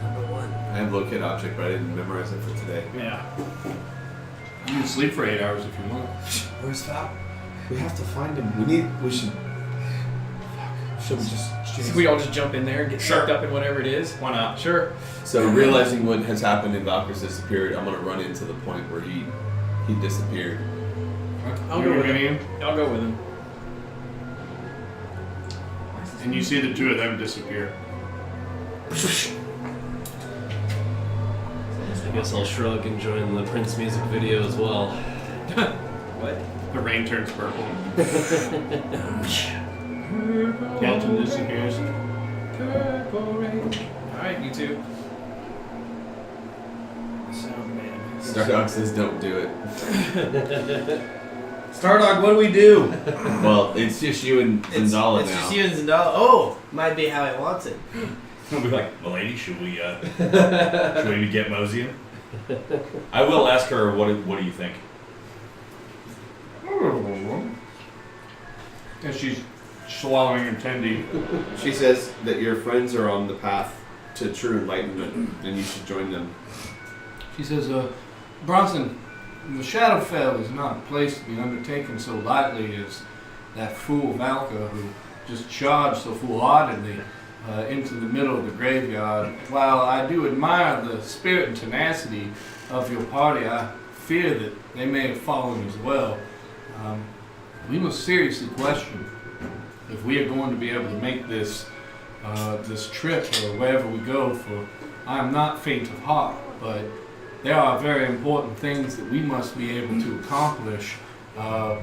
Number 1. I have locate object, but I didn't memorize it for today. Yeah. You can sleep for 8 hours if you want. Where's Val? We have to find him. We should. Should we just So we all just jump in there and get sucked up in whatever it is. Why not? Sure. So realizing what has happened and Valkyrie's disappeared, I'm gonna run into the point where he disappeared. I'll go with him. I'll go with him. And you see the two of them disappear. I guess I'll shrug and join the Prince music video as well. What? The rain turns purple. Kelton disappears. Purple rain. Alright, you two. Sound man. Stardog says don't do it. Stardog, what do we do? Well, it's just you and Zendala It's now. just you and Zendala. Oh, might be how he wants it. We'll be like, "Milady, should we get moseying?" I will ask her, what do you think? And she's swallowing her tendy. She says that your friends are on the path to true enlightenment, and you should join them. She says, Bronson, the Shadowfell is not a place to be undertaken so lightly as that fool Valka who just charged so foolhardily into the middle of the graveyard. While I do admire the spirit and tenacity of your party, I fear that they may have fallen as well. We must seriously question if we are going to be able to make this this trip or wherever we go, for I am not faint of heart, but there are very important things that we must be able to accomplish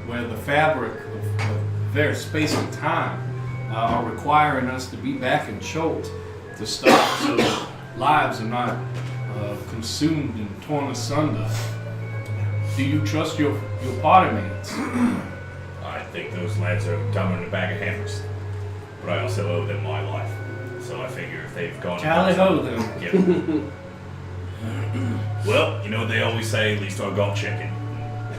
where the fabric of their space and time are requiring us to be back in Cholt to stop so that lives are not consumed and torn asunder. Do you trust your party mates? I think those lads are dumb in a bag of hammers, but I also owe them my life. So I figure if they've gone, Tally ho them. Yeah. Well, you know what they always say, at least I got chicken.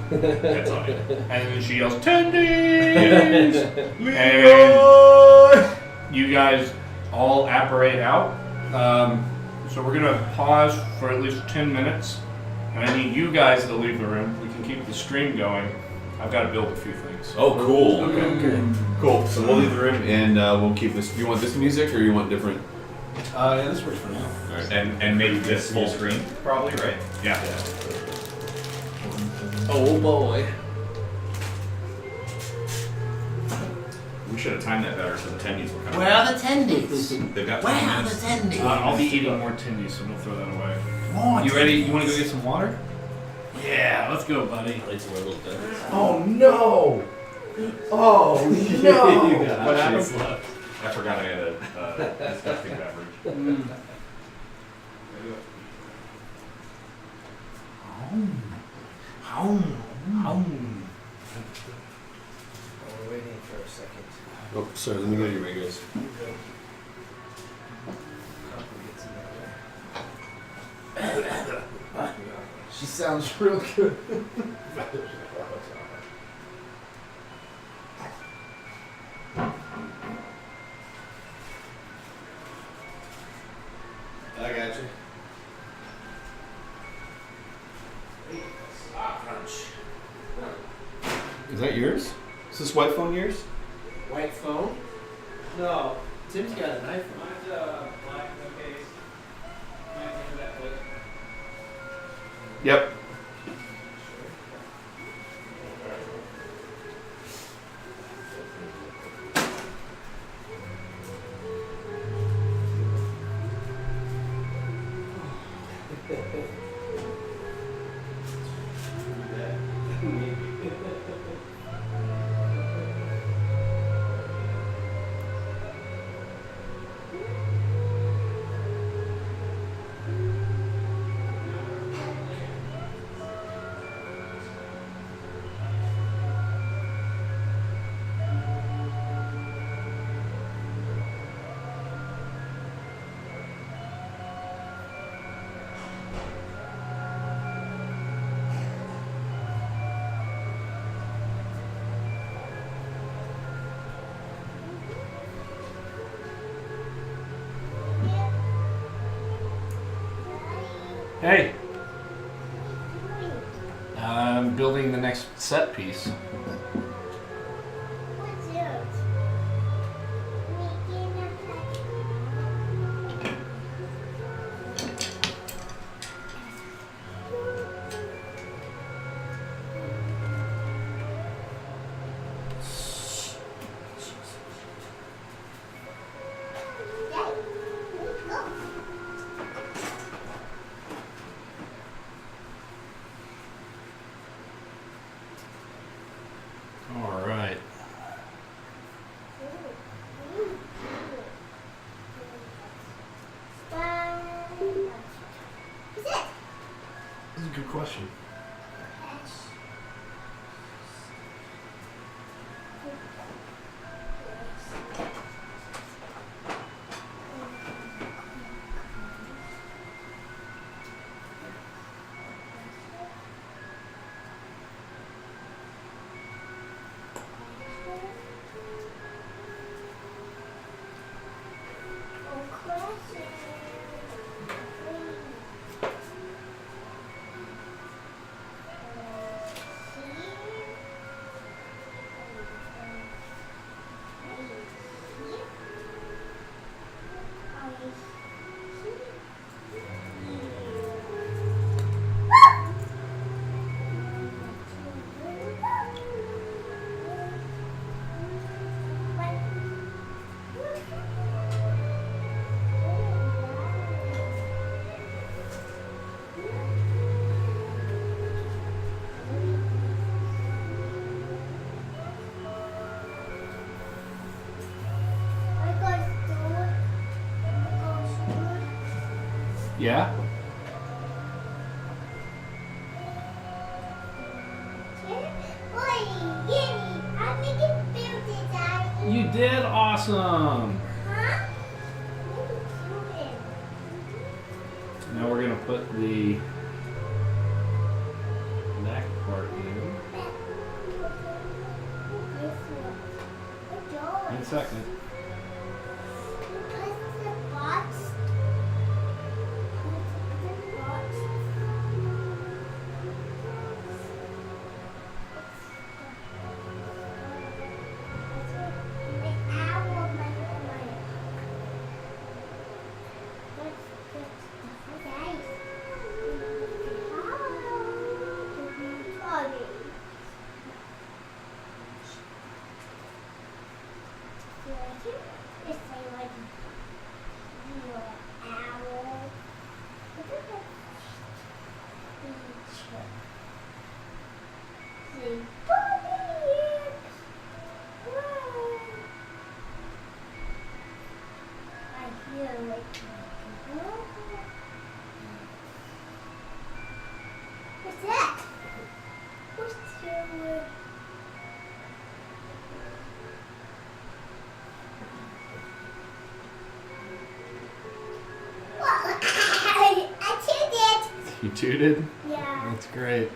That's on it. And then she yells, "Tendies!" And you guys all apparate out. So we're going to pause for at least 10 minutes. And I need you guys to leave the room. We can keep the stream going. I've got to build a few things. Oh, cool. Okay. Cool. So we'll leave the room and we'll keep this. Do you want this music or you want different? Yeah, this works for now. All right. And maybe this full screen, probably, right? Yeah. Oh boy. We should have timed that better so the attendees were coming. Where are the tendies? They've got Where 20 are the minutes. tendies? I'll be eating more tendies, so don't throw that away. More You ready? You want to go get some water? Yeah, let's go, buddy. Lights were a little bit. Oh no! Oh no! What happened? I forgot I had a disgusting beverage. We're waiting for a second. Oh, sorry. Let me go to your regulars. She sounds real good. I got you. Is that yours? Is this white phone yours? White phone? No. Tim's got an iPhone. Mine's black in the case. Might need that quick. Yep. Hey. I'm building the next set piece. good question. Yeah? You did awesome. Now we're gonna put the neck part in. In a second. You tooted? Yeah. That's great.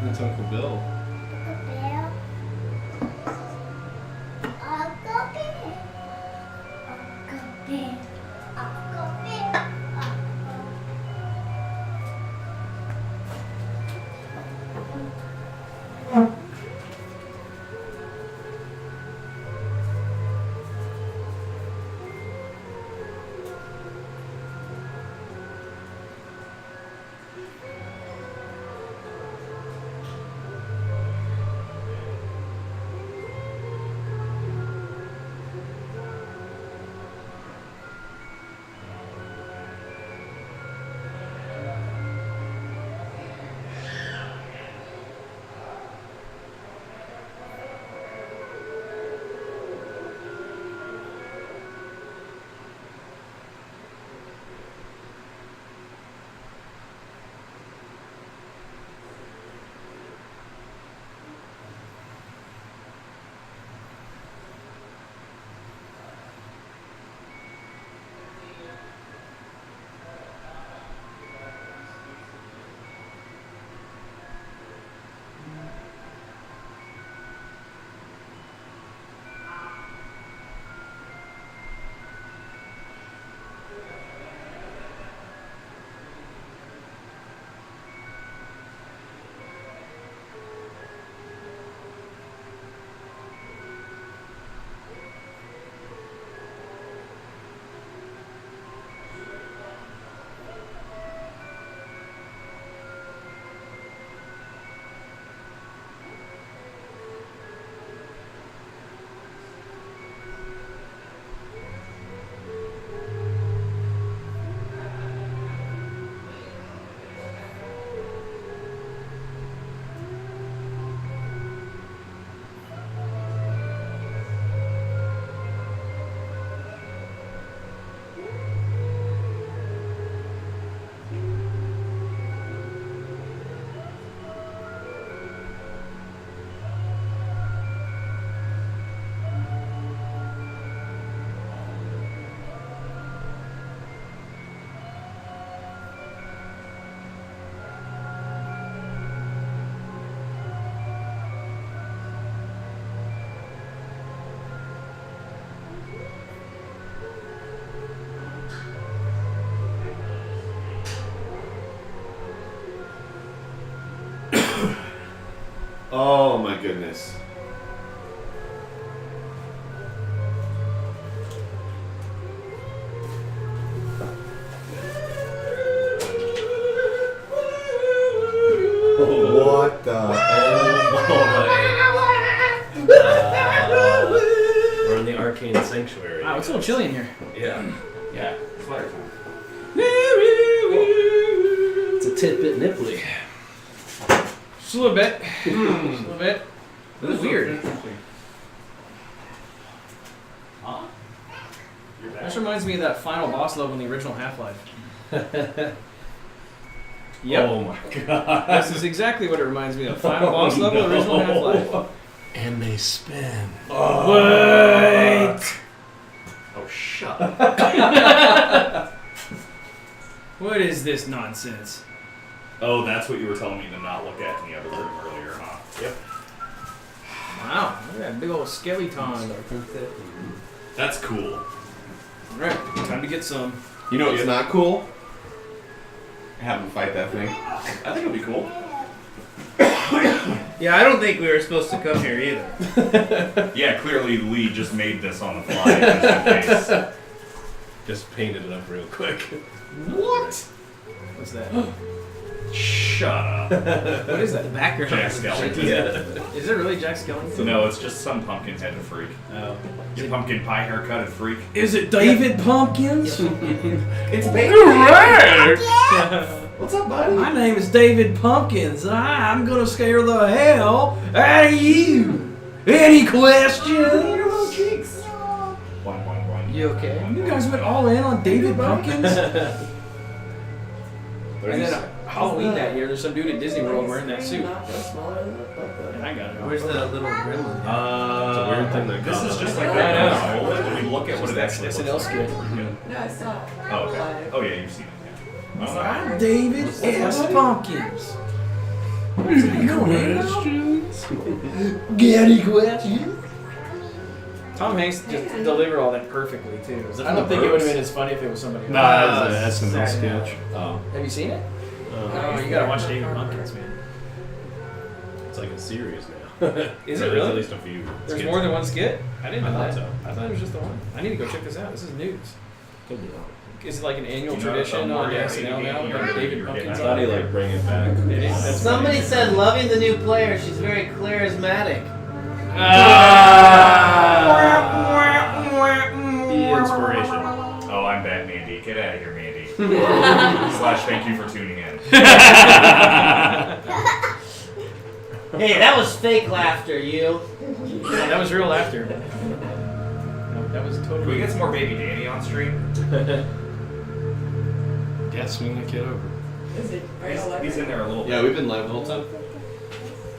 That's Uncle Bill. Oh my goodness. What the We're in the arcane sanctuary. Wow, it's a little chilly in here. Yeah. Yeah. Fire time. It's a tidbit nipply. Just a little bit. Just a little bit. This is weird. Huh? You're back. This reminds me of that final boss level in the original Half-Life. Yep. Oh my god. This is exactly what it reminds me of. Final boss level, original Half-Life. And they spin. Wait! Oh, shut up. What is this nonsense? Oh, that's what you were telling me to not look at in the other room earlier, huh? Yep. Wow, look at that big old skeleton. That's cool. Alright, time to get some. You know what's not cool? Have him fight that thing. I think it'll be cool. Yeah, I don't think we were supposed to come here either. Yeah, clearly Lee just made this on the fly. Just in case. Just painted it up real quick. What? What's that? Shut up. What is that? The background. Jack Skellington. Is it really Jack Skellington? No, it's just some pumpkin headed freak. Oh. Your pumpkin pie haircutted freak. Is it David Pumpkins? It's baby. What's up, buddy? My name is David Pumpkins. I'm gonna scare the hell out of you. Any questions? One. You okay? You guys went all in on David Pumpkins? And then Halloween that year, there's some dude at Disney World wearing that suit. And I got it. Where's that little gremlin? It's a weird thing that This is just like I that. know. When we look at what it actually looks SNL like. skit. No, I saw it. Oh, okay. Oh, yeah, you've seen it. Yeah. Oh, I'm David S. Pumpkins. Any questions? Get any questions? Tom Hanks just delivered all that perfectly too. I don't think it would have been as funny if it was somebody else. Nah, that's an SNL sketch. Oh. Have you seen it? Oh, you gotta watch David Pumpkins, man. It's like a series now. Is Or it there's really? At least a few. There's skits. more than one skit? I didn't know I that. thought so. I thought it was just the one. I need to go check this out. This is news. Could be. Is it like an annual You know, tradition on yeah, SNL now? you're- About David you're Pumpkins getting I thought on he it? like bring it back. It is. That's Somebody funny. said loving the new player. She's very charismatic. The inspiration. Oh, I'm bad, Mandy. Get out of here, Mandy. Slash, thank you for tuning in. Hey, that was fake laughter, you. No, that was real laughter. No, that was Can we totally. get some more Baby Danny on stream? Yeah, swing the kid over. Is it right all He's in there a little bit. Yeah, we've been live the whole time.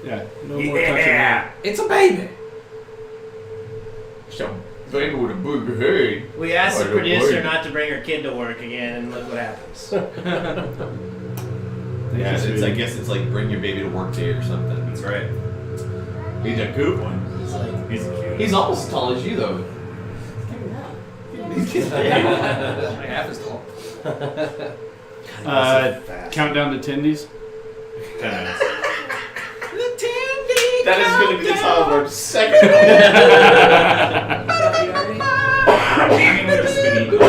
Yeah, no more touching Yeah. It's a baby. Some baby with a big head. We asked the Oh, producer boy. not to bring her kid to work again, and look what happens. Yeah, it's I guess it's like bring your baby to work day or something. That's right. He's a good one. He's like, He's cute. He's almost as tall as you though. Maybe not. Like half as tall. Countdown to Tindies. 10 minutes. That is going to be the title of our second. Is that you already? I mean, we've just been eating.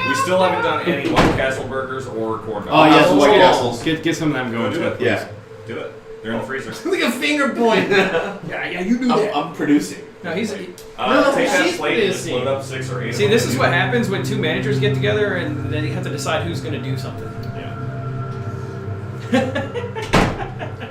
We still haven't done any White Castle burgers or corn dogs. Oh yes, White let's Castles. get some of them going Do to it. it, please. Yeah. Do it. They're in the freezer. look at finger point. Yeah, you do that. I'm producing. No, he's. Take No, that she's plate and just producing. load up 6 or 8. See, this is what happens when two managers get together and then you have to decide who's going to do something. Yeah. I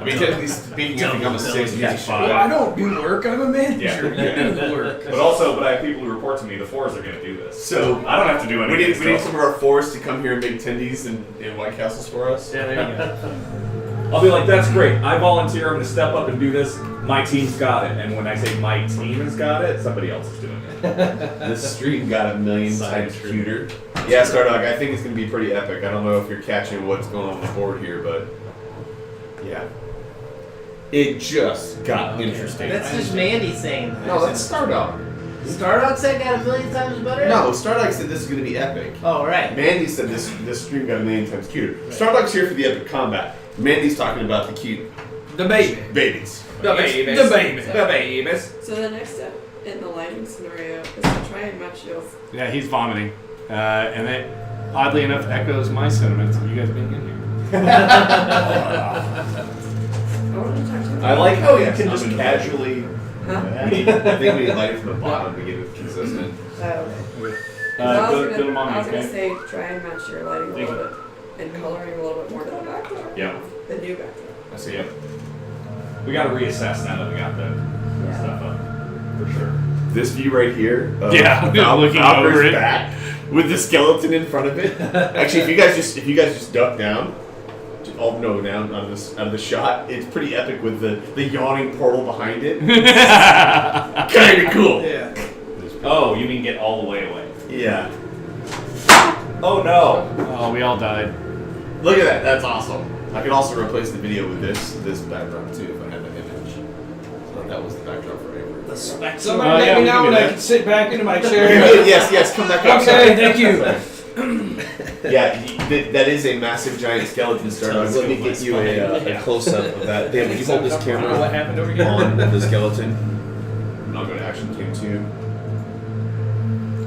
mean, technically speaking, I think I'm a 6. He's a 5. I don't do work. I'm a manager. Yeah. You do the work. But also, I have people who report to me. The 4s are going to do this. So I don't have to do we anything. need some of our 4s to come here and make tendies and White Castles for us. Yeah, there you go. I'll be like, that's great. I volunteer. I'm going to step up and do this. My team's got it. And when I say my team has got it, somebody else is doing it. This stream got a million Side times stream. cuter. Yeah, Stardog, I think it's going to be pretty epic. I don't know if you're catching what's going on the board here, but yeah. It just got interesting. That's just Mandy saying that. No, that's Stardog. Stardog said got a million times better? No, Stardog said this is going to be epic. Oh, right. Mandy said this stream got a million times cuter. Right. Stardog's here for the epic combat. Mandy's talking about the cute babies. The babies. So the next step in the lighting scenario is to try and match your. Yeah, he's vomiting. And it, oddly enough, echoes my sentiments of you guys being in here. I like how you can just casually. Huh? I think we need light from the bottom to get it consistent. Okay. Go I was to mommy, gonna okay? say try and match your lighting a little bit and coloring a little bit more to the background. Yeah. The new background. I see. Yep. We got to reassess now that we got the stuff up, for sure. This view right here. Yeah, looking over it. back with the skeleton in front of it. Actually, if you guys just duck down, down out of the shot, it's pretty epic with the yawning portal behind it. Kind of cool. Yeah. Oh, you mean get all the way away? Yeah. Oh no! Oh, we all died. Look at that. That's awesome. I could also replace the video with this background too if I had the image. So that was the background for Avery. The spectrum. Somebody let me know when I can sit back into my chair. Yes, come back up. Okay, thank you. Yeah, that is a massive giant skeleton Stardog. Let me get you a close up of that. Dan, would you hold this camera What happened over here? on the skeleton? And I'll go to action cam 2.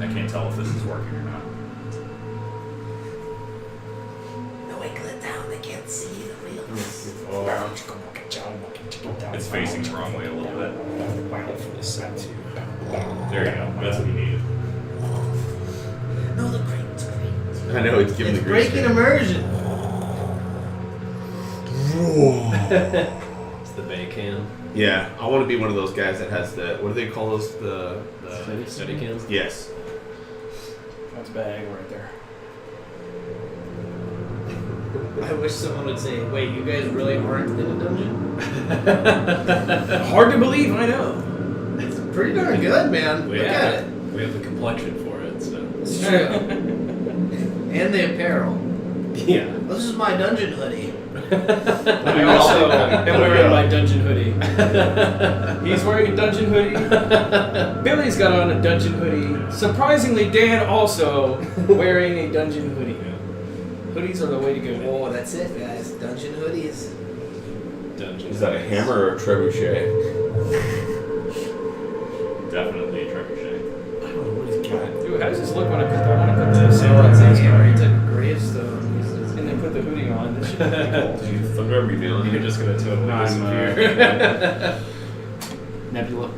I can't tell if this is working or not. No, wiggle it down. They can't see the real. It's facing the wrong way a little bit. For this side too. There you go. That's what you needed. No, the grain's great. I know, it's giving It's the green breaking screen. immersion. It's the bay cam. Yeah, I want to be one of those guys that has the, what do they call those? The Steady cams? yes. That's bag right there. I wish someone would say, wait, you guys really aren't in a dungeon? Hard to believe, I know. It's pretty darn good, man. We Look have at it. it. We have the complexion for it, so. It's true. And the apparel. Yeah. This is my dungeon hoodie. I also am wearing my dungeon hoodie. He's wearing a dungeon hoodie. Billy's got on a dungeon hoodie. Surprisingly, Dan also wearing a dungeon hoodie. Hoodies are the way to go. Oh, that's it, guys. Dungeon hoodies. Dungeon. Is that a hammer or a trebuchet? Definitely a trebuchet. I don't know what he's got. Dude, how does this look when I put the So samurai it's mask a on? hammer. He took a gravestone. And then put the hoodie on. This should be pretty cool. Dude, Thunder revealing. You're just gonna totally No, I'm, disappear. Nebula.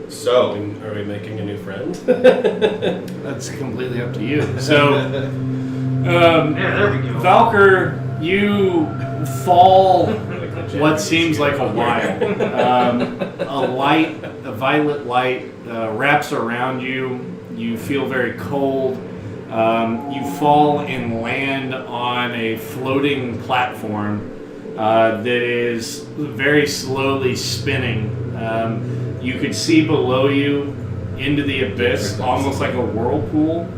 So, are we making a new friend? That's completely up to you. So, Valkyr, you fall what seems like a while. A violet light wraps around you. You feel very cold. You fall and land on a floating platform that is very slowly spinning. You could see below you into the abyss, almost like a whirlpool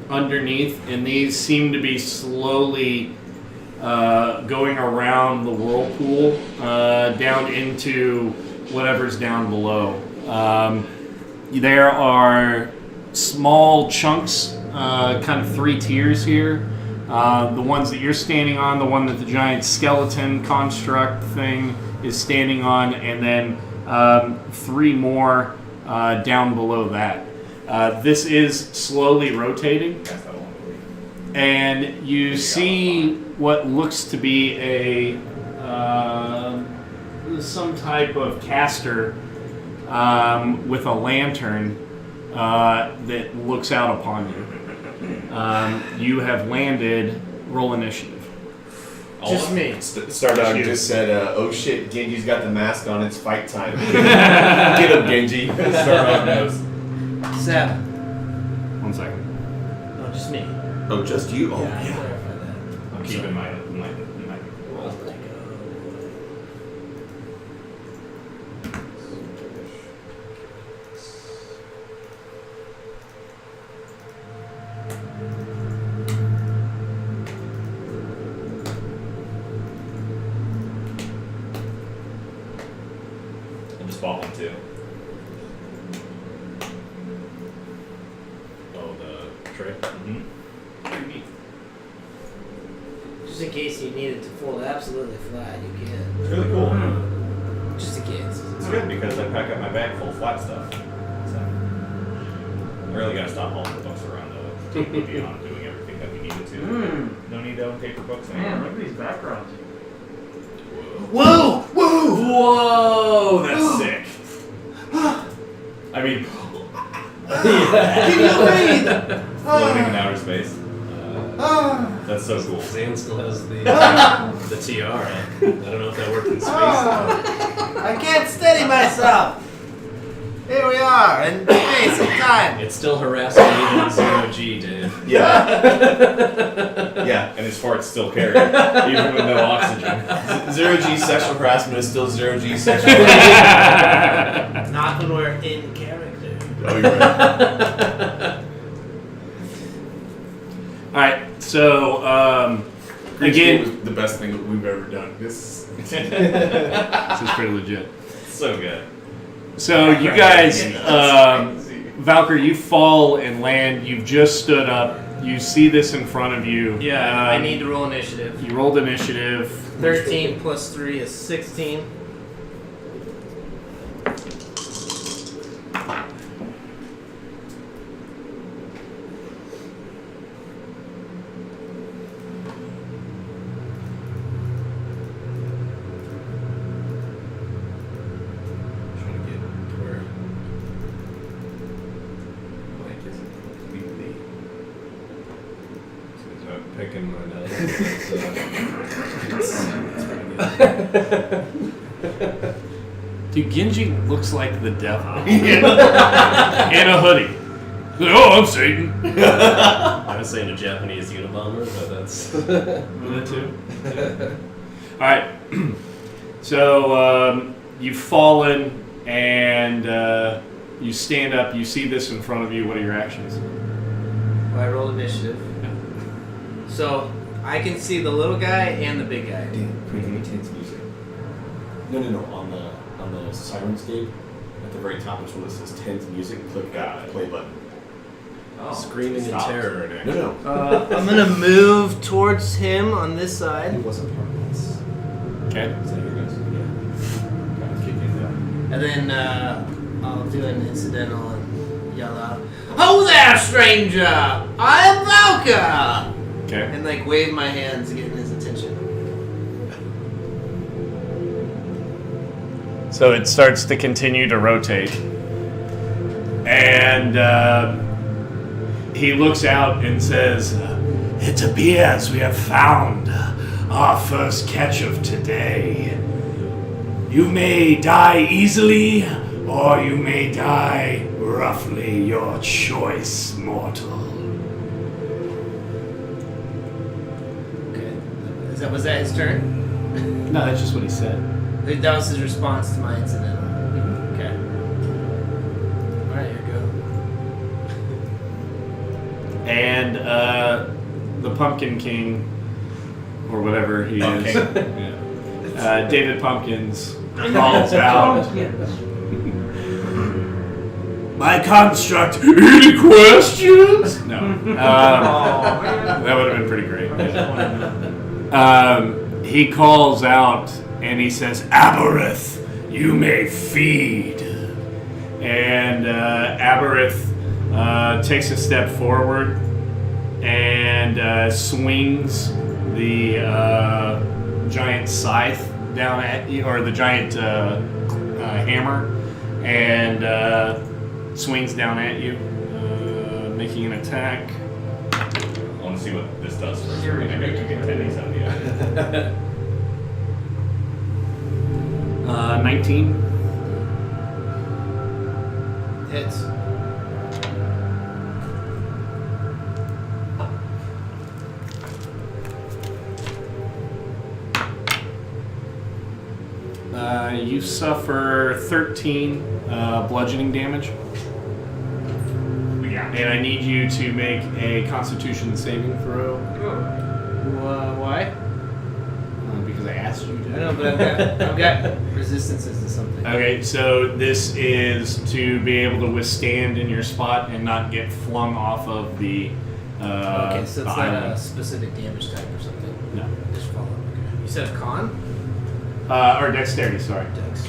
underneath, and these seem to be slowly going around the whirlpool down into whatever's down below. There are small chunks, kind of 3 tiers here. The ones that you're standing on, the one that the giant skeleton construct thing is standing on, and then 3 more down below that. This is slowly rotating, and you see what looks to be a some type of caster with a lantern that looks out upon you. You have landed. Roll initiative. Just me. Stardog just said, oh shit, Genji's got the mask on, it's fight time. Get him, Genji. Stardog knows. 7. 1 second. No, just me. Oh, just you? Oh, Yeah, I yeah. clarified that. I'll keep in mind. Oh my god. Just bought one too. Oh, the tray. Mm-hmm. Just in case you need it to fold absolutely flat, you can. It's really cool. Just in case. It's good because I pack up my bag full of flat stuff. So I really gotta stop hauling the books around to take beyond doing everything that we needed to. No need to own paper books anymore. Man, look at these backgrounds. Whoa! Whoa! Whoa, that's sick. I mean, floating in outer space. That's so cool. Zane still has the tiara. I don't know if that worked in space. I can't steady myself. Here we are in space and time. It's still harassing even in 0G, Dave. Yeah. Yeah, and his farts still carry, even with no oxygen. 0G sexual harassment is still 0G sexual harassment. Not when we're in character. Oh, you're right. All right, so again, was the best thing that we've ever done. This this is pretty legit. So good. So you guys, Valkyr, you fall and land. You've just stood up. You see this in front of you. Yeah, I need to roll initiative. You rolled initiative. 13 plus 3 is 16. Picking my nose. Dude, Genji looks like the devil. In a hoodie. Oh, I'm Satan. I was saying a Japanese Unabomber, but that's... That too? Alright. So, you've fallen and you stand up. You see this in front of you. What are your actions? I rolled initiative. So I can see the little guy and the big guy. Damn, pretty intense music. No. On the Sirenscape, at the very top, there's one that says tense music. Click that play button. Oh. Screaming in terror. No. I'm gonna move towards him on this side. It wasn't part of this. Okay. So here goes. Yeah. Gotta kick it down. And then I'll do an incidental and yell out, "Ho there, stranger! I am Valka!" Okay. And like wave my hands, getting his attention. So it starts to continue to rotate. And he looks out and says, "It appears we have found our first catch of today. You may die easily, or you may die roughly, your choice, mortal." Okay. Was that his turn? No, that's just what he said. That was his response to my incidental. Okay. Alright, here we go. And the Pumpkin King, or whatever he is, yeah. David Pumpkins, calls out, "My construct, any questions?" No. That would have been pretty great. He calls out and he says, "Aberith, you may feed." And Aberith takes a step forward and swings the giant scythe down at you, or the giant hammer, and swings down at you, making an attack. I want to see what this does first. We're going to get tennies out of the eye. 19. Hits. You suffer 13 bludgeoning damage. And I need you to make a Constitution saving throw. Why? Because I asked you to. I know, but I've got resistances to something. Okay, so this is to be able to withstand in your spot and not get flung off of the. Okay, so it's the not island. a specific damage type or something. No. Just follow. Okay. You said a con? Or dexterity, sorry. Dex.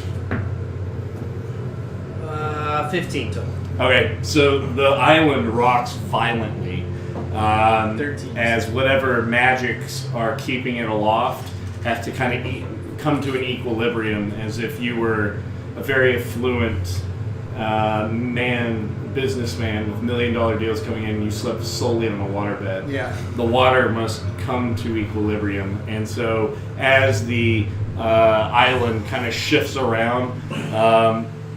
15 total. Okay, so the island rocks violently 13. as whatever magics are keeping it aloft have to kind of come to an equilibrium, as if you were a very affluent businessman with $1 million deals coming in, and you slept solely on a waterbed. Yeah. The water must come to equilibrium, and so as the island kind of shifts around,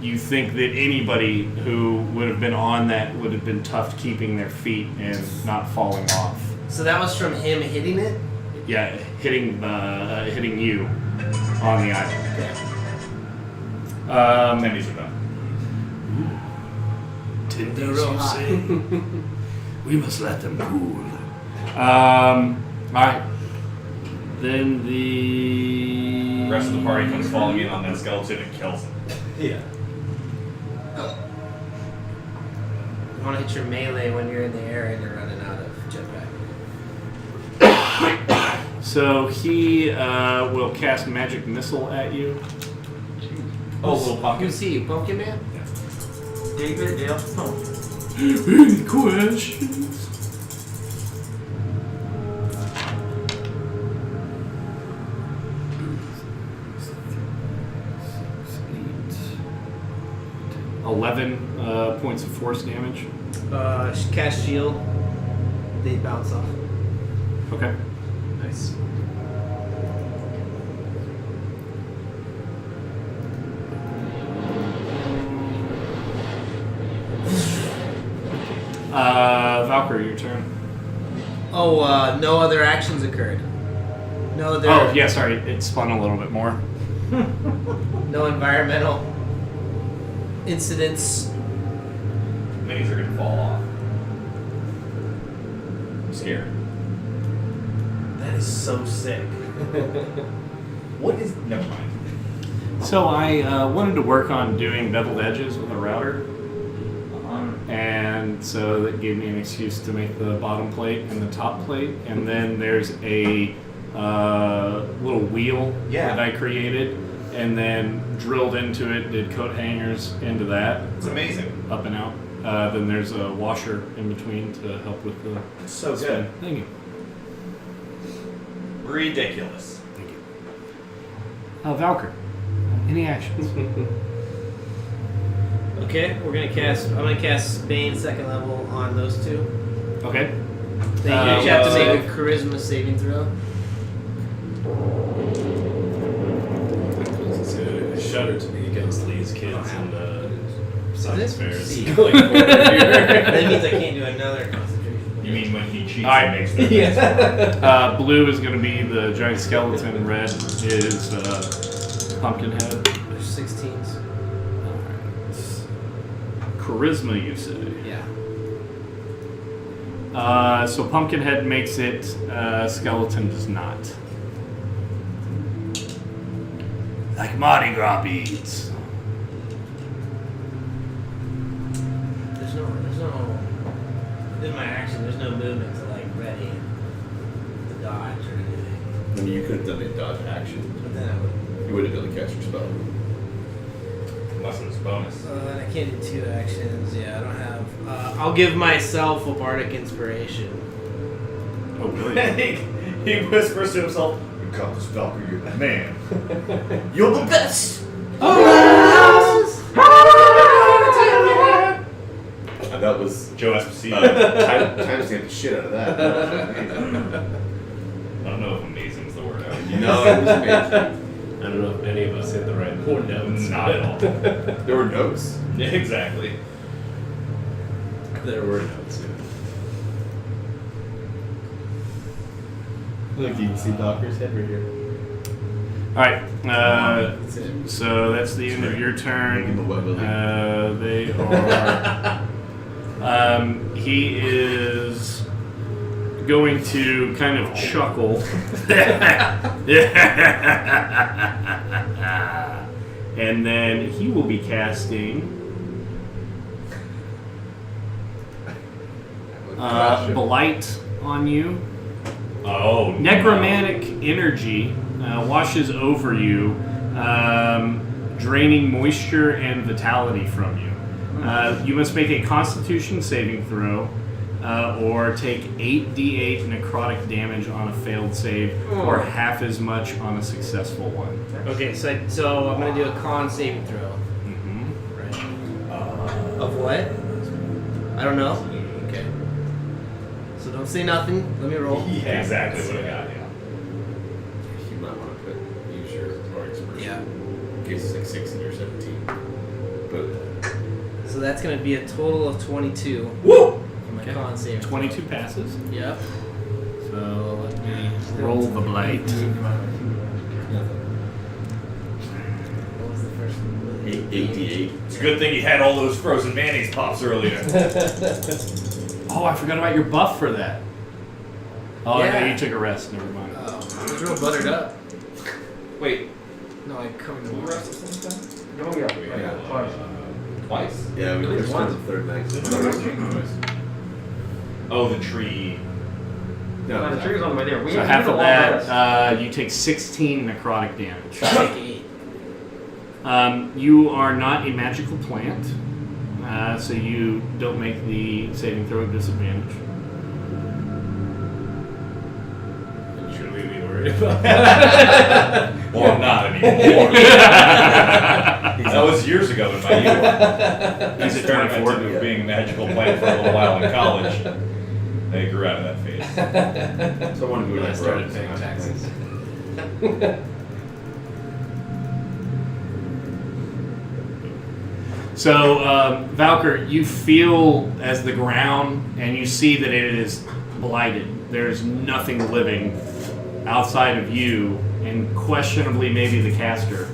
you think that anybody who would have been on that would have been tough keeping their feet and not falling off. So that was from him hitting it? Yeah, hitting you on the island. Okay. 10 days are done. 10 They're days, real you hot. say? We must let them cool. Alright. Then The rest of the party comes falling in on that skeleton and kills him. Yeah. You want to hit your melee when you're in the air and you're running out of jetpack. So he will cast magic missile at you. Oh, little pumpkin. Who's he? Pumpkin Man? David L. Pumpkin. Any questions? Uh, 11 points of force damage. Cast shield. They bounce off. Okay. Nice. Valkyrie, your turn. Oh, no other actions occurred. No other. Oh, yeah, sorry. It spun a little bit more. No environmental incidents. Minis are gonna fall off. I'm scared. That is so sick. What is. Never mind. So I wanted to work on doing beveled edges with a router. And so that gave me an excuse to make the bottom plate and the top plate. And then there's a little wheel that I created and then drilled into it, did coat hangers into that. It's amazing. Up and out. Then there's a washer in between to help with the It's so spin. good. Thank you. Ridiculous. Thank you. Valkyr, any actions? Okay, I'm gonna cast Bane second level on those two. Okay. They each have to make a charisma saving throw. It's a shudder to be against Lee's kids and science fairs. See. Going forward here. That means I can't do another concentration. You mean when he cheats Alright. and makes the Blue is going to be the giant skeleton. Red is Pumpkinhead. There's 16s. Charisma, you say? Yeah. So Pumpkinhead makes it. Skeleton does not. Like Mardi Gras beads. There's no. In my action, there's no movement to like ready to dodge or anything. I mean, you could have done a dodge action. But then I would. You would have been able to cast your spell. unless it's a bonus. And I can't do two actions. Yeah, I don't have. I'll give myself a bardic inspiration. Oh, really? he whispers to himself, "You got this Valkyrie, you're the man. You're the best." That was Joe Esposito. timestamp the shit out of that. That was amazing. I don't know if amazing is the word. No, it was amazing. I don't know if any of us hit the right notes. Not at all. There were notes. Yeah, exactly. There were notes. Look, you can see Valkyrie's head right here. Alright, That's it. so that's the end of your Making turn. the web of it. They are. He is going to kind of chuckle. And then he will be casting Blight on you. Oh, Necromantic energy washes over you, draining moisture and vitality from you. You must make a Constitution saving throw, or take 8d8 necrotic damage on a failed save, or half as much on a successful one. Okay, so I'm gonna do a con saving throw. Right. Of what? I don't know. Okay. So don't say nothing. Let me roll. Yeah, exactly what I got. Yeah. You might want to use your Bardic expression. Yeah. In case it's like 16 or 17. But So that's gonna be a total of 22. Woo! For my con saving. 22 passes. Yep. So let me Roll the Blight. What was the first one? 88. It's a good thing you had all those frozen mayonnaise pops earlier. Oh, I forgot about your buff for that. Oh, Yeah. no, you took a rest. Never mind. Oh, it was real buttered up. Wait, No, I covered we the rest at some time? Oh, yeah. Twice? Yeah, we Really? just Once? the third night. Oh, the tree. No, The trigger's on the way there. We So need half a of long that, rest. you take 16 necrotic damage. Take 8. You are not a magical plant, so you don't make the saving throw at disadvantage. Should we be worried about Or not anymore. That was years ago in my youth. He's at 24. Experimented with being a magical plant for a little while in college. They grew out of that phase. Someone who When I like started roads, paying not taxes. So, Valkyr, you feel as the ground, and you see that it is blighted. There's nothing living outside of you, and questionably maybe the caster,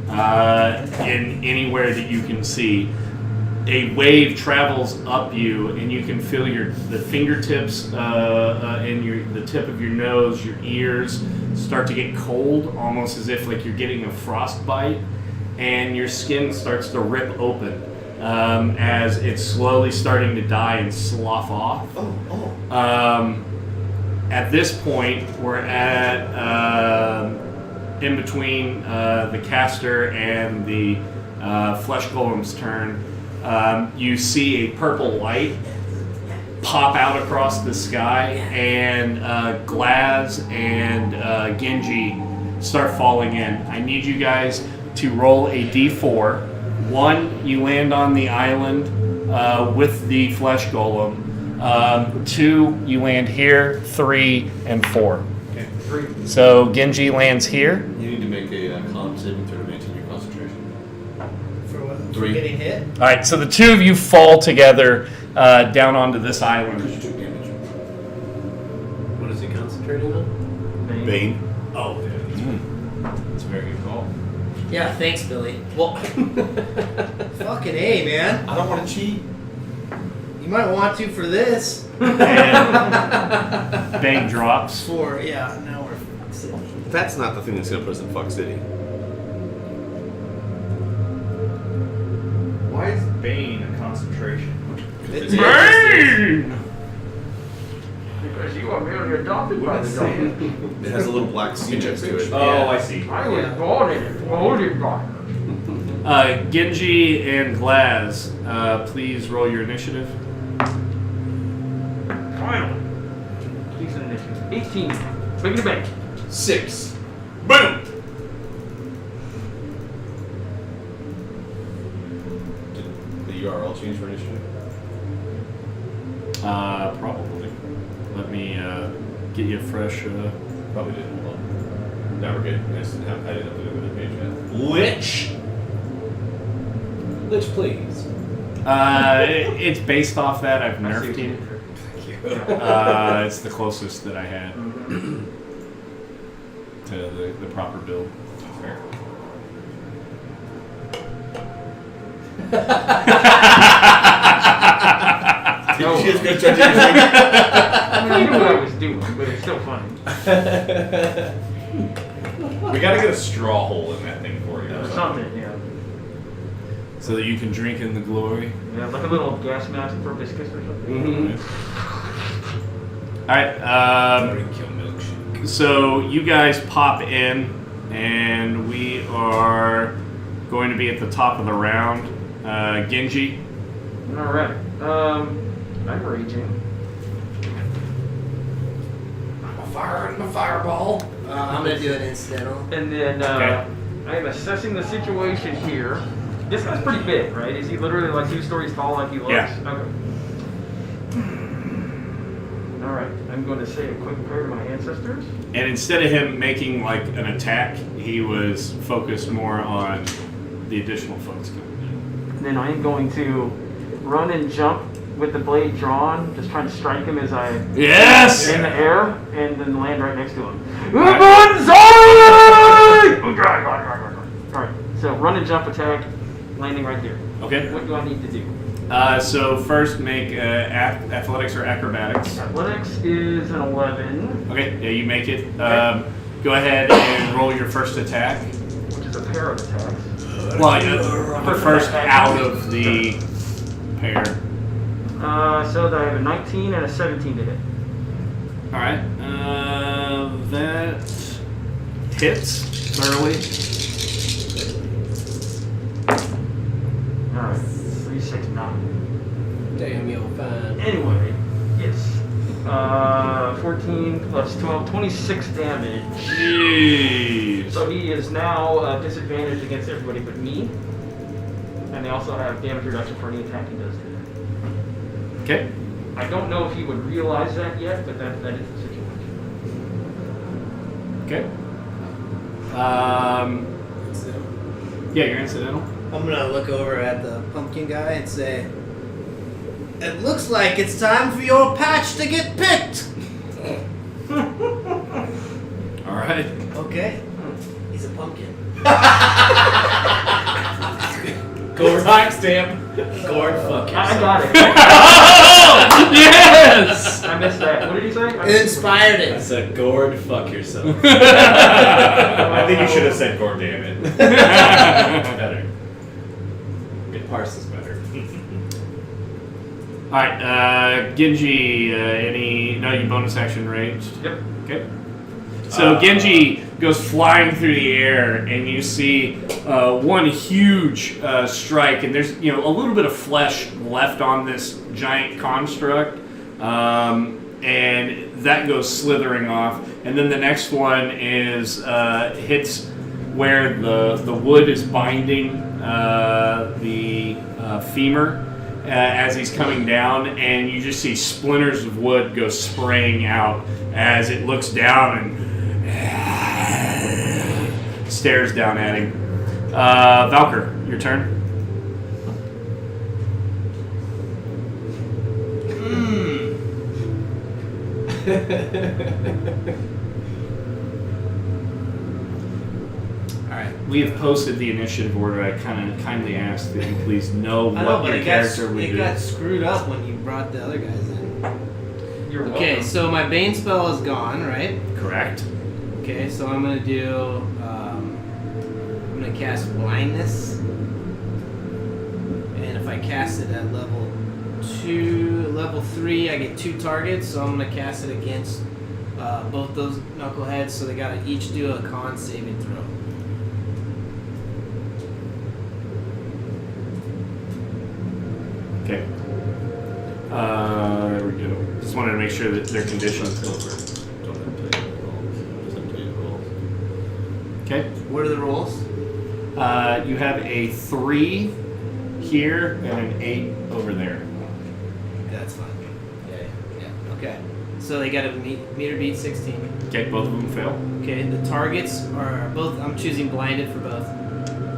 in anywhere that you can see. A wave travels up you, and you can feel the fingertips and the tip of your nose, your ears start to get cold, almost as if like you're getting a frostbite, and your skin starts to rip open as it's slowly starting to die and slough off. At this point, we're at in between the caster and the flesh golem's turn. You see a purple light pop out across the sky, and Glaz and Genji start falling in. I need you guys to roll a d4. 1, you land on the island with the flesh golem. 2, you land here. 3 and 4. Okay. So Genji lands here. You need to make a con saving throw to maintain your concentration. For what? 3. Getting hit? All right, so the two of you fall together down onto this island. Because you took damage. What is he concentrating on? Bane. Oh, yeah. That's a very good call. Yeah, thanks, Billy. Well, Fucking A, man. I don't want to cheat. You might want to for this. And Bang drops. Yeah, now we're sitting. That's not the thing that's going to put us in Fuck City. Why is Bane a concentration? It's Bang! Because you are merely adopted by the government. It has a little black C next to it. Oh, I see. I was born in it, molded by her. Genji and Glaz, please roll your initiative. Finally. Decent initiative. 18. Bring it back. 6. Boom! Did the URL change for initiative? Probably. Let me get you a fresh. Probably didn't. Hold on. Now we're good. I didn't update it with the page yet. Lich! Lich, please. It's based off that. I've nerfed him. It's the closest that I had to the proper build. Fair. Did you just go try to do I knew what I was doing, but it's still funny. We gotta get a straw hole in that thing for you. Or something, yeah. so that you can drink in the glory. Yeah, like a little gas mask for biscuits or something. All right. So you guys pop in, and we are going to be at the top of the round. Genji. All right. I'm raging. Firing my fireball. I'm gonna do an incidental. And then Okay. I'm assessing the situation here. This guy's pretty big, right? Is he literally like 2 stories tall like he looks? Yeah. Okay. Alright, I'm going to say a quick prayer to my ancestors. And instead of him making like an attack, he was focused more on the additional folks coming in. And then I am going to run and jump with the blade drawn, just trying to strike him as I Yes! in the air, and then land right next to him. Alright, so run and jump attack, landing right there. Okay. What do I need to do? So first make athletics or acrobatics. Athletics is an 11, Okay, yeah, you make it. Go ahead and roll your first attack. which is a pair of attacks. Well, the first out of the pair. So that I have a 19 and a 17 to hit. All right, that hits thoroughly. Alright, 3, 6, 9. Damn, you'll find. Anyway, yes. 14 plus 12, 26 damage. Jeez. So he is now disadvantaged against everybody but me. And they also have damage reduction for any attack he does today. Okay. I don't know if he would realize that yet, but that is the situation. Okay. Yeah, you're incidental. I'm gonna look over at the pumpkin guy and say, "It looks like it's time for your patch to get picked." All right. Okay. He's a pumpkin. Gourd timestamp. Gourd fuck I yourself. got it. Yes. I missed that. What did he say? It inspired it. That's a gourd fuck yourself. I think you should have said "Gore damn it." Better. It parses better. All right, Genji. You bonus action ranged. Yep. Okay. So Genji goes flying through the air, and you see one huge strike, and there's a little bit of flesh left on this giant construct, and that goes slithering off. And then the next one is hits where the wood is binding the femur. As he's coming down, and you just see splinters of wood go spraying out as it looks down and stares down at him. Valkyr, your turn. Alright. We have posted the initiative order. I kindly ask that you please know I know, what but your it character would do. got screwed up when you brought the other guys in. You're Okay, welcome. so my Bane spell is gone, right? Correct. Okay, so I'm gonna do. I'm gonna cast blindness, and if I cast it at level 3, I get 2 targets. So I'm gonna cast it against both those knuckleheads. So they gotta each do a con saving throw. Okay. There we go. Just wanted to make sure that their conditions. Okay. What are the rolls? You have a 3 here and an 8 over there. That's fine. Yeah. Okay. So they got a meter beat 16. Okay, both of them fail. Okay, the targets are both. I'm choosing blinded for both.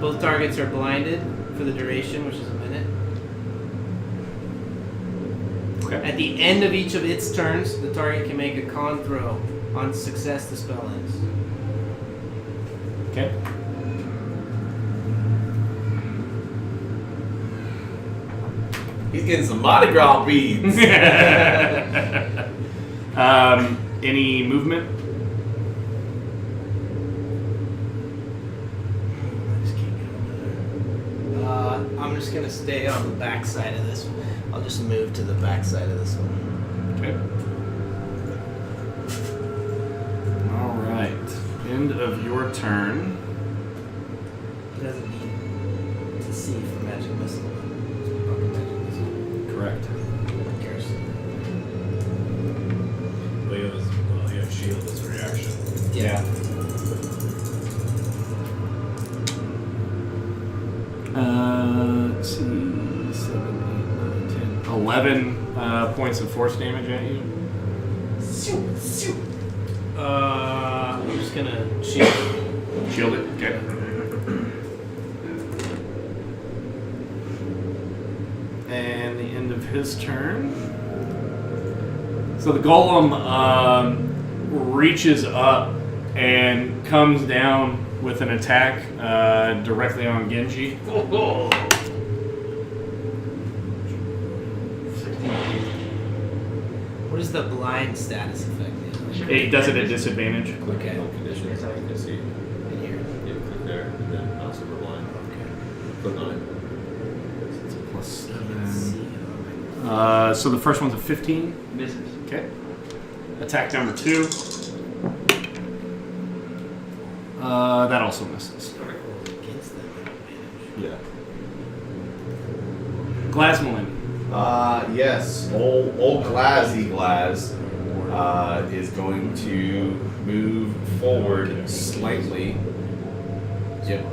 Both targets are blinded for the duration, which is a minute. Okay. At the end of each of its turns, the target can make a con throw. On success, the spell ends. Okay. He's getting some Mardi Gras beads. Any movement? I'm just gonna stay on the back side of this one. I'll just move to the back side of this one. Okay. All right. End of your turn. Doesn't need to see for magic missile. Fucking magic missile. Correct. Who cares? Leo's, well, you have shield as a reaction. Yeah. Let's see. 7, 8, 9, 10. 11 points of force damage at you. I'm just gonna shield. Shield it. Okay. And the end of his turn. So the golem reaches up and comes down with an attack directly on Genji. What is the blind status effect? He does it at disadvantage. Click Okay. on conditions. You can see. In here. Yeah, click there, and then mouse over blind. Okay. Click on it. It's a plus Let's 7. see. So the first one's a 15. Misses. Okay. Attack number 2. That also misses. Against that advantage. Yeah. Glasmalin. Yes. Old Glazzy Glaz is going to move forward slightly. Yep.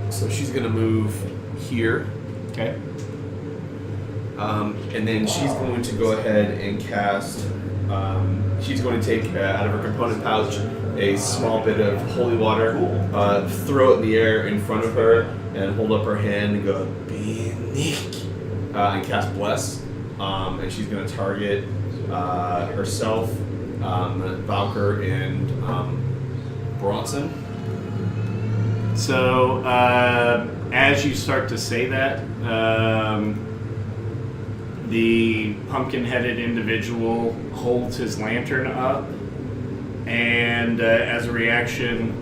So she's going to move here. Okay. And then she's going to go ahead and cast. She's going to take out of her component pouch a small bit of holy water, throw it in the air in front of her, and hold up her hand and go, Benik, and cast Bless. And she's going to target herself, Valkyr, and Bronson. So as you start to say that, the pumpkin-headed individual holds his lantern up, and as a reaction,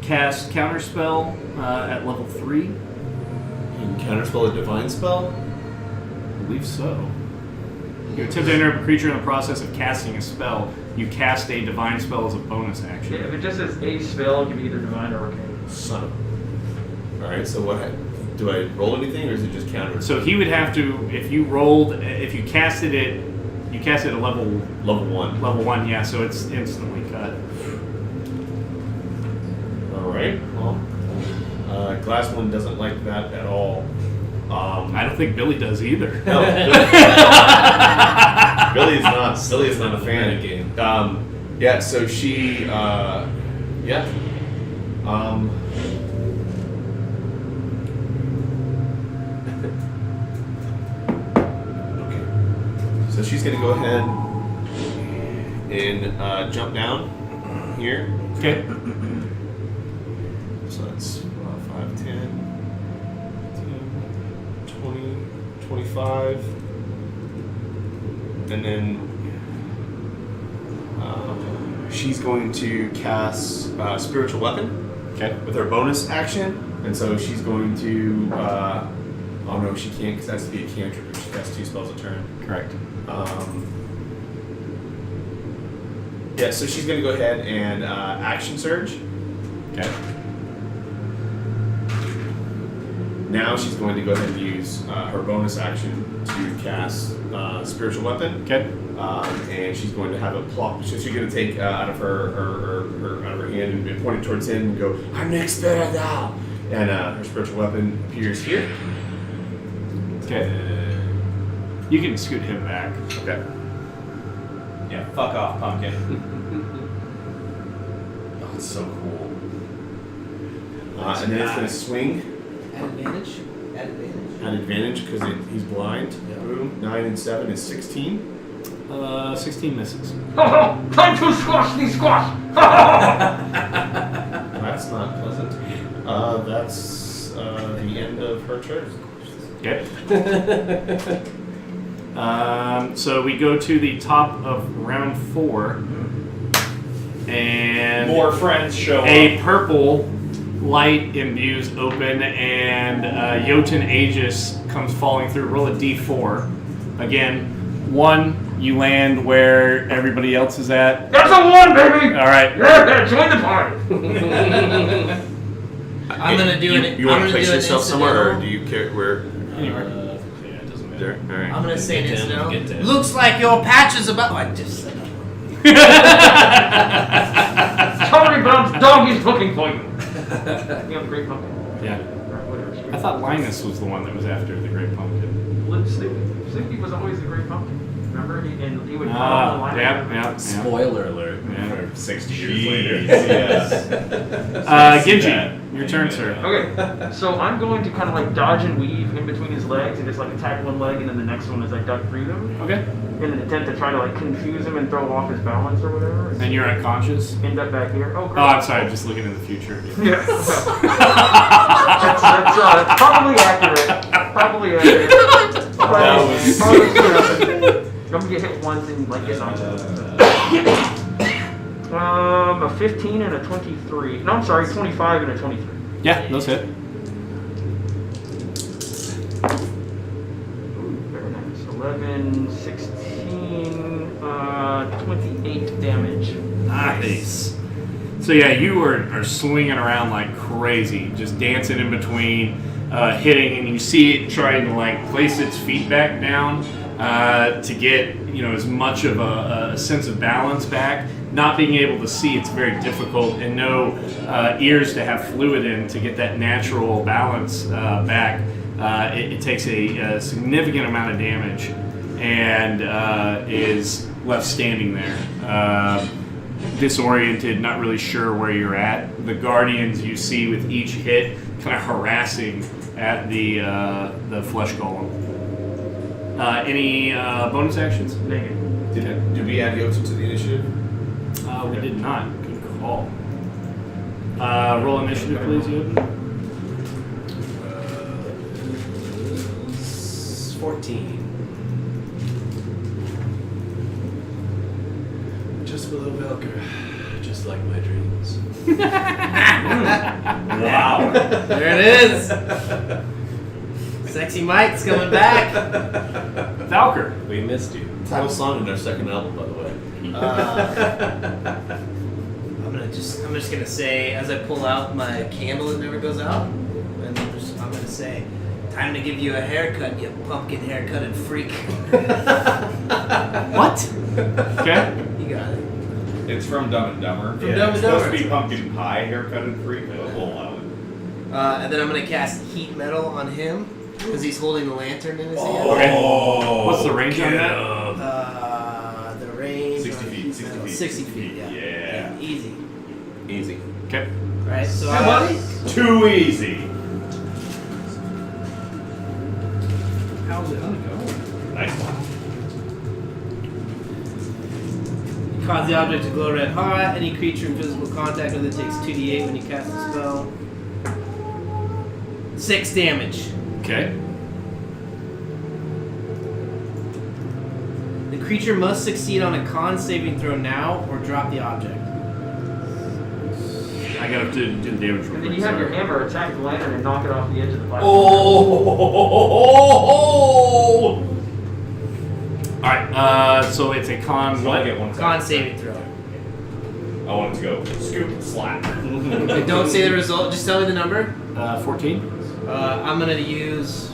cast Counterspell at level 3. You can counterspell a divine spell. I believe so. You attempt to enter a creature in the process of casting a spell. You cast a divine spell as a bonus action. Yeah, if it just says a spell, it can be either divine or arcane. Son of. All right. So what? Do I roll anything, or is it just counter? So he would have to, if you casted it, you cast it at level 1. Level 1, yeah. So it's instantly cut. All right. Well, Glassman doesn't like that at all. I don't think Billy does either. No, Billy is not. Billy is not a fan of the game. Yeah. So she. Yeah. Okay. So she's gonna go ahead and jump down here. Okay. So that's 5, 10, 20, 25. And then she's going to cast Spiritual Weapon. Okay. With her bonus action. And so she's going to. Oh no, she can't because that has to be a cantrip if she casts 2 spells a turn. Correct. Yeah, so she's going to go ahead and Action Surge. Okay. Now she's going to go ahead and use her bonus action to cast Spiritual Weapon. Okay. And she's going to have it plop. So she's going to take out of her out of her hand and point it towards him and go, I'm next better now. And her spiritual weapon appears here. Okay. You can scoot him back. Okay. Yeah, fuck off, pumpkin. Oh, it's so cool. And then it's going to swing. At advantage? At advantage? At advantage because he's blind. Yeah. Boom. 9 and 7 is 16. 16 misses. Time to squash these squash! That's not pleasant. That's the end of her turn. Okay. So we go to the top of round 4, and More friends show a up. purple light imbues open, and Jotun Aegis comes falling through. Roll a d4. Again, 1, you land where everybody else is at. That's a 1, baby! All right. Yeah, join the party! I'm gonna do it. You want to place yourself somewhere, or do you care where? Anywhere. Yeah, it doesn't There. matter. All right. I'm gonna say an Get down, incidental. get down. Looks like your patch is about. I just said that. Tony Brown's dog is looking for you. You have a great pumpkin. Yeah. Alright, whatever. I thought Linus was the one that was after the Great Pumpkin. Snoopy was always the great pumpkin. Remember? And he would Yeah. Spoiler alert. Yeah. For 60 years later. Genji, your turn, sir. Okay, so I'm going to kind of like dodge and weave in between his legs and just like attack one leg and then the next one as I duck through them Okay. in an attempt to try to like confuse him and throw him off his balance or whatever. And you're unconscious? End up back here. Oh, Oh, great. I'm sorry. I'm just looking in the future. Yeah. That's probably accurate. Probably accurate. I'm gonna get hit once and like get knocked out. A 15 and a 23. No, I'm sorry, 25 and a 23. Yeah, those hit. Ooh, very nice. 11, 16, 28 damage. Nice. So yeah, you are swinging around like crazy, just dancing in between, hitting, and you see it trying to like place its feet back down to get as much of a sense of balance back. Not being able to see, it's very difficult, and no ears to have fluid in to get that natural balance back. It takes a significant amount of damage, and is left standing there. Disoriented, not really sure where you're at. The Guardians you see with each hit kind of harassing at the flesh golem. Any bonus actions? Negative. Did we add Jotun to the initiative? We did not. Good call. Roll initiative, please, Yoden. 14. Just below Velker. Just like my dreams. Wow. There it is. Sexy Mike's coming back. Valker. We missed you. Title song in their second album, by the way. I'm just gonna say, as I pull out my candle that never goes out, and I'm gonna say, time to give you a haircut, you pumpkin haircutted freak. What? Okay. You got it. It's from Dumb and Dumber. From Dumb and It's supposed Dumber. to be pumpkin pie haircutted freak, but we'll allow it. And then I'm gonna cast heat metal on him because he's holding the lantern in his hand. Okay. What's the range on that? The range 60 on feet, heat 60 metal, feet, 60 feet. Yeah. Easy. Easy. Okay. Right. So Hey, buddy. Too easy. How's it gonna go? Nice one. cause the object to glow red hot. Any creature in physical contact with it takes 2d8 when you cast the spell. 6 damage. Okay. The creature must succeed on a con saving throw now or drop the object. I gotta do the damage real And then quick. you have your Sorry. hammer attack the lantern and knock it off the edge of the platform. Oh! Alright, so it's a con So I what? get one Con attack. saving throw. I want it to go scoop and slap. And don't say the result, just tell me the number. 14? I'm gonna use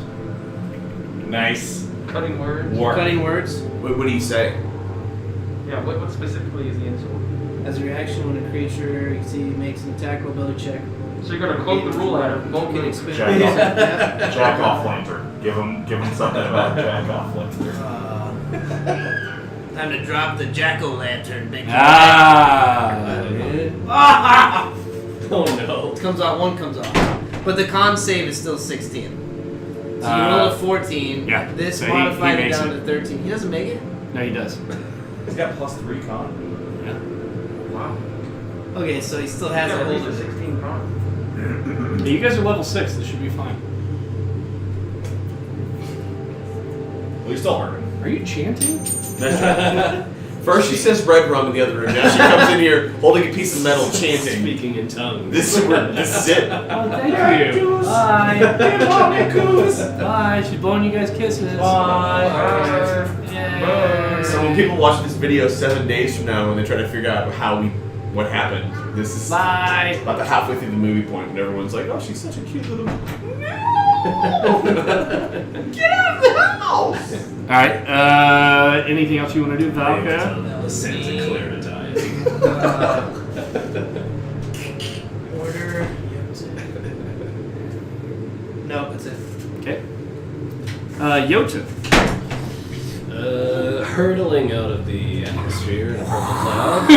Nice. Cutting words. Work. cutting words. What do you say? Yeah, what specifically is the insult? As a reaction when a creature you see makes an attack or ability check. So you're gonna quote the rule at him. You Won't can get expend. Jack off. Yeah. Jack off lantern. Give him something about jack off lantern. Time to drop the jack-o'-lantern, big Ah! Oh no. Comes off, one comes off. But the con save is still 16. So you roll a 14. yeah, This so he modified it makes down it. to 13. He doesn't make it? No, he does. He's got +3 con. Wow. Okay, so he still has Yeah, a at least a hold. 16 con. Yeah, you guys are level 6. This should be fine. Well, he's still hurting. Are you chanting? For First she says red rum in the other room. Now she comes in here holding a piece of metal, chanting. Speaking in tongues. This is it. Oh, thank you. Bye. Bye. She's blowing you guys kisses. Bye. Yay. So when people watch this video 7 days from now, when they try to figure out what happened, this is Bye. about the halfway through the movie point, and everyone's like, "Oh, she's such a cute little." No! Get out of the house! All right. Anything else you want to do, Valka? The Santa Clara diet. Order. No, that's it. Okay. Jotun. Hurtling out of the atmosphere in a purple cloud.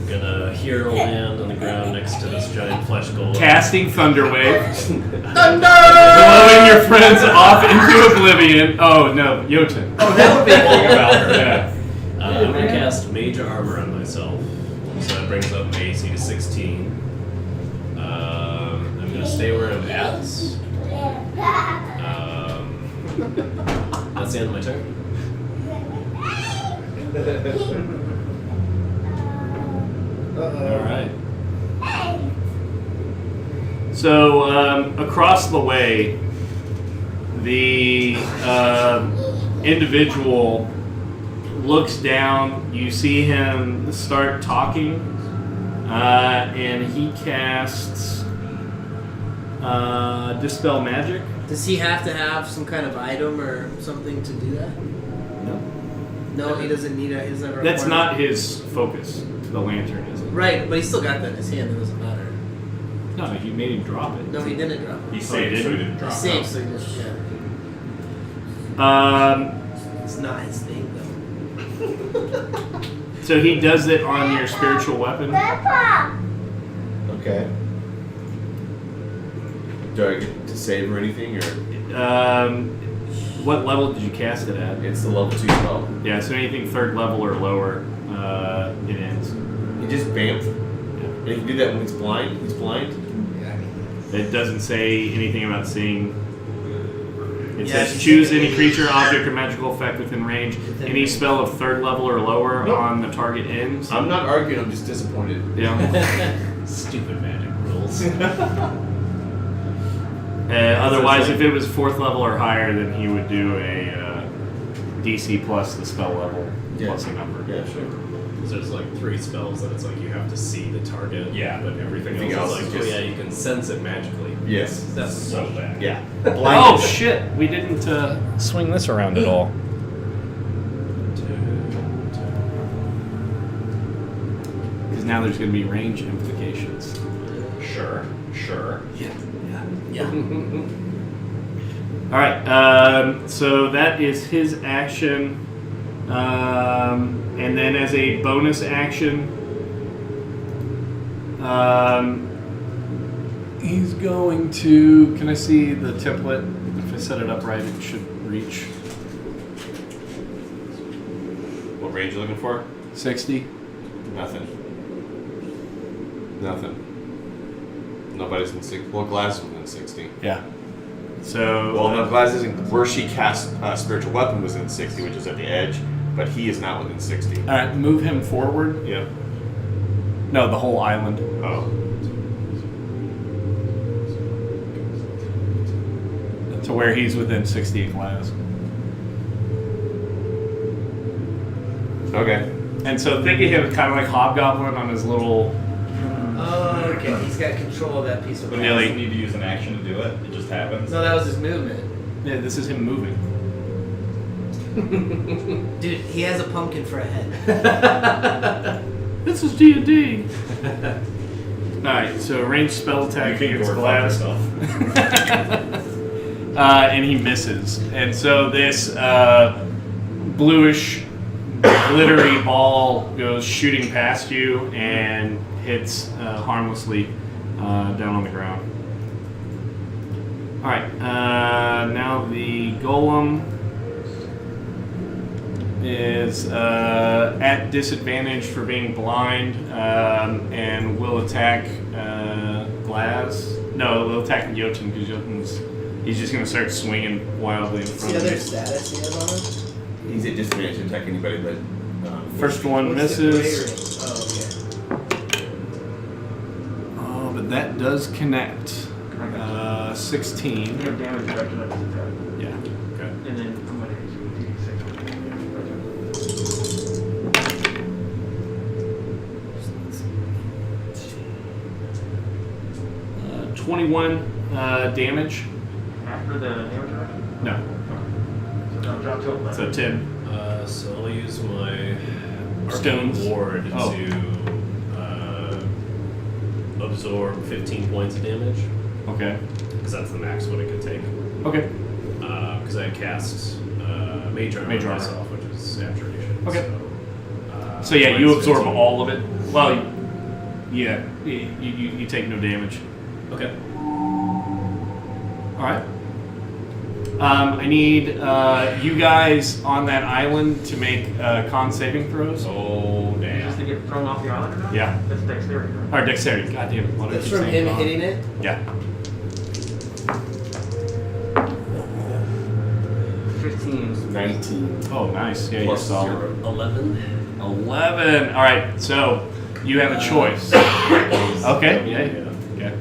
Gonna hero land on the ground next to this giant flesh golem. Casting Thunderwave. Thunder! Blowing your friends off into oblivion. Oh, no. Jotun. Oh, that would be cool. Yeah. I'm gonna cast Mage Armor on myself. So that brings up my AC to 16. I'm gonna stay where I'm at. That's the end of my turn. All right. So across the way, the individual looks down. You see him start talking, and he casts Dispel Magic. Does he have to have some kind of item or something to do that? No. No, he doesn't need it. That's not his focus. The lantern isn't. Right, but he still got that in his hand. It doesn't matter. No, you made him drop it. No, he didn't drop it. He saved so he didn't He drop saved, out. so he just, It's not his thing, though. So he does it on your spiritual weapon. Okay. Do I get to save or anything, or What level did you cast it at? it's the level 2 spell? Yeah, so anything third level or lower, it ends. He just bamf. And he can do that when he's blind. He's blind. It doesn't say anything about seeing. It Yeah, says choose any creature, object, or magical effect within range. Any spell of third level or lower Nope. on the target ends. I'm not arguing. I'm just disappointed. Yeah. Stupid magic rules. Otherwise, if it was fourth level or higher, then he would do a DC plus the spell level plus a number. Yeah, sure. So there's like 3 spells that it's like you have to see the target. Yeah. But everything Everything else else is is like, just- oh yeah, you can sense it magically. Yes. That's So bad. Yeah. Oh shit! We didn't swing this around at all. Because now there's going to be range implications. Sure. Yeah. All right. So that is his action, and then as a bonus action, he's going to. Can I see the template? If I set it up right, it should reach What range are you looking for? 60. Nothing. Nobody's in 60. Well, Glass is within 60. Yeah. So. Well, no, Glass isn't. Where she cast Spiritual Weapon was in 60, which is at the edge, but he is not within 60. All right. Move him forward. Yep. No, the whole island. Oh. To where he's within 60 glass. Okay. And so think of him kind of like Hobgoblin on his little. Oh, okay. He's got control of that piece of But he Nearly. doesn't need to use an action to do it. It just happens. No, that was his movement. Yeah, this is him moving. Dude, he has a pumpkin for a head. This is D&D. Alright, so ranged spell attack You can against go glass. fuck yourself. And he misses. And so this bluish, glittery ball goes shooting past you and hits harmlessly down on the ground. Alright, now the golem is at disadvantage for being blind and will attack Glass. No, will attack Jotun because he's just going to start swinging wildly in What's front the of other him. status he has on him? He's at disadvantage to attack anybody, but First one What's the misses. rate? Oh, but that does connect. 16. You have damage directed at this attack. Yeah. Okay. And then I'm going to hit you with 21 damage. after the damage reduction. No. So that'll drop to 11. So 10. So I'll use my Stones. Arcane Ward Oh. to absorb 15 points of damage, Okay. because that's the max what it could take. Okay. Because I cast Mage Armor Mage Armor. myself, which is saturation. Okay. So, So yeah, you minus absorb 15. all of it. Well, yeah, you take no damage. Okay. All right. I need you guys on that island to make con saving throws. Oh, Just to damn. get thrown off the island or not? Yeah. That's dexterity, right? Or dexterity. God damn it. Why do I That's keep from saying him con? hitting it? Yeah. 15. 19 Oh, nice. Yeah, you're plus solid. 0. 11. 11. All right. So you have a choice. Okay. Yeah. Okay.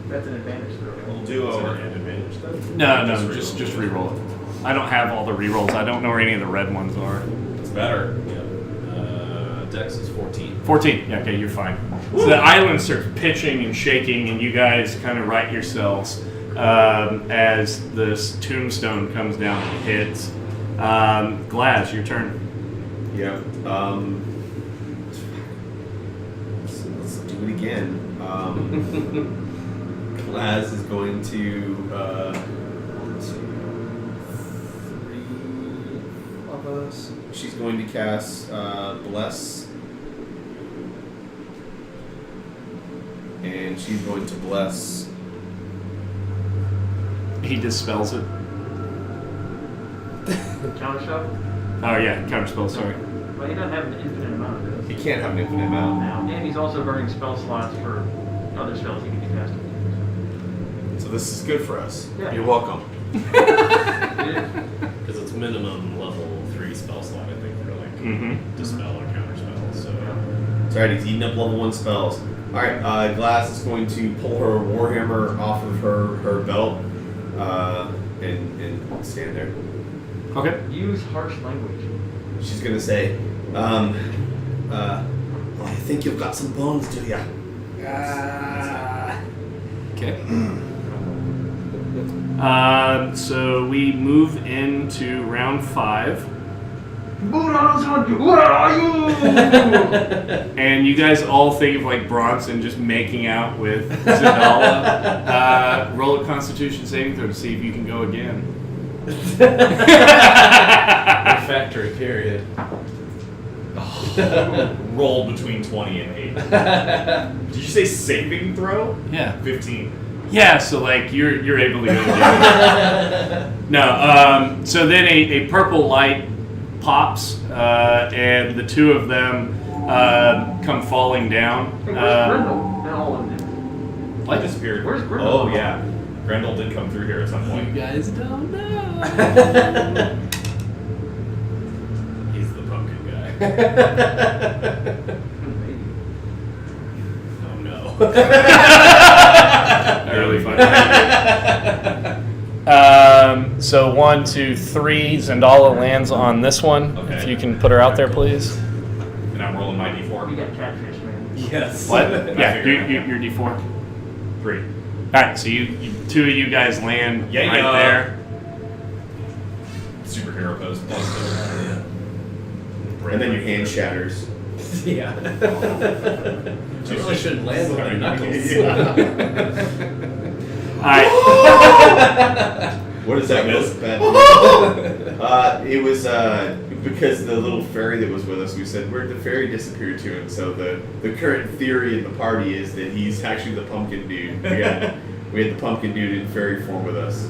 That's an advantage throw. We'll do Is there over. an advantage then? No, just re-roll it. I don't have all the re-rolls. I don't know where any of the red ones are. It's better. Yeah. Dex is 14. 14. Yeah, okay, you're fine. So the island starts pitching and shaking, and you guys kind of right yourselves as this tombstone comes down and hits. Glaz, your turn. Yeah. Let's do it again. Glaz is going to 1, 2, 3 of us. She's going to cast Bless. And she's going to bless. He dispels it. Counter shot? Oh yeah, counterspell. Sorry. Well, he doesn't have an infinite amount of He this can't have an infinite amount. now. And he's also burning spell slots for other spells he can be casting. So this is good for us. Yeah. You're welcome. It is. Because it's minimum level 3 spell slot, I think, for like Mm-hmm. dispel or counterspell. So It's alright, he's eating up level 1 spells. Alright, Glass is going to pull her Warhammer off of her belt and stand there. Okay. Use harsh language. She's going to say, well, I think you've got some bones, do ya? Okay. So we move into round 5. Where are you? And you guys all think of like Bronson just making out with Zendala. Roll a Constitution saving throw to see if you can go again. factory period. Roll between 20 and 8. Did you say saving throw? Yeah. 15. Yeah, so like you're able to go again. No, so then a purple light pops, and the two of them come falling down. Hey, where's Grindel? And all of them. What? Disappeared. Where's Grindel? Oh, yeah. Grendel did come through here at some You point. guys don't know. He's the pumpkin guy. Oh no. Really fun. So 1, 2, 3. Zendala lands on this one. Okay. If you can put her out there, please. And I'm rolling my You d4. got catfish, man. Yes. What? I Yeah, figured your D4. 3. All right, so you two of you guys land Yeah, right yeah. there. Superhero pose. And then your hand shatters. Yeah. You really shouldn't land with your knuckles. All right. What does that Like look bad? It was because the little fairy that was with us, we said, where'd the fairy disappear to? And so the current theory in the party is that he's actually the pumpkin dude. We had the pumpkin dude in fairy form with us.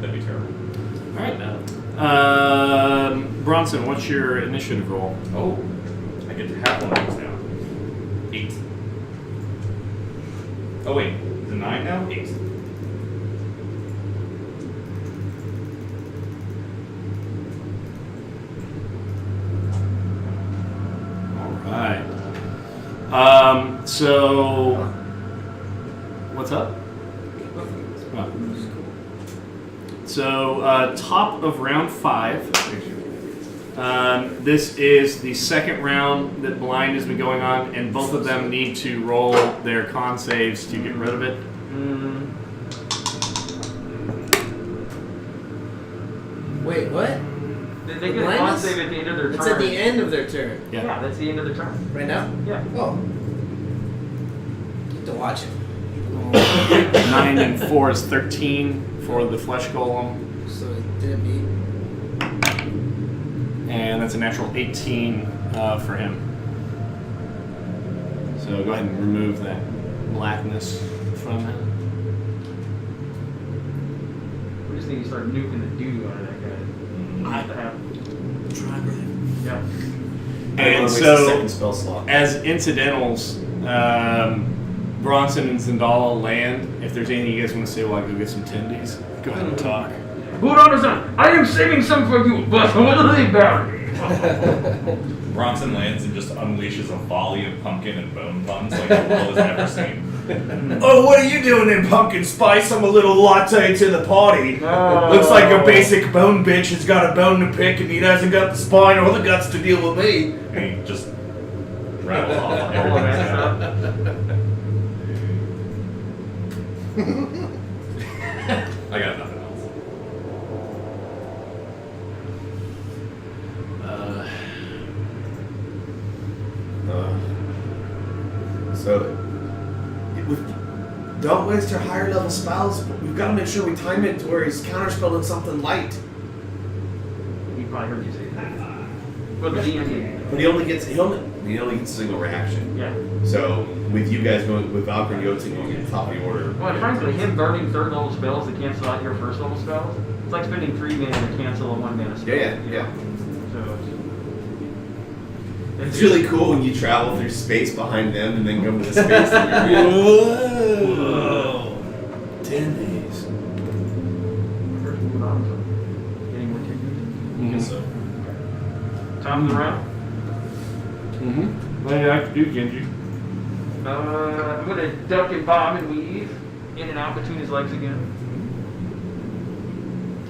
That'd be terrible. All right. Bronson, what's your initiative roll? Oh, I get to have one of those now. 8. Oh, wait. Is it 9 now? 8. So, what's up? Oh. So, top of round 5. This is the second round that blind has been going on, and both of them need to roll their con saves to get rid of it. Wait, what? They get a con save at the end of their turn. It's at the end of their turn. Yeah, that's the end of their turn. Right now? Yeah. Oh. Get to watch it. 9 and 4 is 13 for the flesh golem, So it didn't beat. and that's a natural 18 for him. So go ahead and remove that blackness from him. We just need to start nuking the doo out of that guy. Try, brother. Yeah. And waste a so, second spell slot. as incidentals, Bronson and Zendala land. If there's anything you guys want to say while I go get some tendies, go ahead and talk. Hold on a second. I am saving some for you, but what are they about? Bronson lands and just unleashes a volley of pumpkin and bone puns like the world has never seen. Oh, what are you doing in pumpkin spice? I'm a little latte to the party. Looks like a basic bone bitch has got a bone to pick and he hasn't got the spine or the guts to deal with me. And he just rattles off everything he's got. I got nothing else. So, don't waste your higher level spells. We've got to make sure we time it to where he's counterspelling something light. He probably heard you say that. But the D&D. But he only gets a single reaction. Yeah. So with you guys going with Valkyrie and Yotzing going at the top of the order. Well, frankly, him burning third level spells to cancel out your first level spells, it's like spending 3 mana to cancel a 1 mana spell. Yeah. So It's really cool when you travel through space behind them and then go to the space that you're in. Whoa! 10 days. Getting more tickets. Mm-hmm. So, Top of the round. Mm-hmm. What do you like to do, Genji? I'm gonna duck and bob and weave in and out between his legs again,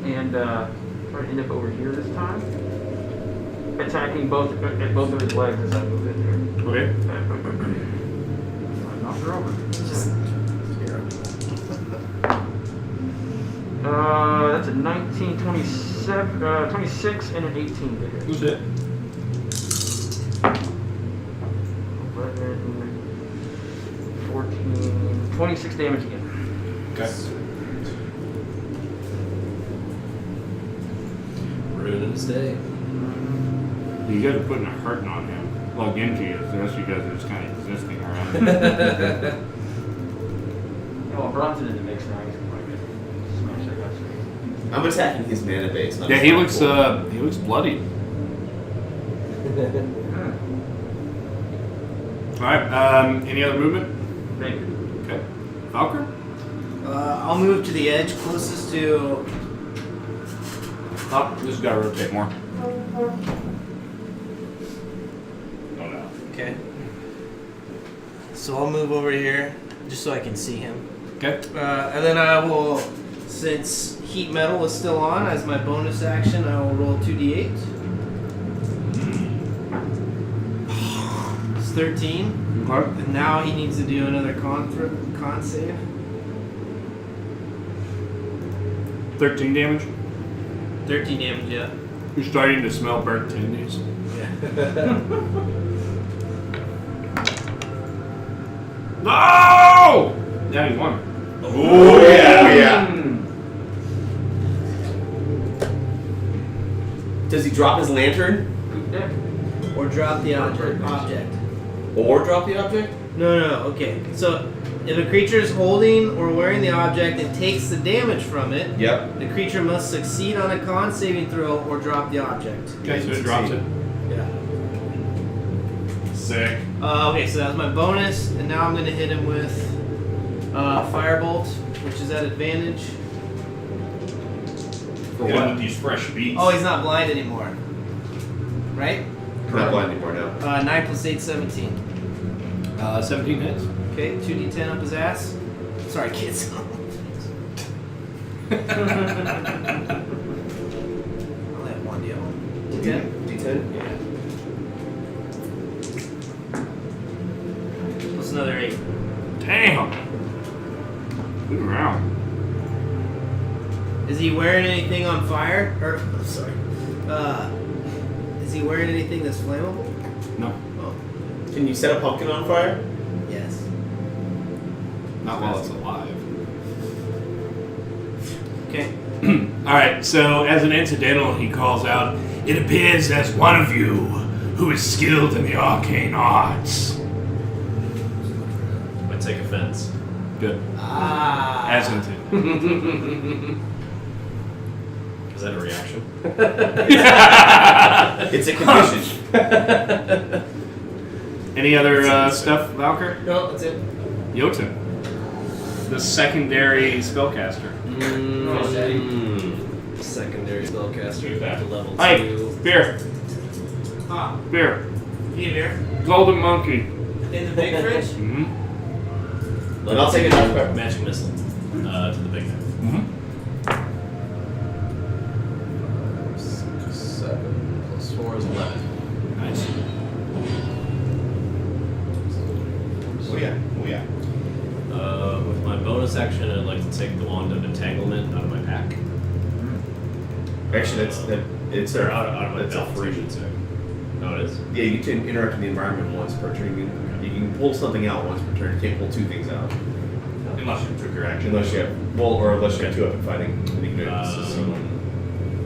and try to end up over here this time, attacking both at both of his legs as I move in there. Okay. Knock her over. That's a 19, 27, 26, and an 18 there. Who's it? 11, 14, 26 damage again. Okay. Ruining his day. You guys are putting a hurting on him. Well, Genji is. The rest of you guys are just kind of existing around him. Oh, Bronson in the mix now. He's going to smash that guy's face. I'm attacking his mana base. Not Yeah, his he mana looks bloody. All right. Any other movement? Thank you. Okay. Valkyr? I'll move to the edge closest to. Oh, this got to rotate more. Oh no. Okay. So I'll move over here just so I can see him. Okay. And then I will, since heat metal is still on, as my bonus action, I will roll 2d8. It's 13. Okay. And now he needs to do another con save. 13 damage. 13 damage, yeah. You're starting to smell burnt tendies. No! Yeah, he won. Oh yeah. Does he drop his lantern Yeah. Or drop the object. or drop the object? No, okay. So if a creature is holding or wearing the object and takes the damage from it, Yep. the creature must succeed on a con saving throw or drop the object. Okay, so it drops it. Yeah. Sick. Okay, so that was my bonus, and now I'm going to hit him with Firebolt, which is at advantage. For one with these fresh beats. Oh, he's not blind anymore. Right? Not blind anymore now. 9 plus 8, 17. 17 hits. Okay, 2d10 up his ass. Sorry, kids. I'll have one deal. D10? D10? Yeah. Plus another 8. Damn. Good round. Is he wearing anything on fire? Or, sorry. Is he wearing anything that's flammable? No. Oh, Can you set a pumpkin on fire? yes. Not while it's alive. Okay. All right, so as an incidental, he calls out, "It appears there's one of you who is skilled in the arcane arts." I take offense. Good. Ah. As intended. Is that a reaction? It's a condition. Any other stuff, Valkyr? No, that's it. Jotun, the secondary spellcaster. Secondary spellcaster Do that. to level Hey, 2. beer. Ah, Beer. need a beer? Golden monkey. In the big fridge? Mm-hmm. And I'll take another. Magic missile to the big guy. Mm-hmm. 7 plus 4 is 11. Nice. Oh yeah. Oh yeah. With my bonus action, I'd like to take the wand of entanglement out of my pack. Actually, it's Or out of my that's a belt, I free. should say. Oh, it is? Yeah, you can interact with the environment once per turn. You can pull something out once per turn. You can't pull two things out. Unless you took your action. Unless you have, well, or unless you have two up and fighting. Then you can do it.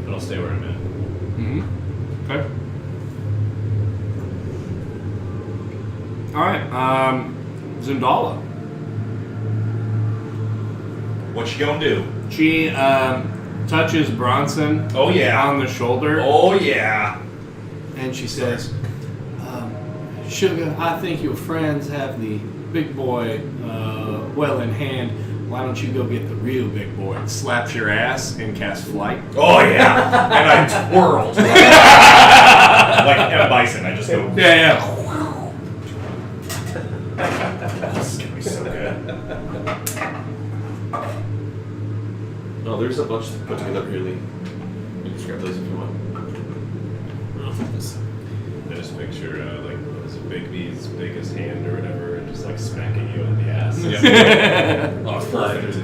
But I'll stay where I'm at. Mm-hmm. Okay. All right. Zendala. What you gonna do? She touches Bronson. Oh, yeah. On the shoulder. Oh yeah. And she says, "Sugar, I think your friends have the big boy well in hand. Why don't you go get the real big boy?" Slaps your ass and casts flight. Oh yeah. And I twirled. Like M. Bison. I just go. Yeah. This is gonna be so good. No, there's a bunch to put together here, Lee. You can just grab those if you want. I just make sure, like, is it Bigby's biggest hand or whatever, and just like smacking you in the ass. Oh, it's perfect.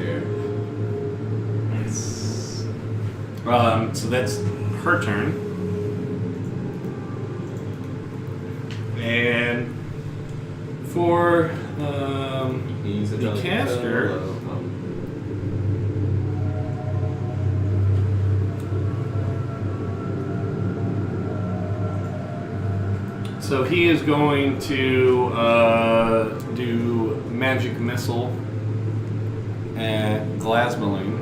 So that's her turn. And for the caster, so he is going to do magic missile at Glasmaline.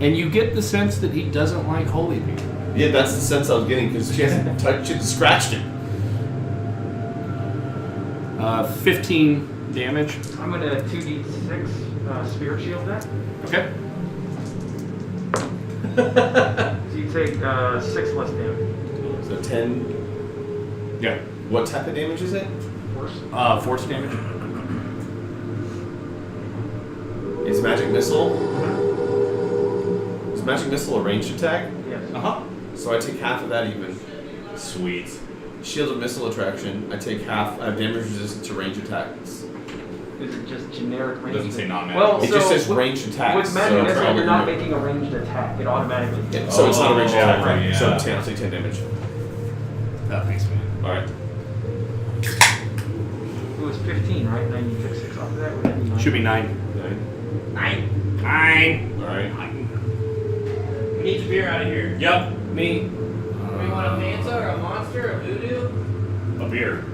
And you get the sense that he doesn't like holy people. Yeah, that's the sense I was getting because she hasn't touched it, scratched it. 15 damage. I'm gonna 2d6 spirit shield that. Okay. So you take 6 less damage. So 10. Yeah. What type of damage is it? Force damage. Is magic missile? Is magic missile a ranged attack? Yes. Uh-huh. So I take half of that even. Sweet. Shield of missile attraction. I take half. I have damage resistance to range attacks. Is it just generic It range? doesn't say non-magic. Well, It just says ranged attacks. With magic so missile, try you're not to making a ranged attack. It automatically. Yeah, so it's not a ranged Oh, attack, right? yeah. So 10, I'll take 10 damage. That makes me. Alright. It was 15, right? 9 you took 6 off of that. Would that be 9? Should be 9. 9. 9. Alright. We need your beer out of here. Yep. Me. We want a Manta or a Monster, a Voodoo? A beer.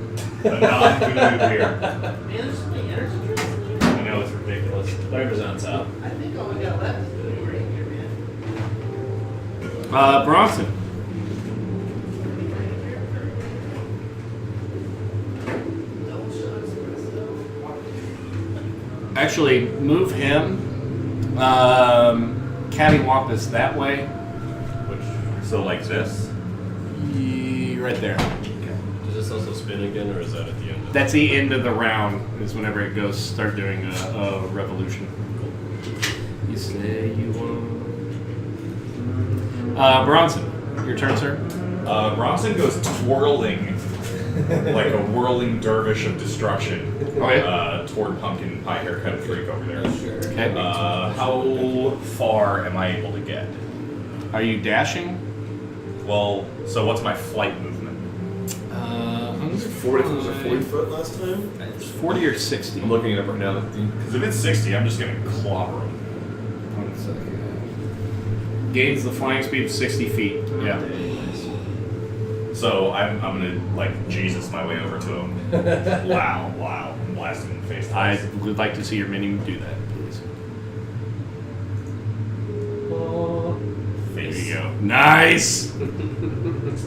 A non-voodoo beer. Man, there's so many energy drinks in here. I know it's ridiculous. Whatever's on top. I think all we got left is Voodoo right here, man. Bronson. Double shot espresso. Actually, move him. Cattywampus that way. Which so like this. Right there. Does this also spin again, or is that at the end? That's the end of the round. Is whenever it goes start doing a revolution. You say you want. Bronson, your turn, sir. Bronson goes twirling like a whirling dervish of destruction toward Pumpkin Pie Haircut Freak over there. Okay. How far am I able to get? Are you dashing? Well, so what's my flight movement? 40 was it 40 foot last time? It's 40 or 60. I'm looking it up right now. Because if it's 60, I'm just going to clobber him. 1 second. Gains the flying speed of 60 feet. Yeah. So I'm going to, like, Jesus my way over to him. Wow. Blast him in the face. I would like to see your mini do that, please. There you go. Nice!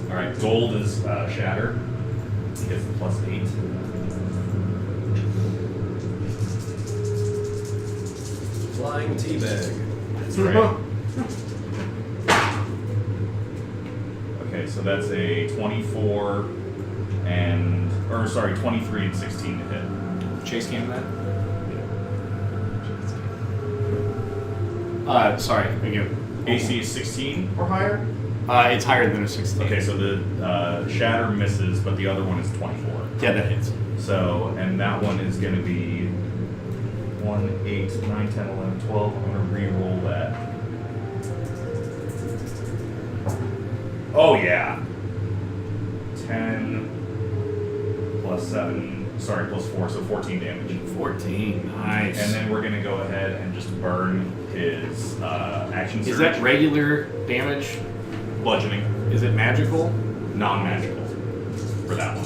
Alright, gold is shatter. He gets the +8. Flying teabag. That's right. Okay, so that's a 24 and, 23 and 16 to hit. Chase cam that? Sorry, again. AC is 16 or higher? It's higher than a 16. Okay, so the shatter misses, but the other one is 24. Yeah, that hits. So, and that one is going to be 1, 8, 9, 10, 11, 12. I'm going to re-roll that. Oh, yeah. 10 plus 7, plus 4, so 14 damage. 14, nice. And then we're going to go ahead and just burn his action surge. Is that regular damage? Bludgeoning. Is it magical? Non-magical for that one.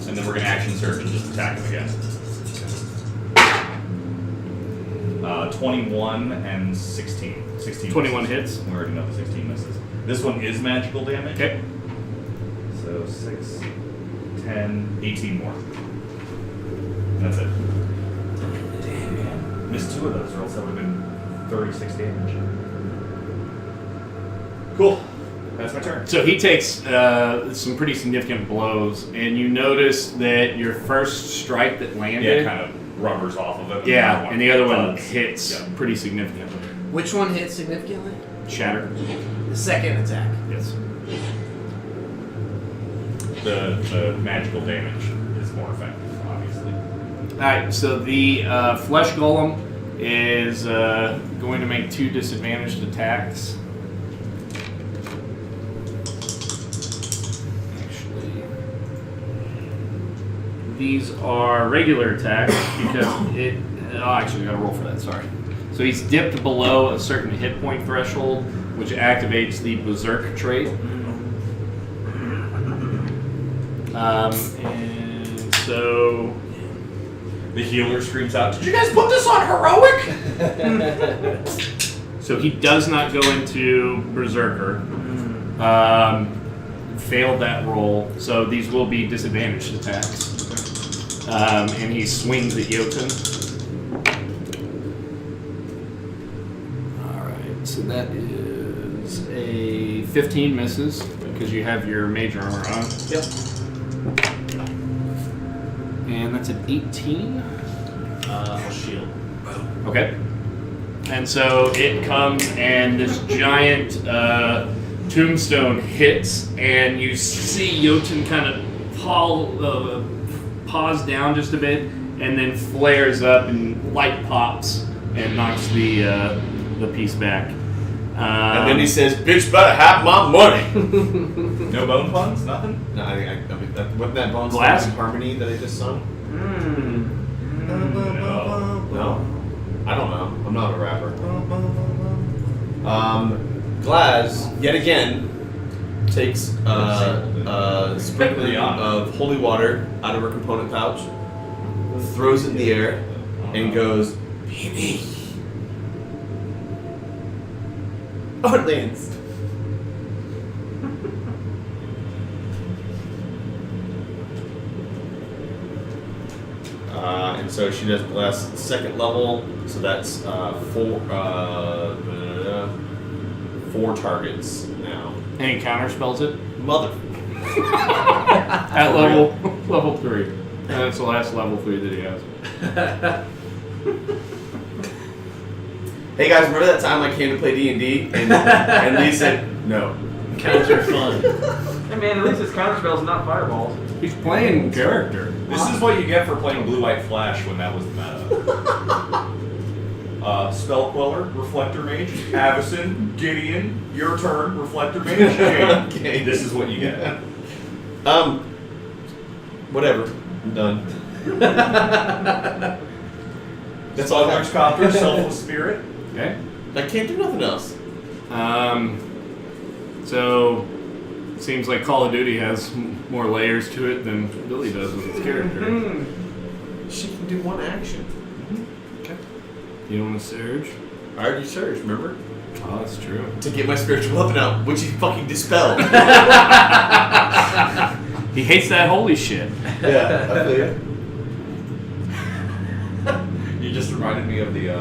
And then we're going to action surge and just attack him again. 21 and 16. 16 21 misses. hits. We already know the 16 misses. This one is magical damage. Okay. So 6, 10, 18 more. And that's it. Damn, man. Missed 2 of those, or else that would have been 36 damage. Cool. That's my turn. So he takes some pretty significant blows, and you notice that your first strike that landed, kind of rubbers off of it. and the other one thuds. hits pretty significantly. Which one hit significantly? Shatter. The second attack. Yes. The magical damage is more effective, obviously. All right. So the flesh golem is going to make 2 disadvantaged attacks. These are regular attacks because it. Oh, actually, I gotta roll for that. Sorry. So he's dipped below a certain hit point threshold, which activates the berserk trait. And so The healer screams out, "Did you guys put this on heroic?" So he does not go into berserker. Failed that roll, so these will be disadvantaged attacks. And he swings at Jotun. Alright, so that is a 15 misses, because you have your major armor on. Yep. And that's an 18. I'll shield. Okay. And so it comes, and this giant tombstone hits, and you see Jotun kind of paws down just a bit, and then flares up, and light pops, and knocks the piece back. And then he says, "Bitch, better have my money." No bone puns? Nothing? No, I mean, wasn't that Bones Glass? in Harmony that I just sung? No? I don't know. I'm not a rapper. Glaz, yet again, takes a sprinkling of holy water out of her component pouch, throws it in the air, and goes, "Baby." Oh, it lands. And so she does bless second level, so that's 4 targets now. And he counterspells it. Mother. At level 3. And that's the last level 3 that he has. Hey guys, remember that time I came to play D&D and Lee said no. Counter fun. Hey man, at least it's counterspells, not fireballs. He's playing character. This is what you get for playing Blue White Flash when that was the meta. Spell Queller, Reflector Mage, Avacyn, Gideon, your turn, Reflector Mage. Okay, this is what you get. Whatever. I'm done. That's all. Large Copter, Selfless Spirit. Okay. I can't do nothing else. So, seems like Call of Duty has more layers to it than Billy does with his character. She can do one action. Okay. You don't want to surge? I already surged, remember? Oh, that's true. To get my spiritual weapon out, which he fucking dispelled. He hates that holy shit. Yeah, I feel you. You just reminded me of the, you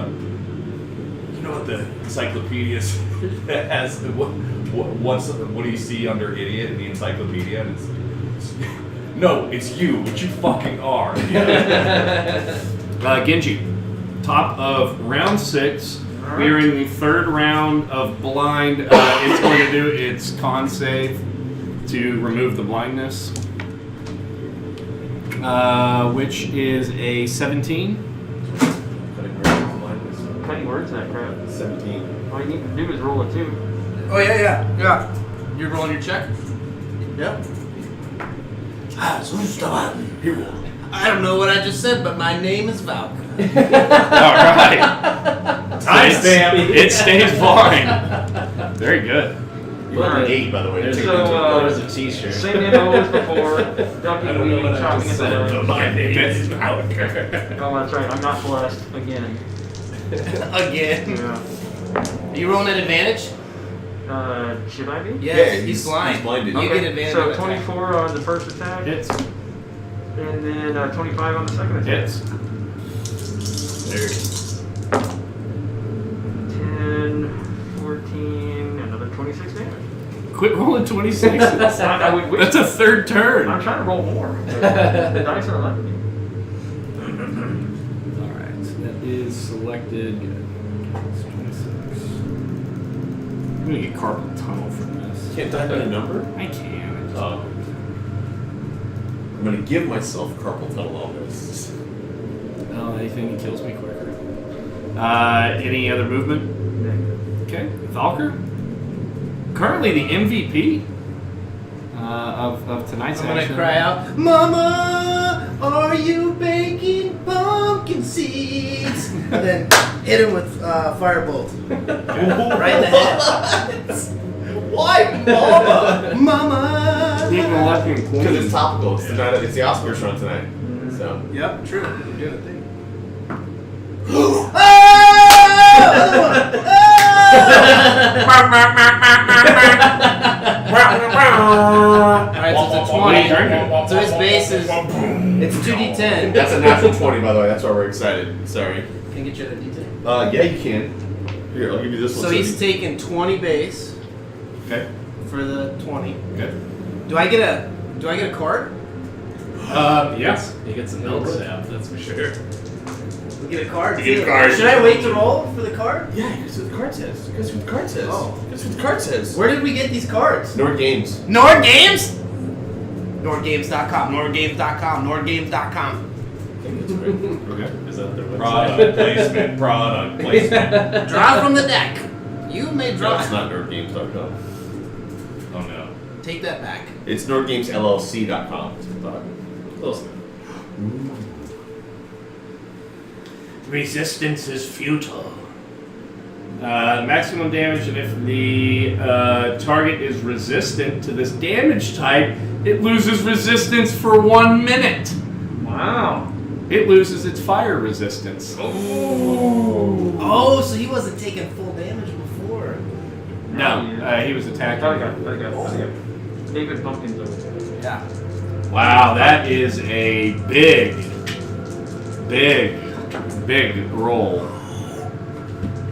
know what the encyclopedia has? What do you see under idiot in the encyclopedia? And it's no, it's you, which you fucking are. Genji, top of round 6. We are in the 3rd round of blind. It's going to do its con save to remove the blindness, which is a 17. Cutting words, that crap. 17. All you need to do is roll a 2. Oh yeah. You're rolling your check. Yep. I don't know what I just said, but my name is Valka. Alright. Timestamp. It stays blind. Very good. You got an 8, by the way. So, There's a t-shirt. same MO as before. Ducking, weaving, chopping at the leg. My name is Valker. Oh, that's right. I'm not blessed again. Again. Yeah. Are you rolling at advantage? Should I be? Yeah, he's blind. He's blinded. You Okay, get advantage. so on attack. 24 on the first attack, Hits. and then 25 on the second attack. Hits. 10, 14, another 26 damage. Quit rolling 26. I would wish. That's a 3rd I'm turn. trying to roll more. But the dice are letting me. Alright, so that is selected. It's 26. I'm gonna get carpal tunnel from this. Can't type in a number? I can. I'm gonna give myself carpal tunnel almost. Oh, anything that kills me quicker. Any other movement? Okay, Valker. Currently the MVP of tonight's I'm gonna action. cry out, Mama, are you baking pumpkin seeds? And then hit him with firebolt. Right in the head. Why, Mama? Mama. Eating a left and Because it's topical. It's the Oscars run tonight. So. Yep, true. You're doing a thing. Alright, so it's a 20. So his base is, it's 2d10. That's a natural 20, by the way. That's why we're excited. Sorry. Can I get you the d10? Yeah, you can. Here, I'll give you this one. So he's taking 20 base Okay. for the 20. Okay. Do I get a card? Yes. He gets a milk sap, that's for sure. We get a card. You get a card. Should I wait to roll for the card? Yeah, guess what the card says. Guess what the card says. Oh. Guess what the card says. Where did we get these cards? Nord Games. Nord Games? NordGames.com. NordGames.com. NordGames.com. Okay. Is that their website? Product placement. Draw from the deck. You may No, draw. it's not NordGames.com. Oh no. Take that back. It's NordGamesLLC.com. Close enough. Resistance is futile. Maximum damage, and if the target is resistant to this damage type, it loses resistance for 1 minute. Wow. It loses its fire resistance. Oh, so he wasn't taking full damage before. No, he was attacking. I got David Pumpkins over there. Yeah. Wow, that is a big roll.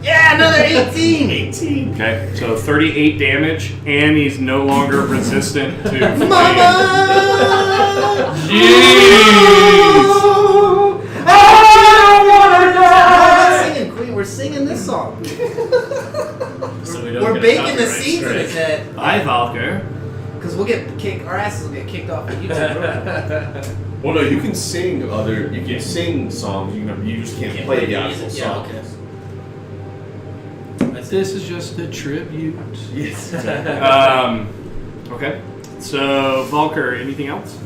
Yeah, another 18. 18. Okay, so 38 damage, and he's no longer resistant to flame. We're singing this song. So we don't We're get baking the copyright seeds in his strike. head. Hi, Valker. Because we'll get kicked, our asses will get kicked off of YouTube. Well, no, you can sing you can sing songs. You just can't play the actual Yeah, song. okay. This is just a tribute. Yes. Okay. So, Valker, anything else?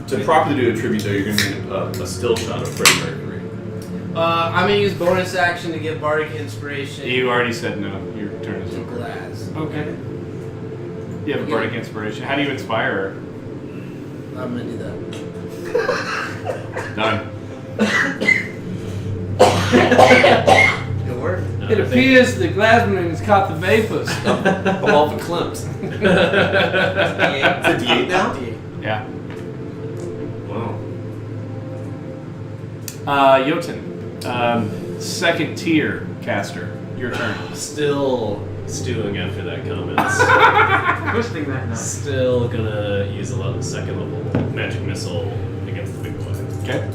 To properly do a tribute, though, you're going to need a still shot of Freddie Mercury. I'm gonna use bonus action to give bardic inspiration. You already said no. Your turn is to over. Glass. Okay. You have a bardic inspiration. How do you inspire her? I'm gonna do that. Done. Good work. It appears the Glasman has caught the vapors. I'm all for clumps. It's a D8 now? Yeah. Wow. Jotun. Second tier caster. Your turn. Still stewing after that comment. Twisting that now. Still gonna use a second level magic missile against the big boy. Okay.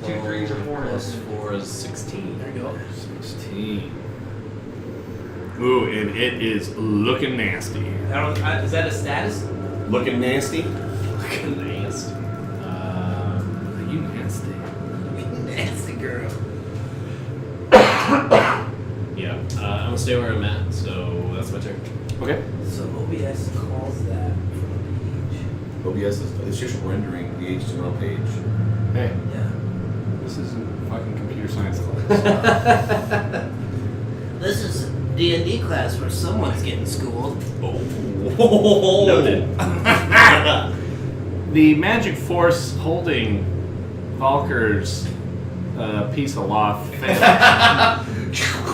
Two threes or four Plus 4 is 16. There you go. 16. Ooh, and it is looking nasty. Is that a status? Looking nasty? Looking nasty. You nasty. Nasty girl. Yeah, I'm gonna stay where I'm at, so that's my turn. Okay. So OBS calls that from a page. OBS it's just rendering the HTML page. Hey, Yeah. this isn't fucking computer science class. This is D&D class where someone's getting schooled. Noted. The magic force holding Valker's piece aloft fails.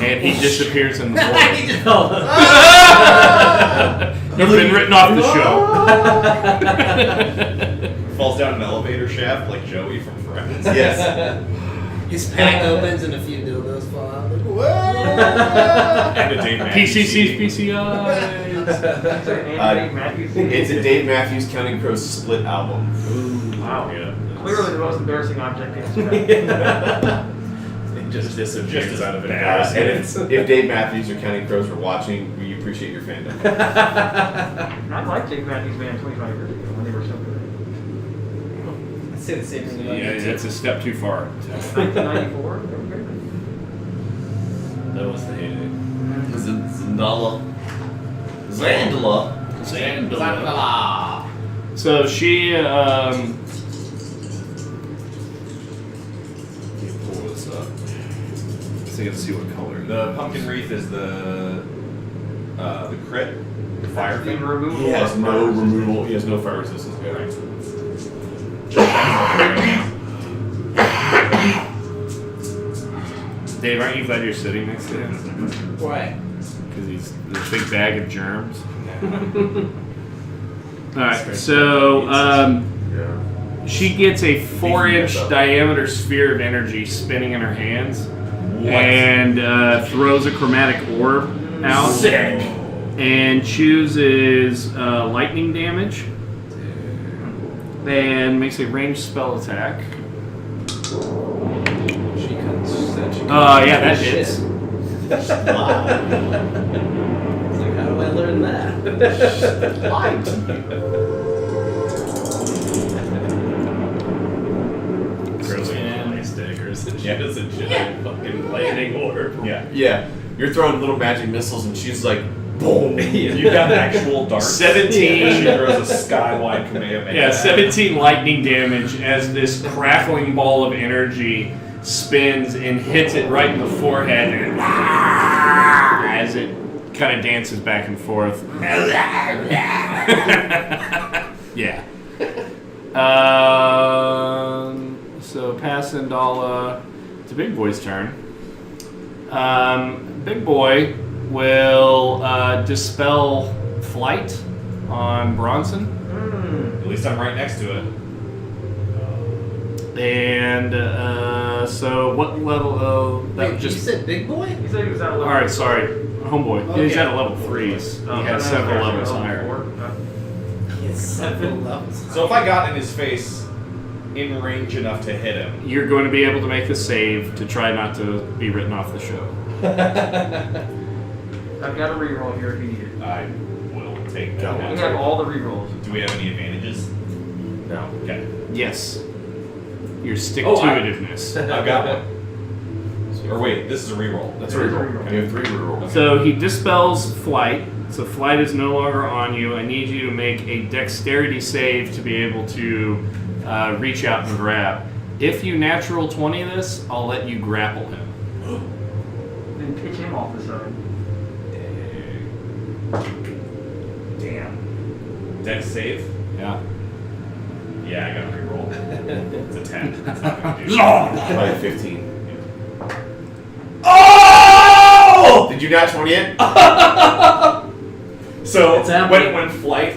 And he disappears in the void. You've been written off the show. Falls down an elevator shaft like Joey from Friends. Yes. His pack opens and a few dildos fall out. Like, whoa! And a Dave Matthews PCC's CD. PCIs. It's a Dave Matthews Counting Crows split album. Wow. Yeah. Clearly the most embarrassing object in It just disappears Just out of bad. embarrassment. And if Dave Matthews or Counting Crows were watching, we appreciate your fandom. I liked Dave Matthews Band 25 years ago when they were so good. I say the same thing about Yeah, you. it's a step too far. 1994, they were good. That was the heyday. Zandala. Zandala. Zandala. So she, let me pull this up. So you can see what color. The pumpkin wreath is the crit, the fire The thing. removal He has of no fire removal. He has no fire resistance. Dave, aren't you glad you're sitting next to him? Why? Because he's a big bag of germs. Alright, so she gets a 4-inch diameter sphere of energy spinning in her hands and throws a chromatic orb out. Sick. And chooses lightning damage. And makes a ranged spell attack. Yeah, that hits. It's like, how do I learn that? Lied to Girls are nice daggers and she has a giant fucking lightning orb. Yeah. you. Yeah. You're throwing little magic missiles and she's like, boom. You got actual darts. 17. She throws a skywide Kamehameha. Yeah, 17 lightning damage as this crackling ball of energy spins and hits it right in the forehead and as it kind of dances back and forth. Yeah. So pass Indala. It's a big boy's turn. Big boy will dispel flight on Bronson. At least I'm right next to it. And so what level? That Wait, just you said big boy? He said he was at level all right. Sorry, homeboy. Yeah, he's Okay. at a level 3s. He has several levels higher. Yes, several levels. So if I got in his face in range enough to hit him, You're going to be able to make a save to try not to be written off the show. I've got a reroll here if you need it. I will take We that. have all the rerolls. Do we have any advantages? No. Okay. Yes. Your Oh, stick-to-itiveness. I've got one. Or wait, this is a reroll. That's a reroll. And you have 3 rerolls. So he dispels flight. So flight is no longer on you. I need you to make a dexterity save to be able to reach out and grab. If you natural 20 this, I'll let you grapple him. Then pitch him off the side. Damn. Dex save? Yeah. Yeah, I got a reroll. It's a 10. That's not gonna do Probably 15. Oh! Did you not 20 it? So It's happening. when flight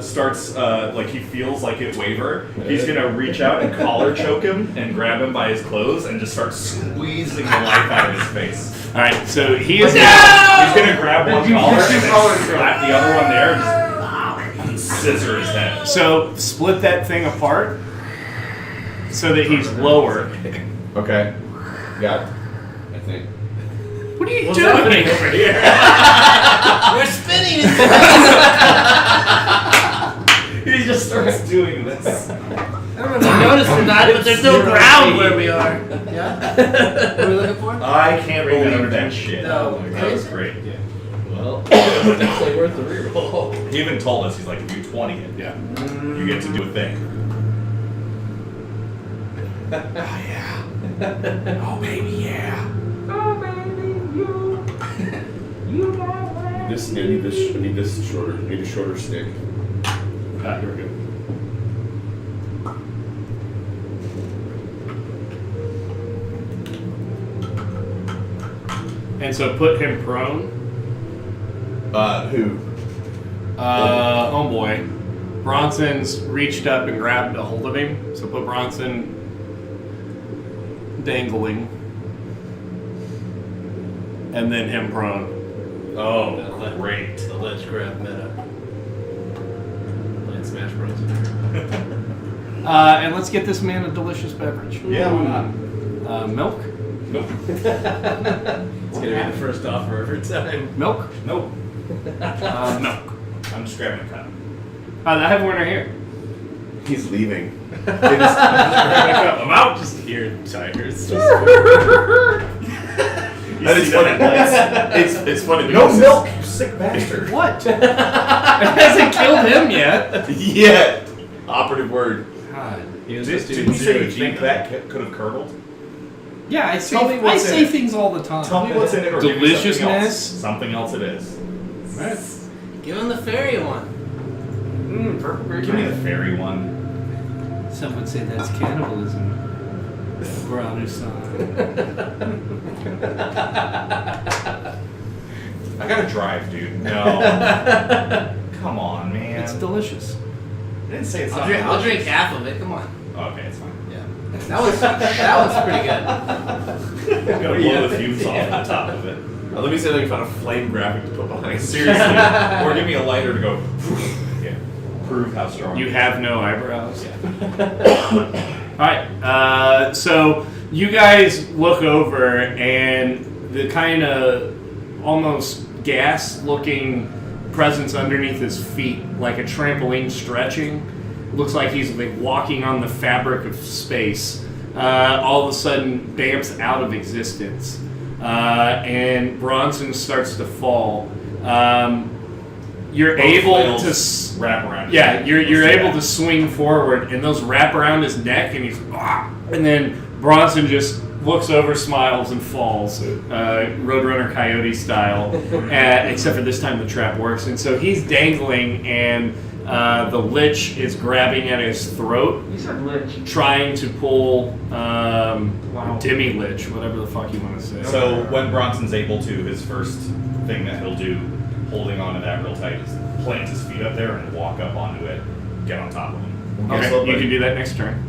starts, like he feels like it waver, he's gonna reach out and collar choke him and grab him by his clothes and just start squeezing the life out of his face. All right. So he is. He's gonna grab one collar and then slap the other one there and just scissor his head. So split that thing apart so that he's lower. Okay. Got it. I think. What are you What's doing happening over here? We're spinning it! He just starts doing this. I don't know if you noticed or not, but there's no ground where we are. Yeah? What are we looking for? I can't believe that shit. No. That was great. Well, it's definitely worth the reroll. He even told us, he's like, if you 20 it, Yeah. you get to do a thing. Oh baby, yeah. I need this shorter. I need a shorter stick. Here we go. And so put him prone. Who? Homeboy. Bronson's reached up and grabbed a hold of him. So put Bronson dangling. And then him prone. Oh, great. The ledge grab meta. Playing Smash Bros. And let's get this man a delicious beverage. Yeah, why not? Milk? Nope. It's gonna be the first offer every time. Milk? Nope. Milk. I'm just grabbing a cup. I have Werner here. He's leaving. I'm out. Just hear tires. That is funny. It's funny. No because milk, you sick bastard. What? It hasn't killed him yet. Yet. Operative word. God. He was Did just you doing say zero you think that could have curdled? Yeah, I Tell me say, I what's in say it. things all the time. Tell me what's in it or give me Deliciousness. something else. Something else it is. Right. Give him the fairy one. Purple grape. Give me the fairy one. Some would say that's cannibalism. Brother-son. I gotta drive, dude. No. Come on, man. It's delicious. I didn't say it's I'll not drink delicious. half of it. Come on. Okay, it's fine. Yeah. That one's pretty good. I'm gonna blow the fumes off the top of it. Let me see if I can find a flame graphic to put behind. Seriously. Or give me a lighter to go. Yeah. Prove how strong. You have no eyebrows. Yeah. Alright, so you guys look over and the kind of almost gas-looking presence underneath his feet, like a trampoline stretching, looks like he's like walking on the fabric of space, all of a sudden bamps out of existence. And Bronson starts to fall. You're Both able flails to wrap around. yeah, his you're neck. able to swing forward, and those wrap around his neck, and he's and then Bronson just looks over, smiles, and falls, Roadrunner Coyote style. Except for this time the trap works, and so he's dangling, and the lich is grabbing at his throat, You said lich. trying to pull Demi Lich, whatever the fuck you want to say. So when Bronson's able to, his first thing that he'll do, holding onto that real tight, is plant his feet up there and walk up onto it, get on top of him. Okay, you can do that next turn.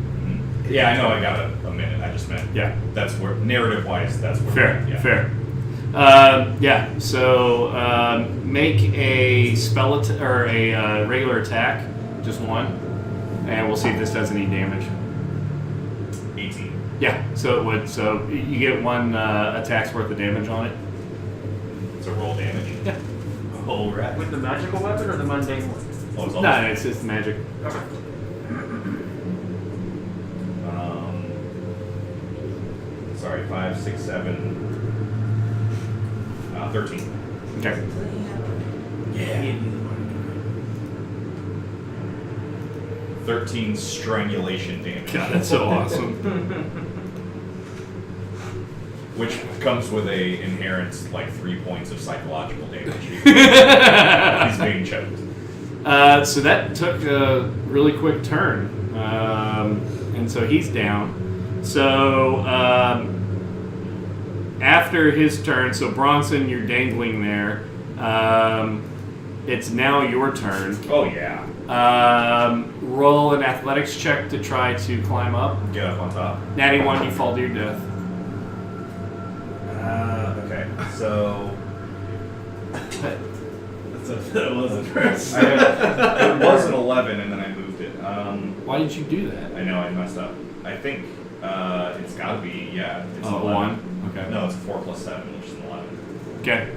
Yeah, I know. I got a minute. I just meant. Yeah. That's where narrative-wise, that's where. Fair. Yeah. Fair. Yeah. So make a spell or a regular attack, just one, and we'll see if this does any damage. 18. Yeah. So it would. So you get one attack's worth of damage on it. So roll damage. Yeah. All right. With the magical weapon or the mundane one? Oh, it's all No, it's just magic. Okay. Sorry, 5, 6, 7, 13. Okay. Yeah. 13 strangulation damage. God, that's so awesome. Which comes with a inherent, like, 3 points of psychological damage. He's being choked. So that took a really quick turn. And so he's down. So after his turn, so Bronson, you're dangling there. It's now your turn. Oh, yeah. Roll an athletics check to try to climb up. Get up on top. Natty 1, you fall to your death. Okay, so... That wasn't first. It was an 11, and then I moved it. Why did you do that? I know I messed up. I think it's got to be, yeah. It's an 11. 1? Okay. No, it's a 4 plus 7, which is an 11. Okay.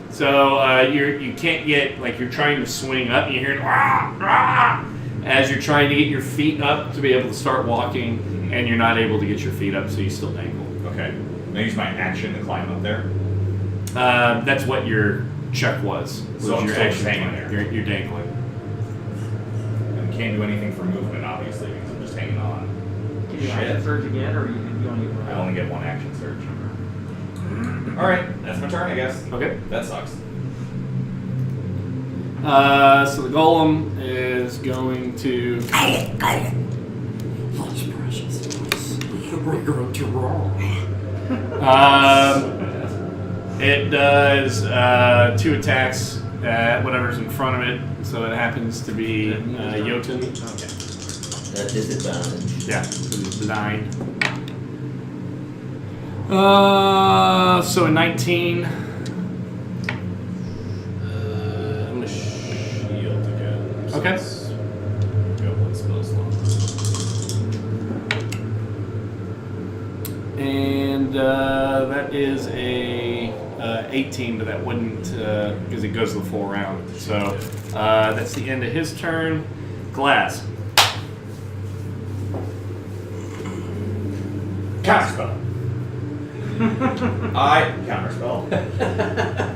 So you can't get, like, you're trying to swing up and you hear rah, rah, as you're trying to get your feet up to be able to start walking, and you're not able to get your feet up, so you still dangle. Okay. I use my action to climb up there. That's what your check was. So I'm your still action hanging climb. there. You're dangling. And can't do anything for movement, obviously, because I'm just hanging on. Can you action surge again, or you don't even? I only get one action surge. Alright, that's my turn, I guess. Okay. That sucks. So the golem is going to. It does 2 attacks at whatever's in front of it. So it happens to be Jotun. At disadvantage. Yeah, so it's 9. So a 19. I'm gonna shield again. Okay. since Got one spell slot. And that is a 18, but that wouldn't, because it goes the full round. So that's the end of his turn. Glass. Counterspell. I counterspell.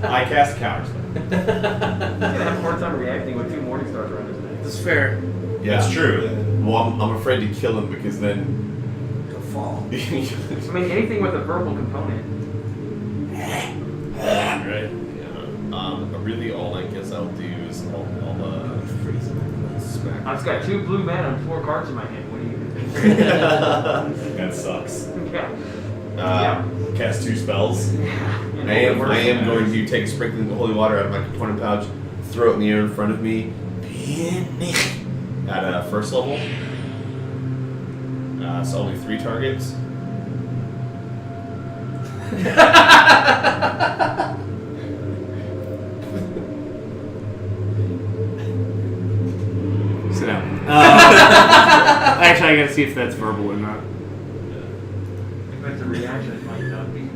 I cast counterspell. He's gonna have a hard time reacting with 2 morning stars around his neck. That's fair. Yeah. It's true. Well, I'm afraid to kill him because then. He'll fall. I mean, anything with a verbal component. Right. Yeah. Really, all I guess I'll do is I'll smack. I've got 2 blue mana and 4 cards in my hand. What do you think? That sucks. Yeah. Cast 2 spells. You know, I am going to take a sprinkling of holy water out of my component pouch, throw it in the air in front of me, at first level. So only 3 targets. Sit down. Actually, I gotta see if that's verbal or not. If it's a reaction, it might not be.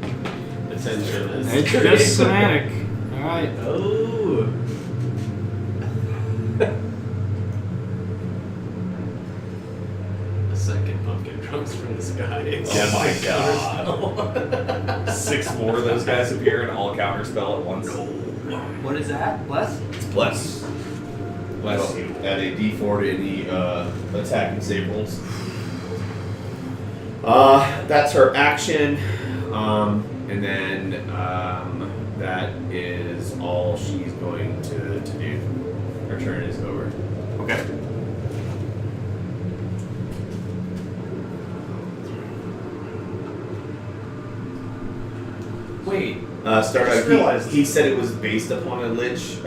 Attention is. It's just somatic. Alright. Oh. A second pumpkin comes from the sky. Oh my god. 6 more of those guys appear and all counterspell at once. What is that? Bless? It's bless. Bless So, you. add a d4 to any attack and save rolls. That's her action. And then that is all she's going to do. Her turn is over. Okay. Wait, Start Just out. realized- He said it was based upon a lich. He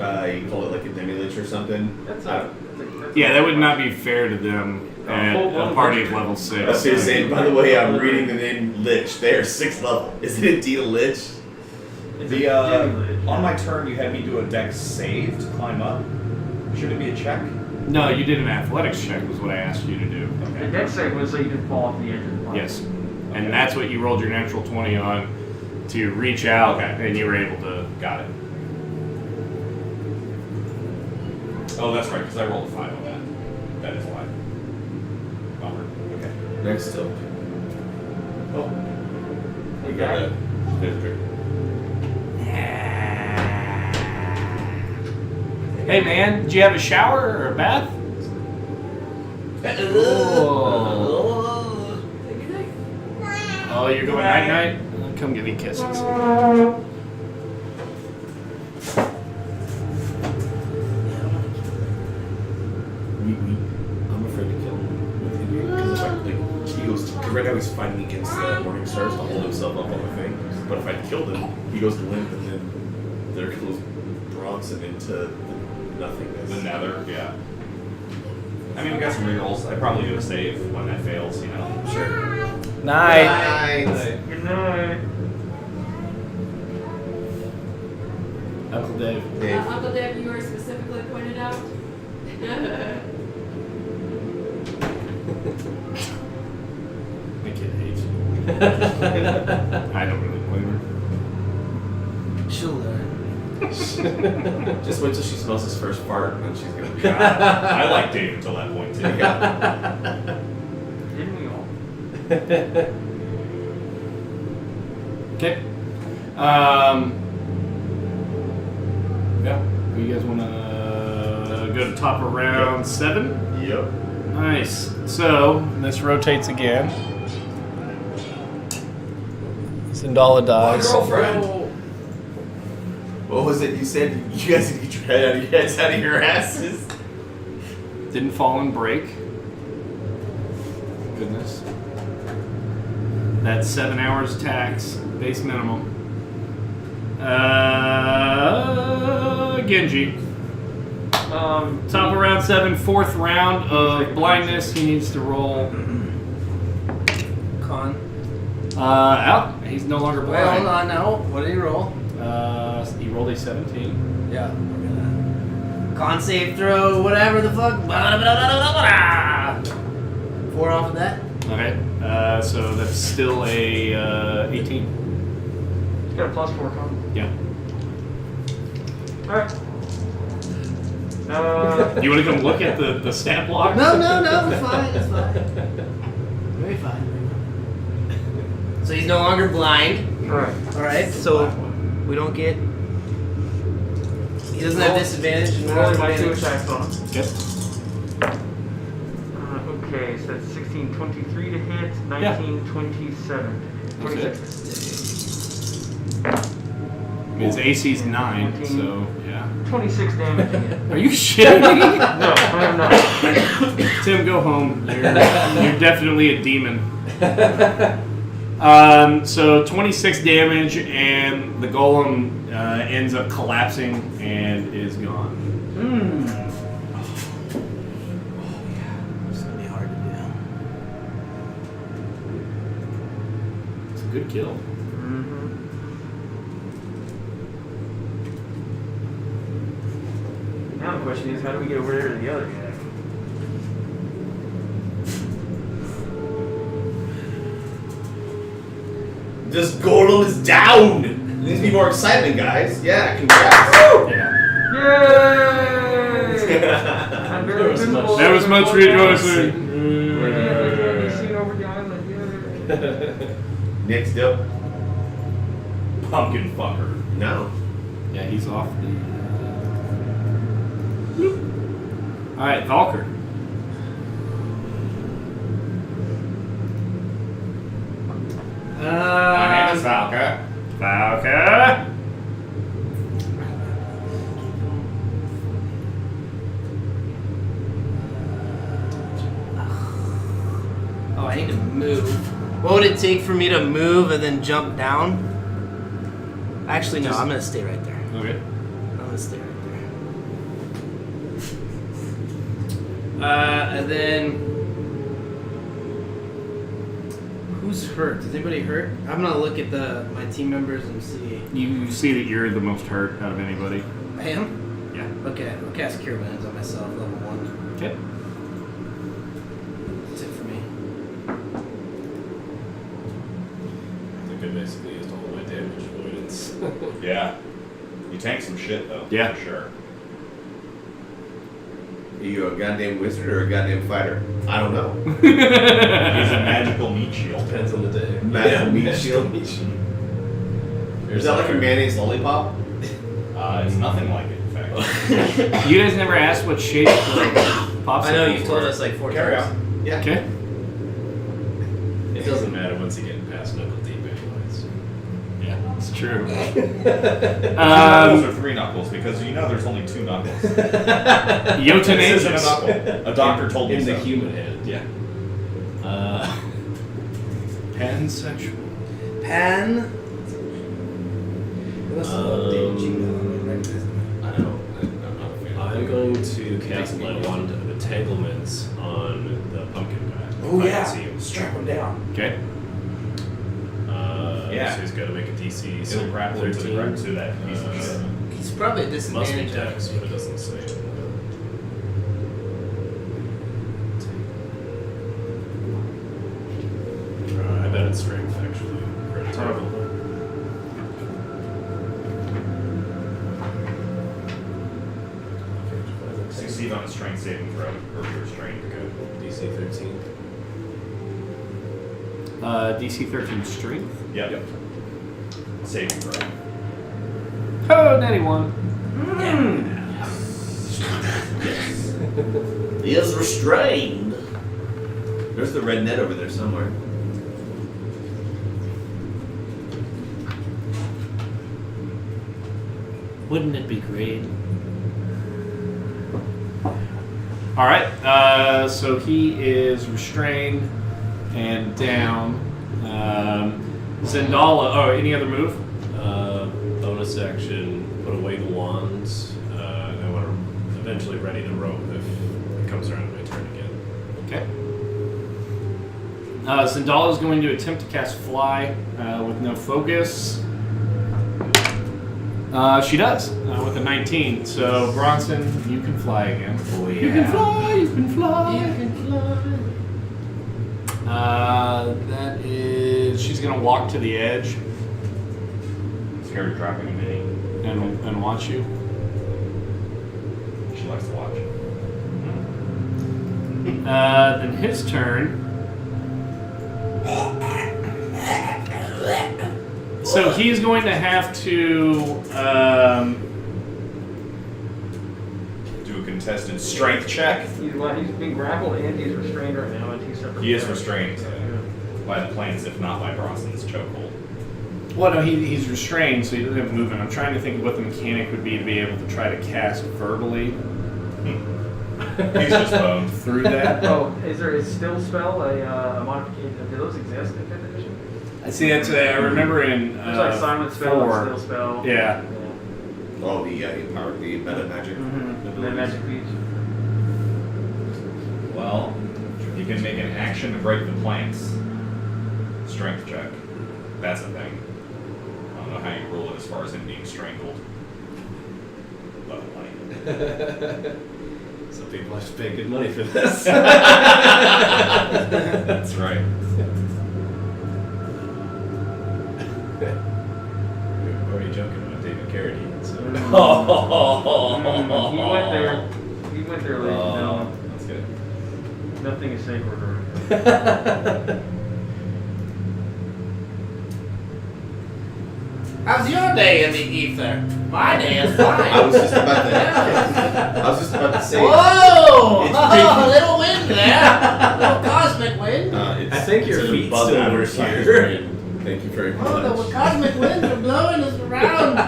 called it like a demi-lich or something. That's I don't- Yeah, that would not be fair to them at a party of level 6. I was gonna say, by the way, I'm reading the name Lich. They are 6th level. Is it indeed a Lich? The on my turn, you had me do a dex save to climb up. Should it be a check? No, you did an athletics check was what I asked you to do. The dex save was so you didn't fall off the edge of the platform. Yes. And that's what you rolled your natural 20 on to reach out, and you were able to. Got it. Oh, that's right, because I rolled a 5 on that. That is why. Bummer. Okay. Next up. Oh. We got it. Visitor. Hey man, did you have a shower or a bath? Oh, you're going night night? Come give me kisses. I'm afraid to kill him with him because he goes. Because right now he's fighting against the Morning Stars to hold himself up on the thing. But if I killed him, he goes limp, and then there goes Bronson into the nothingness. The nether, yeah. I mean, we got some rerolls. I probably do a save when that fails, you know. Sure. Night. Good night. Uncle Dave. Uncle Dave, you were specifically pointed out. My kid hates you. I don't really blame her. She'll learn. Just wait till she smells his first fart, and then she's gonna be. I like Dave until that point, too. Didn't we all? Okay. Yeah. You guys want to go to top of round 7? Yep. Nice. So this rotates again. Sindala dies. Girlfriend. What was it you said? You guys need to get your heads out of your asses. Didn't fall and break. Goodness. That's 7 hours tax, base minimum. Genji. Top of round 7, 4th round of blindness. He needs to roll. Con. Out. He's no longer Wait, blind. hold on now. What did he roll? He rolled a 17. Yeah. We're gonna. Con save throw, whatever the fuck. 4 off of that. Okay. So that's still a 18. He's got a +4 con. Yeah. Alright. You want to come look at the stat block? No, it's fine, it's fine. Very fine. So he's no longer blind. Alright. Alright, so we don't get. He doesn't have disadvantage. And Rolling my 2 attack bonus. Yep. Okay, so that's 16, 23 to hit, 19, 27. 26. His AC's 9, 14. so yeah. 26 damage again. Are you shitting me? No, I am not. Tim, go home. You're definitely a demon. So 26 damage, and the golem ends up collapsing and is gone. It's gonna be hard to It's a good kill. Now the question is, how do we get over there to the other guy? This golem is down. There needs to be more excitement, guys. Yeah, congrats. Yeah. Yay! I'm very visible. There was much rejoicing. We're the seen over the island. Yay! Next up. Pumpkin fucker. No. Yeah, he's off the. All right, Valker. My name is Valka. Valker. Oh, I need to move. What would it take for me to move and then jump down? Actually, no. I'm gonna stay right there. Okay. I'm gonna stay right there. And then who's hurt? Is anybody hurt? I'm gonna look at my team members and see. You see that you're the most hurt out of anybody. I am. Yeah. Okay. I'll cast Cure Wounds on myself, level 1. Okay. That's it for me. I think I basically used all my damage avoidance. Yeah. You tank some shit though. Yeah. For sure. Are you a goddamn wizard or a goddamn fighter? I don't know. He's a magical meat shield. Depends on the day. Magical meat shield. Is that like a mayonnaise lollipop? It's nothing like it, in fact. You guys never asked what shape the popsicles I know you told were. us like 4 Carry times. on. Yeah. Okay. It doesn't matter once you get past knuckle deep, anyways. Yeah, it's true. Knuckles are 3 knuckles because you know there's only 2 knuckles. This isn't a Yotenages. knuckle. A doctor told me In so. the human hand, yeah. Pansexual. Pan. It must have updated Gmail. I don't recognize them. I know. I'm not a fan. I'm going to cast my wand of entanglements on the pumpkin guy. Oh If I yeah. can see him. Strap him down. Okay. Yeah. So he's got to make a DC. It'll grapple into the ground to that piece of shit. He's probably a Must be disadvantage. dex, but it doesn't say. I bet it's strength, actually. For a terrible. Succeed on a strength saving throw or restraint. Good. DC 13. DC 13 strength. Yep. Saving throw. Oh, natty 1. He is restrained. There's the red net over there somewhere. Wouldn't it be great? All right. So he is restrained and down. Zendala. Oh, any other move? Bonus action, put away the wands. I want to eventually ready to rope if it comes around my turn again. Okay. Zendala is going to attempt to cast Fly with no focus. She does with a 19. So Bronson, you can fly again. Oh yeah. You can fly. You can fly. You can fly. That is. She's going to walk to the edge Scared of dropping a mini. and watch you. She likes to watch. Then his turn. So he's going to have to. Do a contested strength check. He's being grappled and he's restrained right now in 2 separate. He is restrained by the planes, if not by Bronson's chokehold. Well, no, he's restrained, so he doesn't have movement. I'm trying to think of what the mechanic would be to be able to try to cast verbally He's just boned. through that. Oh, is there a still spell, a modification? Do those exist in 5th edition? I see that's. I remember in There's like silent spell, 4. and still spell. Yeah. Oh, the power, the meta magic. Mm-hmm. The magic beads. Well, you can make an action to break the planks. Strength check. That's a thing. I don't know how you rule it as far as him being strangled. But like, Some people have to pay good money for this. that's right. We're already joking about David Carradine, so. He went there. He went there, ladies and gentlemen. That's good. Nothing is sacred around here. How's your day in the ether? My day is fine. I was just about to say. Whoa! It's A little wind there. A little cosmic wind. It's, I think your it's an feet above still average work size here. rain. Thank you very much. Oh, the cosmic winds are blowing us around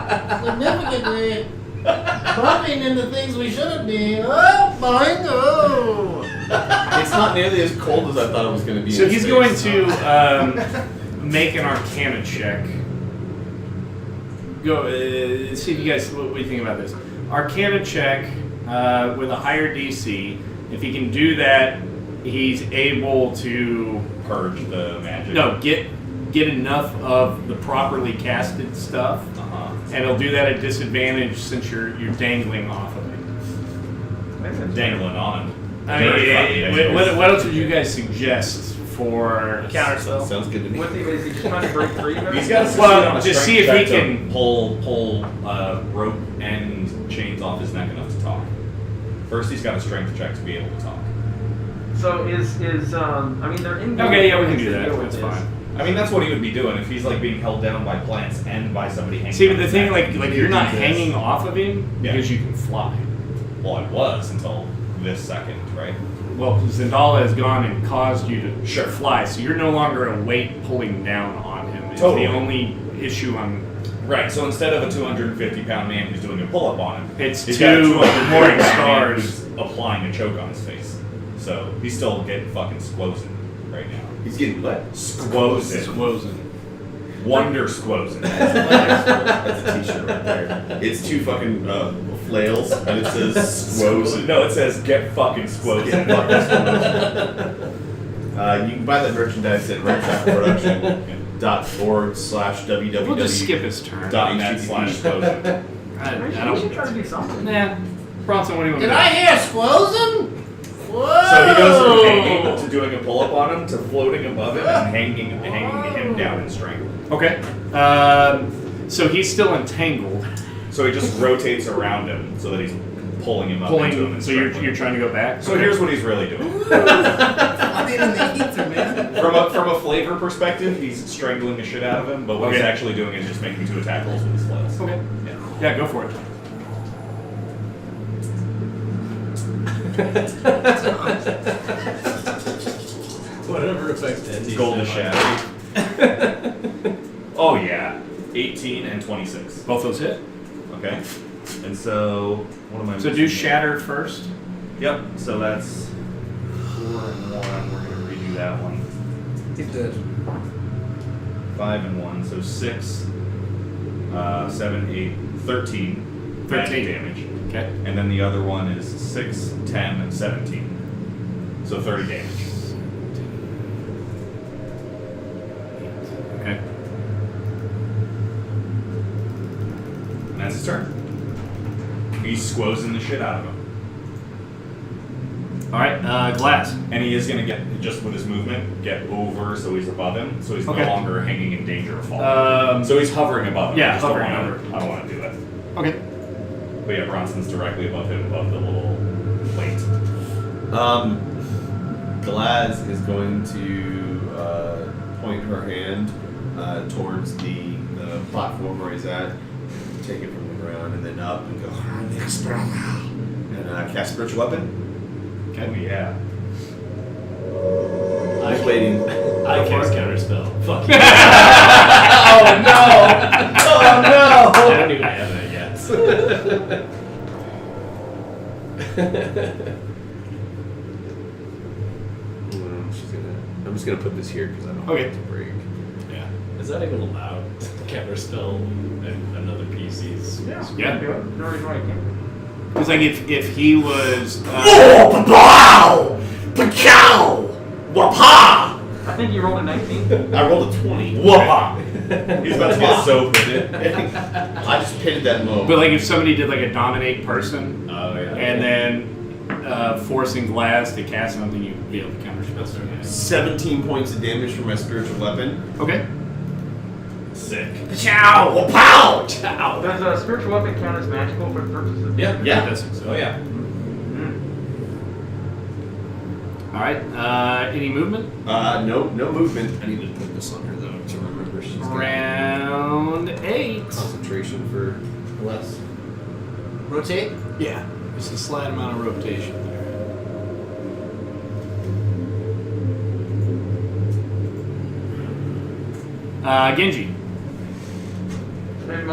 significantly. Bumping into things we shouldn't be. Oh, boing, oh. It's not nearly as cold as I thought it was going to be. So in he's space. going to make an Arcana check. go see if you guys what you think about this. Arcana check with a higher DC. If he can do that, he's able to Purge the magic. no get enough of the properly casted stuff, and he'll do that at disadvantage since you're dangling off of it. Dangling on. I mean, what else would you guys suggest for Counterspell. Sounds good to me. What is he just trying to break free? He's got to Well, on a just strength see if check he to can- pull rope and chains off his neck enough to talk. First, he's got a strength check to be able to talk. So is I mean they're in. Okay, yeah, we can do that. That's fine. I mean, that's what he would be doing if he's like being held down by plants and by somebody hanging. See, but on the his thing, neck. like you're not Do this. hanging off of him Yeah. because you can fly. Well, I was until this second, right? Well, Zendala has gone and caused you to Sure. fly, so you're no longer a weight pulling down on him. It's Totally. the only issue on. Right. So instead of a 250-pound man who's doing a pull-up on him, It's he's got a two 200 morning man stars. who's applying a choke on his face. So he's still getting fucking squozen right now. He's getting what? Squozen. Wonder squozen. That's a t-shirt right there. It's two fucking flails, and it says squozen. No, it says get fucking squozen. Get fucking squozen. You can buy that merchandise at redtrackproduction.org/www. We'll just skip his turn. .net/squozen. I We don't. should try to do something. Nah, Bronson, what do you want Did to do? I hear Squozen? Whoa! So he goes from hanging to doing a pull-up on him to floating above him and hanging him down in strength. Okay. So he's still entangled. So he just rotates around him so that he's pulling him up into him. And So you're strangling him. trying to go back. So here's what he's really doing. I didn't either, man. From a flavor perspective, he's strangling the shit out of him, but what he's Okay. actually doing is just making 2 attack rolls with his flails. Okay. Yeah. Yeah, go for it. Whatever effect Andy's Golden had. shadow. Oh yeah, 18 and 26. Both those hit. Okay. And so what am I? So do shatter first. Yep. So that's 4 and 1. We're gonna redo that one. He's dead. 5 and 1. So 6, 7, 8, 13. 13 damage. Okay. And then the other one is 6, 10, and 17. So 30 damage. Okay. And that's his turn. He's squozing the shit out of him. All right. Glass. And he is going to get, just with his movement, get over so he's above him. So he's Okay. no longer hanging in danger of falling. So he's hovering above him. yeah, I just don't hovering wanna- over. I don't want to do it. Okay. But yeah, Bronson's directly above him, above the little plate. Glaz is going to point her hand towards the platform where he's at, take it from the ground, and then up and go, and cast spiritual weapon. Okay. Oh, yeah. I was waiting. I cast counterspell. Fuck you. Oh no! Oh no! I don't even have that yet. I'm just gonna put this here because I don't Okay. want it to break. Yeah. Is that even allowed? Counterspell and another PC's. Yeah. No reason why you can't. Because like if he was. I think you rolled a 19. I rolled a 20. Whoopah! He's about to get so pitted. I just pitted that moment. But like if somebody did like a dominate person, Oh yeah. and then forcing Glass to cast something, you'd be able to counterspell. 17 points of damage from my spiritual weapon. Okay. Sick. Chow! Pow! Chow! Does a spiritual weapon count as magical for the purposes of Yeah. Yeah. That's Oh yeah. All right. Any movement? No movement. I need to put this on her though to remember she's got Round 8. concentration for less. Rotate? Yeah, just a slight amount of rotation there. Genji. In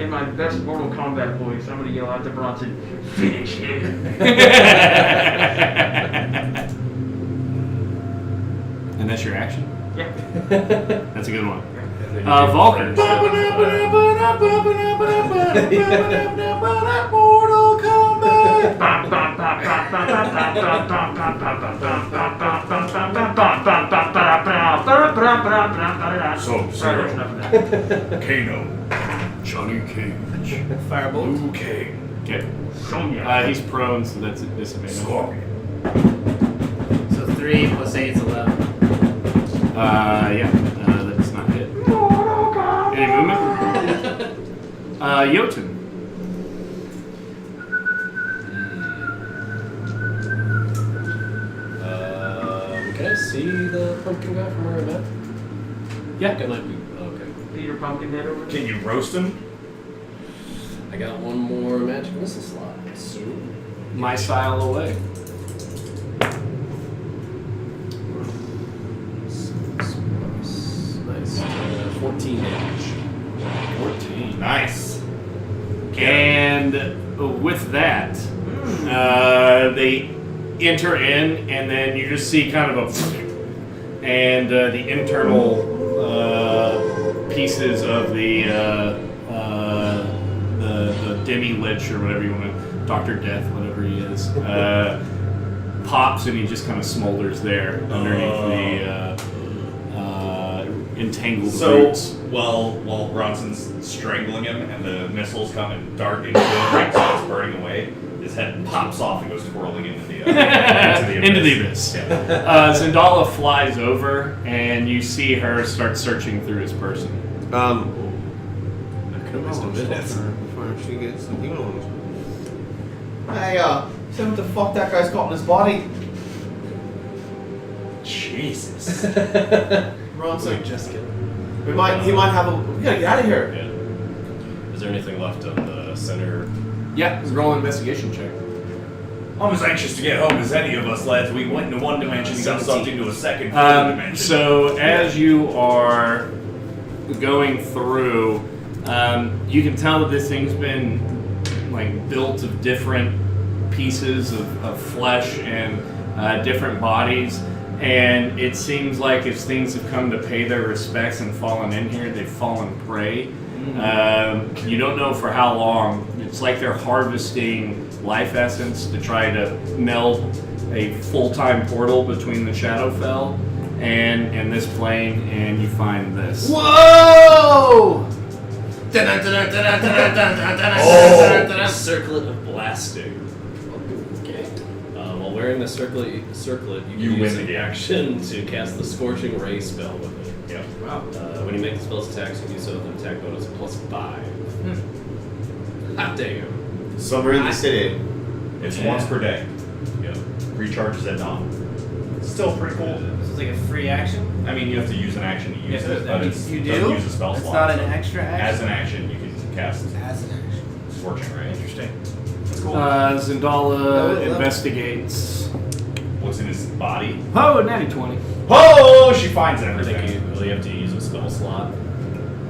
my best Mortal Kombat voice, I'm gonna yell out to Bronson, "Finish him!" And that's your action? Yeah. That's a good one. And then you do Volker. friends with, Mortal Kombat. Sub-Zero, Kano, Johnny Cage, Firebolt. Liu Kang, Okay. He's prone, so that's a disadvantage. Scorpion. So 3 plus 8 is 11. Yeah, that's not hit. Any movement? Jotun. Can I see the pumpkin guy from where I'm at? Yeah. It might be. Okay. Peter Pumpkin head over. Can you roast him? I got one more magic missile slot. So. My style away. Nice. 14 damage. 14. Nice. And with that, they enter in, and then you just see kind of a, and the internal pieces of the demi-lich or whatever you want to, Dr. Death, whatever he is, pops, and he just kind of smolders there underneath the entangled roots. While Bronson's strangling him and the missiles come and dart into him and starts burning away, his head pops off and goes twirling into the into the abyss. Yeah. Zendala flies over, and you see her start searching through his person. I could have wasted a minute. Before she gets some healing. Hey, see what the fuck that guy's got in his body? Jesus. Bronson. Just kidding. He might have a. We gotta get out of here. Yeah. Is there anything left on the center? Yeah, roll an investigation check. I'm as anxious to get home as any of us, lads. We went into one dimension and got sucked into a second dimension. So as you are going through, you can tell that this thing's been like built of different pieces of flesh and different bodies. And it seems like if things have come to pay their respects and fallen in here, they've fallen prey. You don't know for how long. It's like they're harvesting life essence to try to meld a full-time portal between the Shadowfell and this plane, and you find this. Whoa! Oh! Circlet of blasting. Okay. While wearing the circlet, you win use the the game. action to cast the Scorching Ray spell with it. Yep. Wow. When you make the spell's attacks, you do so with an attack bonus of +5. Hot damn. Somewhere in the city. It's once per day. Yep. Recharges at dawn. Still pretty cool. This is like a free action. I mean, you have to use an action to use Yeah, it, but it's you doesn't do? use a spell It's slot. not an so extra action? As an action, you can cast As an action. Scorching Ray. Interesting. That's cool. Zendala investigates. What's in his body? Oh, natty 20. Oh, she finds I think everything. you really have to use a spell slot.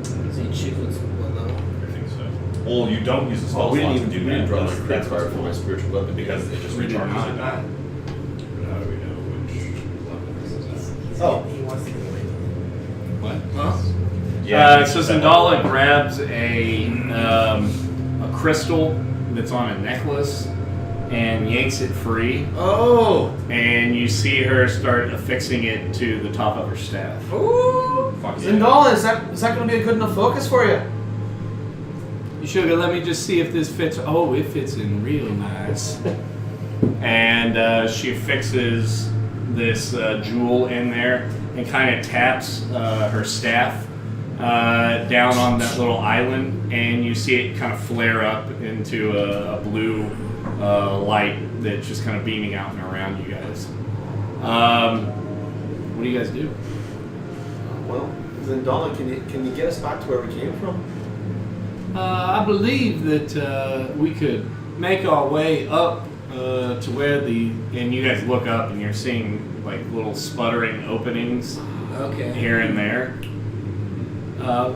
So you choose one though. I think so. Well, you don't use the spell Oh, we slot didn't even to do we didn't that. draw my That's crit what's card for cool. my spiritual weapon Because it just recharges at dawn. How do we know which level this is at? Oh. He wants to go away. What? Huh? So Zendala grabs a crystal that's on a necklace and yanks it free, Oh! and you see her start affixing it to the top of her staff. Ooh! Fuck yeah. Zendala, is that going to be a good enough focus for you? You sugar, let me just see if this fits. Oh, it fits in real nice. And she fixes this jewel in there and kind of taps her staff down on that little island, and you see it kind of flare up into a blue light that's just kind of beaming out and around you guys. What do you guys do? Well, Zendala, can you get us back to where we came from? I believe that we could make our way up to where and you guys look up and you're seeing like little sputtering openings Okay. here and there.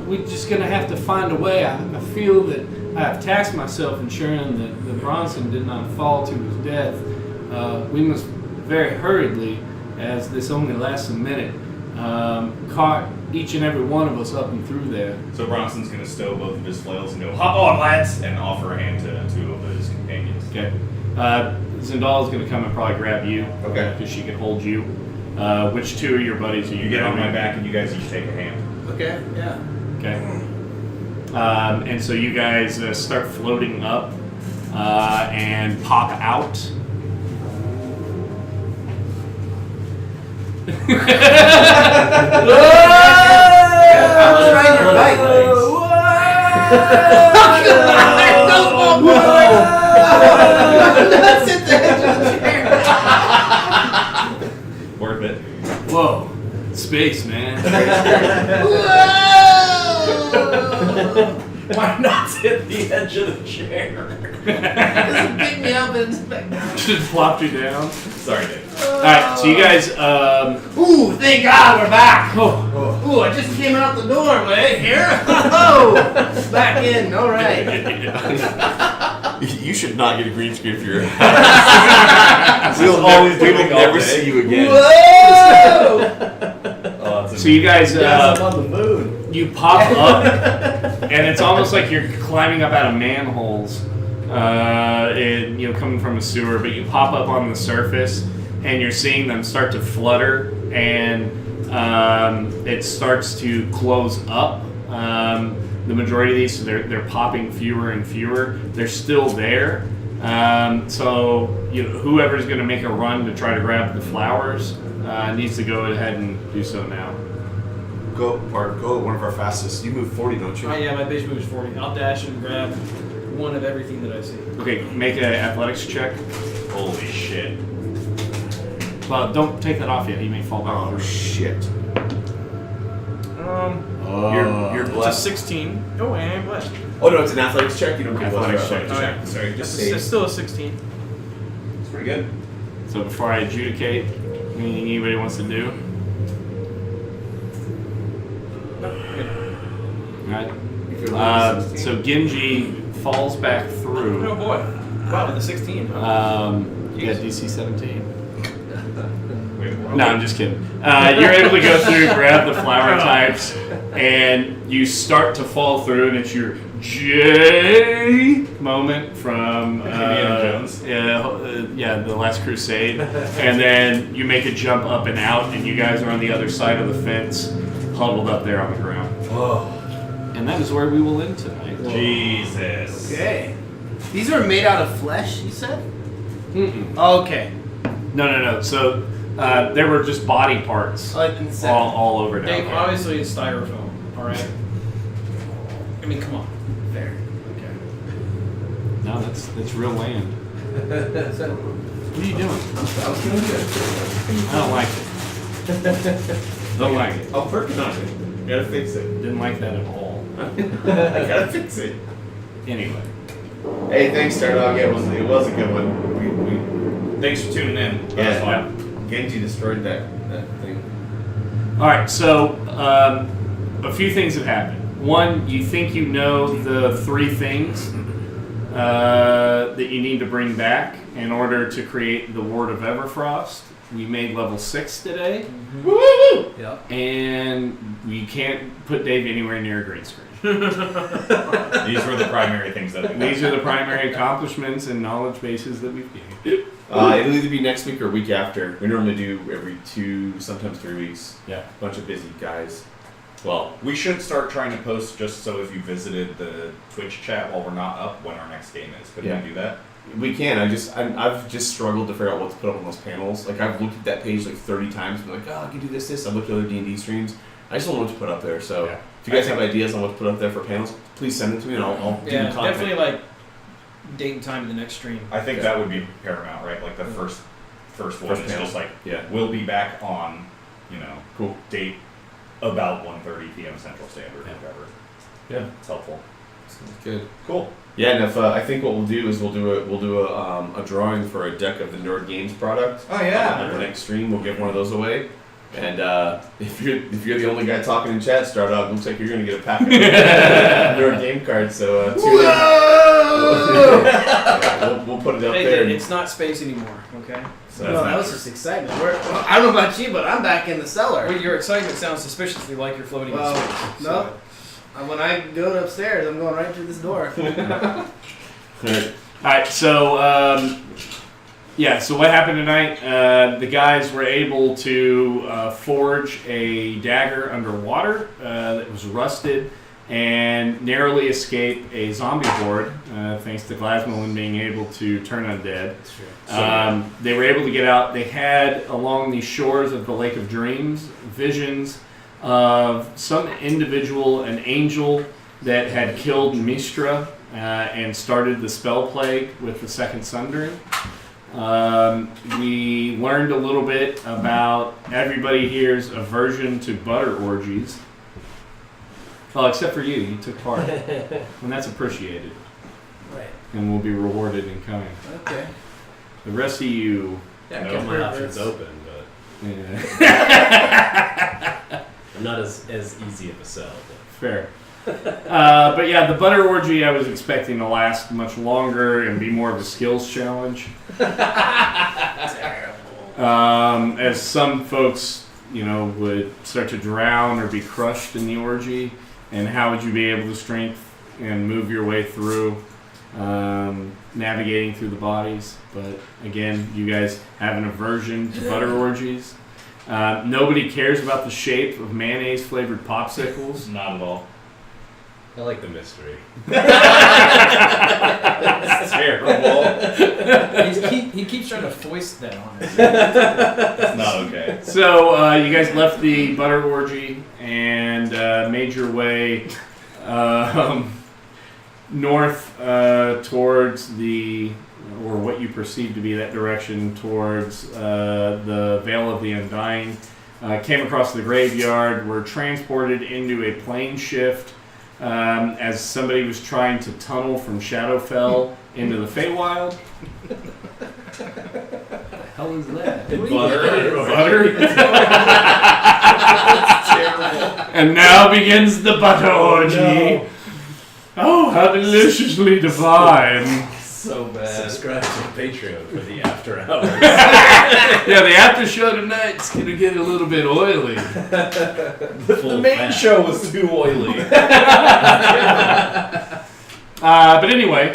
We're just gonna have to find a way. I feel that I have taxed myself ensuring that Bronson did not fall to his death. We must very hurriedly, as this only lasts a minute, cart each and every one of us up and through there. So Bronson's going to stow both of his flails and go, hop on, lads, and offer a hand to 2 of his companions. Okay. Zendal is going to come and probably grab you. Okay. Because she can hold you. Which 2 of your buddies are you You get on grabbing? my back and you guys each take a hand. Okay, yeah. Okay. And so you guys start floating up and pop out. I was riding your bike. Don't sit there. Worth it. Whoa. Space, man. Why not sit the edge of the chair? Just pick me up and Just flopped you down. Sorry, Dave. Alright, so you guys, Ooh, thank God we're back. oh. Ooh, I just came out the doorway here. Oh, back in. All right. You should not get a green screen for your house. We'll always we will doing all never day. see you again. Whoa! So you guys, on the moon. you pop up, and it's almost like you're climbing up out of manholes, and coming from a sewer. But you pop up on the surface, and you're seeing them start to flutter, and it starts to close up. The majority of these, so they're popping fewer and fewer. They're still there. So whoever's going to make a run to try to grab the flowers needs to go ahead and do so now. Go one of our fastest. You move 40, don't you? Oh yeah, my base move is 40. I'll dash and grab one of everything that I see. Okay, make an athletics check. Holy shit. Well, don't take that off yet. He may fall back. Oh shit. You're It's a blessed. 16. Oh, and I'm blessed. Oh no, it's an athletics check. You don't get Athletics check. Oh, yeah. Sorry, just It's say. still a 16. It's pretty good. So before I adjudicate, anything anybody wants to do? Alright. So Genji falls back Oh through. boy. Wow, with a 16. Yeah, DC 17. Wait, No, I'm just kidding. You're able to go through, grab the flower types, and you start to fall through, and it's your J moment from Indiana Jones. Yeah, The Last Crusade, and then you make a jump up and out, and you guys are on the other side of the fence, huddled up there on the ground. And that is where we will end tonight. Jesus. Okay. These are made out of flesh, you said? Mm-mm. Okay. No. So there were just body parts all over down Dave, there. obviously it's styrofoam. All right. I mean, come on. There. Okay. No, that's real land. What are you doing? I don't like it. Don't like it. I'm working on it. Gotta fix it. Didn't like that at all. I gotta fix it. Anyway. Hey, thanks, Stardog. Yeah, it was a good one. We Thanks for tuning in. That was fun. Genji destroyed that thing. All right. So a few things have happened. One, you think you know the 3 things that you need to bring back in order to create the Ward of Everfrost. We made level 6 today. Woo! Yep. And we can't put Dave anywhere near a green screen. These were the primary things that we These are the primary accomplishments and knowledge bases that we've gained. It'll either be next week or week after. We normally do every 2, sometimes 3 weeks. Yeah. Bunch of busy guys. Well, We should start trying to post just so if you visited the Twitch chat while we're not up, when our next game is. Could Yeah. we do that? we can. I've just struggled to figure out what to put up on those panels. Like I've looked at that page like 30 times and been like, oh, I can do this. I've looked at other D&D streams. I just don't know what to put up there. So Yeah. if you guys have ideas on what to put up there for panels, please send it to me and I'll do Yeah, the content. definitely like date and time of the next stream. I think that would be paramount, right? Like the first one First is panel. just like, Yeah. we'll be back on, Cool. date about 1:30 p.m. Central Standard or whatever. Yeah. It's helpful. Sounds good. Cool. Yeah, and if I think what we'll do is we'll do a drawing for a deck of the Nerd Games product. Oh yeah. On the next stream, we'll give one of those away. And if you're the only guy talking in chat, Stardog, looks like you're gonna get a pack of Nerd Game cards. So tune in. we'll put it up Hey, there. it's not space anymore, okay? So No, that was just excitement. I don't know about you, but I'm back in the cellar. Well, your excitement sounds suspiciously like you're floating Well, in space. no. When I go upstairs, I'm going right through this door. Alright, so so what happened tonight? The guys were able to forge a dagger underwater that was rusted and narrowly escape a zombie horde, thanks to Glasmalin being able to turn undead. They were able to get out. They had, along the shores of the Lake of Dreams, visions of some individual, an angel that had killed Mistra and started the spell plague with the second Sundering. We learned a little bit about everybody here's aversion to butter orgies. Well, except for you. You took part. And that's appreciated. Right. And will be rewarded in kind. Okay. The rest of you... Yeah, I kept my options open, but Yeah. I'm not as easy of a sell. Fair. But yeah, the butter orgy I was expecting to last much longer and be more of a skills challenge. As some folks, would start to drown or be crushed in the orgy, and how would you be able to strength and move your way through, navigating through the bodies? But again, you guys have an aversion to butter orgies. Nobody cares about the shape of mayonnaise flavored popsicles. Not at all. I like the mystery. It's terrible. He keeps trying to foist that on us. It's not okay. So you guys left the butter orgy and made your way north towards or what you perceive to be that direction, towards the Vale of the Undying. Came across the graveyard, were transported into a plane shift as somebody was trying to tunnel from Shadowfell into the Feywild. What the hell is that? Butter. And now begins the butter orgy. Oh, how deliciously divine. So bad. Subscribe to Patreon for the after hours. Yeah, the after show tonight's gonna get a little bit oily. The main show was too oily. But anyway,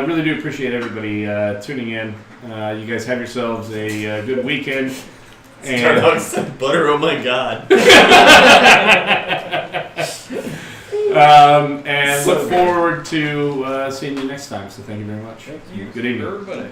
really do appreciate everybody tuning in. You guys have yourselves a good weekend. Start out said butter, oh my god. And look forward to seeing you next time. So thank you very much. Thank you. Good evening. Everybody.